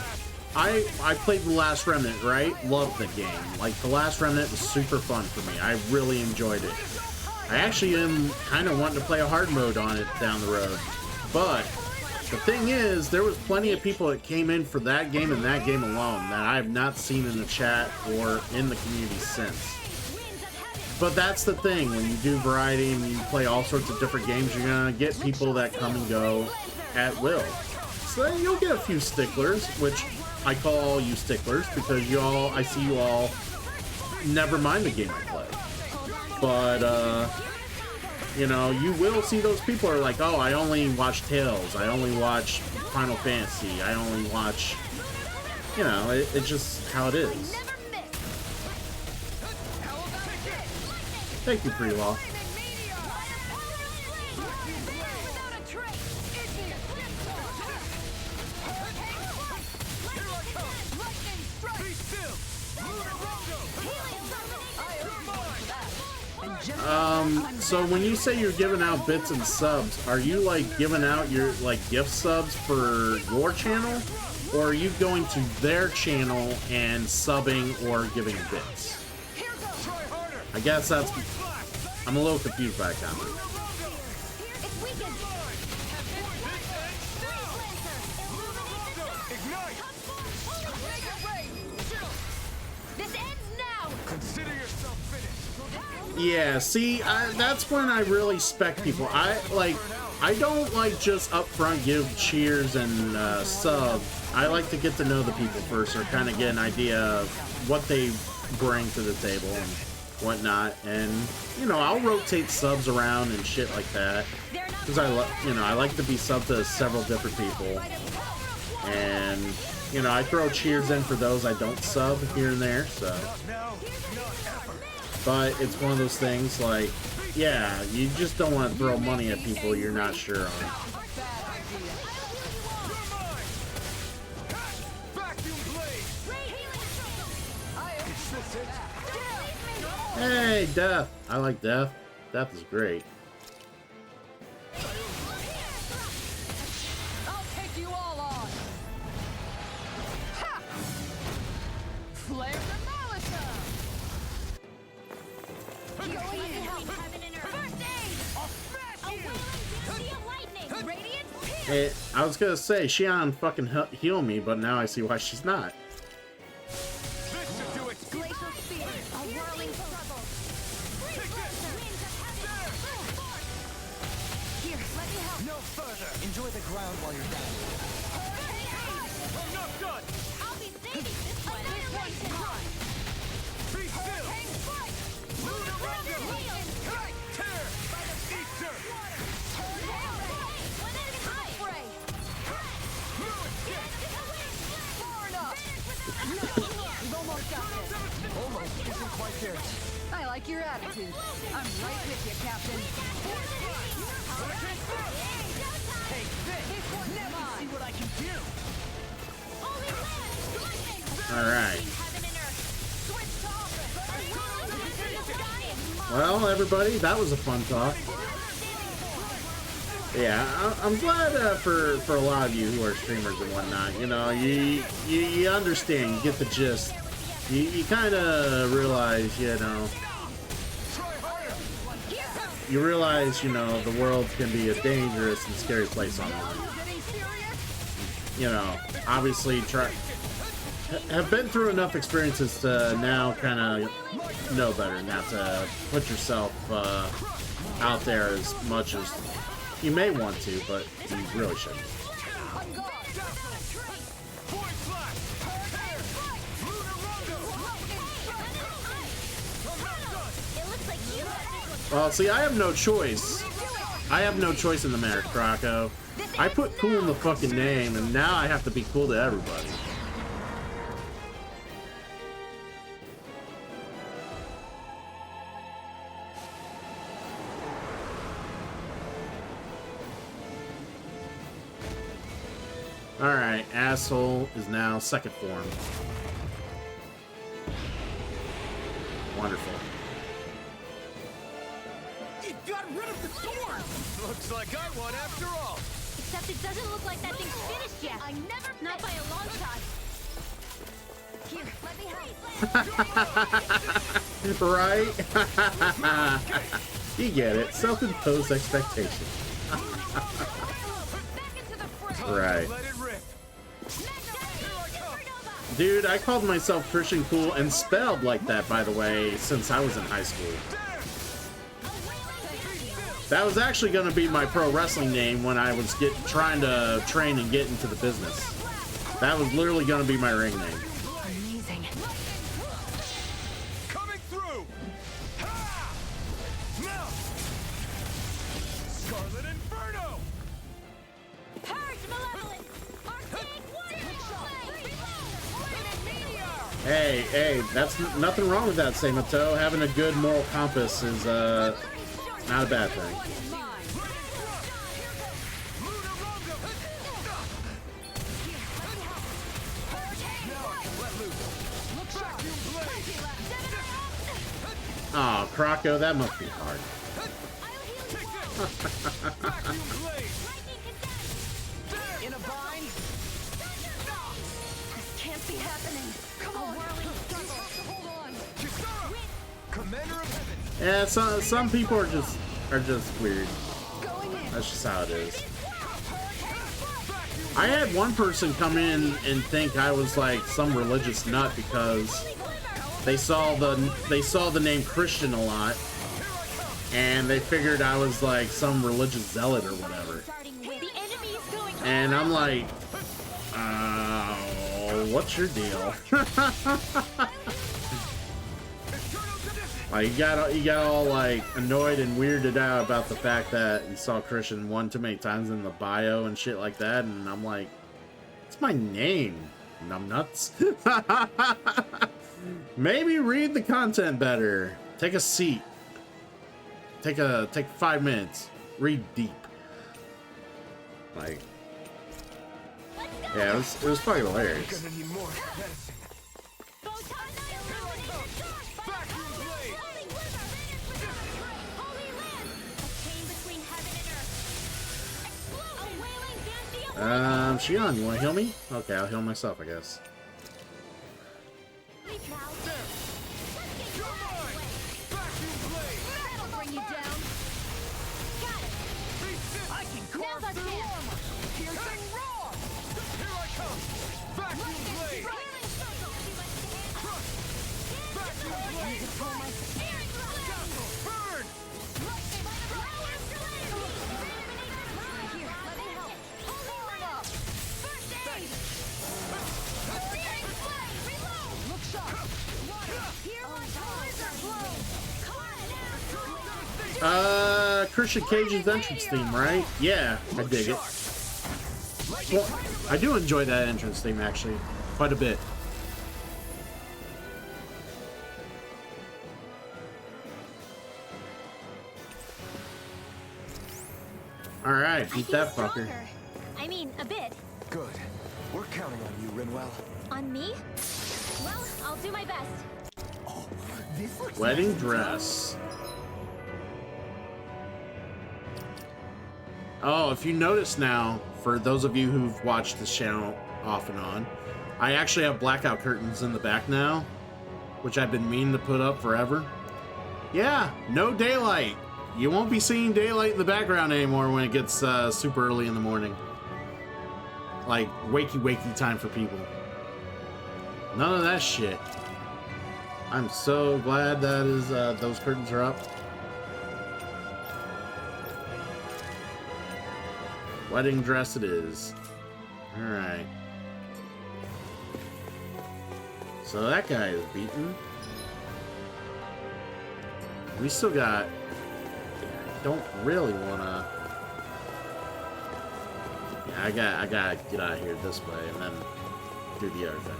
I played The Last Remnant, right? Loved the game. Like, The Last Remnant was super fun for me. I really enjoyed it. I actually am kind of wanting to play a hard mode on it down the road. But the thing is, there was plenty of people that came in for that game and that game alone that I have not seen in the chat or in the community since. But that's the thing, when you do variety and you play all sorts of different games, you're gonna get people that come and go at will. So then you'll get a few sticklers, which I call you sticklers because I see you all never mind the game I play. But, you know, you will see those people are like, oh, I only watch Tales, I only watch Final Fantasy, I only watch, you know, it's just how it is. Thank you, Pre-Law. So when you say you're giving out bits and subs, are you like giving out your like gift subs for your channel, or are you going to their channel and subbing or giving bits? I guess that's, I'm a little confused by that comment. Yeah, see, that's when I really spec people. I don't like just upfront give cheers and sub. I like to get to know the people first, or kind of get an idea of what they bring to the table and whatnot. And you know, I'll rotate subs around and shit like that because I like to be subbed to several different people. And you know, I throw cheers in for those I don't sub here and there. So. But it's one of those things like, yeah, you just don't want to throw money at people you're not sure on. Hey, Death. I like Death. Death is great. I'll take you all on. Ha! Flare demolition. Hey, I was gonna say, Xion fucking heal me, but now I see why she's not. No further. Enjoy the ground while you're down. I'm not done. I'll be saving this one. Annihilation. Be still. Lunar Rondo. Tear. Easter. Almost isn't quite there. I like your attitude. I'm right with you, Captain. Take this. Let me see what I can do. All right. Well, everybody, that was a fun talk. Yeah, I'm glad for a lot of you who are streamers and whatnot. You know, you understand, you get the gist. You kind of realize, you know, you realize, you know, the world can be a dangerous and scary place online. You know, obviously have been through enough experiences to now kind of know better, not to put yourself out there as much as you may want to, but you really shouldn't. Well, see, I have no choice. I have no choice in the matter, Croco. I put cool in the fucking name, and now I have to be cool to everybody. Alright, asshole is now second form. Wonderful. You got rid of the sword! Looks like I won after all. Except it doesn't look like that thing's finished yet. I never Not by a long shot. Here, let me help. Right? You get it. Self-imposed expectation. Right. Dude, I called myself Christian Cool and spelled like that, by the way, since I was in high school. That was actually going to be my pro wrestling name when I was trying to train and get into the business. That was literally going to be my ring name. Amazing. Coming Hey, that's nothing wrong with that, Samato. Having a good moral compass is not a bad thing. Aw, Krako, that must be hard. In a bind? This can't be happening. Come on. Hold on. Commander of Heaven. Yeah, some people are just weird. Going in. That's just how it is. I had one person come in and think I was like some religious nut because they saw the name Christian a lot, and they figured I was like some religious zealot or whatever. And I'm like, what's your deal? Like, you got all like annoyed and weirded out about the fact that you saw Christian one too many times in the bio and shit like that, and I'm like, it's my name, numbnuts. Maybe read the content better. Take a seat. Take 5 minutes. Read deep. Like, yeah, it was fucking hilarious. Gonna need more medicine. Shion, you wanna heal me? Okay, I'll heal myself, I guess. Christian Cage's entrance theme, right? Yeah, I dig it. Well, I do enjoy that entrance theme, actually, quite a bit. Alright, beat that fucker. I mean, a bit. Good. We're counting on you, Rinwell. On me? Well, I'll do my best. Oh, this looks Wedding nice. dress. Oh, if you notice now, for those of you who've watched this channel off and on, I actually have blackout curtains in the back now, which I've been meaning to put up forever. Yeah, no daylight. You won't be seeing daylight in the background anymore when it gets super early in the morning. Like, wakey time for people. None of that shit. I'm so glad that is those curtains are up. Wedding dress it is. Alright. So that guy is beaten. We still got... I don't really wanna... Yeah, I gotta get out of here this way and then do the other thing.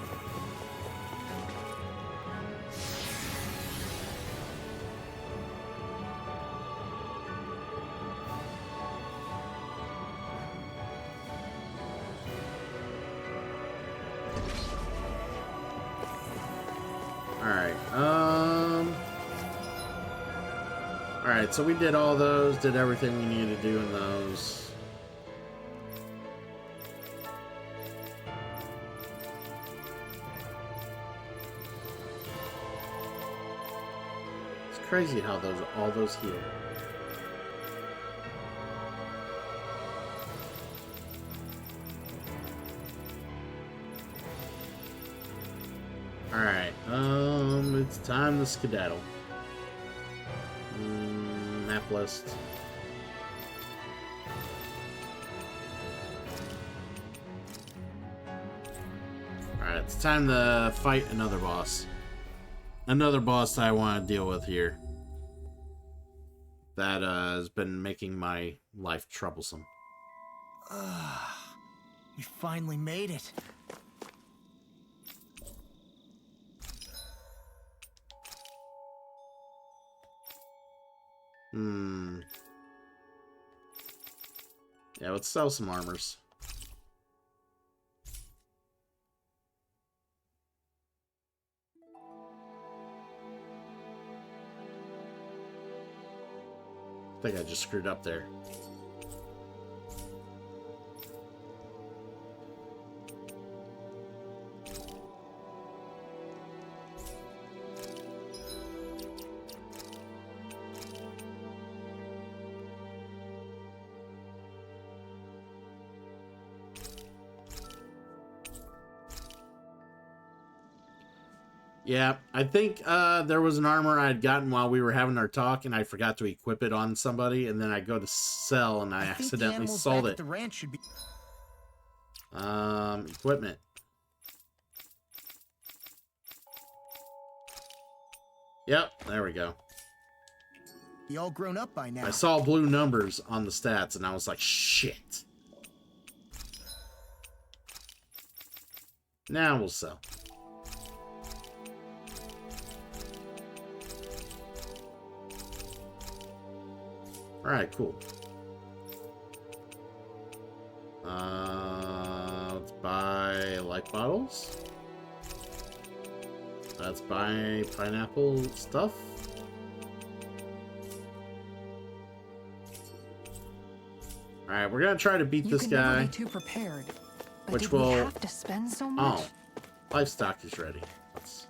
Alright, so we did all those, did everything we needed to do in those. It's crazy how all those heal. Alright, it's time to skedaddle. Map list. Alright, it's time to fight another boss. Another boss that I want to deal with here. That has been making my life troublesome. We finally made it. Yeah, let's sell some armors. I think I just screwed up there. Yeah, I think there was an armor I'd gotten while we were having our talk, and I forgot to equip it on somebody, and then I go to sell, and I accidentally sold it. The ranch should be... Equipment. Yep, there we go. Be all grown up by now. I saw blue numbers on the stats, and I was like, shit. Now we'll sell. Alright, cool. Let's buy life bottles. Let's buy pineapple stuff. Alright, we're gonna try to beat this guy. Never be too prepared. But Which did will... we have to spend so much? Oh, livestock is ready. Let's...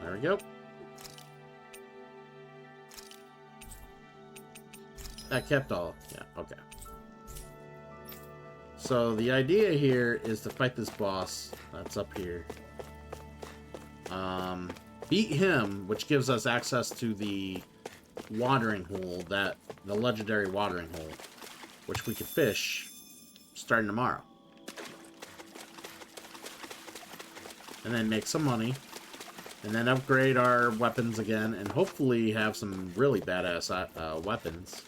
There we go. That kept all. Yeah, okay. So the idea here is to fight this boss that's up here. Beat him, which gives us access to the watering hole, the legendary watering hole, which we can fish starting tomorrow. And then make some money. And then upgrade our weapons again, and hopefully have some really badass weapons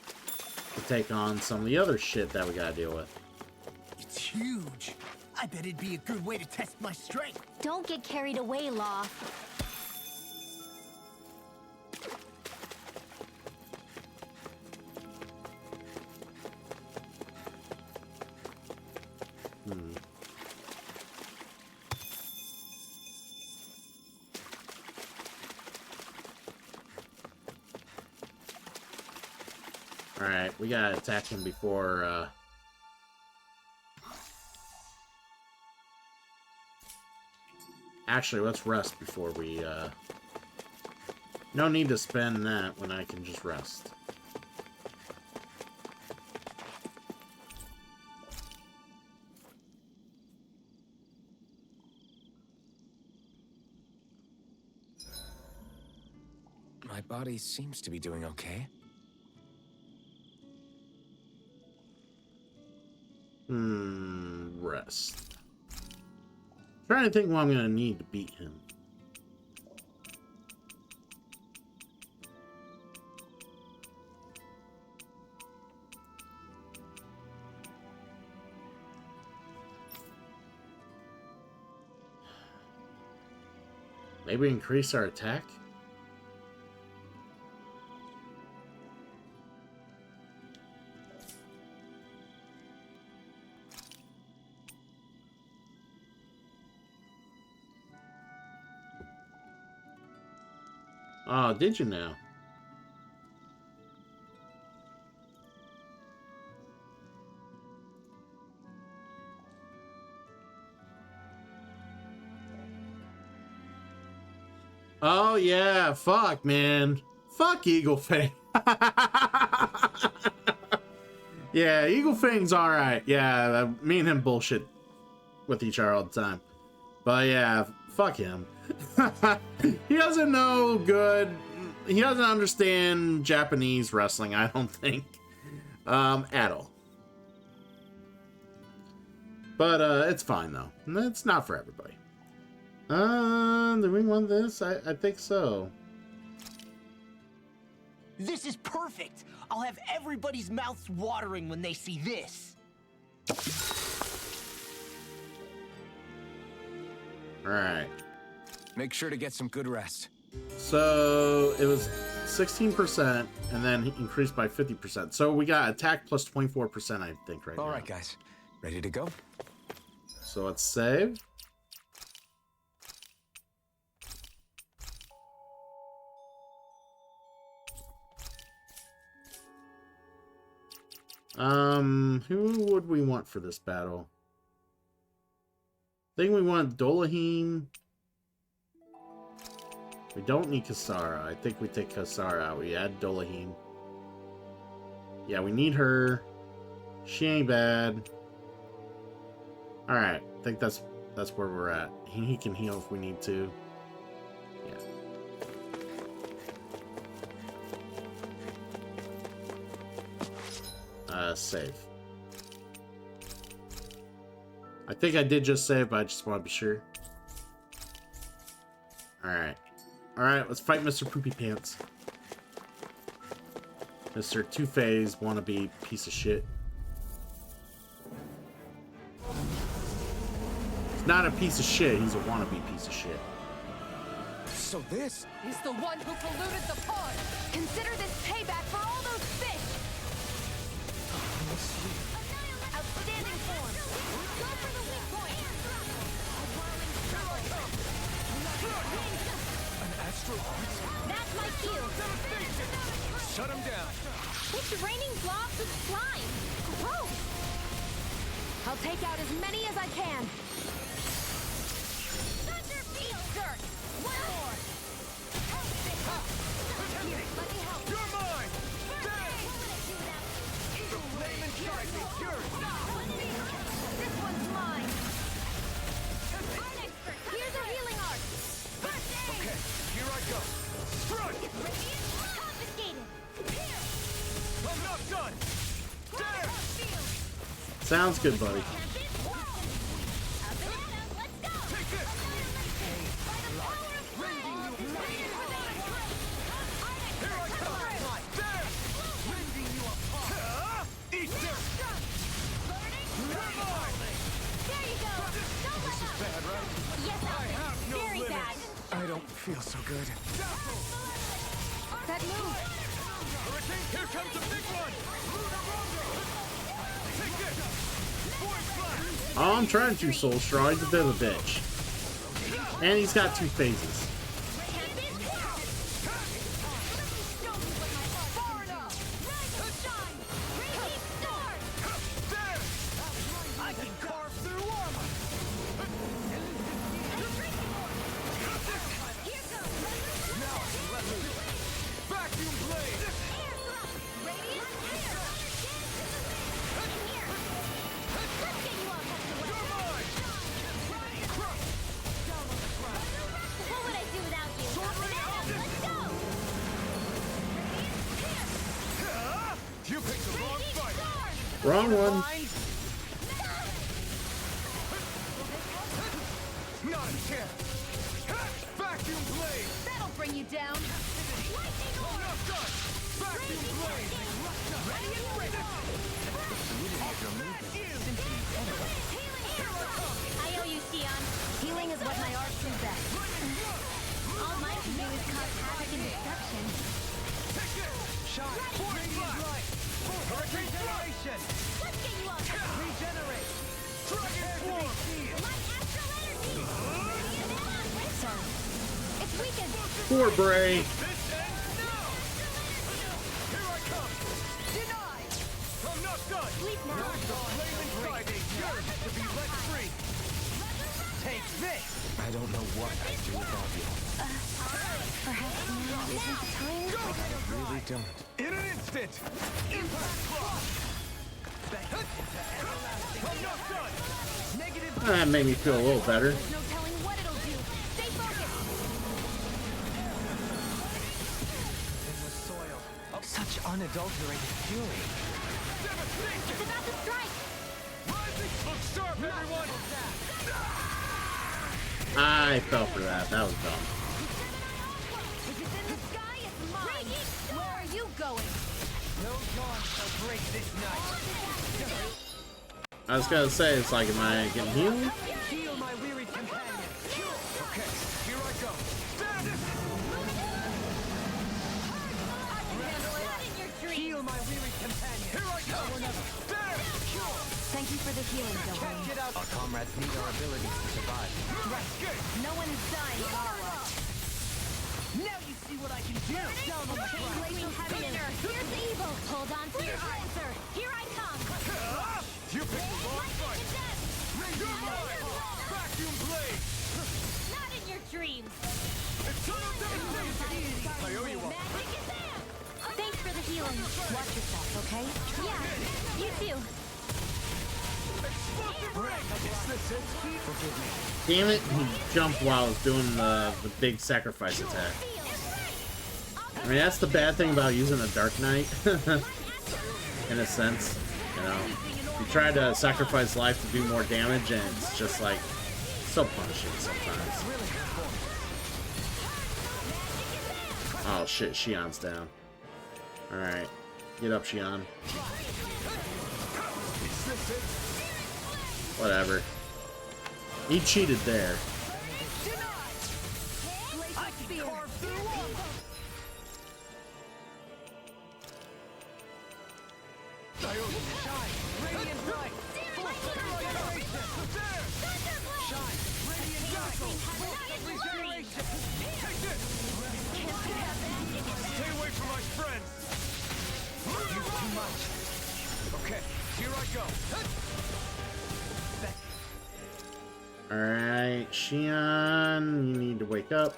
to take on some of the other shit that we gotta deal with. It's huge. I bet it'd be a good way to test my strength. Don't get carried away, Law. Alright, we gotta attack him before, Actually, let's rest before we, No need to spend that when I can just rest. My body seems to be doing okay. Rest. Trying to think what I'm gonna need to beat him. Maybe increase our attack? Oh, did you now? Oh, yeah. Fuck, man. Fuck Eagle Fang. Yeah, Eagle Fang's alright. Yeah, me and him bullshit with each other all the time. But yeah, fuck him. He doesn't know good. He doesn't understand Japanese wrestling, I don't think. At all. But it's fine though. It's not for everybody. Do we want this? I think so. This is perfect. I'll have everybody's mouths watering when they see this. All right. Make sure to get some good rest. So it was 16% and then increased by 50%. So we got attack plus 24%, I think, right now. All right, guys. Ready to go? So let's save. Who would we want for this battle? I think we want Dolahine. We don't need Kasara. I think we take Kasara out. We add Dolahine. Yeah, we need her. She ain't bad. Alright, I think that's where we're at. He can heal if we need to. Yeah. Save. I think I did just save, but I just want to be sure. Alright. Alright, let's fight Mr. Poopy Pants. Mr. Two-Phase wannabe piece of shit. He's not a piece of shit, he's a wannabe piece of shit. So this... He's the one who polluted the pond. Consider this payback for all those fish. Outstanding form. Go for the weak point. A whirling struggle. An astral art? That's my cue. Shut him down. It's raining blobs of slime. Gross. I'll take out as many as I can. Thunderfield. Dirt. One more. Here, let me help. You're mine! What would I do without you? The flame inside me, yours! This one's mine. Art expert. Here's a healing art. Okay, here I go. Strike! Radiant confiscated. Here. I'm not done! There! Sounds good, buddy. Let's go. Take this! By the power of flame. Here I come! There! Rending you apart! Eat this! You're mine! There you go. Don't let up. Bad, right? Yes, I have no very limits. bad. I don't feel so good. That move. Hurricane, here comes the big one! Take this! Void blast! Oh, I'm trying to, Soul Straw. He's a bit of a bitch. And he's got 2 phases. Far enough. Rise and shine. Radiant star. There! I can carve through armor! Here goes. Now I can let loose! Vacuum blade! Radiant here. Here. Let's get you all back to You're work. mine! Crush! What would I do without you? Let's go. You picked the wrong fight! Wrong one. Not a chance! Vacuum blade! That'll bring you down. Lightning I'm orb. not done! Vacuum blade! Ready and ready. I owe you, Sion. Healing is what my art do best. All mine can do is cause havoc and destruction. Take it! Shine! Radiant light! Hurricane generation! Let's get you all back. Regenerate! Dragon form! Light astral energy. Sorry. It's weakened. Poor Bray. This ends now! Here I come! Denied. I'm not done! Sleep now. The flame inside me yearns to be let free! Take this! I don't know what I'd do without you. Perhaps now isn't the time? I really don't. In an instant! Impact block! I'm not done! Negative That made me feel a little better. There's no telling what it'll do. Stay focused. In the soil. Such unadulterated fury. It's about to strike. rising! Look sharp, everyone! I fell for that. That was dumb. If it's in the sky, it's mine. Where are you going? No dawn shall break this night. I was gonna say, it's like, am I getting healed? Heal my weary companion. Okay, here I go. Not in your dreams. Heal my weary companion. Here I go. There. Thank you for the healing, Can't Gohan. get out. Our comrades need our abilities to survive. Escape. No one is dying at our watch. Now you see what I can do. Down on the ground. Heaven and earth. Here's evil. Hold on to your answer. Here I come. You picked the wrong fight. You're mine. Vacuum blade. Not in your dreams. Eternal devastation. I owe you one. Magic is there. Thanks for the healing. Watch yourself, okay? Yeah. You too. Explosive ring. Forgive me. Damn it, he jumped while I was doing the big sacrifice attack. I mean, that's the bad thing about using a Dark Knight, in a sense. You know, you try to sacrifice life to do more damage, and it's just like so punishing sometimes. Oh shit, Shion's down. Alright, get up, Shion. Whatever. He cheated there. I can carve through all. Shine. Radiant light. Full regeneration. Shine. Radiant light. Full regeneration. Take this. Stay away from my friends. Use too much. Okay, here I go. Alright, Shion, you need to wake up.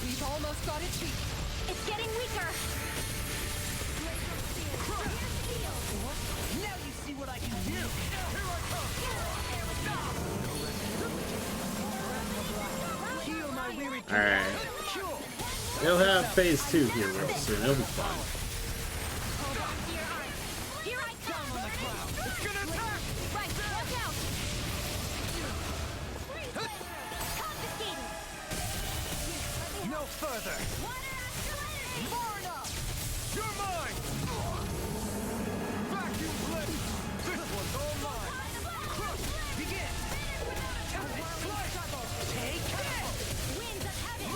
We've almost got it beat. It's getting weaker. Now you see what I can do. Heal my weary Alright. He'll have phase 2 here real soon. It'll be fun. Hold on to your arms. Here I come. It's gonna attack. Right, watch out. Confiscated. No further. You're mine. Vacuum blade. This one's all mine. Begin. Take it. Winds of heaven.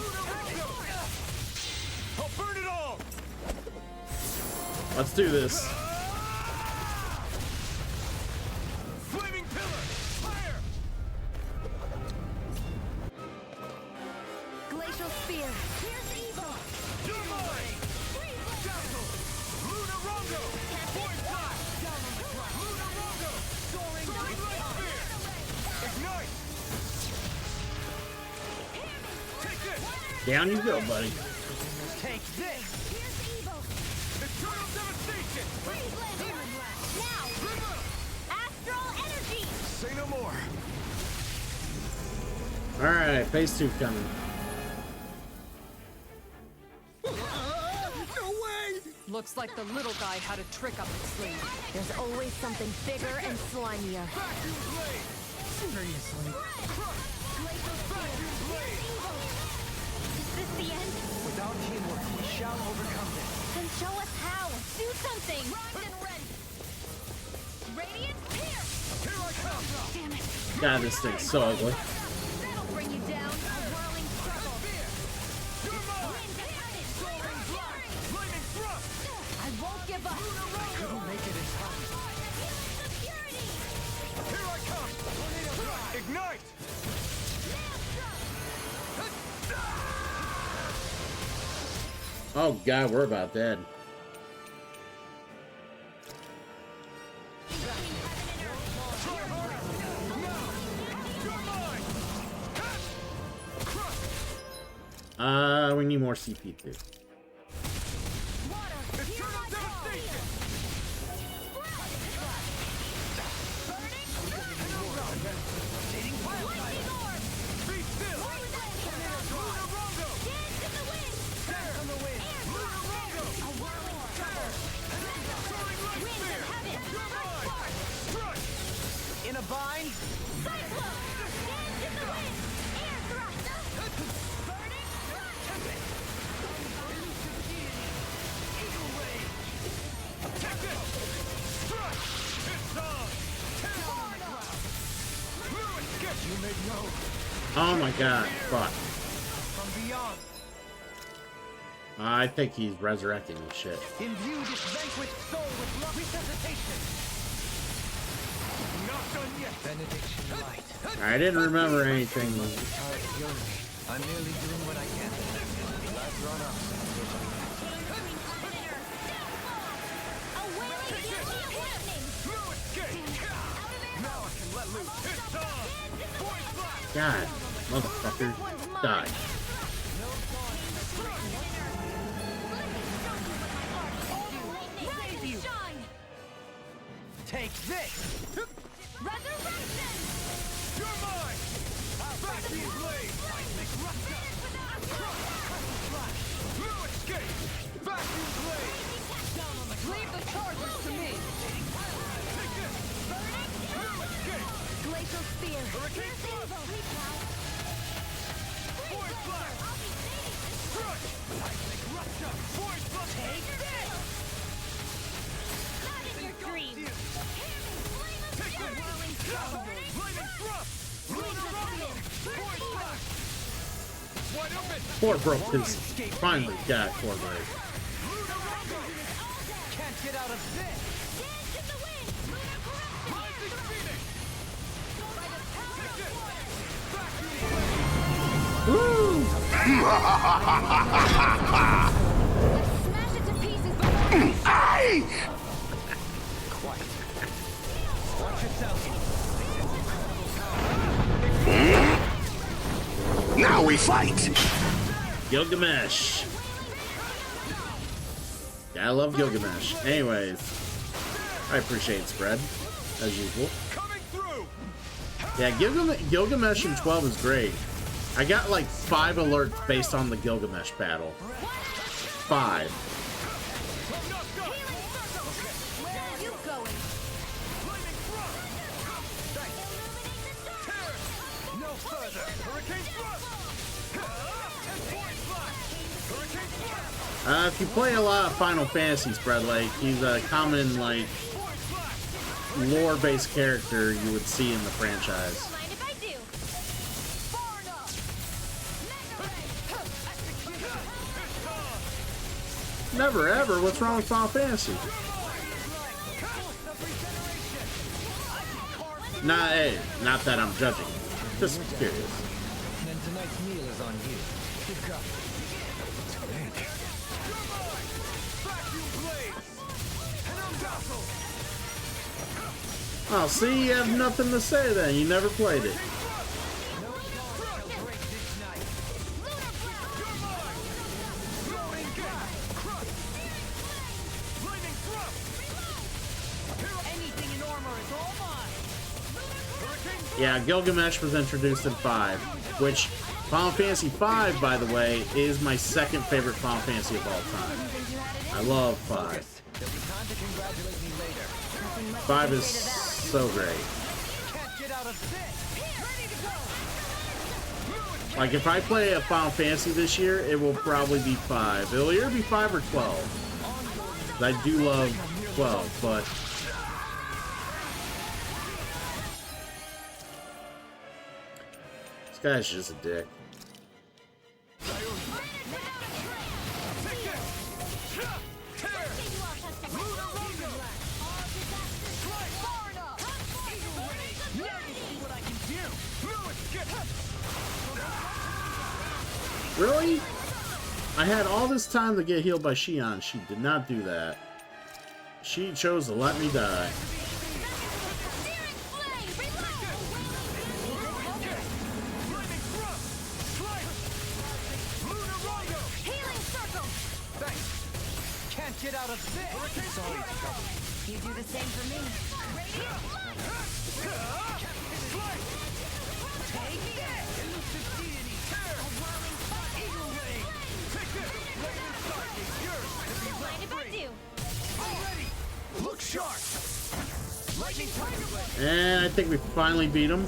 I'll burn it all. Let's do this. Flaming pillar. Fire. Glacial Spear. Here's evil. You're mine. Dazzle. Luna Rongo. Void blast. Luna Rongo. Soaring light spear. Ignite. Take this. Down you go, buddy. Take this. Here's evil. Eternal devastation. Now. Astral energy. Say no more. Alright, phase 2 coming. No way. Looks like the little guy had a trick up his sleeve. There's always something bigger and slimier. Vacuum blade. Seriously. Is this the end? Without teamwork, we shall overcome this. Then show us how. Do something. Rocked and ready. Radiant pierce. Here I come. Damn it. God, this thing's so ugly. That'll bring you down. A whirling struggle. You're mine. Winds of heaven. Soaring blast. Lightning thrust. I won't give up. Couldn't make it in time. Security. Here I come. Ignite. Oh god, we're about dead. We need more CP2. Eternal devastation. Be still. Luna Rongo. Oh my god, fuck. From beyond. I think he's resurrecting this shit. Imbue this vanquished soul with love resuscitation. Not done yet. Benediction light. I didn't remember anything. I'm merely doing what I can. Life run up. A wailing damage lightning. Blue escape. Now I can let loose. It's on. Void blast. God, motherfucker, die. Take this. Resurrection! You're mine. Vacuum blade. Blue escape. Vacuum blade. Leave the charges to me. Take this. Blue escape. Glacial spear. Hurricane thrust. Void blast. Crush. Void blast. Take this. Not in your dreams. Take this. Flaming thrust. Lunar Rondo. Void blast. Wide open. Poor broke his finally got poor break. Lunar Rondo. Can't get out of this. Dance in the wind. Lunar corruption. Rising Phoenix. By the power Take this. of water. Vacuum blade. Smash it to pieces before Watch yourself. Now we fight! Gilgamesh. Yeah, I love Gilgamesh. Anyways, I appreciate spread, as usual. Coming through. Yeah, Gilgamesh in 12 is great. I got like 5 alerts based on the Gilgamesh battle. 5. where are you going? Flaming thrust. Tear. No further. Hurricane thrust. And void blast. Hurricane thrust. If you play a lot of Final Fantasy spread, like he's a common like Void blast. lore-based character you would see in the franchise. Mind if I do? Far enough. Never ever. What's wrong with Final Fantasy? Nah, hey, not that I'm judging. Just curious. Then tonight's meal is on you. Keep going. Vacuum blades. And Undazzle. Oh, see, you have nothing to say then. You never played it. Lightning thrust. Anything in armor is all mine. Hurricane Yeah, Gilgamesh was introduced in 5, which Final Fantasy 5, by the way, is my second favorite Final Fantasy of all time. I love 5. There'll be time to congratulate me later. 5 is so great. Can't get out of this. Like, if I play a Final Fantasy this year, it will probably be 5. It'll either be 5 or 12. I do love 12, but... This guy's just a dick. Really? I had all this time to get healed by Xion. She did not do that. She chose to let me die. Can't get out of this. Sorry, trouble. You do the same for me. Take this! Elusive deity! Tear! Eagle ring! Take this! Lay inside me! Yours to be Mind if I free! do? Already! Look sharp! Lightning tiger blade! And I think we finally beat him.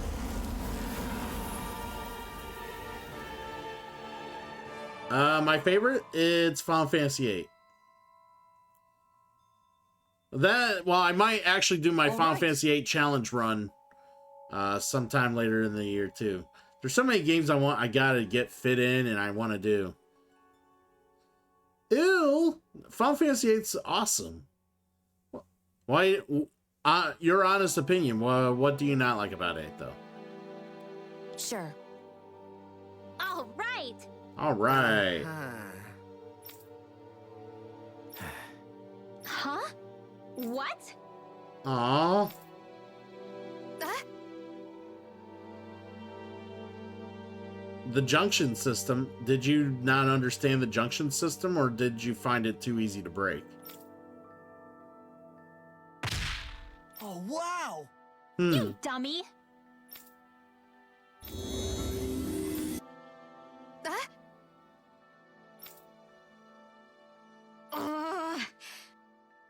My favorite, it's Final Fantasy VIII. That, well, I might actually do my Final Fantasy VIII challenge run sometime later in the year too. There's so many games I gotta get fit in and I want to do. Ew! Final Fantasy VIII's awesome. Why? Your honest opinion. What do you not like about it, though? Sure. All right. All right. Huh? What? Aww. The junction system. Did you not understand the junction system, or did you find it too easy to break? Oh, wow! You dummy.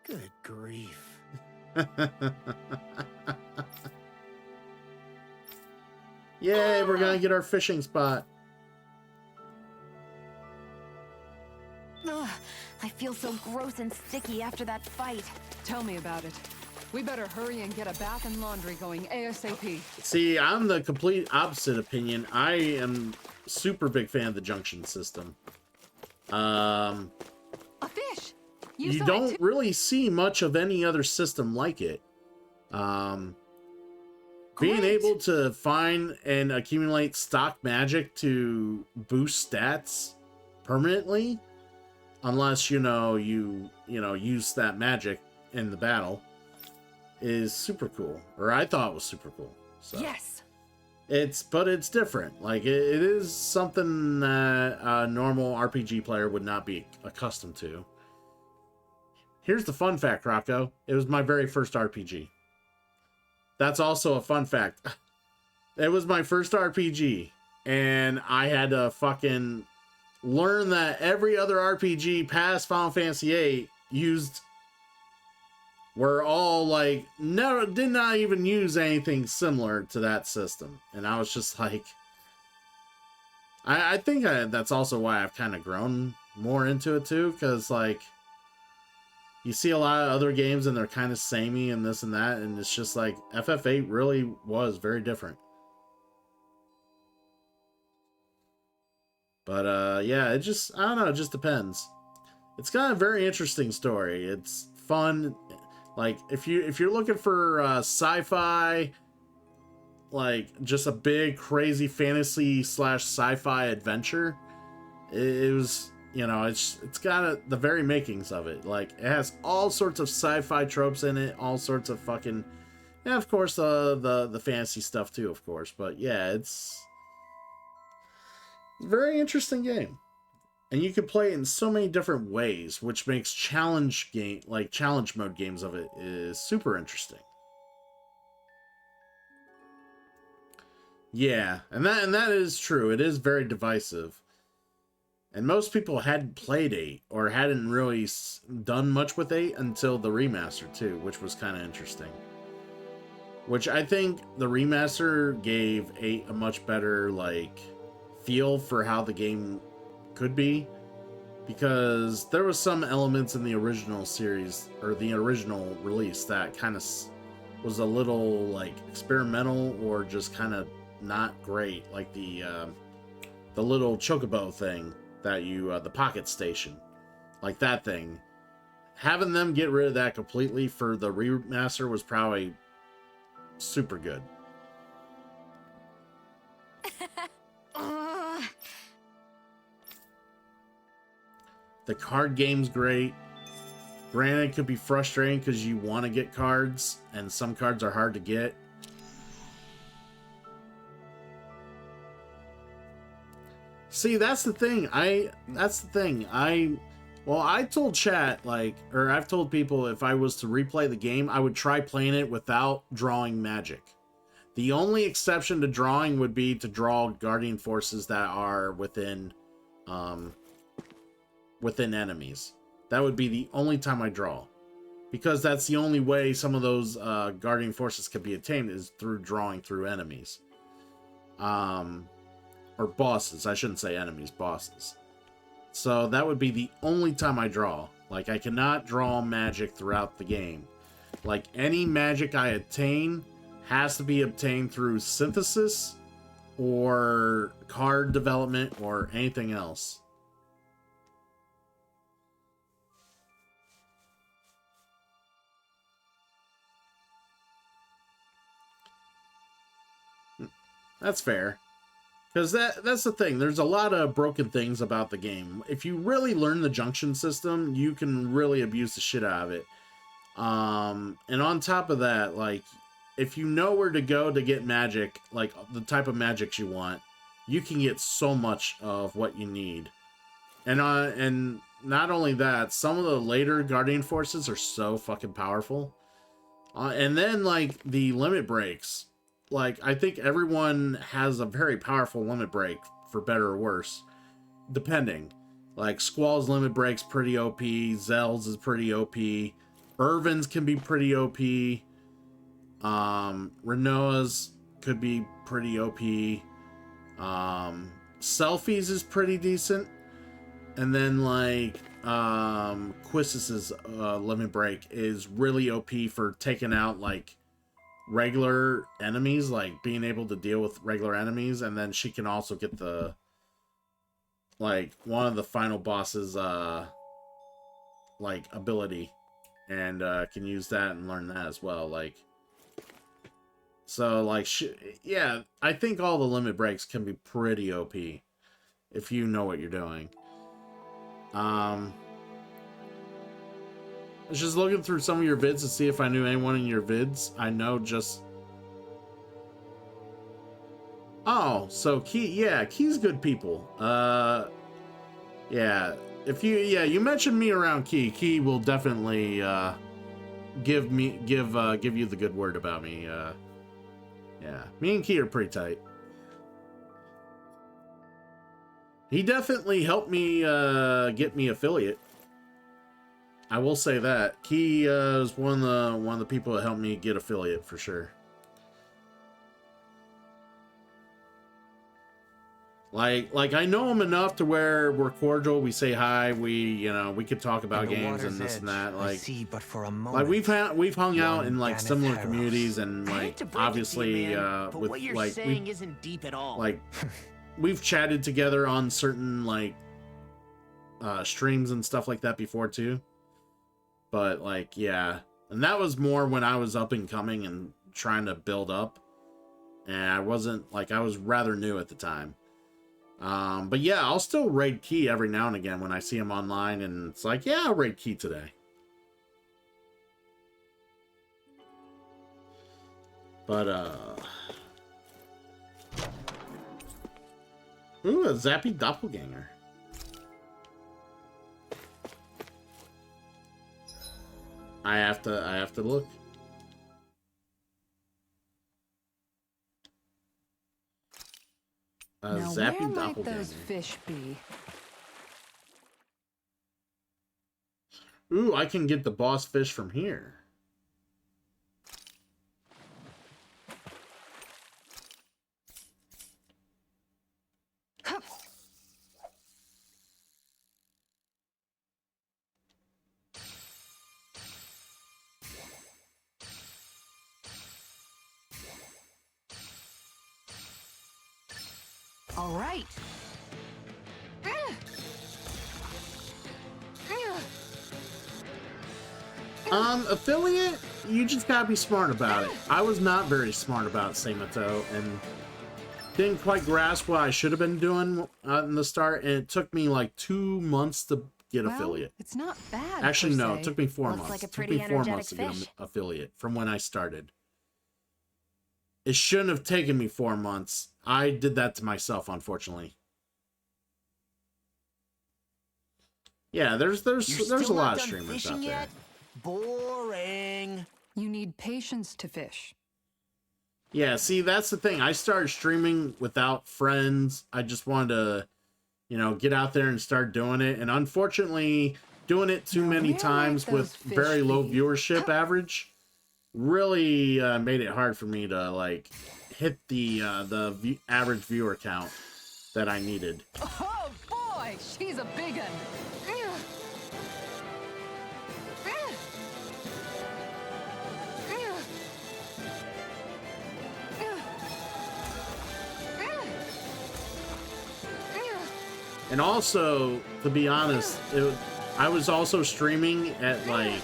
Good grief. Yay, we're gonna get our fishing spot. Ugh, I feel so gross and sticky after that fight. Tell me about it. We better hurry and get a bath and laundry going ASAP. See, I'm the complete opposite opinion. I am super big fan of the junction system. A fish. You saw it don't too. really see much of any other system like it. Being Great. able to find and accumulate stock magic to boost stats permanently, unless you use that magic in the battle, is super cool. Or I thought it was super cool. So Yes. but it's different. Like it is something that a normal RPG player would not be accustomed to. Here's the fun fact, Rocco. It was my very first RPG. That's also a fun fact. It was my first RPG, and I had to fucking learn that every other RPG past Final Fantasy VIII were all like, never, did not even use anything similar to that system. And I was just like, I think that's also why I've kind of grown more into it too, because like, you see a lot of other games and they're kind of samey and this and that, and it's just like FF8 really was very different. But yeah, I don't know, it just depends. It's got a very interesting story. It's fun. Like if you're looking for sci-fi, like just a big crazy fantasy / sci-fi adventure, it was. It's got the very makings of it. Like, it has all sorts of sci-fi tropes in it, all sorts of fucking, and of course the fantasy stuff too, of course. But yeah, it's a very interesting game, and you can play it in so many different ways, which makes challenge mode games of it is super interesting. Yeah, and that is true. It is very divisive. And most people hadn't played 8 or hadn't really done much with 8 until the remaster too, which was kind of interesting. Which I think the remaster gave 8 a much better feel for how the game could be, because there was some elements in the original series or the original release that kind of was a little experimental or just kind of not great, like the little chocobo thing that the pocket station, like that thing. Having them get rid of that completely for the remaster was probably super good. The card game's great. Granted, it could be frustrating because you want to get cards and some cards are hard to get. See, that's the thing. I told chat, or I've told people if I was to replay the game, I would try playing it without drawing magic. The only exception to drawing would be to draw guardian forces that are within enemies. That would be the only time I draw, because that's the only way some of those guardian forces can be attained is through drawing through enemies. Or bosses, I shouldn't say enemies, bosses. So that would be the only time I draw. I cannot draw magic throughout the game. Any magic I attain has to be obtained through synthesis or card development or anything else. That's fair. Because that's the thing. There's a lot of broken things about the game. If you really learn the junction system, you can really abuse the shit out of it. And on top of that, like, if you know where to go to get magic, like the type of magic you want, you can get so much of what you need. And not only that, some of the later Guardian Forces are so fucking powerful. And then, like, the limit breaks. Like, I think everyone has a very powerful limit break, for better or worse, depending. Like, Squall's limit break's pretty OP, Zell's is pretty OP, Irvin's can be pretty OP, Renoa's could be pretty OP, Selfie's is pretty decent, and then, like, Quistis's limit break is really OP for taking out, like, regular enemies, like being able to deal with regular enemies, and then she can also get the, like, one of the final bosses like ability, and can use that and learn that as well. Like, so, like, yeah, I think all the limit breaks can be pretty OP if you know what you're doing. I was just looking through some of your vids to see if I knew anyone in your vids. I know just... Oh, so Key, yeah, Key's good people. Yeah, if you, yeah, you mentioned me around Key. Key will definitely give you the good word about me. Yeah, me and Key are pretty tight. He definitely helped me get me affiliate. I will say that Key is one of the people that helped me get affiliate for sure. Like I know him enough to where we're cordial. We say hi. We could talk about games and this and that. Like, see, but for a moment, like we've hung out in like Ganeth similar Haros. communities, and I hate like to break it to obviously you, man, but with what you're like saying isn't deep at all. like we've chatted together on certain like streams and stuff like that before too. But like, yeah, and that was more when I was up and coming and trying to build up, and I wasn't like, I was rather new at the time. But yeah, I'll still raid Key every now and again when I see him online, and it's like, yeah, I'll raid Key today. But ooh, a Zappy Doppelganger. I have to look. Now, Zappy where might Doppelganger. those fish be? Ooh, I can get the boss fish from here. All right. Affiliate, you just gotta be smart about it. I was not very smart about Samato and didn't quite grasp what I should have been doing in the start, and it took me like 2 months to get affiliate. It's not bad. Actually, per no, se. it took me 4 Looks months. like a It took pretty me 4 energetic months to get fish. an affiliate from when I started. It shouldn't have taken me 4 months. I did that to myself, unfortunately. Yeah, there's You're a still lot not of done streamers fishing out there. yet? Boring. You need patience to fish. Yeah, see, that's the thing. I started streaming without friends. I just wanted to, get out there and start doing it. And unfortunately, doing it too Now, many where might times with those fish very low be? viewership average really made it hard for me to, like, hit the average viewer count that I needed. Oh boy, she's a big one. And also, to be honest, I was also streaming at like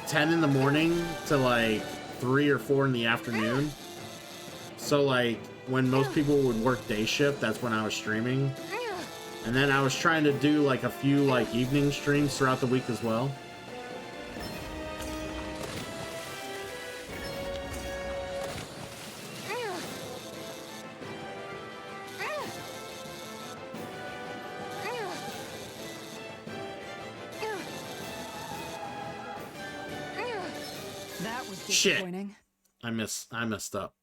10 in the morning to like 3 or 4 in the afternoon. So like when most people would work day shift, that's when I was streaming. And then I was trying to do like a few like evening streams throughout the week as well. That was Shit. disappointing. I messed up.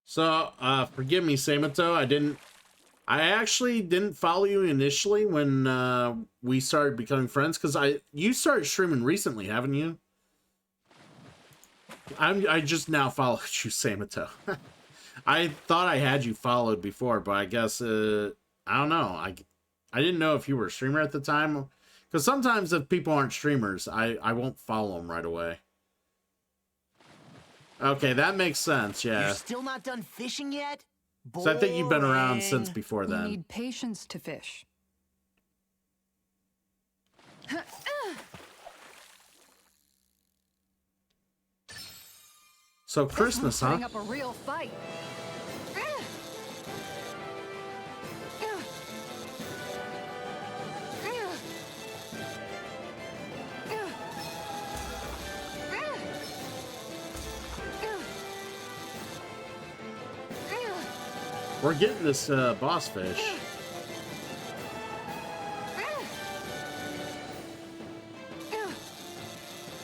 So, forgive me, Samato. I actually didn't follow you initially when we started becoming friends, because you started streaming recently, haven't you? I just now followed you, Samato. I thought I had you followed before, but I guess I don't know. I didn't know if you were a streamer at the time, because sometimes if people aren't streamers, I won't follow them right away. Okay, that makes sense. Yeah. You're still not done fishing yet? So I think you've been around Boring. since before We then. need patience to fish. So Christmas, huh? Putting up a real fight. We're getting this boss fish.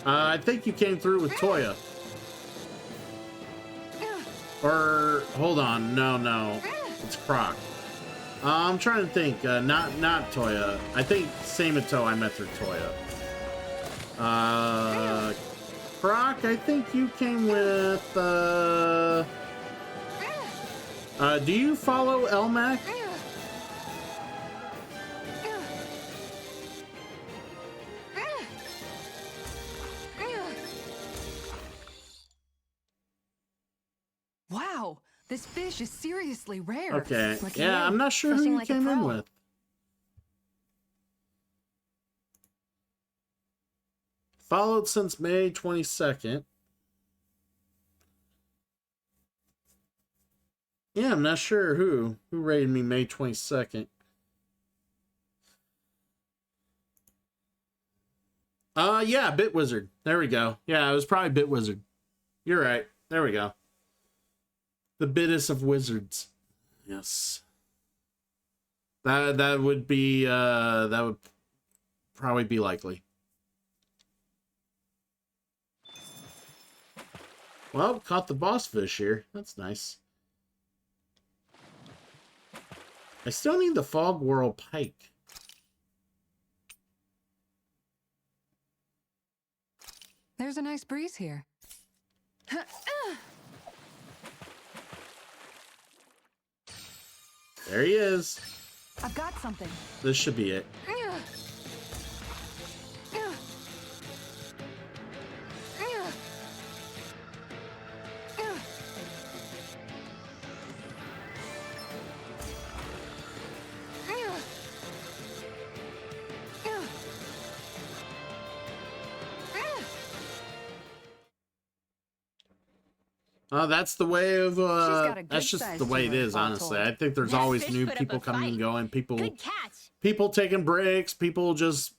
I think you came through with Toya. Or hold on, no, it's Croc. I'm trying to think. Not Toya. I think Samato I met through Toya. Croc, I think you came with. Do you follow Elmac? Wow, this fish is seriously rare. Okay. Lucky Yeah, you. I'm not sure who Fishing you like a came in pro. with. Followed since May 22nd. Yeah, I'm not sure who rated me May 22nd. Yeah, Bitwizard. There we go. Yeah, it was probably Bitwizard. You're right. There we go. The bittest of wizards. Yes. That would be that would probably be likely. Well, caught the boss fish here. That's nice. I still need the Fog Whirl Pike. There's a nice breeze here. There he is. I've got something. This should be it. That's the way of got a that's just good-sized the way it humor, is, honestly. Baltor. I think there's That always fish new put up people a coming and fight. going, Good catch. people taking breaks, people just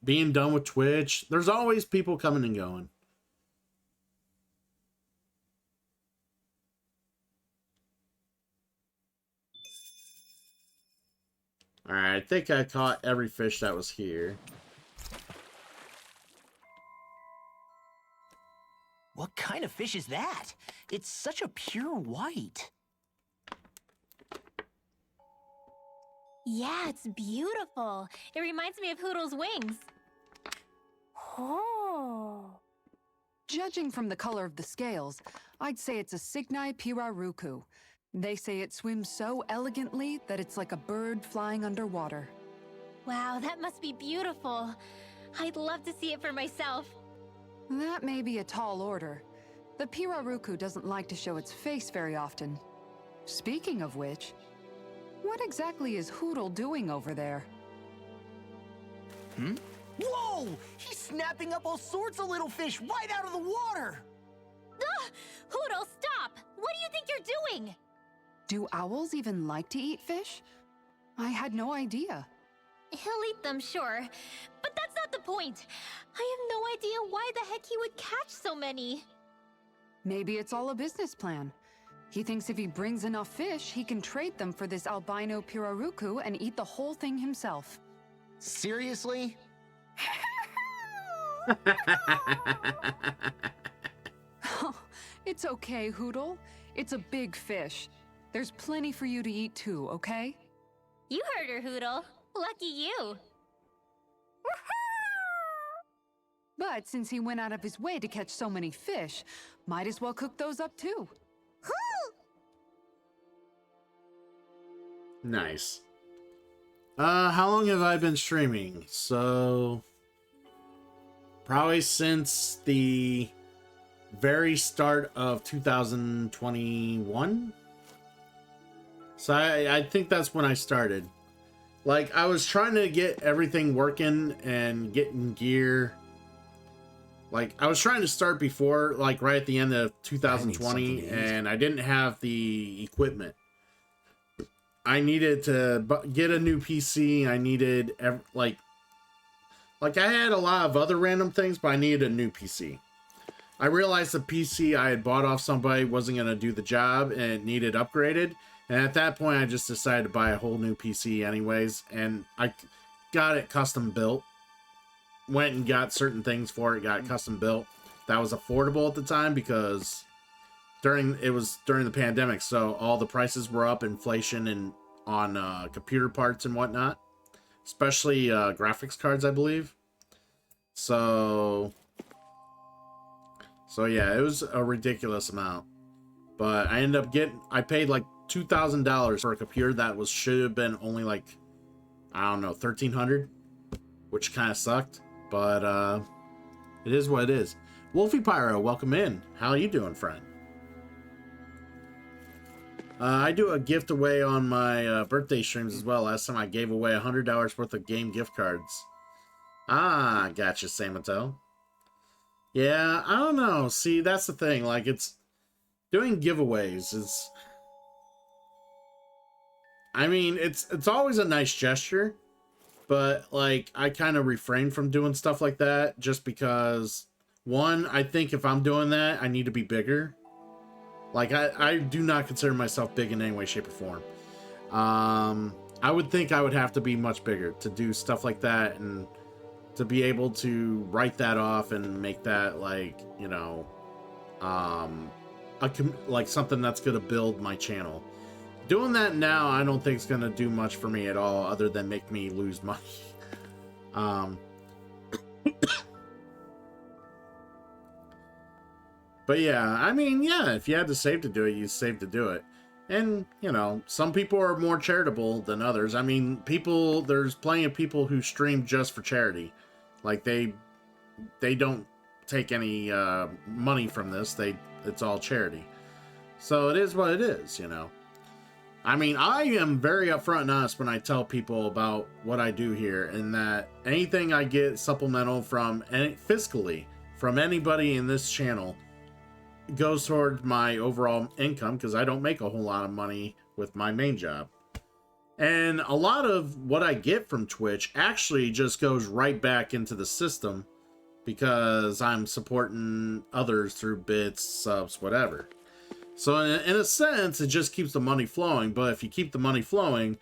being done with Twitch. There's always people coming and going. All right, I think I caught every fish that was here. What kind of fish is that? It's such a pure white. Yeah, it's beautiful. It reminds me of Hoodle's wings. Oh. Judging from the color of the scales, I'd say it's a Cygnai Piraruku. They say it swims so elegantly that it's like a bird flying underwater. Wow, that must be beautiful. I'd love to see it for myself. That may be a tall order. The Piraruku doesn't like to show its face very often. Speaking of which, what exactly is Hootle doing over there? Whoa! He's snapping up all sorts of little fish right out of the water! Ah! Hootle, stop! What do you think you're doing? Do owls even like to eat fish? I had no idea. He'll eat them, sure. But that's not the point. I have no idea why the heck he would catch so many. Maybe it's all a business plan. He thinks if he brings enough fish, he can trade them for this albino Piraruku and eat the whole thing himself. Seriously? It's okay, Hootle. It's a big fish. There's plenty for you to eat too, okay? You heard her, Hootle. Lucky you. But since he went out of his way to catch so many fish, might as well cook those up too. Nice. How long have I been streaming? So, probably since the very start of 2021. So I think that's when I started. Like, I was trying to get everything working and getting gear. Like, I was trying to start before, like, right at the end of 2020, and I didn't have the equipment. I needed to get a new PC. I needed, like I had a lot of other random things, but I needed a new PC. I realized the PC I had bought off somebody wasn't going to do the job and it needed upgraded. And at that point, I just decided to buy a whole new PC anyways. And I got it custom built. Went and got certain things for it, got it custom built. That was affordable at the time because it was during the pandemic, so all the prices were up, inflation and on computer parts and whatnot, especially graphics cards, I believe. So yeah, it was a ridiculous amount. But I ended up I paid like $2,000 for a computer that should have been only like, I don't know, $1,300, which kind of sucked. But it is what it is. Wolfie Pyro, welcome in. How are you doing, friend? I do a gift away on my birthday streams as well. Last time I gave away $100 worth of game gift cards. Ah, gotcha, Samato. Yeah, I don't know. See, that's the thing. Like, it's doing giveaways is. I mean, it's always a nice gesture, but like I kind of refrain from doing stuff like that just because, one, I think if I'm doing that, I need to be bigger. Like, I do not consider myself big in any way, shape, or form. I would think I would have to be much bigger to do stuff like that and to be able to write that off and make that, like, you know, like something that's going to build my channel. Doing that now, I don't think it's going to do much for me at all other than make me lose money. But yeah, I mean, yeah, if you had to save to do it, you save to do it. And, you know, some people are more charitable than others. I mean, there's plenty of people who stream just for charity. Like, they don't take any money from this. It's all charity. So it is what it is, you know. I mean, I am very upfront and honest when I tell people about what I do here, and that anything I get supplemental from fiscally from anybody in this channel goes towards my overall income, because I don't make a whole lot of money with my main job. And a lot of what I get from Twitch actually just goes right back into the system because I'm supporting others through bits, subs, whatever. So in a sense, it just keeps the money flowing. But if you keep the money flowing,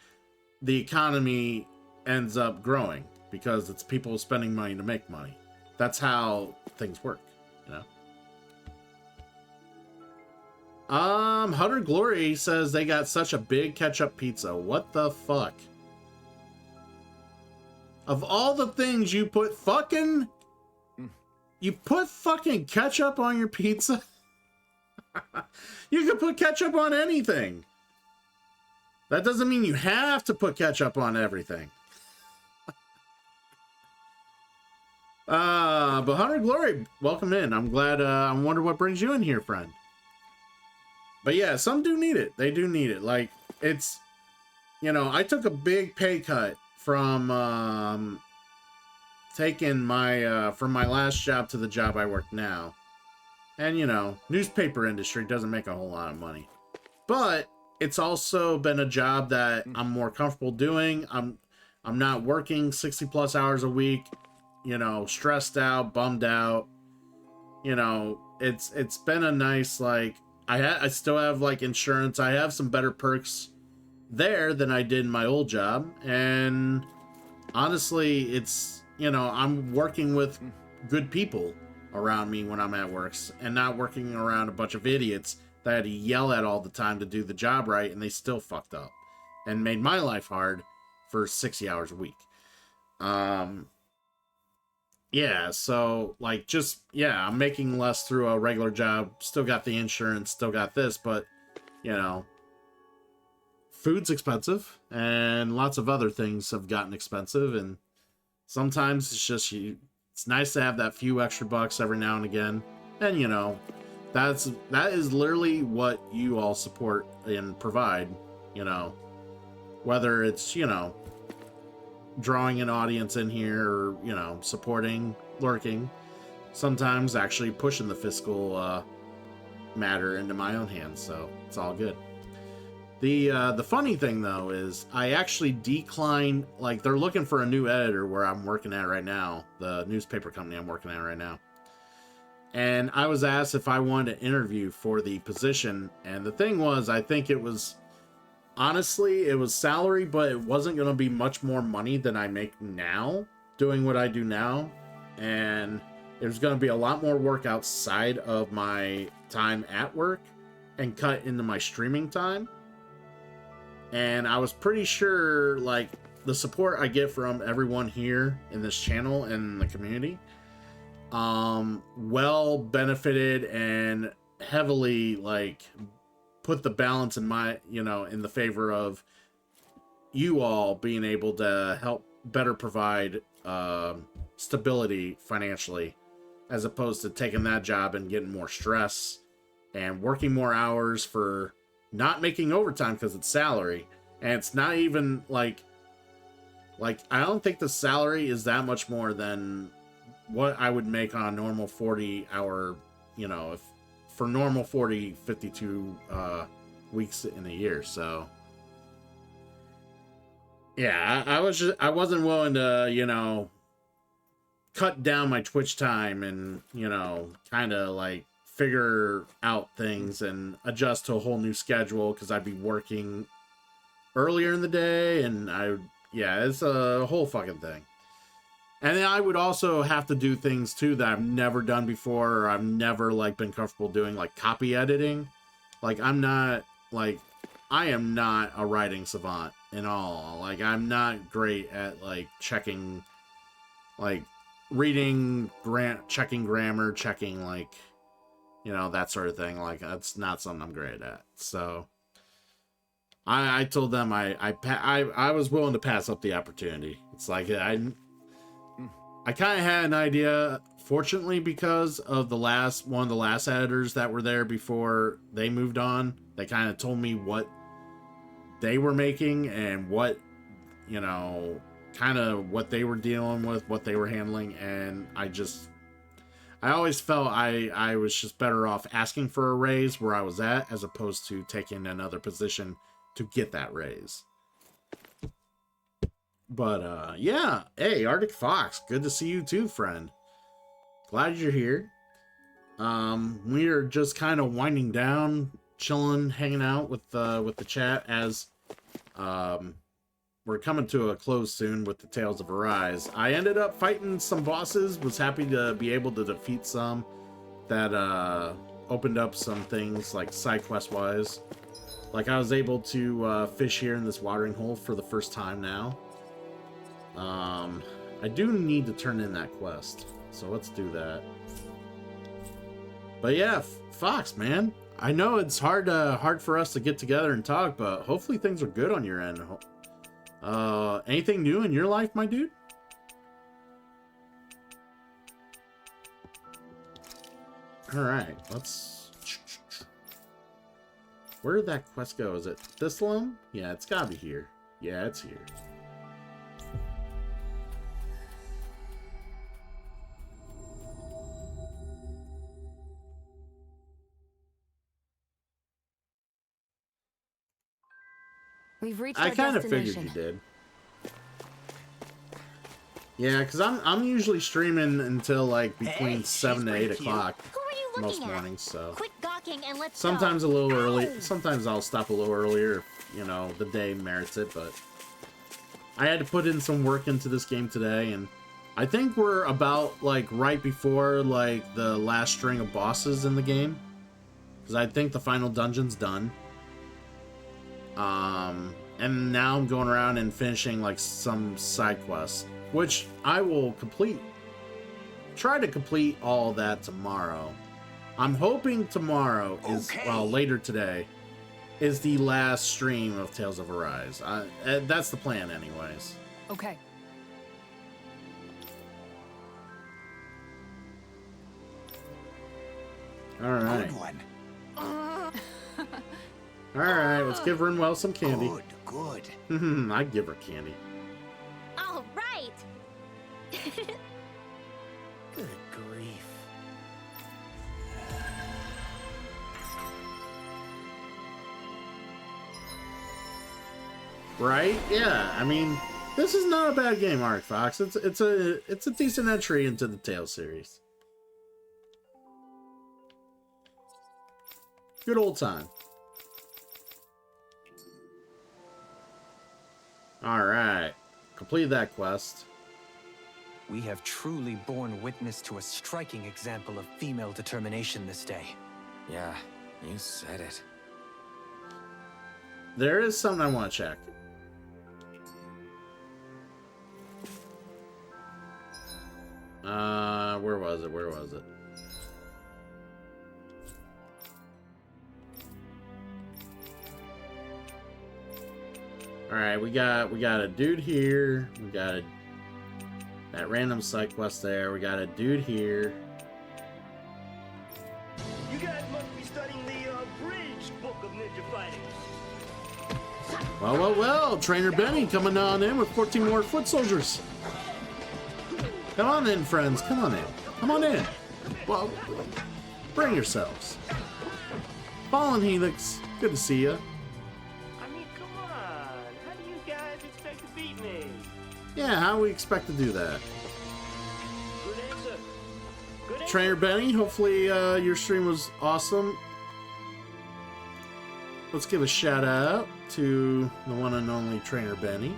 the economy ends up growing because it's people spending money to make money. That's how things work, you know? Hunter Glory says they got such a big ketchup pizza. What the fuck? Of all the things you put fucking... You put fucking ketchup on your pizza? You can put ketchup on anything. That doesn't mean you have to put ketchup on everything. But Hunter Glory, welcome in. I'm glad, I wonder what brings you in here, friend. But yeah, some do need it. They do need it. Like, it's, you know, I took a big pay cut from, taking my, from my last job to the job I work now. And, you know, newspaper industry doesn't make a whole lot of money. But it's also been a job that I'm more comfortable doing. I'm not working 60 plus hours a week, you know, stressed out, bummed out. You know, it's been a nice, like, I still have like insurance. I have some better perks there than I did in my old job. And honestly, it's, you know, I'm working with good people around me when I'm at work and not working around a bunch of idiots that I had to yell at all the time to do the job right, and they still fucked up and made my life hard for 60 hours a week. Yeah, so like, just, yeah, I'm making less through a regular job, still got the insurance, still got this, but, you know, food's expensive and lots of other things have gotten expensive, and sometimes it's just, it's nice to have that few extra bucks every now and again. And, you know, that is literally what you all support and provide, you know, whether it's, you know, drawing an audience in here or, you know, supporting, lurking, sometimes actually pushing the fiscal matter into my own hands. So it's all good. The funny thing though is I actually declined, like, they're looking for a new editor where I'm working at right now, the newspaper company I'm working at right now. And I was asked if I wanted to interview for the position. And the thing was, I think it was, honestly, it was salary, but it wasn't going to be much more money than I make now doing what I do now. And there's going to be a lot more work outside of my time at work and cut into my streaming time. And I was pretty sure, like, the support I get from everyone here in this channel and the community, well benefited and heavily, like, put the balance in my, you know, in the favor of you all being able to help better provide stability financially, as opposed to taking that job and getting more stress and working more hours for not making overtime because it's salary. And it's not even like I don't think the salary is that much more than what I would make on a normal 40-hour, you know, if for normal 52 weeks in a year. So yeah, I wasn't willing to, you know, cut down my Twitch time and, you know, kind of like figure out things and adjust to a whole new schedule, because I'd be working earlier in the day, and yeah, it's a whole fucking thing. And then I would also have to do things too that I've never done before, or I've never like been comfortable doing, like copy editing. Like, I am not a writing savant at all. Like, I'm not great at like checking, like reading, checking grammar, checking, like, you know, that sort of thing. Like, that's not something I'm great at. So I told them I was willing to pass up the opportunity. It's like, I kind of had an idea, fortunately, because of one of the last editors that were there before they moved on. They kind of told me what they were making and what, you know, kind of what they were dealing with, what they were handling. And I always felt I was just better off asking for a raise where I was at, as opposed to taking another position to get that raise. But yeah, hey, Arctic Fox, good to see you too, friend. Glad you're here. We are just kind of winding down, chilling, hanging out with the chat as we're coming to a close soon with the Tales of Arise. I ended up fighting some bosses, was happy to be able to defeat some that opened up some things like side quest wise. Like, I was able to fish here in this watering hole for the first time now. I do need to turn in that quest. So let's do that. But yeah, Fox, man. I know it's hard for us to get together and talk, but hopefully things are good on your end. Anything new in your life, my dude? All right, let's. Where did that quest go? Is it this one? Yeah, it's gotta be here. Yeah, it's here. We've reached I our kind of destination. figured you did. Yeah, because I'm usually streaming until like between 7 to 8 o'clock Who are you most looking at? mornings. So Quit gawking and let's sometimes a go. little early. Ow! Sometimes I'll stop a little earlier if, you know, the day merits it. But I had to put in some work into this game today, and I think we're about like right before like the last string of bosses in the game, because I think the final dungeon's done. And now I'm going around and finishing like some side quests, which I will try to complete all that tomorrow. I'm hoping tomorrow is, well, later today, is the last stream of Tales of Arise. That's the plan anyways. Okay. All right. Good one. All right, let's give Rinwell some candy. Good. I'd give her candy. All right. Good grief. Right? Yeah. I mean, this is not a bad game, Arc Fox. It's a decent entry into the Tales series. Good old time. All right. Completed that quest. We have truly borne witness to a striking example of female determination this day. Yeah, you said it. There is something I want to check. Where was it? Where was it? All right, we got a dude here. We got that random side quest there. We got a dude here. You guys must be studying the Bridge book of ninja fighting. Well, Trainer Benny coming on in with 14 more foot soldiers. Come on in, friends. Come on in. Come on in. Well, bring yourselves. Fallen Helix, good to see you. I mean, come on. How do you guys expect to beat me? Yeah, how we expect to do that? Good answer. Good answer. Trainer Benny, hopefully your stream was awesome. Let's give a shout out to the one and only Trainer Benny.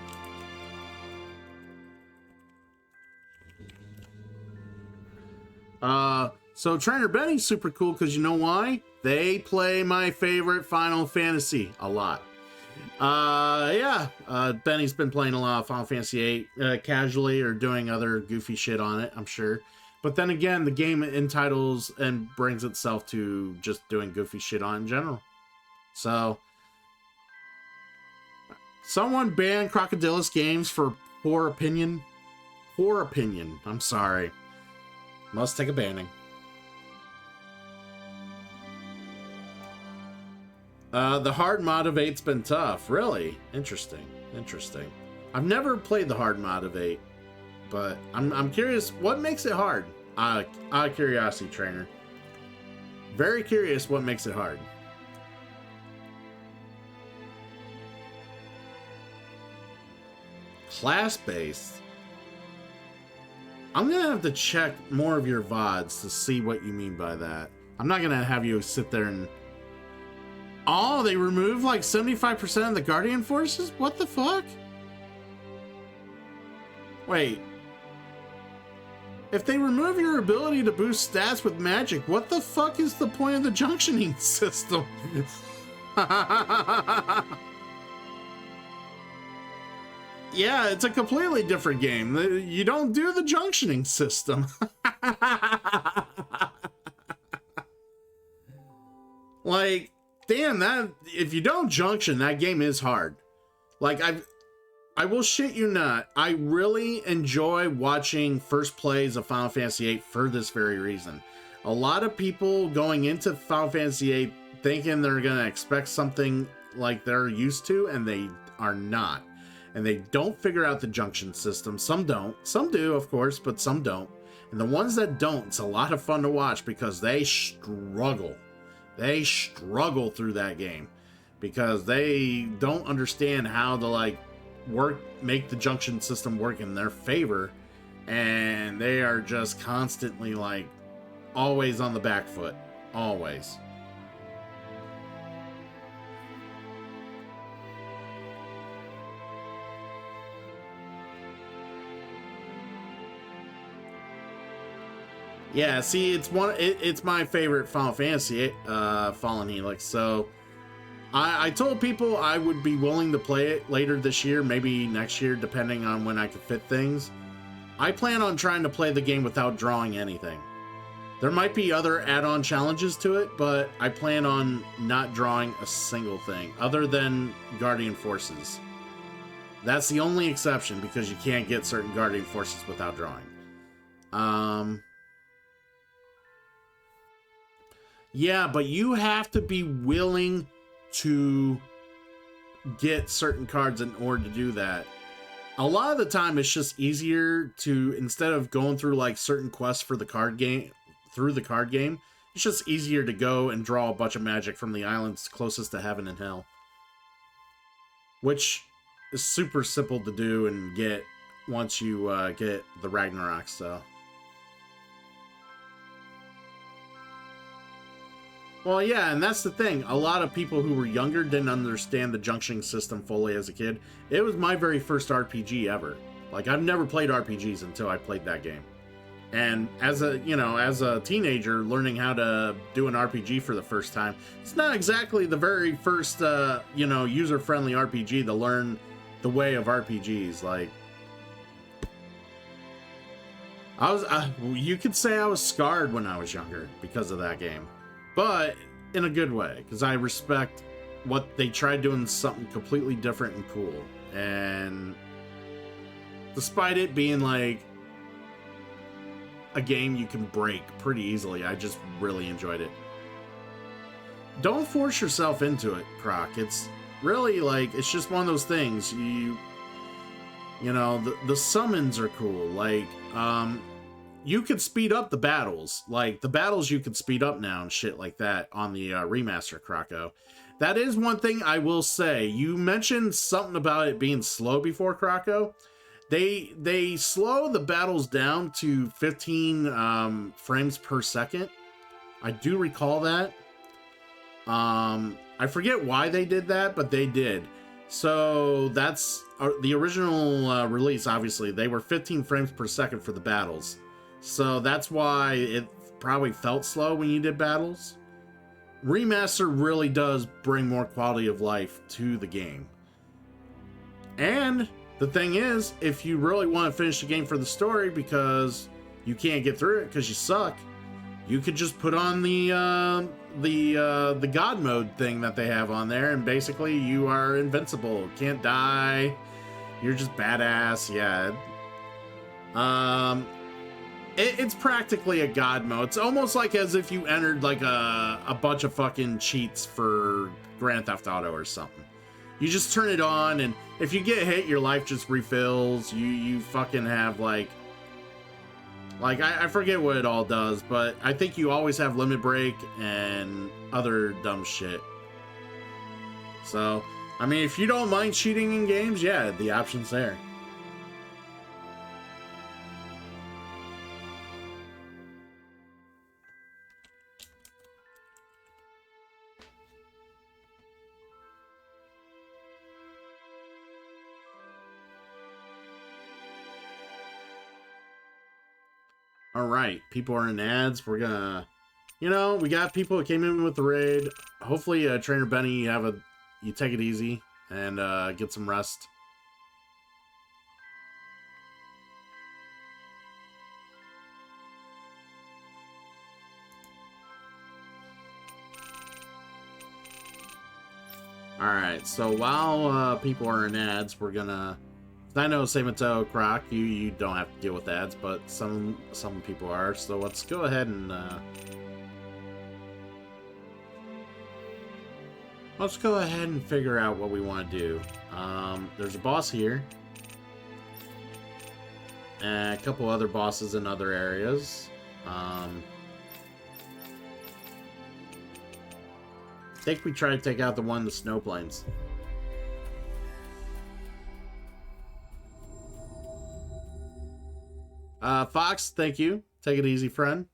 So Trainer Benny's super cool because you know why? They play my favorite Final Fantasy a lot. Benny's been playing a lot of Final Fantasy VIII casually or doing other goofy shit on it, I'm sure. But then again, the game entitles and brings itself to just doing goofy shit on it in general. So, someone banned Crocodilus Games for poor opinion. Poor opinion. I'm sorry. Must take a banning. The hard mod of 8's been tough. Really? Interesting. I've never played the hard mod of 8, but I'm curious, what makes it hard? Out of curiosity, Trainer. Very curious what makes it hard. Class-based? I'm gonna have to check more of your VODs to see what you mean by that. I'm not gonna have you sit there and... Oh, they removed like 75% of the Guardian forces? What the fuck? Wait. If they remove your ability to boost stats with magic, what the fuck is the point of the junctioning system? Yeah, it's a completely different game. You don't do the junctioning system. Like, damn, that if you don't junction, that game is hard. Like, I will shit you not, I really enjoy watching first plays of Final Fantasy VIII for this very reason. A lot of people going into Final Fantasy VIII thinking they're gonna expect something like they're used to, and they are not. And they don't figure out the junction system. Some don't. Some do, of course, but some don't. And the ones that don't, it's a lot of fun to watch because they struggle. They struggle through that game because they don't understand how to, like, make the junction system work in their favor, and they are just constantly, like, always on the back foot. Always. Yeah, see, it's my favorite Final Fantasy, Fallen Helix. So I told people I would be willing to play it later this year, maybe next year, depending on when I could fit things. I plan on trying to play the game without drawing anything. There might be other add-on challenges to it, but I plan on not drawing a single thing other than Guardian Forces. That's the only exception because you can't get certain Guardian Forces without drawing. Yeah, but you have to be willing to get certain cards in order to do that. A lot of the time it's just easier to, instead of going through like certain quests for the card game, it's just easier to go and draw a bunch of magic from the islands closest to heaven and hell. Which is super simple to do and get once you get the Ragnarok, so. Well, yeah, and that's the thing. A lot of people who were younger didn't understand the junction system fully as a kid. It was my very first RPG ever. Like, I've never played RPGs until I played that game. And as a teenager, learning how to do an RPG for the first time, it's not exactly the very first, user-friendly RPG to learn the way of RPGs. Like, you could say I was scarred when I was younger because of that game. But in a good way, because I respect what they tried doing, something completely different and cool. And despite it being like a game you can break pretty easily, I just really enjoyed it. Don't force yourself into it, Croc. It's really like, it's just one of those things. The summons are cool. Like, you could speed up the battles. Like, the battles you could speed up now and shit like that on the remaster, Croco. That is one thing I will say. You mentioned something about it being slow before, Croco. They slow the battles down to 15 frames per second. I do recall that. I forget why they did that, but they did. So that's the original release, obviously. They were 15 frames per second for the battles. So that's why it probably felt slow when you did battles. Remaster really does bring more quality of life to the game. And the thing is, if you really want to finish the game for the story because you can't get through it because you suck, you could just put on the God mode thing that they have on there, and basically you are invincible, can't die, you're just badass. Yeah. It's practically a God mode. It's almost like as if you entered like a bunch of fucking cheats for Grand Theft Auto or something. You just turn it on, and if you get hit, your life just refills. You fucking have like I forget what it all does, but I think you always have limit break and other dumb shit. So, I mean, if you don't mind cheating in games, yeah, the option's there. All right, people are in ads. We're gonna, we got people that came in with the raid. Hopefully, Trainer Benny, you take it easy and get some rest. Alright, so while people are in ads, we're gonna... I know Samato, Croc, you don't have to deal with ads, but some people are, so let's go ahead and let's go ahead and figure out what we want to do. There's a boss here. And a couple other bosses in other areas. I think we try to take out the one in the snow plains. Fox, thank you. Take it easy, friend.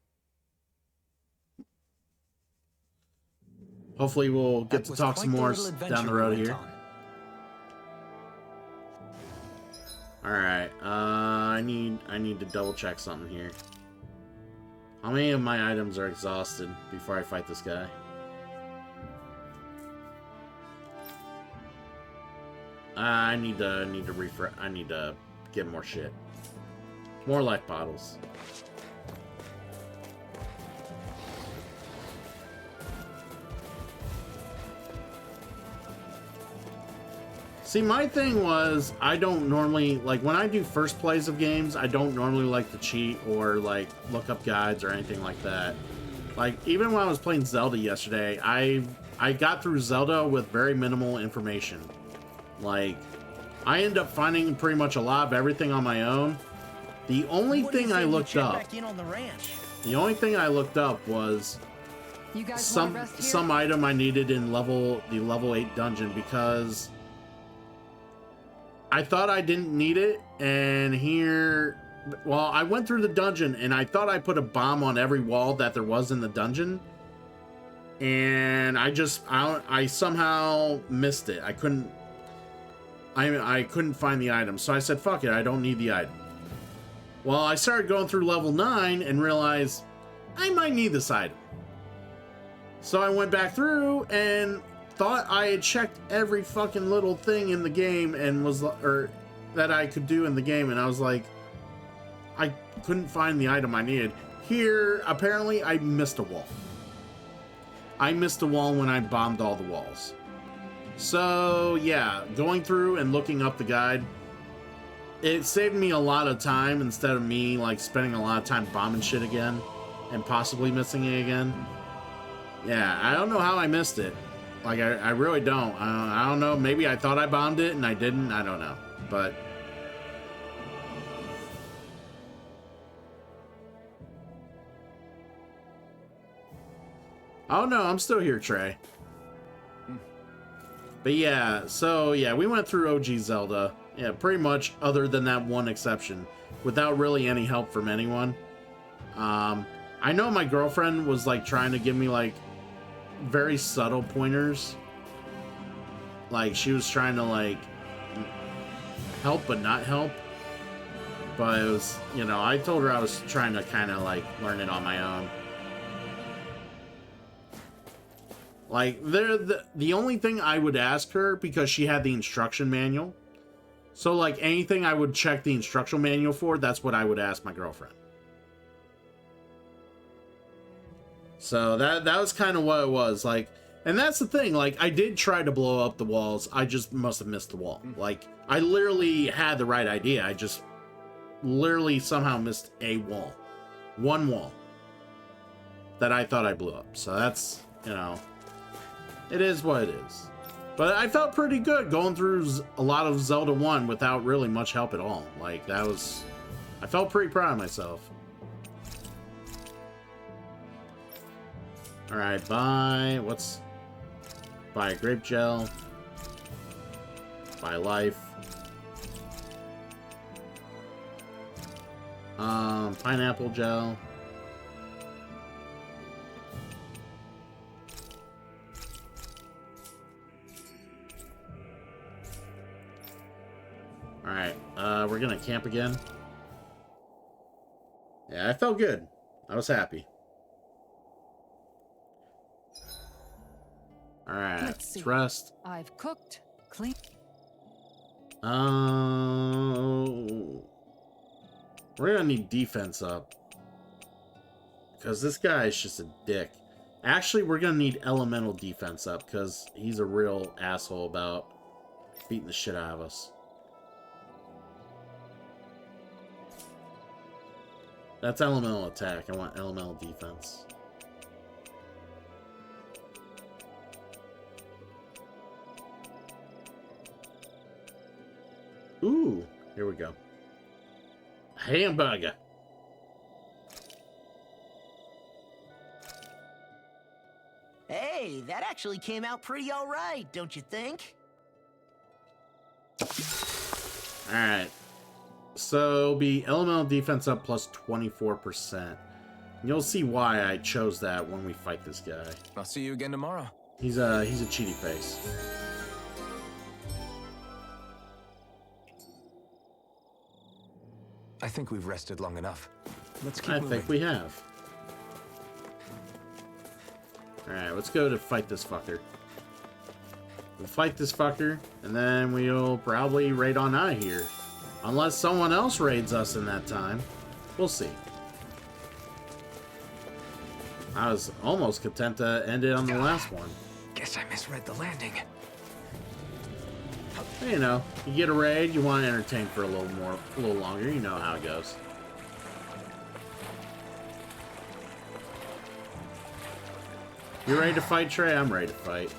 Hopefully we'll get to talk some more down the road here. Alright, I need to double check something here. How many of my items are exhausted before I fight this guy? I need to refresh. I need to get more shit. More life bottles. See, my thing was, I don't normally, like, when I do first plays of games, I don't normally like to cheat or, like, look up guides or anything like that. Like, even when I was playing Zelda yesterday, I got through Zelda with very minimal information. Like, I ended up finding pretty much a lot of everything on my own. The only thing I looked up, was some item I needed in the level 8 dungeon, because I thought I didn't need it, and here, well, I went through the dungeon and I thought I put a bomb on every wall that there was in the dungeon, and I somehow missed it. I couldn't find the item, so I said, fuck it, I don't need the item. Well, I started going through level 9 and realized I might need this item. So I went back through and thought I had checked every fucking little thing in the game and that I could do in the game, and I was like, I couldn't find the item I needed. Here, apparently, I missed a wall. I missed a wall when I bombed all the walls. So, yeah, going through and looking up the guide, it saved me a lot of time instead of me, like, spending a lot of time bombing shit again and possibly missing it again. Yeah, I don't know how I missed it. Like, I really don't. I don't know. Maybe I thought I bombed it and I didn't. I don't know. But oh no, I'm still here, Trey. But yeah, so yeah, we went through OG Zelda. Yeah, pretty much, other than that one exception, without really any help from anyone. I know my girlfriend was like trying to give me like very subtle pointers. Like, she was trying to like help but not help. But it was, you know, I told her I was trying to kind of like learn it on my own. Like, the only thing I would ask her, because she had the instruction manual, so like anything I would check the instruction manual for, that's what I would ask my girlfriend. So that was kind of what it was like. And that's the thing, like, I did try to blow up the walls, I just must have missed the wall. Like, I literally had the right idea, I just literally somehow missed a wall. One wall that I thought I blew up. So that's, you know, it is what it is. But I felt pretty good going through a lot of Zelda 1 without really much help at all. Like, that was... I felt pretty proud of myself. Alright, buy... What's... Buy a grape gel. Buy life. Pineapple gel. Alright, we're gonna camp again. Yeah, I felt good. I was happy. Alright, let's rest. I've cooked, cleaned. We're gonna need defense up. Because this guy is just a dick. Actually, we're gonna need elemental defense up because he's a real asshole about beating the shit out of us. That's elemental attack. I want elemental defense. Ooh, here we go. Hamburger. Hey, that actually came out pretty alright, don't you think? Alright. So, be elemental defense up plus 24%. You'll see why I chose that when we fight this guy. I'll see you again tomorrow. He's a cheaty face. I think we've rested long enough. Let's keep I moving. think we have. Alright, let's go to fight this fucker. We'll fight this fucker, and then we'll probably raid on out of here. Unless someone else raids us in that time. We'll see. I was almost content to end it on the last one. Guess I misread the landing. You know, you get a raid, you want to entertain for a little longer. You know how it goes. You ready to fight, Trey? I'm ready to fight.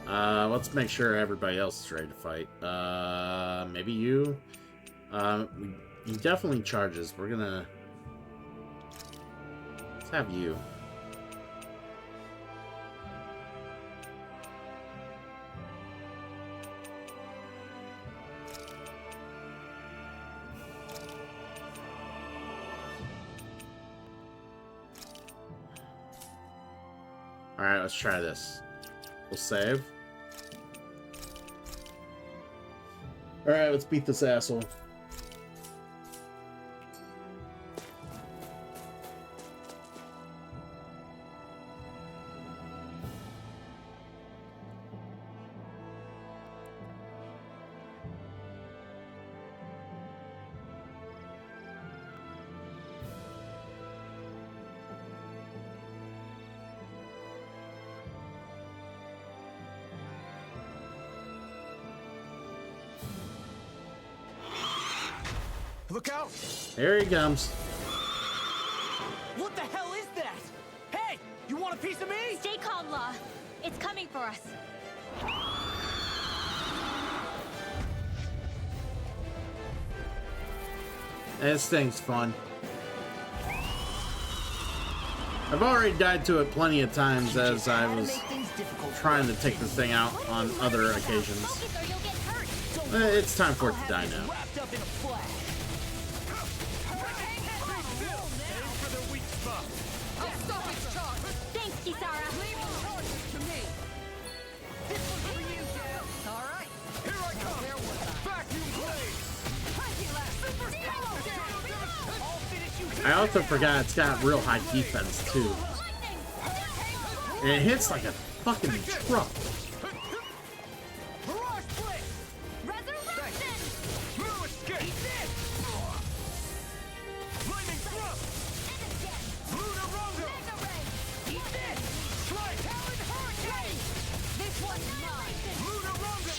Let's make sure everybody else is ready to fight. Maybe you? He definitely charges. We're gonna... Let's have you. Alright, let's try this. We'll save. Alright, let's beat this asshole. Look out! Here he comes. What the hell is that? Hey, you want a piece of me? Stay calm, Law. It's coming for us. This thing's fun. I've already died to it plenty of times as I was trying to take this thing out on other occasions. Focus or you'll get hurt. It's time for it to die now. Wrapped up in a flash. I'll stop its charge. Thanks, Kisara. Leave the charges to me. This one's for you, Dad. All right. Here I come! There was a Vacuum blade! super hello, Dad. I'll finish you. I also forgot it's got real high defense too. And it hits like a fucking truck. Mirage blade! Resurrection! Blue escape! Lightning thrust! Lunar Rondo! Eat this! Strike! Talon Hurricane! This one's mine. Lunar Rondo!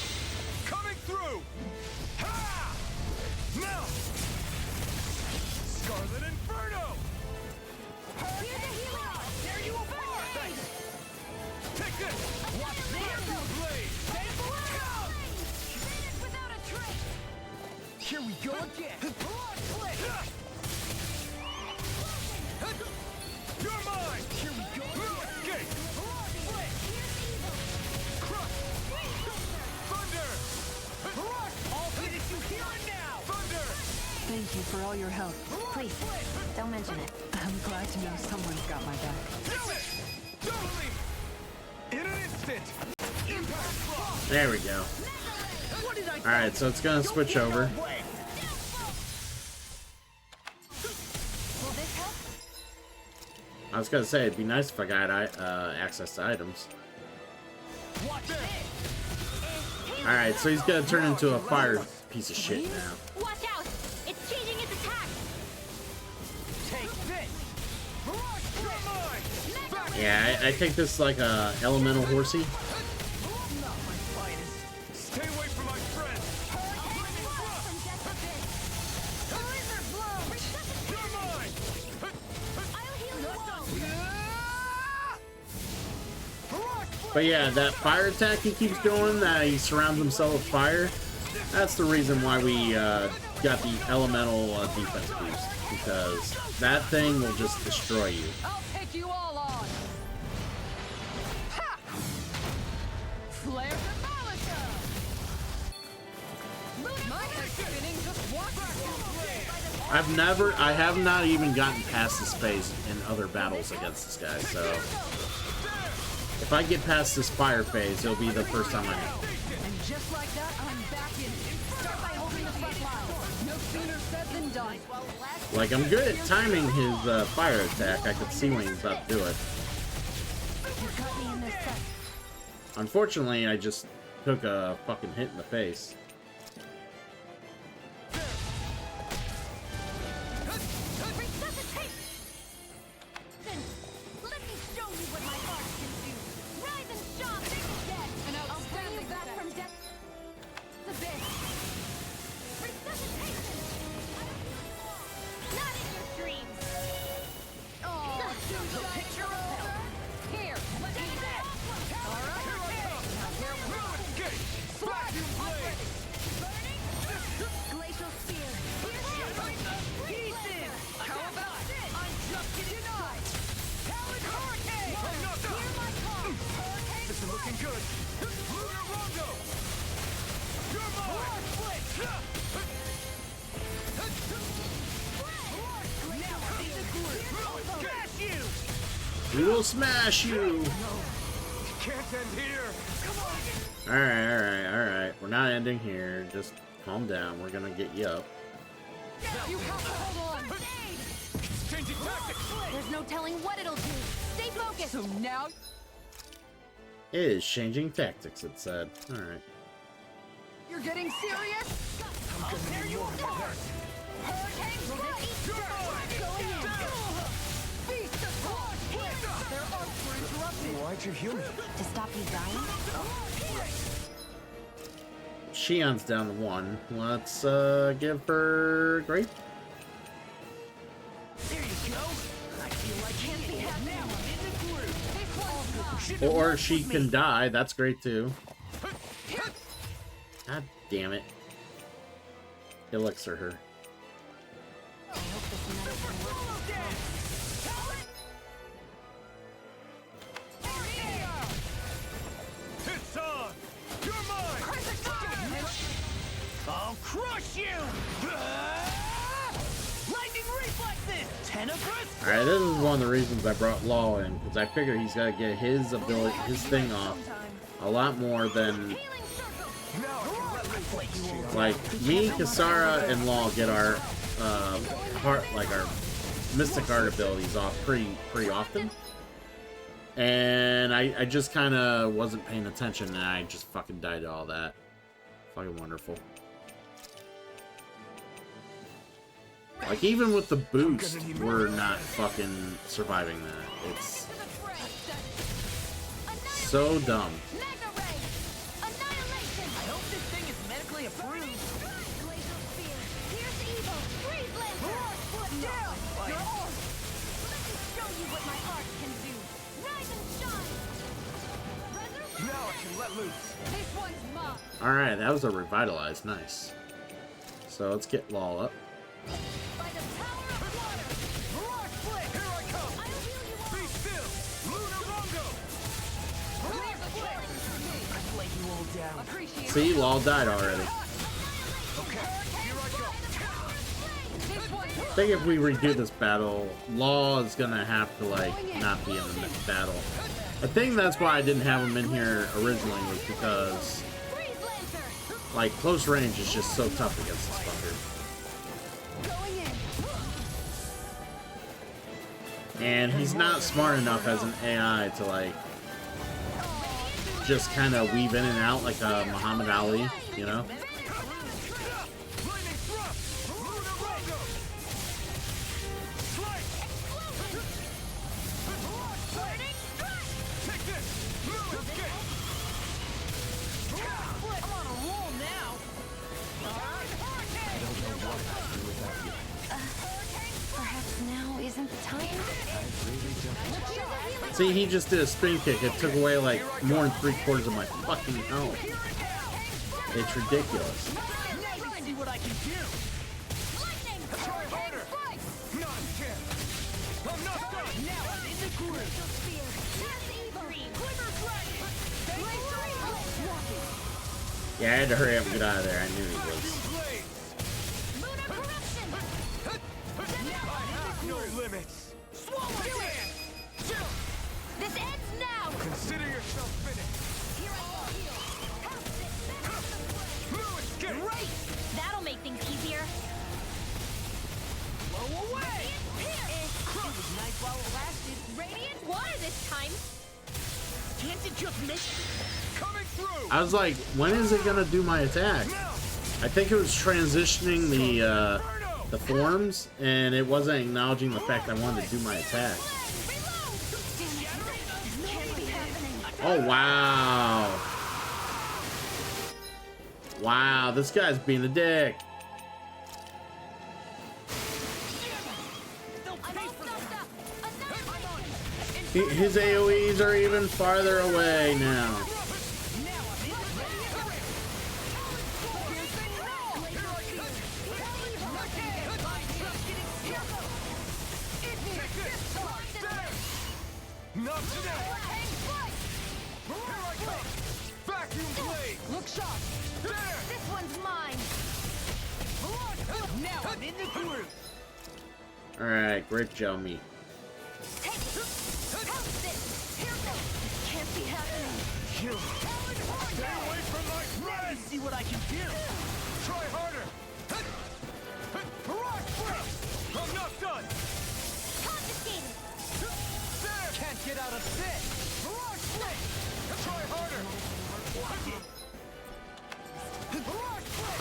Coming through! Ha! Now! Scarlet Inferno! Here's a hero! There you are. Take this! Watch Vacuum blade! Finish without a trace! Here we go again. Mirage blade! You're mine! Here we go. Blue escape! Crush! Thunder! I'll finish you here and now. Thunder! Thank you for all your help. Please, don't mention it. I'm glad to know someone's got my back. Do it! Don't leave! In an instant! Impact block! There we go. What did I Alright, so it's gonna switch over. Will this help? I was gonna say, it'd be nice if I got access to items. Watch it. Alright, so he's gonna turn into a fire piece of shit now. Watch out! It's changing its attack! Take this. Mirage, you're mine! Yeah, I think this is like a elemental horsey. Not my finest. Stay away from my friend. You're mine. I'll heal you all. But yeah, that fire attack he keeps doing, that he surrounds himself with fire, that's the reason why we got the elemental defense boost. Because that thing will just destroy you. I'll take you all on. Ha! Flare Demolition! My head's spinning just watching. I have not even gotten past this phase in other battles against this guy, so if I get past this fire phase, it'll be the first time I know. And just like that, I'm back in. Start by holding the front line. No sooner said than done. Like, I'm good at timing his fire attack. I could see when he's about to do it. Unfortunately, I just took a fucking hit in the face. Let me show you what my heart can do. Rise and shine. I'll bring you back from death. The best. Resuscitation. Not in your dreams. Oh, do the picture over. Here, let me that. All right, here we go. Slash you blade. Glacial spear. Pieces. How about this? I'm just getting denied. Talon Hurricane. Hear my call. Hurricane This is looking good. Lunar Rondo. You're mine. Smash you. We will smash you! Can't end here. Alright. We're not ending here. Just calm down. We're gonna get you up. You have to hold on. Changing tactics. There's no telling what it'll do. Stay focused. So now, It is changing tactics, it said. Alright. you're getting serious? I'll tear you apart. Hurricane strike. Going in. Feast of Force. Their arms were interrupted. Why'd you heal me? To stop you dying? Shion's down to 1. Let's give her Grape. There you go. I feel like can't be had now. I'm in the groove. Or she can die. That's great too. God damn it. Elixir her. I hope this medicine works. It's on. You're mine. I'll crush you. Lightning reflexes. Tenebrous. Alright, this is one of the reasons I brought Law in, because I figured he's got to get his ability, his thing off a lot more than, like, me, Kisara, and Law get our our Mystic Art abilities off pretty often. And I just kind of wasn't paying attention, and I just fucking died to all that. Fucking wonderful. Like, even with the boost, we're not fucking surviving that. It's so dumb. I hope this thing is medically approved. Glacial spear. Here's evil. Freeze Lancer. Foot down. Your arm. Let me show you what my art can do. Rise and shine. Resurrection. Now I can let loose. This one's mine. Alright, that was a revitalize. Nice. So let's get Law up. By the power of water. Mirage Flip. Here I come. I'll heal you all. Be still. Lunar Rondo. I lay you all down. Appreciate See, Law died already. Okay. Here I go. this one. I think if we redo this battle, Law is gonna have to, like, not be in the next battle. I think that's why I didn't have him in here originally, was because, Freeze Lancer. like, close range is just so tough against this fucker. Going in. And he's not smart enough as an AI to, like, just kind of weave in and out like a Muhammad Ali, you know? Lightning thrust. Lunar Rondo. Strike. See, he just did a spin kick. It took away like more than 3/4 of my fucking health. It's ridiculous. See what I can do. Try harder. Not a chance. I'm not done. Now I'm in the groove. Yeah, I had to hurry up and get out of there. I knew he was. No limits. Swallow it. This ends now. Consider yourself finished. Here I go. No escape. Great. That'll make things easier. Blow away. It was nice while it lasted. Radiant water this time. Can't it just miss? Coming through. I was like, when is it gonna do my attack? I think it was transitioning the forms, and it wasn't acknowledging the fact I wanted to do my attack. Oh wow! Wow, this guy's being a dick. His AoEs are even farther away now. Not today. Here I come. Vacuum blade. Look sharp. There. This one's mine. Now I'm in the groove. Alright, great gel me. Take it. Help this. Here goes. Can't be happening. Stay away from my friends. See what I can do. Try harder. Rock flip. I'm not done. Confiscated. There. Can't get out of this. Rock flip. Try harder. Rock flip.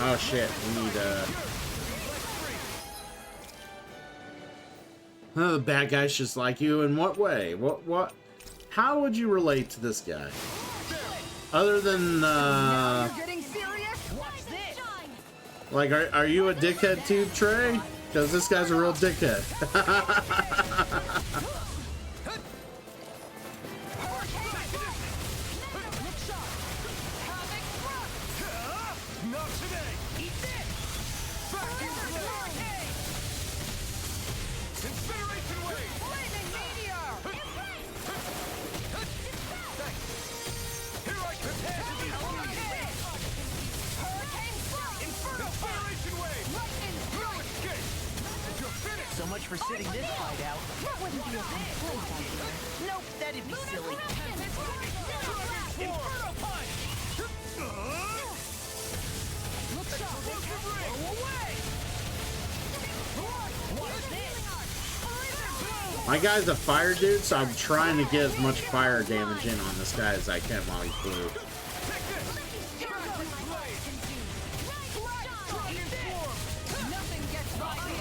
Oh shit, we need the bad guy's just like you. In what way? What? How would you relate to this guy? Other than, Getting serious? Watch this. like, are you a dickhead too, Trey? Because this guy's a real dickhead. Not today. Eat this. Vacuum blade. Incineration wave. Flaming meteor. Thanks. Here I come. Incineration wave. No escape. You're finished. So much for sitting this fight out. That wouldn't be a complaint, I hear. Nope, that'd be silly. Inferno punch. Look sharp. Go away. What's this? My guy's a fire dude, so I'm trying to get as much fire damage in on this guy as I can while he's blue. Nothing gets by me.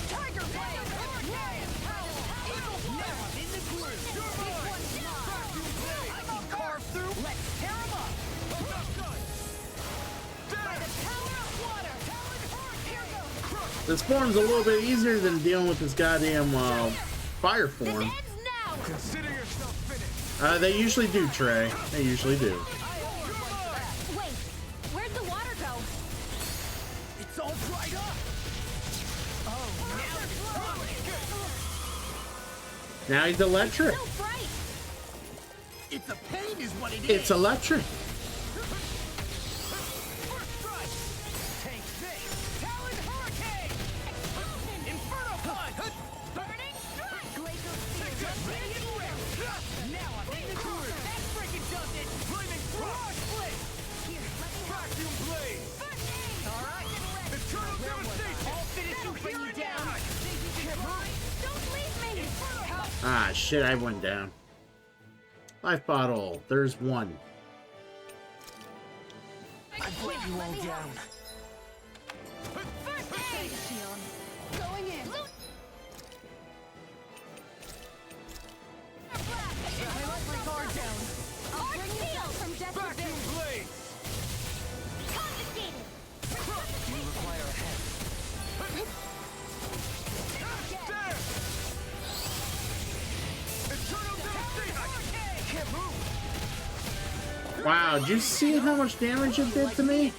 Tiger blade. Now I'm in the groove. I'm all carved through. Let's tear him up. By the power of water. Here goes. This form's a little bit easier than dealing with this goddamn fire This form. ends now. Consider yourself finished. They usually do, Trey. They usually do. Wait, where'd the water go? It's all dried up. Oh, Now he's electric. So bright. it's a pain is what it is. It's electric. Take this. Talon hurricane. Inferno punch. Burning strike. Glacial Radiant rim. Now I'm in the groove. That freaking does it. Flaming thrust. Split. Here, let me help. Vacuum blade. All right. Eternal devastation. I'll finish you bring you down. Don't leave me. Ah, shit, I went down. Life bottle. There's one. I let you all down. First aid. Shield. Going in. I let my guard down. I'll bring you down from death to Vacuum victory. blade. Confiscated. Do you require a hand? Wow, did you see how much damage it did to me?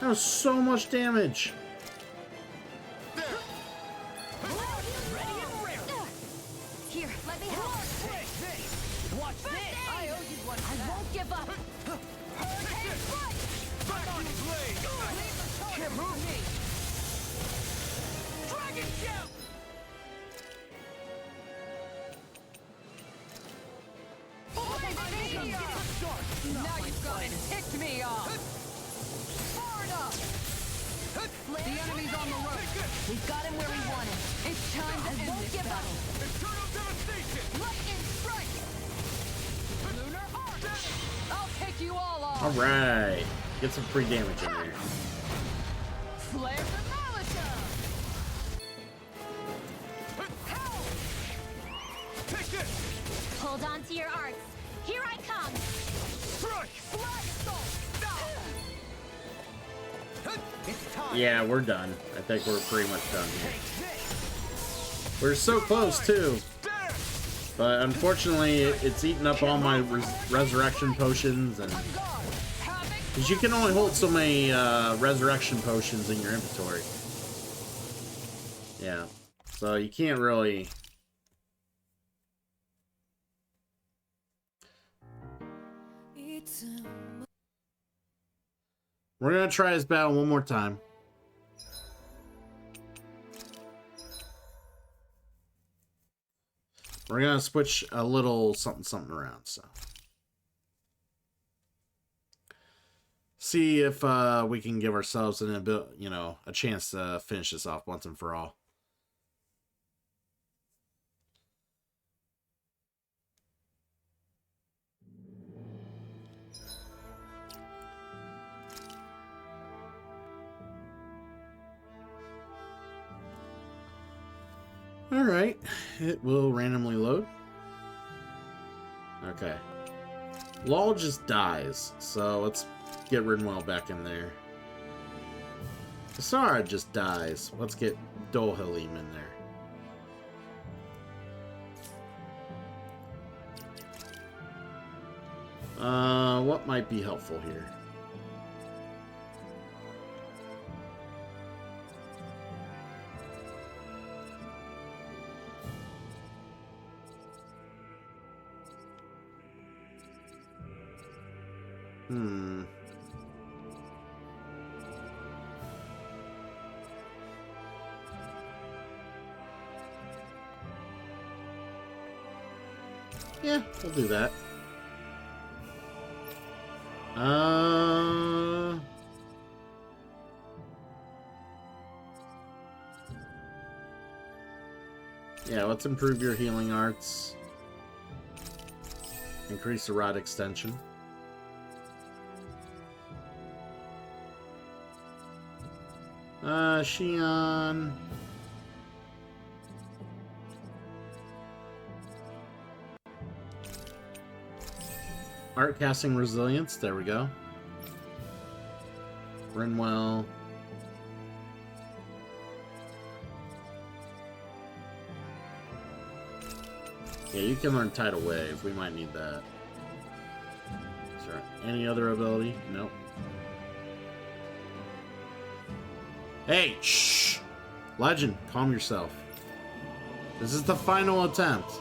That was so much damage. Here, let me help. Watch this! I owe you one. I won't give up. Hurricane Strike! Back on blade! Leave the target Can't for move. me. Dragon Shout! Now you've gone and ticked me off! Far enough! The enemy's on the road! We've got him where we want him. It's time to end this battle! Eternal devastation! Lightning Strike! Lunar Arc! I'll take you all off! Alright. Get some free damage in there. Flare the Militia! Help! Take this! Hold on to your arts. Here I come. Strike! Flag Assault! It's time! Yeah, we're done. I think we're pretty much done here. We're so close, too. But unfortunately, it's eaten up all my resurrection potions, and because you can only hold so many resurrection potions in your inventory. Yeah, so you can't really. We're gonna try this battle one more time. We're gonna switch a little something around, so see if we can give ourselves a chance to finish this off once and for all. Alright, it will randomly load. Okay. Law just dies, so let's get Rinwell back in there. Kisara just dies. Let's get Dohalim in there. What might be helpful here? Yeah, we'll do that. Yeah, let's improve your healing arts. Increase the rod extension. Shion. Art casting resilience, there we go. Rinwell. Yeah, you can learn Tidal Wave. We might need that. Is there any other ability? Nope. Hey, shh! Legend, calm yourself. This is the final attempt.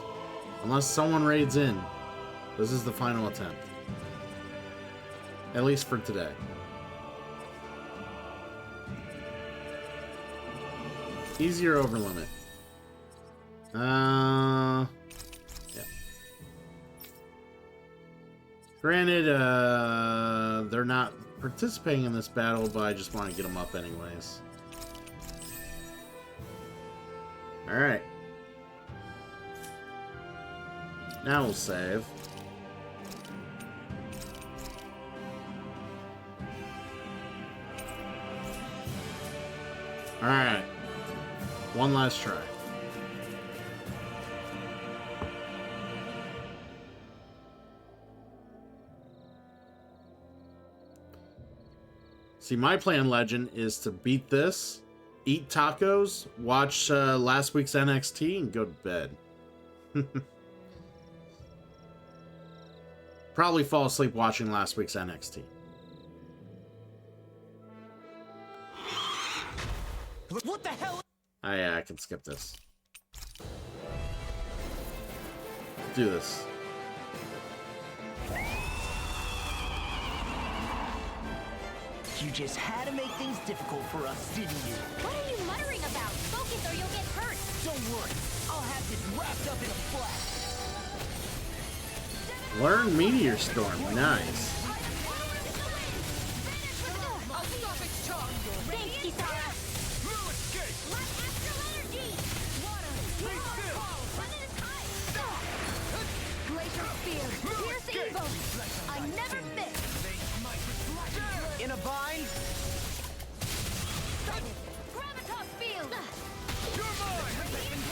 Unless someone raids in. This is the final attempt. At least for today. Easier over limit. Yeah. Granted, they're not participating in this battle, but I just want to get them up anyways. Alright. Now we'll save. Alright. One last try. See, my plan, Legend, is to beat this, eat tacos, watch last week's NXT, and go to bed. probably fall asleep watching last week's NXT. What the hell? I can skip this. Do this. You just had to make things difficult for us, didn't you? What are you muttering about? Focus or you'll get hurt. Don't worry. I'll have this wrapped up in a flash. Learn Meteor Storm. Nice. Thanks, Kisara. Left astral energy. Water. One at a time. Glacier Spear. Here's the Evo. I never miss. In a bind? Gravitas field. You're mine!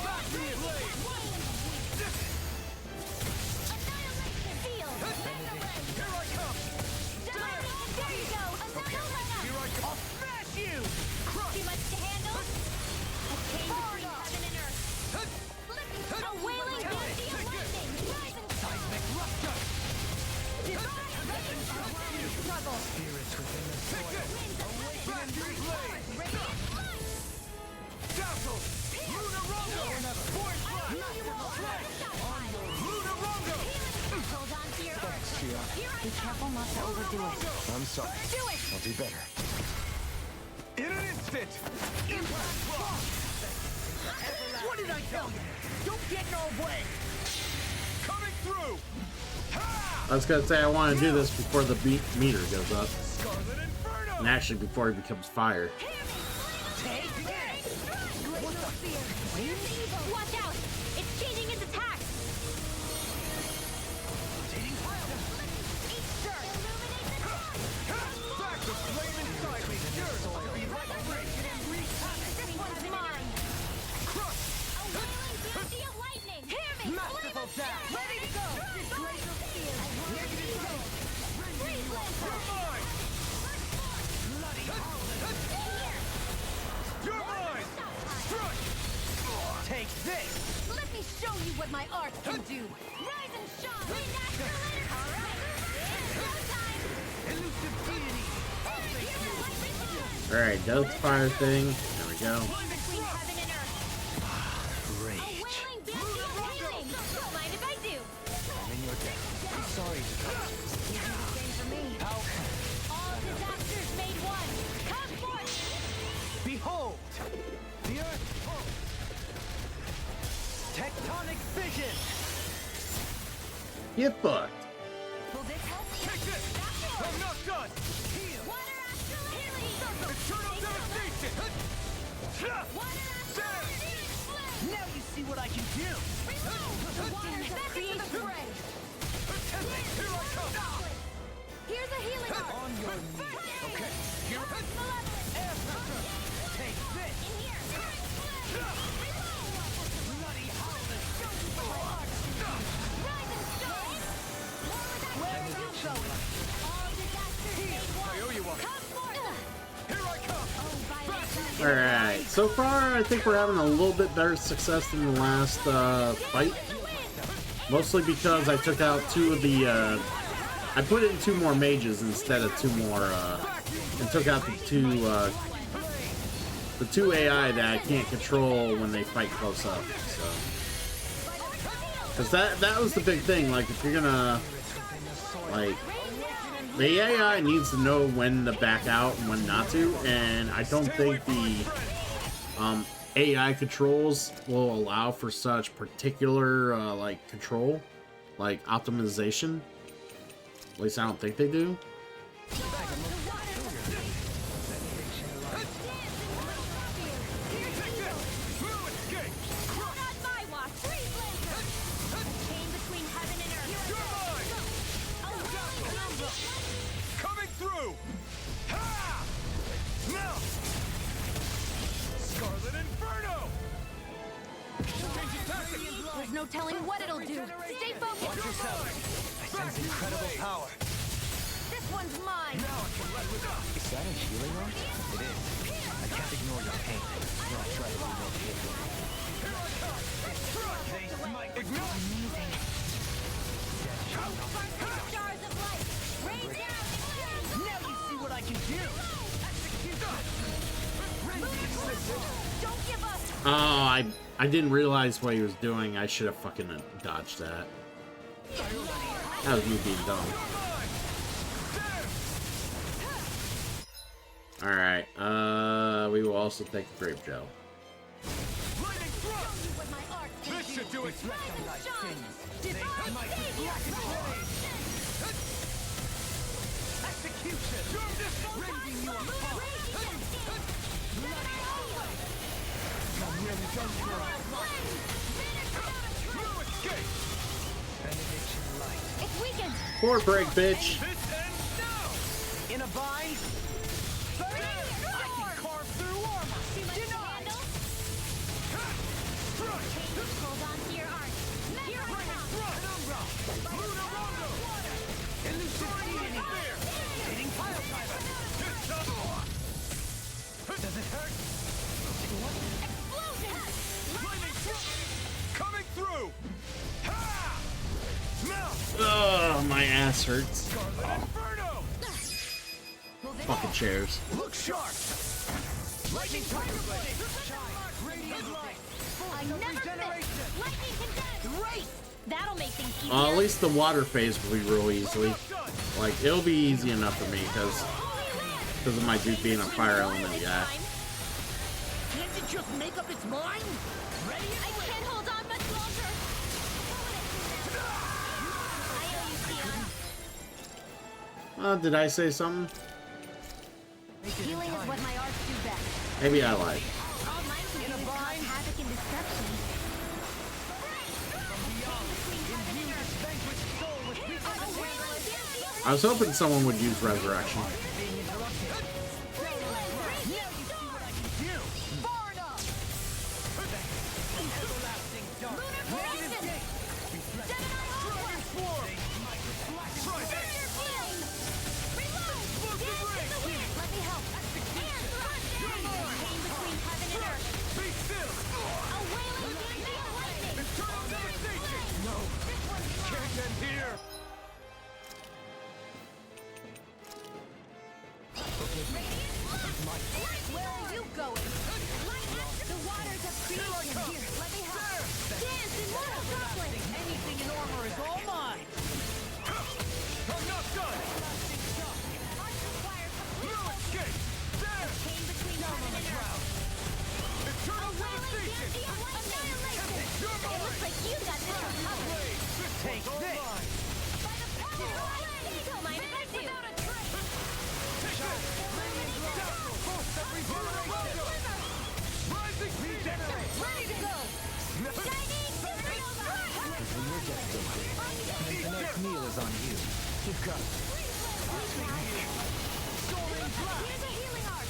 Back to the blade! Annihilation field. Here I come! There you go. Here I come! I'll smash you! Too much to handle? A chain between heaven and earth. A wailing energy of lightning. Rise and Seismic rupture! Struggle. Spirits within the soil. Back to the blade! Dazzle! Lunarongo! Force Rush! Lunarongo! Hold on to your earth. Here I Be careful not to overdo it. I'm sorry. do it. I'll do better. In an instant! Impact block! What did I tell you? Don't get in our way! Coming through! Ha! I was gonna say I want to do this before the meter goes up, Scarlet Inferno! and actually before he becomes fire. Take this! Watch out! It's changing its attack! Back to flame inside me! Yours to be let free! This one's mine! Crush! A wailing energy of lightning! Hear me! Masterful dash! Ready to go! Glacial Spear! Freeze You're mine! You're mine! Strike! Take this! Let me show you what my art can do. Rise and shine! Wind astral energy! Alright! It's time! Elusive deity! Alright, Dope's fire thing. There we go. Between heaven and earth! A Rage. wailing energy of healing! Don't mind if I do! I'm in your debt. I'm sorry to come. Same for me. All disasters made one! Come forth! Behold! The earth pulse! Tectonic vision! Get fucked. Will this help? Take this! I'm not done! Water astral healing! Eternal devastation! Water astral energy! Now you see what I can do! The water back into the fray! Here I come! Here's a healing art! On your knees! Okay, here malevolent! Air pressure! Take this! In here! Bloody howlers! Rise and shine! Where are you going? All disasters made one! I owe you one. Come forth! Here I come! Alright, so far I think we're having a little bit better success than the last fight. Mostly because I took out two of the, I put in two more mages instead of two more, and took out the two AI that I can't control when they fight close up, so. Because that was the big thing, like, if you're gonna, like, the AI needs to know when to back out and when not to, and I don't think the AI controls will allow for such particular, like, control, like, optimization. At least I don't think they do. Coming through! Ha! Now! Scarlet Inferno! Changing tactics! There's no telling what it'll do. Stay focused. Watch yourself. I sense incredible power. This one's mine. Is that a healing art? It is. I can't ignore your pain. I'll try to be more patient. Ignite! Stars Don't give up. Oh, I didn't realize what he was doing. I should have fucking dodged that. That was me being dumb. Alright, we will also take the grape gel. This should do it. Execution. Rending you apart. I'm nearly done for. No escape. Benediction light. It's weakened. Board break, bitch. This ends now. In a bind? I can carve through armor. Too much to handle? Hold on to your arms. Here I come. Penumbra. Luna Rondo. Elucidate. Hitting pile driver. Does it hurt? Explosion! Coming through. Ha! Now. Oh, my ass hurts. Inferno. Fucking chairs. Look sharp. Lightning tiger blade. Shine. Radiant light. I never miss. Lightning condense. Race. That'll make things easier. At least the water phase will be real easily. Like, it'll be easy enough for me because of my dude being a fire element, yeah. Can't it just make up its mind? Ready? I can't hold on much longer. I owe you, Fiona. Did I say something? Healing is what my arts do best. Maybe I lied. All mine can do is cause havoc and destruction. I was hoping someone would use resurrection. Where are you going? The waters of creation. Here, let me help. Dance in mortal conflict. Anything in armor is all mine. I'm not done. No escape. There. Came between heaven and earth. Eternal devastation. Annihilation. It looks like you got this one covered. Take this. By the power of light. Don't mind if I do. Without a trace. Ready to go. Shining supernova. The next meal is on you. Keep going. Here's a healing arc.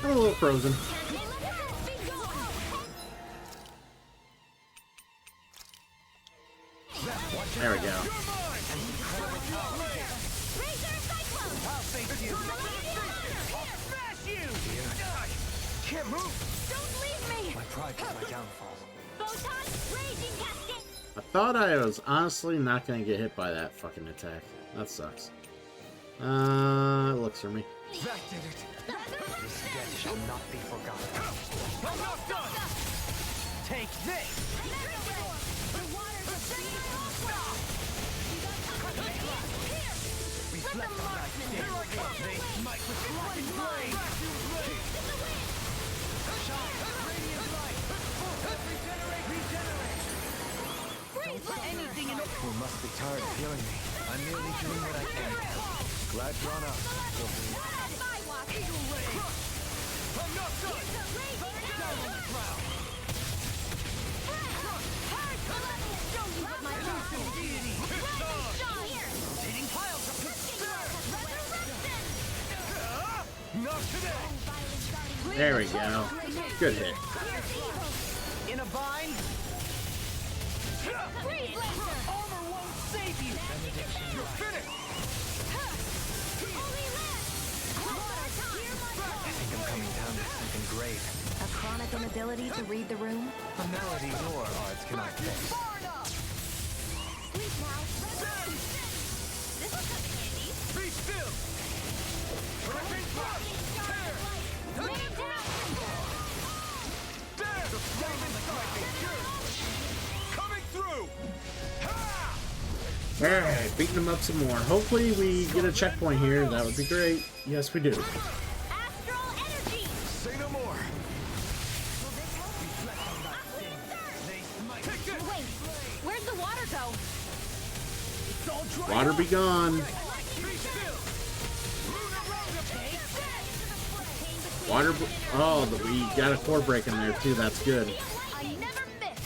I'm a little frozen. There we go. Can't move. Don't leave me. My pride was my downfall. Photon raging casket. I thought I was honestly not going to get hit by that fucking attack. That sucks. It looks for me. That did it. This debt shall not be forgotten. I'm not done. Take this. The waters of Reflect on thy state. They smite with flashing blade. Shine. Radiant light. Regenerate. Anything in it. You must be tired of hearing me. I'm merely doing what I can. Glad you're on up. Eagle ray. I'm not done. Down on the ground. Show you what my Elusive deity. Hitting piles of Not today. There we go. Good hit. in a bind. Armor won't save you. You're finished. I think I'm coming down to something great. A chronic inability to read the room? A malady your arts cannot fix. Be still. Hurricane thrust. Tear. Alright, beating them up some more. Hopefully we get a checkpoint here. That would be great. Yes, we do. Astral energy. Say no more. Wait, where's the water go? Water be gone. Be still. Water. Oh, we got a core break in there too. That's good. I never miss.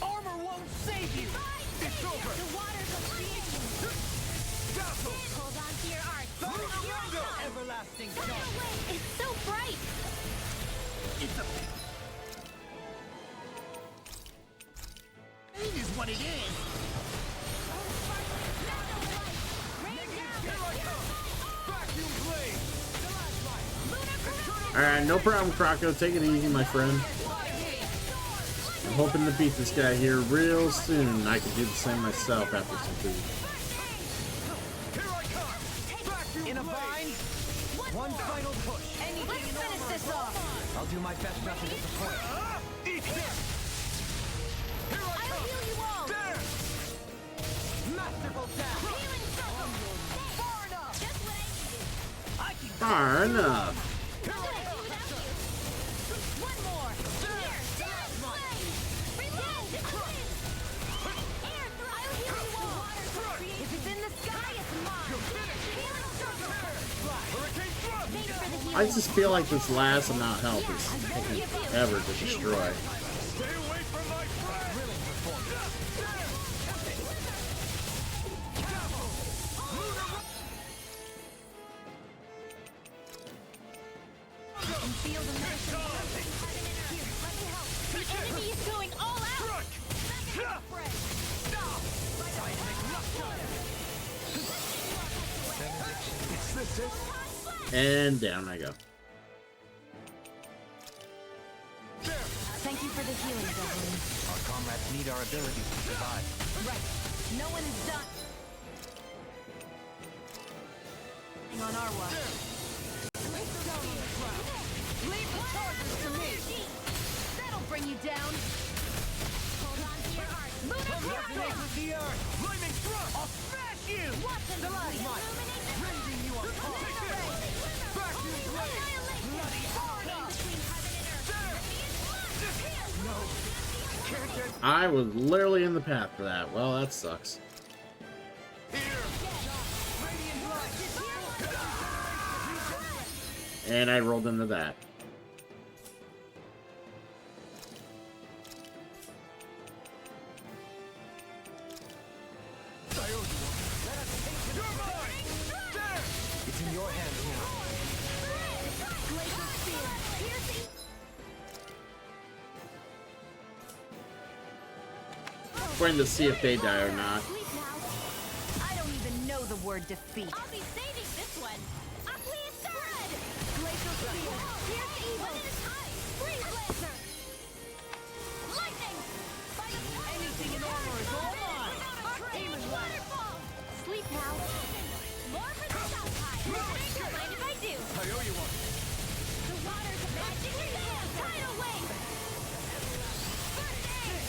Armor won't save you. It's over. The waters of creation. Dazzle. Hold on to your art. Here I come. Everlasting Get away. It's so bright. It is what it is. Vacuum blade. Alright, no problem, Croco. Take it easy, my friend. I'm hoping to beat this guy here real soon. I can do the same myself after some food. Here I come. Vacuum In a blade. bind. One final push. Let's finish this off. I'll do my best not to disappoint. Eat this. Here I I'll come. heal you all. There. Masterful tap. Healing circle. Far enough. Just what I needed. Far enough. What would I do without you? One more. Here. Dash blade. Reload. Air. I'll heal you all. If it's in the sky, it's mine. Healing circle. Hurricane thrust. Thanks for the healing. I just feel like this last amount of health is taking ever to destroy. Stay away from my friend. Feel the medicine. Here, let me help. The enemy is going all out. It's this it? And down I go. Thank you for the healing, Devlin. Our comrades need our abilities to survive. Right. No one is done. On our watch. Leave the charges to me. That'll bring you down. Hold on to your heart. Resonate with the earth. Flaming thrust. I'll smash you. Watch them Delight. Rending you apart. Vacuum blade. Can't get I was literally in the path for that. Well, that sucks. here. And I rolled into that. You're mine. There. It's in your hands now. Glacial spear. Piercing. Waiting to see if they die or not. Sleep now. I don't even know the word defeat. I'll be saving this one. Please, third. Glacial spear. Pierce evil. Freeze laser. Lightning. Anything in armor is all mine. Arcane waterfall. Sleep now. More for the Southpire. Don't mind if I do. I owe you one. The waters of magic in the hand. Tidal wave. First aid.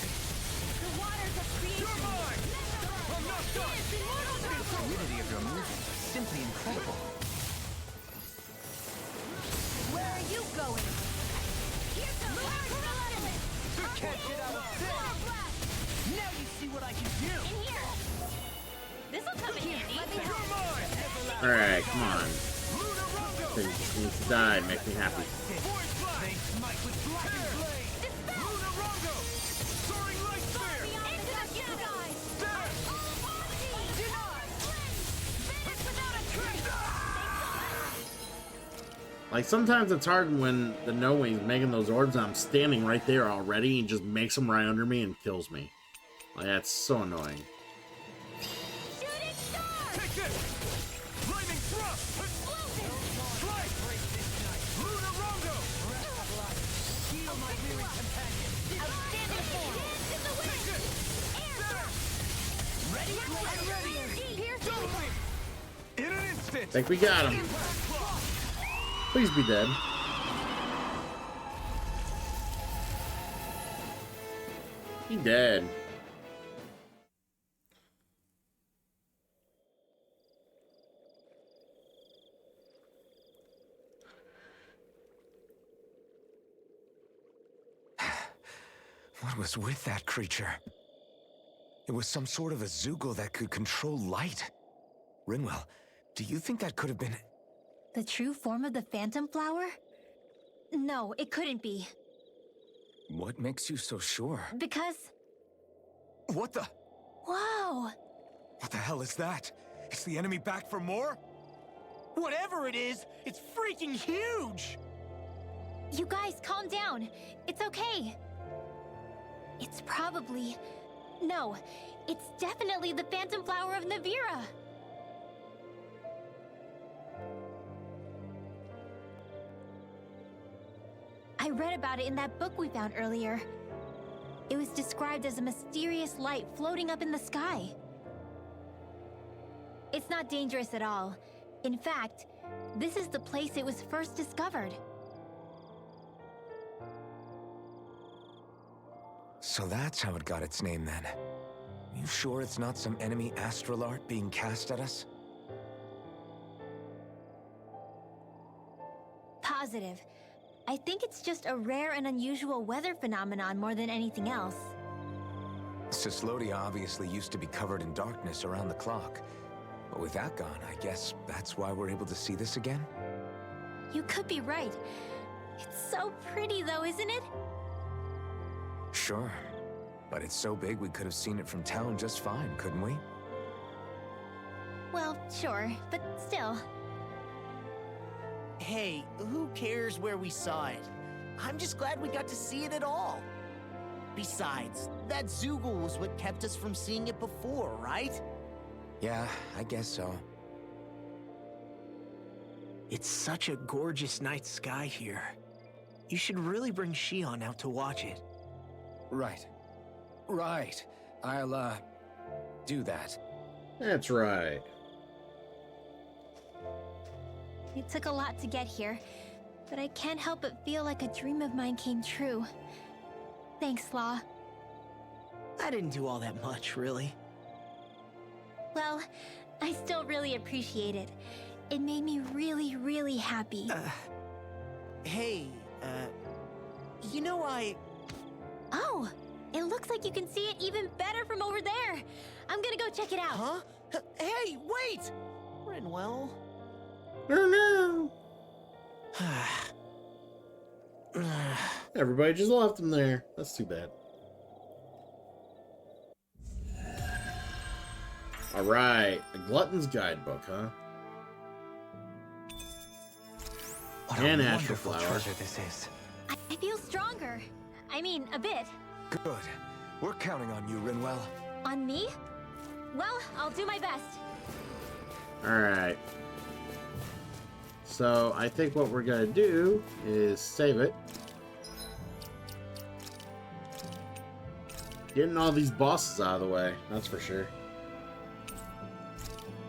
The waters of creation. You're mine. I'm not done. Immortal The fluidity of your movements is simply incredible. Where are you going? Here's the large element. Can't get out of this. Now you see what I can do. In here. This'll come in handy. Let me help. Alright, come on. Thing just needs to die. Make me happy. Void blast. They smite with black blade. Lunarongo. Soaring light spear. Into the sky. There. Denied. Vanish without a trace. Like, sometimes it's hard when the No Wing's making those orbs and I'm standing right there already and just makes them right under me and kills me. Like, that's so annoying. Shooting star. Take this. Lightning thrust. Flight. Lunarongo. Heal my weary companion. Outstanding form. In the wind. Air thrust. Ready? I'm ready. Pierce. In an instant. Think we got him. Please be dead. He dead. was with that creature? It was some sort of a Zoogle that could control light. Rinwell, do you think that could have been... The true form of the Phantom Flower? No, it couldn't be. What makes you so sure? Because... What the... Whoa! What the hell is that? Is the enemy back for more? Whatever it is, it's freaking huge! You guys, calm down. It's okay. It's probably... No, it's definitely the Phantom Flower of Navira. I read about it in that book we found earlier. It was described as a mysterious light floating up in the sky. It's not dangerous at all. In fact, this is the place it was first discovered. So that's how it got its name then. You sure it's not some enemy astral art being cast at us? Positive. I think it's just a rare and unusual weather phenomenon more than anything else. Cyslodia obviously used to be covered in darkness around the clock. But with that gone, I guess that's why we're able to see this again? You could be right. It's so pretty though, isn't it? Sure. But it's so big we could have seen it from town just fine, couldn't we? Well, sure, but still. Hey, who cares where we saw it? I'm just glad we got to see it at all. Besides, that Zoogle was what kept us from seeing it before, right? Yeah, I guess so. It's such a gorgeous night sky here. You should really bring Shion out to watch it. Right. Right. I'll, do that. That's right. It took a lot to get here, but I can't help but feel like a dream of mine came true. Thanks, Law. I didn't do all that much, really. Well, I still really appreciate it. It made me really, really happy. Hey, you know Oh, it looks like you can see it even better from over there. I'm gonna go check it out. Huh? Hey, wait! Rinwell. No. Everybody just left him there. That's too bad. Alright, a Glutton's Guidebook, huh? What And a Astral wonderful Flower. treasure this is. I feel stronger. I mean, a bit. Good. We're counting on you, Rinwell. On me? Well, I'll do my best. Alright. So, I think what we're gonna do is save it. Getting all these bosses out of the way, that's for sure.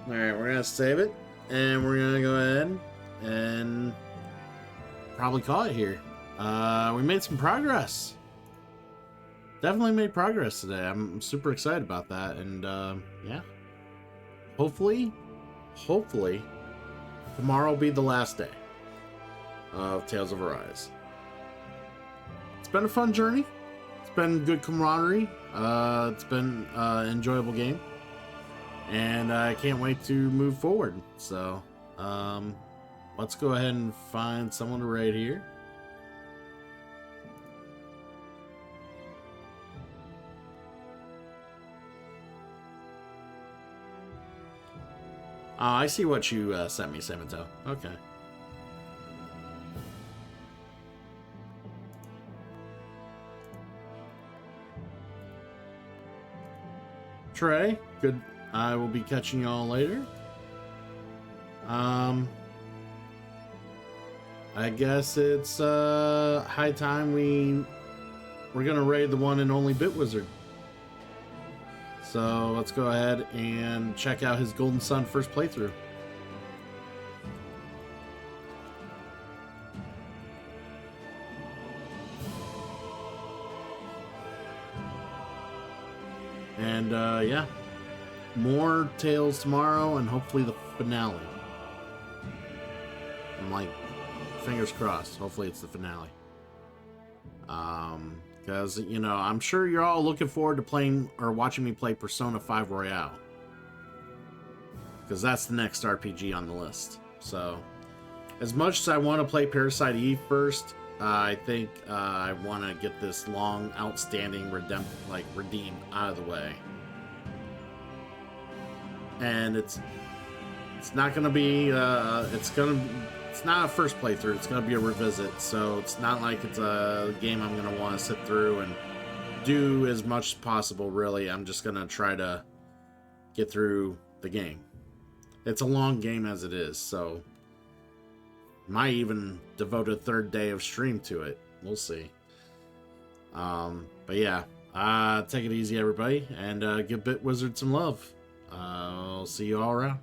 Alright, we're gonna save it. And we're gonna go ahead and probably call it here. We made some progress. Definitely made progress today. I'm super excited about that. And, yeah. Hopefully, tomorrow will be the last day of Tales of Arise. It's been a fun journey. It's been good camaraderie. It's been an enjoyable game. And I can't wait to move forward. So, let's go ahead and find someone to raid here. I see what you sent me, Samito. Okay. Trey, good. I will be catching y'all later. I guess it's high time we're gonna raid the one and only Bitwizard. So let's go ahead and check out his Golden Sun first playthrough. And yeah, more Tales tomorrow and hopefully the finale. I'm like, fingers crossed. Hopefully it's the finale. Because, you know, I'm sure you're all looking forward to playing or watching me play Persona 5 Royale. Because that's the next RPG on the list. So, as much as I want to play Parasite Eve first, I think I want to get this long, outstanding redeem out of the way. And it's not going to be, it's not a first playthrough, it's going to be a revisit, so it's not like it's a game I'm going to want to sit through and do as much as possible, really. I'm just going to try to get through the game. It's a long game as it is, so might even devote a third day of stream to it. We'll see. But yeah, take it easy, everybody, and give BitWizard some love. I'll see you all around.